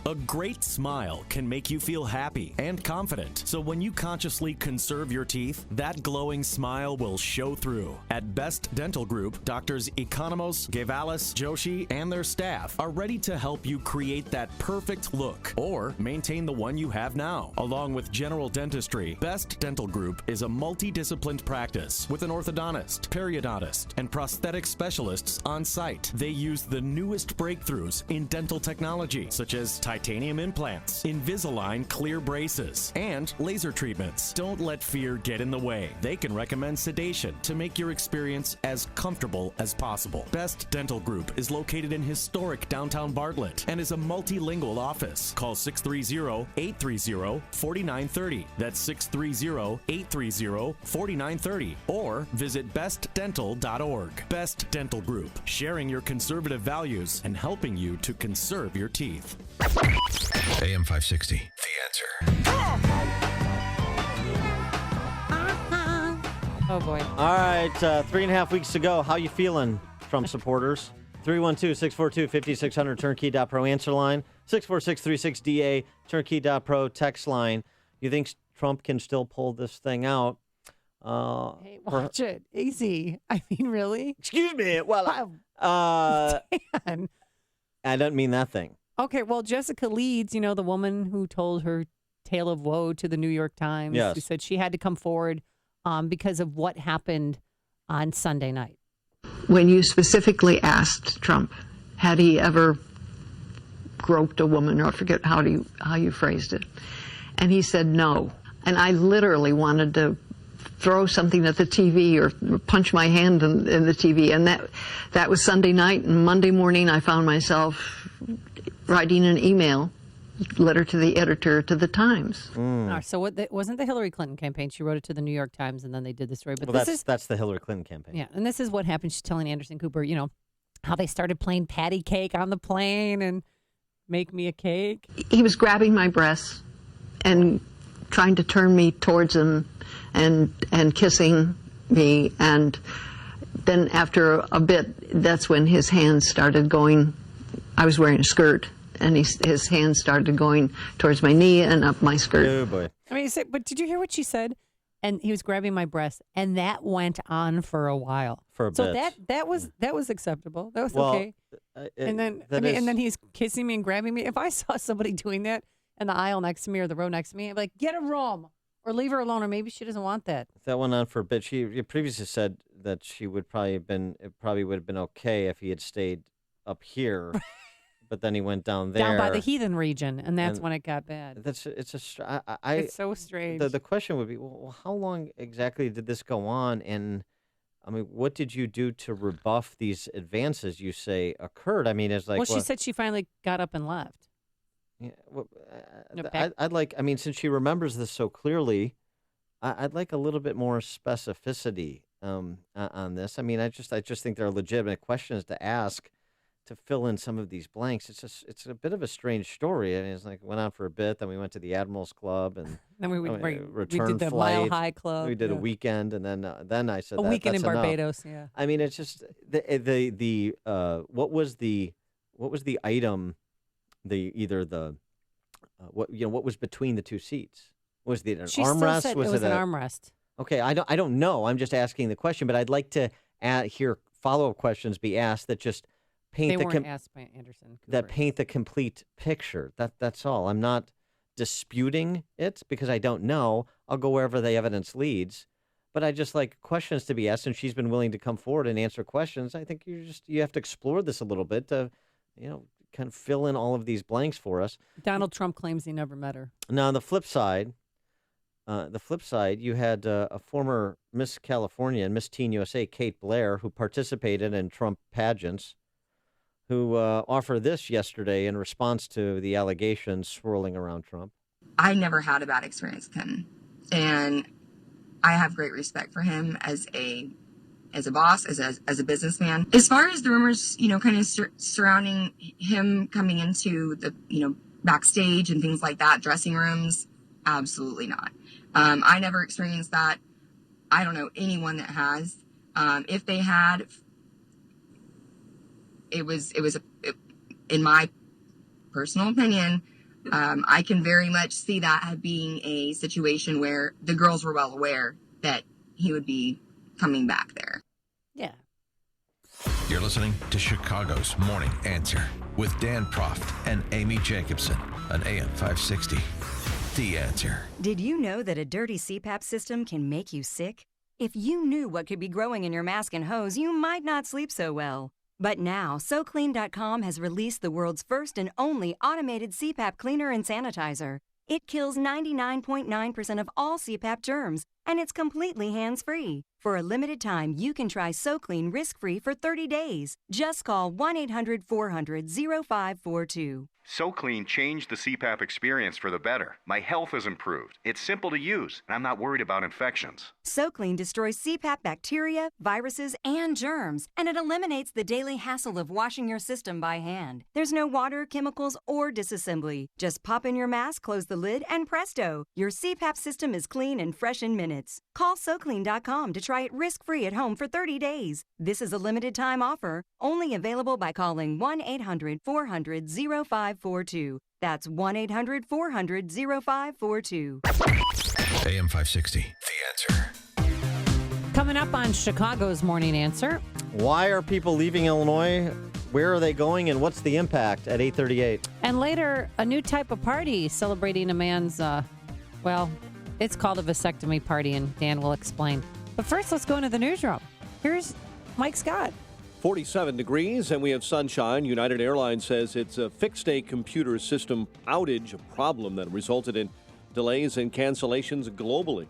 A great smile can make you feel happy and confident. So when you consciously conserve your teeth, that glowing smile will show through. At Best Dental Group, Doctors Economos, Gavalis, Joshi, and their staff are ready to help you create that perfect look or maintain the one you have now. Along with general dentistry, Best Dental Group is a multidisciplined practice with an orthodontist, periodontist, and prosthetic specialists on site. They use the newest breakthroughs in dental technology, such as titanium implants, Invisalign clear braces, and laser treatments. Don't let fear get in the way. They can recommend sedation to make your experience as comfortable as possible. Best Dental Group is located in historic downtown Bartlett and is a multilingual office. Call 630-830-4930. That's 630-830-4930. Or visit bestdental.org. Best Dental Group, sharing your conservative values and helping you to conserve your teeth. AM 560, The Answer. Oh, boy. All right, 3.5 weeks to go. How you feeling, Trump supporters? 312-642-5600, turnkey.pro answer line. 64636DA, turnkey.pro text line. You think Trump can still pull this thing out? Hey, watch it. Easy. I mean, really? Excuse me. Well, Dan. I don't mean that thing. Okay, well, Jessica Leeds, you know, the woman who told her tale of woe to the New York Times, Yes. who said she had to come forward because of what happened on Sunday night. When you specifically asked Trump, had he ever groped a woman, or I forget how you phrased it, and he said no. And I literally wanted to throw something at the TV or punch my hand in the TV. And that was Sunday night, and Monday morning I found myself writing an email letter to the editor to the Times. So wasn't the Hillary Clinton campaign? She wrote it to the New York Times, and then they did the story. But Well, that's the Hillary Clinton campaign. Yeah, and this is what happened. She's telling Anderson Cooper, you know, how they started playing patty cake on the plane and make me a cake. He was grabbing my breasts and trying to turn me towards him and kissing me. And then after a bit, that's when his hands started going. I was wearing a skirt, and his hands started going towards my knee and up my skirt. Oh, boy. I mean, but did you hear what she said? And he was grabbing my breast, and that went on for a while. For a so bit. that was acceptable. That was Well, okay. And then and then he's kissing me and grabbing me. If I saw somebody doing that in the aisle next to me or the row next to me, I'd be like, get a room or leave her alone, or maybe she doesn't want that. That went on for a bit. She previously said that it would have been okay if he had stayed up here, but then he went down there. Down by the heathen region, and that's when it got bad. It's so strange. The question would be, well, how long exactly did this go on? And I mean, what did you do to rebuff these advances you say occurred? I mean, it's like, well, she said she finally got up and left. Yeah, well, No, I'd like. I mean, since she remembers this so clearly, I'd like a little bit more specificity on this. I mean, I just think there are legitimate questions to ask to fill in some of these blanks. It's a bit of a strange story. I mean, it's like went on for a bit, then we went to the Admirals Club, and then we return did the flight. Mile High Club. We did a weekend, and then I said a weekend in that's enough. Barbados. Yeah. I mean, it's just the what was the item. What was between the two seats? Was it an She armrest? still said it was an armrest. Okay, I don't know. I'm just asking the question, but I'd like to hear follow-up questions be asked that just paint They weren't asked by Anderson Cooper. that paint the complete picture. That's all. I'm not disputing it because I don't know. I'll go wherever the evidence leads. But I just like questions to be asked, and she's been willing to come forward and answer questions. I think you have to explore this a little bit to, kind of fill in all of these blanks for us. Donald Trump claims he never met her. Now, on the flip side, you had a former Miss California and Miss Teen USA, Kate Blair, who participated in Trump pageants, who offered this yesterday in response to the allegations swirling around Trump. I never had a bad experience with him, and I have great respect for him as a boss, as a businessman. As far as the rumors, kind of surrounding him coming into the, backstage and things like that, dressing rooms, absolutely not. I never experienced that. I don't know anyone that has. If they had, it was in my personal opinion, I can very much see that being a situation where the girls were well aware that he would be coming back there. Yeah. You're listening to Chicago's Morning Answer with Dan Proft and Amy Jacobson on AM 560. The Answer. Did you know that a dirty CPAP system can make you sick? If you knew what could be growing in your mask and hose, you might not sleep so well. But now, SoClean.com has released the world's first and only automated CPAP cleaner and sanitizer. It kills 99.9% of all CPAP germs, and it's completely hands-free. For a limited time, you can try SoClean risk-free for 30 days. Just call 1-800-400-0542. SoClean changed the CPAP experience for the better. My health has improved. It's simple to use, and I'm not worried about infections. SoClean destroys CPAP bacteria, viruses, and germs, and it eliminates the daily hassle of washing your system by hand. There's no water, chemicals, or disassembly. Just pop in your mask, close the lid, and presto! Your CPAP system is clean and fresh in minutes. Call SoClean.com to try it risk-free at home for 30 days. This is a limited-time offer, only available by calling 1-800-400-0542. That's 1-800-400-0542. AM 560, The Answer. Coming up on Chicago's Morning Answer. Why are people leaving Illinois? Where are they going, and what's the impact at 8:38? And later, a new type of party celebrating a man's, it's called a vasectomy party, and Dan will explain. But first, let's go into the newsroom. Here's Mike Scott. 47 degrees, and we have sunshine. United Airlines says it's fixed a computer system outage, a problem that resulted in delays and cancellations globally.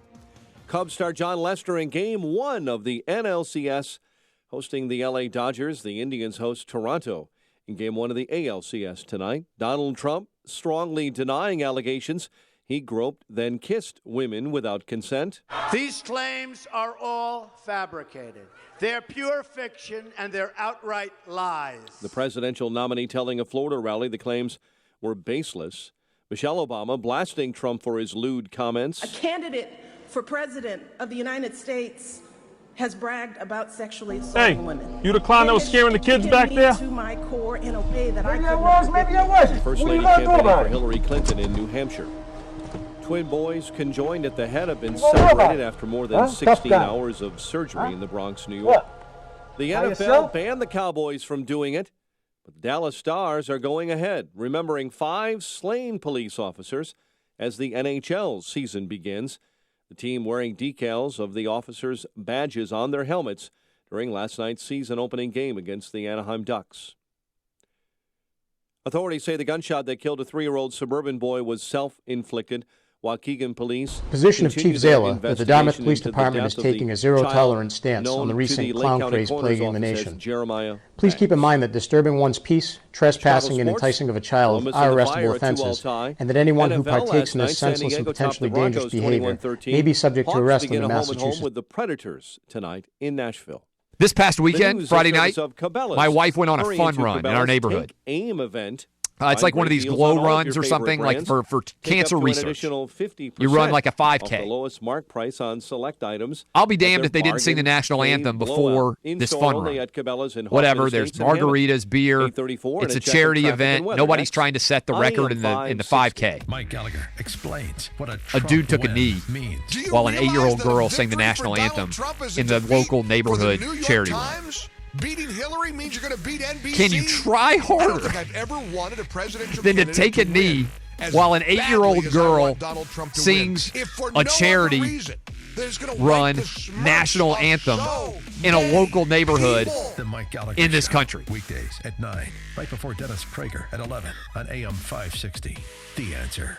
Cubs star John Lester in Game 1 of the NLCS, hosting the LA Dodgers. The Indians host Toronto in Game 1 of the ALCS tonight. Donald Trump strongly denying allegations he groped, then kissed women without consent. These claims are all fabricated. They're pure fiction, and they're outright lies. The presidential nominee telling a Florida rally the claims were baseless. Michelle Obama blasting Trump for his lewd comments. A candidate for president of the United States has bragged about sexually assaulting women. You the clown that was scaring the kids back there? To my core in a way that maybe I was. First lady campaigning for Hillary Clinton in New Hampshire. Twin boys conjoined at the head have been separated after more than 16 hours of surgery in the Bronx, New York. The NFL banned the Cowboys from doing it, but the Dallas Stars are going ahead, remembering 5 slain police officers as the NHL's season begins. The team wearing decals of the officers' badges on their helmets during last night's season opening game against the Anaheim Ducks. Authorities say the gunshot that killed a 3-year-old suburban boy was self-inflicted. Waukegan Police. Position of Chief Zala that the Dartmouth Police Department is taking a zero-tolerance stance on the recent clown craze plaguing the nation. Please keep in mind that disturbing one's peace, trespassing, and enticing of a child are arrestable offenses, and that anyone who partakes in this senseless and potentially dangerous behavior may be subject to arrest under Massachusetts. With the Predators tonight in Nashville. This past weekend, Friday night, my wife went on a fun run in our neighborhood. AIM event. It's like one of these glow runs or something, like for cancer research. You run like a 5K. The lowest mark price on select items. I'll be damned if they didn't sing the national anthem before this fun run. Whatever, there's margaritas, beer. It's a charity event. Nobody's trying to set the record in the 5K. Mike Gallagher explains what a dude took a knee while an 8-year-old girl sang the national anthem in the local neighborhood charity run. Beating Hillary means you're going to beat NBC. Can you try harder I don't think I've ever wanted a presidential than to take a knee while an 8-year-old girl sings a charity run national anthem in a local neighborhood in this country? Weekdays at 9, right before Dennis Prager at 11 on AM 560. The Answer.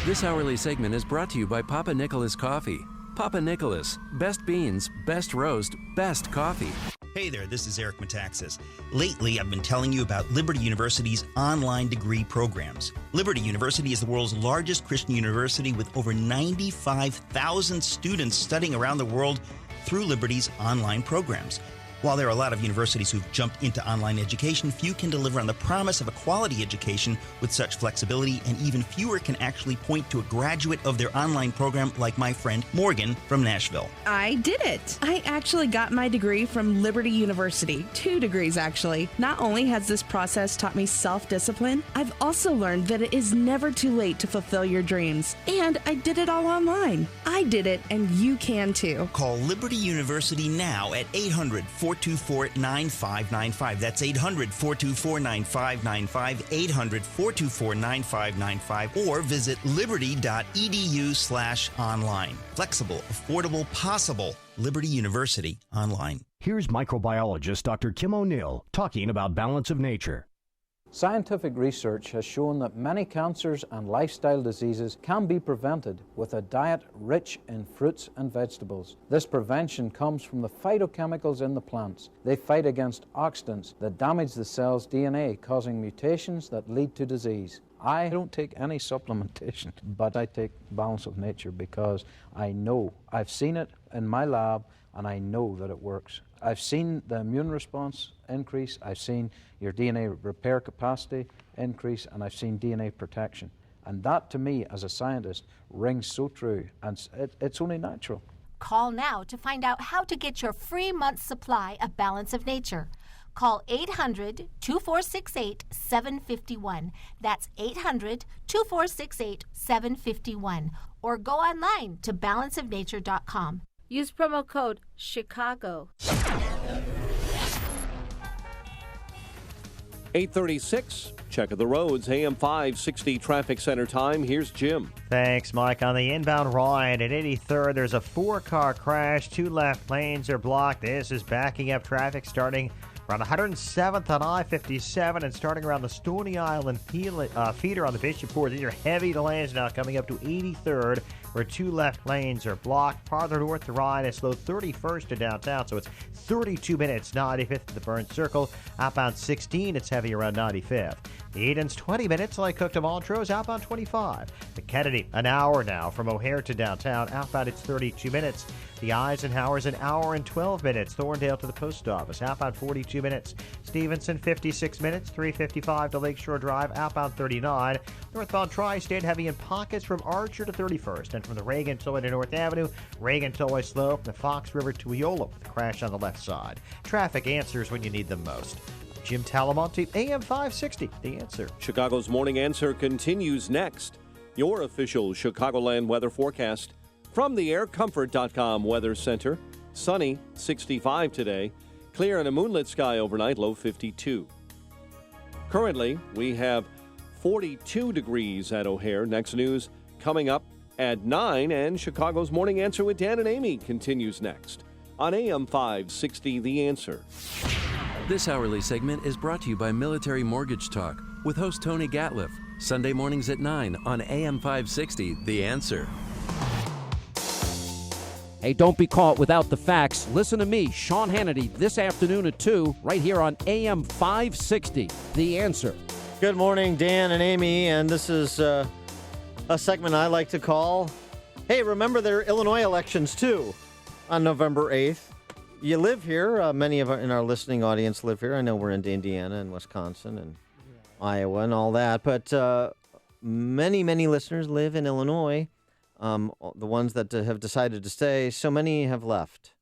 This hourly segment is brought to you by Papa Nicholas Coffee. Papa Nicholas, best beans, best roast, best coffee. Hey there, this is Eric Metaxas. Lately, I've been telling you about Liberty University's online degree programs. Liberty University is the world's largest Christian university with over 95,000 students studying around the world through Liberty's online programs. While there are a lot of universities who've jumped into online education, few can deliver on the promise of a quality education with such flexibility, and even fewer can actually point to a graduate of their online program like my friend Morgan from Nashville. I did it. I actually got my degree from Liberty University. 2 degrees, actually. Not only has this process taught me self-discipline, I've also learned that it is never too late to fulfill your dreams. And I did it all online. I did it, and you can too. Call Liberty University now at 800-424-9595. That's 800-424-9595, 800-424-9595, or visit liberty.edu/online. Flexible, affordable, possible. Liberty University Online. Here's microbiologist Dr. Kim O'Neill talking about balance of nature. Scientific research has shown that many cancers and lifestyle diseases can be prevented with a diet rich in fruits and vegetables. This prevention comes from the phytochemicals in the plants. They fight against oxidants that damage the cell's DNA, causing mutations that lead to disease. I don't take any supplementation, but I take Balance of Nature because I know, I've seen it in my lab, and I know that it works. I've seen the immune response increase, I've seen your DNA repair capacity increase, and I've seen DNA protection. And that, to me, as a scientist, rings so true, and it's only natural. Call now to find out how to get your free month's supply of Balance of Nature. Call 800-2468-751. That's 800-2468-751. Or go online to balanceofnature.com. Use promo code CHICAGO. 8:36. Check of the roads. AM 560 traffic center time. Here's Jim. Thanks, Mike. On the inbound Ryan at 83rd, there's a 4-car crash. 2 left lanes are blocked. This is backing up traffic starting around 107th on I-57 and starting around the Stony Island feeder on the Bishopport. These are heavy delays now coming up to 83rd, where 2 left lanes are blocked. Farther north to Ryan, it's slow 31st to downtown, so it's 32 minutes, 95th to the Burn Circle. Outbound 16, it's heavy around 95th. The Eden's 20 minutes, like Cook to Montrose, outbound 25. The Kennedy, an hour now from O'Hare to downtown. Outbound, it's 32 minutes. The Eisenhower's an hour and 12 minutes. Thorndale to the post office, outbound 42 minutes. Stevenson, 56 minutes. 355 to Lakeshore Drive, outbound 39. Northbound Tri-State, heavy in pockets from Archer to 31st. And from the Reagan Tollway to North Avenue, Reagan Tollway slow from the Fox River to Eola with a crash on the left side. Traffic answers when you need them most. Jim Talamonte, AM 560, The Answer. Chicago's Morning Answer continues next. Your official Chicagoland weather forecast from the aircomfort.com Weather Center. Sunny, 65 today. Clear and a moonlit sky overnight, low 52. Currently, we have 42 degrees at O'Hare. Next news coming up at 9, and Chicago's Morning Answer with Dan and Amy continues next on AM 560, The Answer. This hourly segment is brought to you by Military Mortgage Talk with host Tony Gatliff. Sunday mornings at 9 on AM 560, The Answer. Hey, don't be caught without the facts. Listen to me, Sean Hannity, this afternoon at 2, right here on AM 560, The Answer. Good morning, Dan and Amy, and this is a segment I like to call, hey, remember there are Illinois elections, too, on November 8th. You live here. Many of in our listening audience live here. I know we're into Indiana and Wisconsin and Iowa and all that, but many, many listeners live in Illinois. The ones that have decided to stay, so many have left.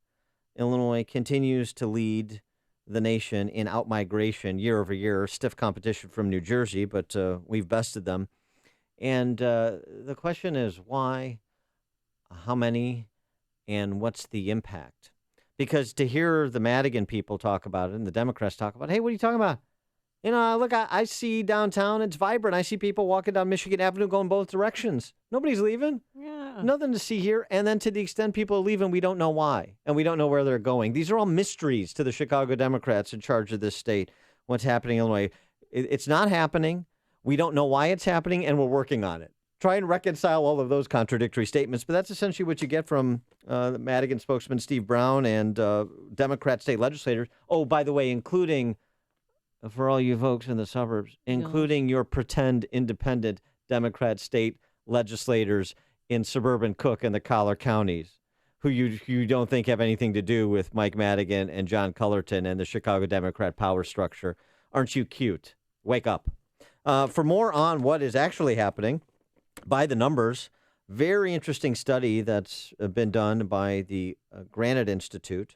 Illinois continues to lead the nation in outmigration year over year. Stiff competition from New Jersey, but we've bested them. And the question is why, how many, and what's the impact? Because to hear the Madigan people talk about it and the Democrats talk about it, hey, what are you talking about? You know, look, I see downtown, it's vibrant. I see people walking down Michigan Avenue going both directions. Nobody's leaving. Yeah. Nothing to see here. And then to the extent people are leaving, we don't know why. And we don't know where they're going. These are all mysteries to the Chicago Democrats in charge of this state, what's happening in Illinois. It's not happening. We don't know why it's happening, and we're working on it. Try and reconcile all of those contradictory statements, but that's essentially what you get from the Madigan spokesman Steve Brown and Democrat state legislators. Oh, by the way, including, for all you folks in the suburbs, including your pretend independent Democrat state legislators in suburban Cook and the Collar counties, who you don't think have anything to do with Mike Madigan and John Cullerton and the Chicago Democrat power structure. Aren't you cute? Wake up. For more on what is actually happening, by the numbers, very interesting study that's been done by the Granite Institute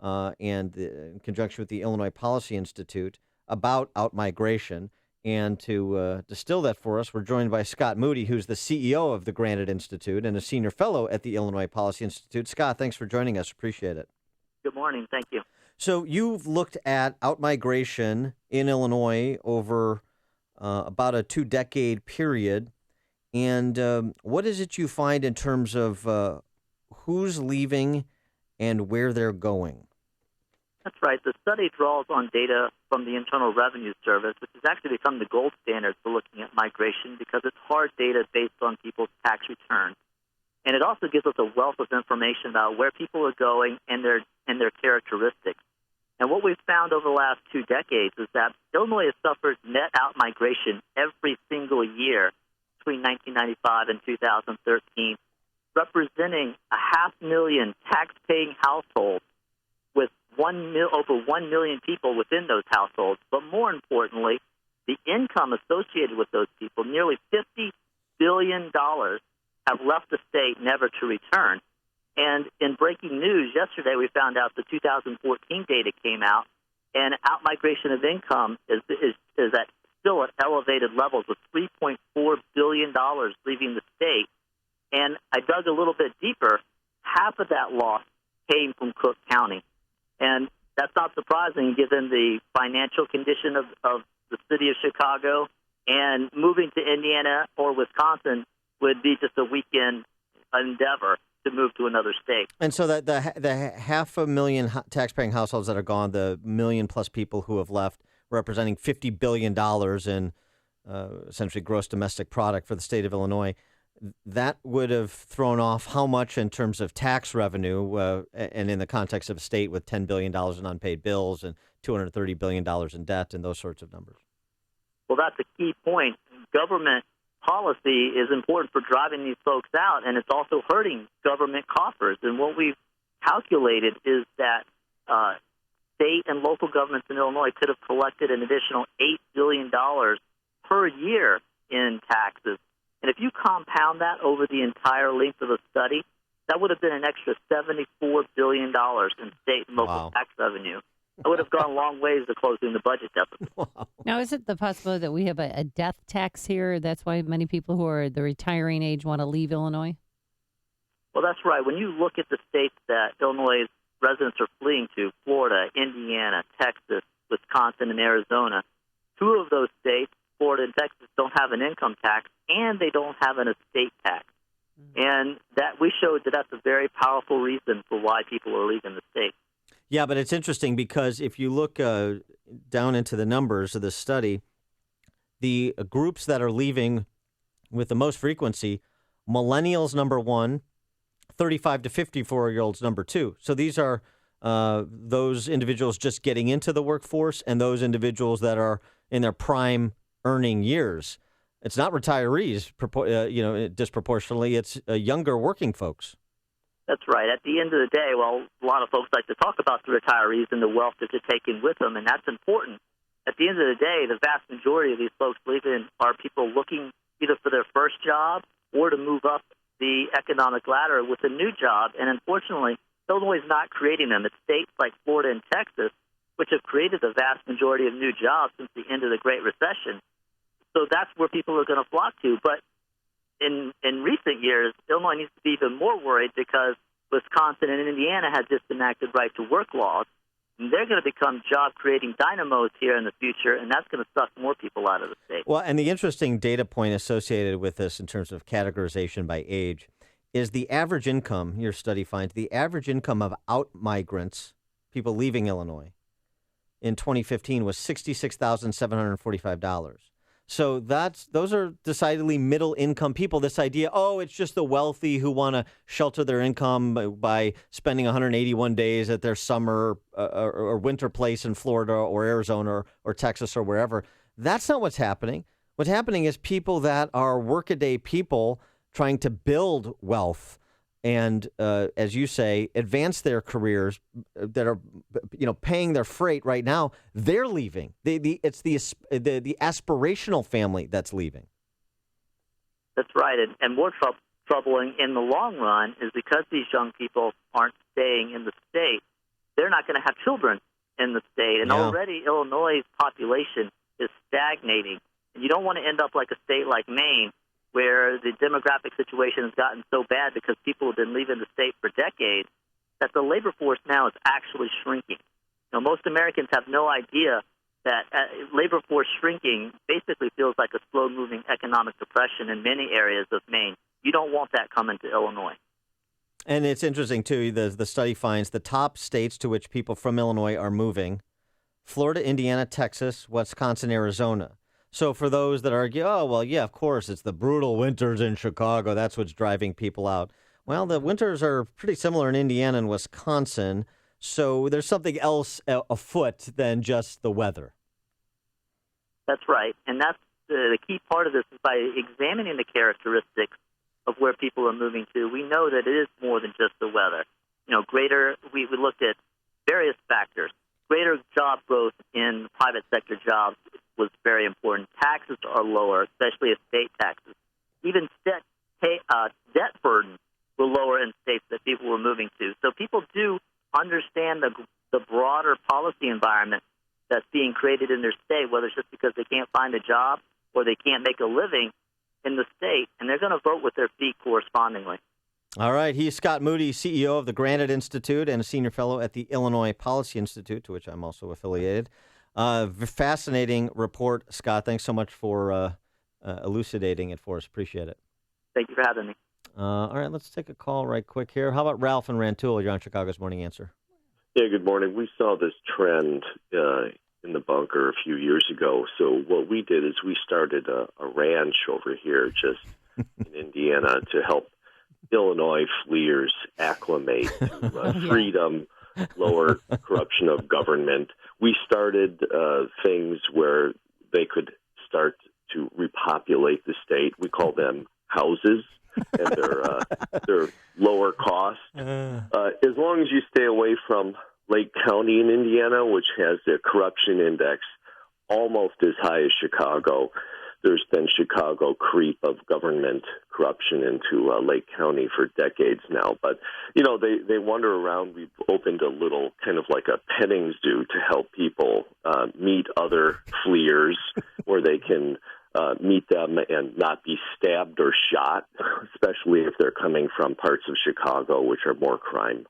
and in conjunction with the Illinois Policy Institute about outmigration. And to distill that for us, we're joined by Scott Moody, who's the CEO of the Granite Institute and a senior fellow at the Illinois Policy Institute. Scott, thanks for joining us. Appreciate it. Good morning. Thank you. So you've looked at outmigration in Illinois over about a 2-decade period. And what is it you find in terms of who's leaving and where they're going. That's right. The study draws on data from the Internal Revenue Service, which has actually become the gold standard for looking at migration because it's hard data based on people's tax returns. And it also gives us a wealth of information about where people are going and their characteristics. And what we've found over the last 2 decades is that Illinois has suffered net out migration every single year between 1995 and 2013, representing 500,000 tax-paying households with over 1 million people within those households. But more importantly, the income associated with those people, nearly $50 billion, have left the state never to return. And in breaking news yesterday, we found out the 2014 data came out, and outmigration of income is still at elevated levels with $3.4 billion leaving the state. And I dug a little bit deeper. Half of that loss came from Cook County. And that's not surprising given the financial condition of the city of Chicago, and moving to Indiana or Wisconsin would be just a weekend endeavor to move to another state. And so that the 500,000 taxpaying households that are gone, the million-plus people who have left, representing $50 billion in essentially gross domestic product for the state of Illinois, that would have thrown off how much in terms of tax revenue, and in the context of a state with $10 billion in unpaid bills and $230 billion in debt and those sorts of numbers? Well, that's a key point. Government policy is important for driving these folks out, and it's also hurting government coffers. And what we've calculated is that state and local governments in Illinois could have collected an additional $8 billion per year in taxes. And if you compound that over the entire length of the study, that would have been an extra $74 billion in state and local tax revenue. It would have gone a long ways to closing the budget deficit. Now, is it the possibility that we have a death tax here? That's why many people who are the retiring age want to leave Illinois? Well, that's right. When you look at the states that Illinois residents are fleeing to, Florida, Indiana, Texas, Wisconsin, and Arizona, 2 of those states, Florida and Texas, don't have an income tax, and they don't have an estate tax. And that we showed that that's a very powerful reason for why people are leaving the state. Yeah, but it's interesting because if you look down into the numbers of this study, the groups that are leaving with the most frequency, millennials number 1, 35 to 54-year-olds number 2. So these are those individuals just getting into the workforce and those individuals that are in their prime earning years. It's not retirees, disproportionately. It's younger working folks. That's right. At the end of the day, well, a lot of folks like to talk about the retirees and the wealth that they're taking with them, and that's important. At the end of the day, the vast majority of these folks leaving are people looking either for their first job or to move up the economic ladder with a new job. And unfortunately, Illinois is not creating them. It's states like Florida and Texas which have created the vast majority of new jobs since the end of the Great Recession. So that's where people are going to flock to. But in recent years, Illinois needs to be even more worried because Wisconsin and Indiana have just enacted right-to-work laws. And they're going to become job-creating dynamos here in the future, and that's going to suck more people out of the state. Well, and the interesting data point associated with this in terms of categorization by age is the average income, your study finds, the average income of out-migrants, people leaving Illinois, in 2015 was $66,745. So those are decidedly middle-income people. This idea, it's just the wealthy who want to shelter their income by spending 181 days at their summer or winter place in Florida or Arizona or Texas or wherever. That's not what's happening. What's happening is people that are workaday people trying to build wealth and, as you say, advance their careers that are, paying their freight right now. They're leaving. It's the aspirational family that's leaving. That's right. And more troubling in the long run is because these young people aren't staying in the state, they're not going to have children in the state. And already Illinois' population is stagnating. And you don't want to end up like a state like Maine, where the demographic situation has gotten so bad because people have been leaving the state for decades, that the labor force now is actually shrinking. Most Americans have no idea that labor force shrinking basically feels like a slow-moving economic depression in many areas of Maine. You don't want that coming to Illinois. And it's interesting, too, the study finds the top states to which people from Illinois are moving: Florida, Indiana, Texas, Wisconsin, Arizona. So for those that argue, oh, well, yeah, of course, it's the brutal winters in Chicago. That's what's driving people out. Well, the winters are pretty similar in Indiana and Wisconsin. So there's something else afoot than just the weather. That's right. And that's the key part of this is by examining the characteristics of where people are moving to. We know that it is more than just the weather. We looked at various factors. Greater job growth in private sector jobs was very important. Taxes are lower, especially estate taxes. Even debt burden were lower in states that people were moving to. So people do understand the broader policy environment that's being created in their state, whether it's just because they can't find a job or they can't make a living in the state, and they're going to vote with their feet correspondingly. All right. He's Scott Moody, CEO of the Granite Institute and a senior fellow at the Illinois Policy Institute, to which I'm also affiliated. Fascinating report, Scott. Thanks so much for elucidating it for us. Appreciate it. Thank you for having me. All right. Let's take a call right quick here. How about Ralph and Rantoul? You're on Chicago's Morning Answer. Yeah, good morning. We saw this trend in the bunker a few years ago. So what we did is we started a ranch over here just in Indiana to help Illinois fleers acclimate to freedom, lower corruption of government. We started things where they could start to repopulate the state. We call them houses, and they're lower cost. As long as you stay away from Lake County in Indiana, which has a corruption index almost as high as Chicago. There's been Chicago creep of government corruption into Lake County for decades now. But, they wander around. We've opened a little kind of like a petting zoo to help people meet other fleers where they can meet them and not be stabbed or shot, especially if they're coming from parts of Chicago, which are more crime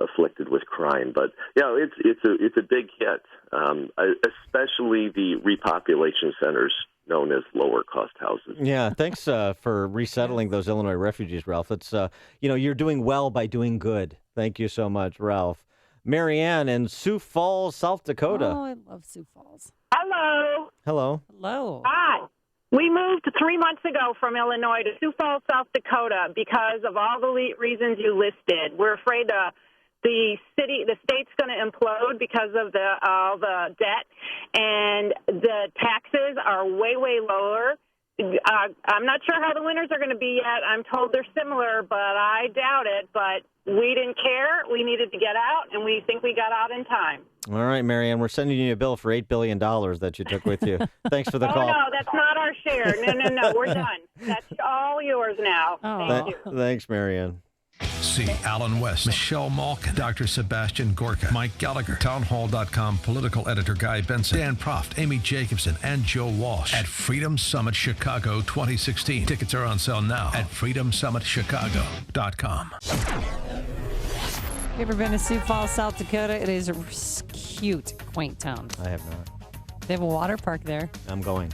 afflicted with crime. But yeah, it's a big hit, especially the repopulation centers known as lower cost houses. Yeah, thanks for resettling those Illinois refugees, Ralph. It's you're doing well by doing good. Thank you so much, Ralph. Marianne in Sioux Falls, South Dakota. Oh, I love Sioux Falls. Hello. Hello. Hello. Hi. We moved 3 months ago from Illinois to Sioux Falls, South Dakota because of all the reasons you listed. We're afraid the state's going to implode because of all the debt, and the taxes are way, way lower. I'm not sure how the winters are going to be yet. I'm told they're similar, but I doubt it. But we didn't care. We needed to get out, and we think we got out in time. All right, Marianne, we're sending you a bill for $8 billion that you took with you. Thanks for the call. Oh, no, that's not our share. No, we're done. That's all yours now. Thank you. Thanks, Marianne. See Alan West, Michelle Malkin, Dr. Sebastian Gorka, Mike Gallagher, townhall.com political editor Guy Benson, Dan Proft, Amy Jacobson, and Joe Walsh at Freedom Summit Chicago 2016. Tickets are on sale now at freedomsummitchicago.com. You ever been to Sioux Falls, South Dakota? It is a cute, quaint town. I have not. They have a water park there. I'm going.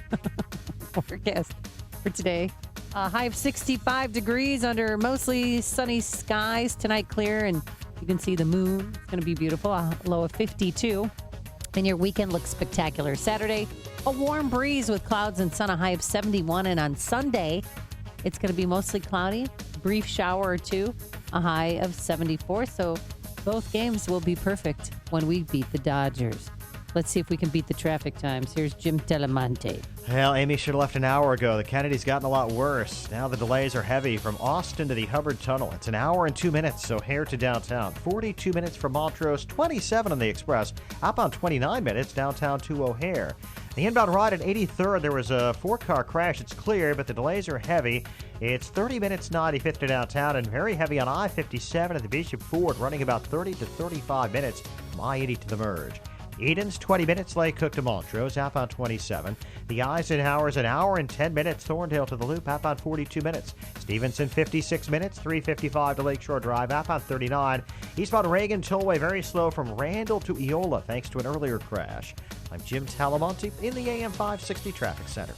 Forecast for today. High of 65 degrees under mostly sunny skies. Tonight clear, and you can see the moon. It's going to be beautiful. A low of 52. And your weekend looks spectacular. Saturday, a warm breeze with clouds and sun, a high of 71. And on Sunday, it's going to be mostly cloudy. Brief shower or two, a high of 74. So both games will be perfect when we beat the Dodgers. Let's see if we can beat the traffic times. Here's Jim Telemonte. Well, Amy should have left an hour ago. The Kennedy's gotten a lot worse. Now the delays are heavy from Austin to the Hubbard Tunnel. It's an hour and 2 minutes, so O'Hare to downtown. 42 minutes from Montrose, 27 on the Express. Outbound 29 minutes downtown to O'Hare. The inbound ride at 83rd, there was a 4-car crash. It's clear, but the delays are heavy. It's 30 minutes 95th to downtown and very heavy on I-57 at the Bishop Ford, running about 30 to 35 minutes from I-80 to the merge. Eden's 20 minutes, Lake Cook to Montrose, outbound 27. The Eisenhower's an hour and 10 minutes, Thorndale to the Loop, outbound 42 minutes. Stevenson 56 minutes, 3:55 to Lakeshore Drive, outbound 39. Eastbound Reagan Tollway very slow from Randall to Eola thanks to an earlier crash. I'm Jim Talamonte in the AM 560 Traffic Center.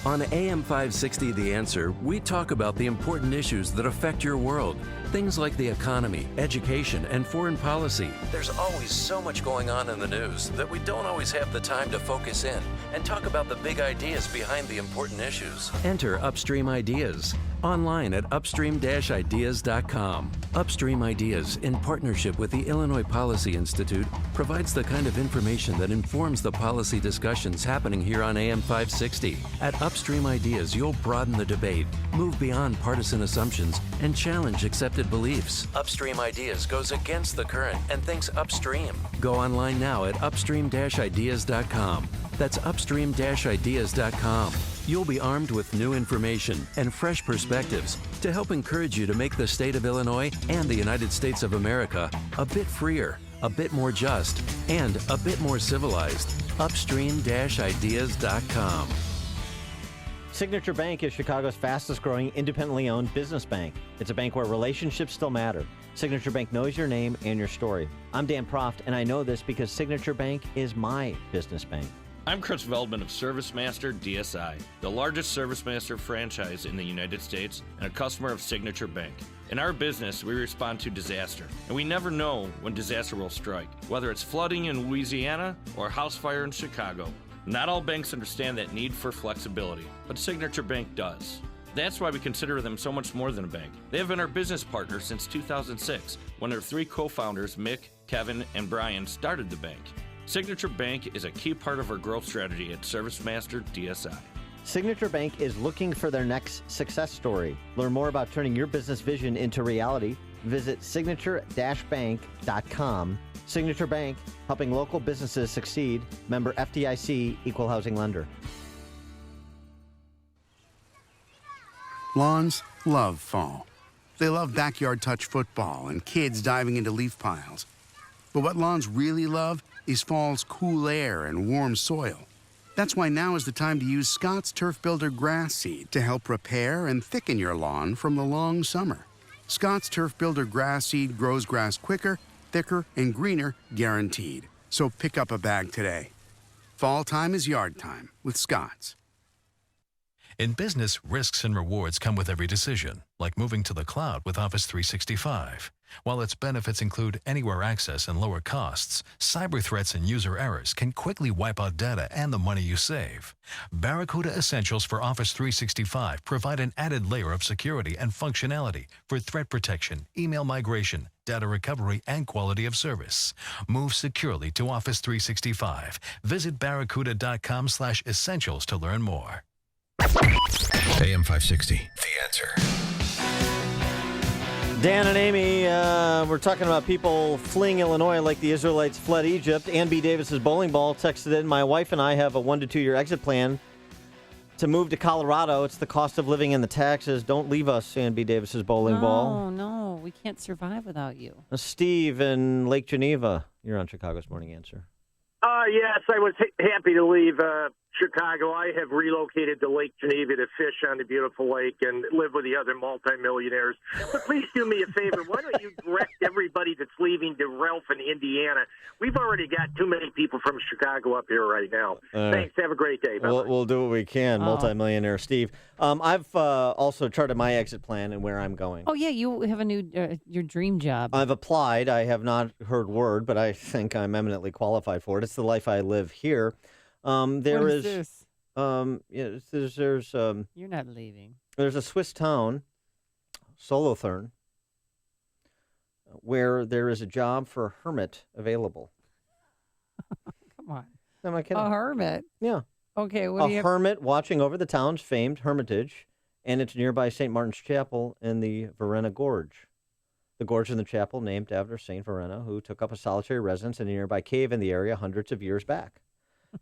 On AM 560 The Answer, we talk about the important issues that affect your world. Things like the economy, education, and foreign policy. There's always so much going on in the news that we don't always have the time to focus in and talk about the big ideas behind the important issues. Enter Upstream Ideas online at upstream-ideas.com. Upstream Ideas, in partnership with the Illinois Policy Institute, provides the kind of information that informs the policy discussions happening here on AM 560. At Upstream Ideas, you'll broaden the debate, move beyond partisan assumptions, and challenge accepted beliefs. Upstream Ideas goes against the current and thinks upstream. Go online now at upstream-ideas.com. That's upstream-ideas.com. You'll be armed with new information and fresh perspectives to help encourage you to make the state of Illinois and the United States of America a bit freer, a bit more just, and a bit more civilized. Upstream-ideas.com. Signature Bank is Chicago's fastest growing independently owned business bank. It's a bank where relationships still matter. Signature Bank knows your name and your story. I'm Dan Proft, and I know this because Signature Bank is my business bank. I'm Chris Veldman of ServiceMaster DSI, the largest ServiceMaster franchise in the United States and a customer of Signature Bank. In our business, we respond to disaster, and we never know when disaster will strike, whether it's flooding in Louisiana or a house fire in Chicago. Not all banks understand that need for flexibility, but Signature Bank does. That's why we consider them so much more than a bank. They have been our business partner since 2006, when their three co-founders, Mick, Kevin, and Brian, started the bank. Signature Bank is a key part of our growth strategy at ServiceMaster DSI. Signature Bank is looking for their next success story. Learn more about turning your business vision into reality. Visit signature-bank.com. Signature Bank, helping local businesses succeed. Member FDIC, Equal Housing Lender. Lawns love fall. They love backyard touch football and kids diving into leaf piles. But what lawns really love is fall's cool air and warm soil. That's why now is the time to use Scott's Turf Builder grass seed to help repair and thicken your lawn from the long summer. Scott's Turf Builder grass seed grows grass quicker, thicker, and greener, guaranteed. So pick up a bag today. Fall time is yard time with Scott's. In business, risks and rewards come with every decision, like moving to the cloud with Office 365. While its benefits include anywhere access and lower costs, cyber threats and user errors can quickly wipe out data and the money you save. Barracuda Essentials for Office 365 provide an added layer of security and functionality for threat protection, email migration, data recovery, and quality of service. Move securely to Office 365. Visit barracuda.com/essentials to learn more. AM 560, The Answer. Dan and Amy, we're talking about people fleeing Illinois like the Israelites fled Egypt. Ann B. Davis's bowling ball texted in, my wife and I have a 1 to 2 year exit plan to move to Colorado. It's the cost of living and the taxes. Don't leave us, Ann B. Davis's bowling ball. Oh, no, we can't survive without you. Steve in Lake Geneva, you're on Chicago's Morning Answer. Yes, I was happy to leave Chicago. I have relocated to Lake Geneva to fish on the beautiful lake and live with the other multimillionaires. But please do me a favor. Why don't you direct everybody that's leaving to Ralph in Indiana? We've already got too many people from Chicago up here right now. Thanks. Have a great day. We'll do what we can, multimillionaire Steve. I've also charted my exit plan and where I'm going. Oh, yeah, you have a new your dream job. I've applied. I have not heard word, but I think I'm eminently qualified for it. It's the life I live here. There what is this? There's You're not leaving. There's a Swiss town, Solothurn, where there is a job for a hermit available. Come on. Am I kidding? A hermit? Yeah. Okay. What do you have? Hermit watching over the town's famed hermitage, and it's nearby St. Martin's Chapel in the Varenna Gorge. The gorge in the chapel named after St. Varenna, who took up a solitary residence in a nearby cave in the area hundreds of years back.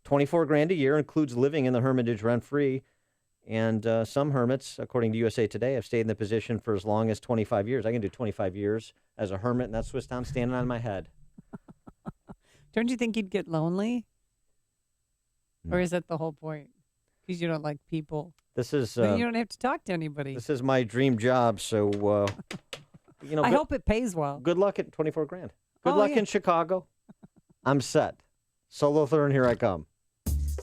$24,000 a year includes living in the hermitage rent-free, and some hermits, according to USA Today, have stayed in the position for as long as 25 years. I can do 25 years as a hermit in that Swiss town standing on my head. Don't you think you'd get lonely? No. Or is that the whole point? Because you don't like people. This is you don't have to talk to anybody. This is my dream job, so I hope it pays well. Good luck at $24,000. Good luck in Chicago. I'm set. Solothurn, here I come.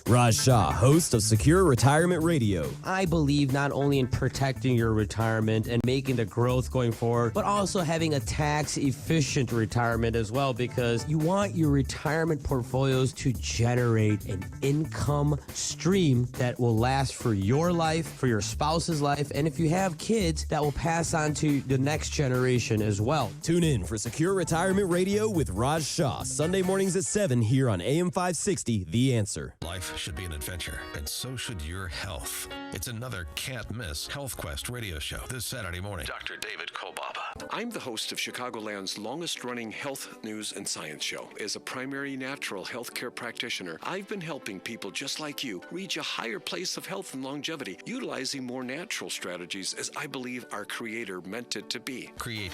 Raj Shah, host of Secure Retirement Radio. I believe not only in protecting your retirement and making the growth going forward, but also having a tax-efficient retirement as well, because you want your retirement portfolios to generate an income stream that will last for your life, for your spouse's life, and if you have kids, that will pass on to the next generation as well. Tune in for Secure Retirement Radio with Raj Shah, Sunday mornings at 7 here on AM 560, The Answer. Life should be an adventure, and so should your health. It's another can't-miss Health Quest radio show this Saturday morning. Dr. David Kolbaba. I'm the host of Chicagoland's longest-running health news and science show. As a primary natural health care practitioner, I've been helping people just like you reach a higher place of health and longevity, utilizing more natural strategies as I believe our Creator meant it to be. Create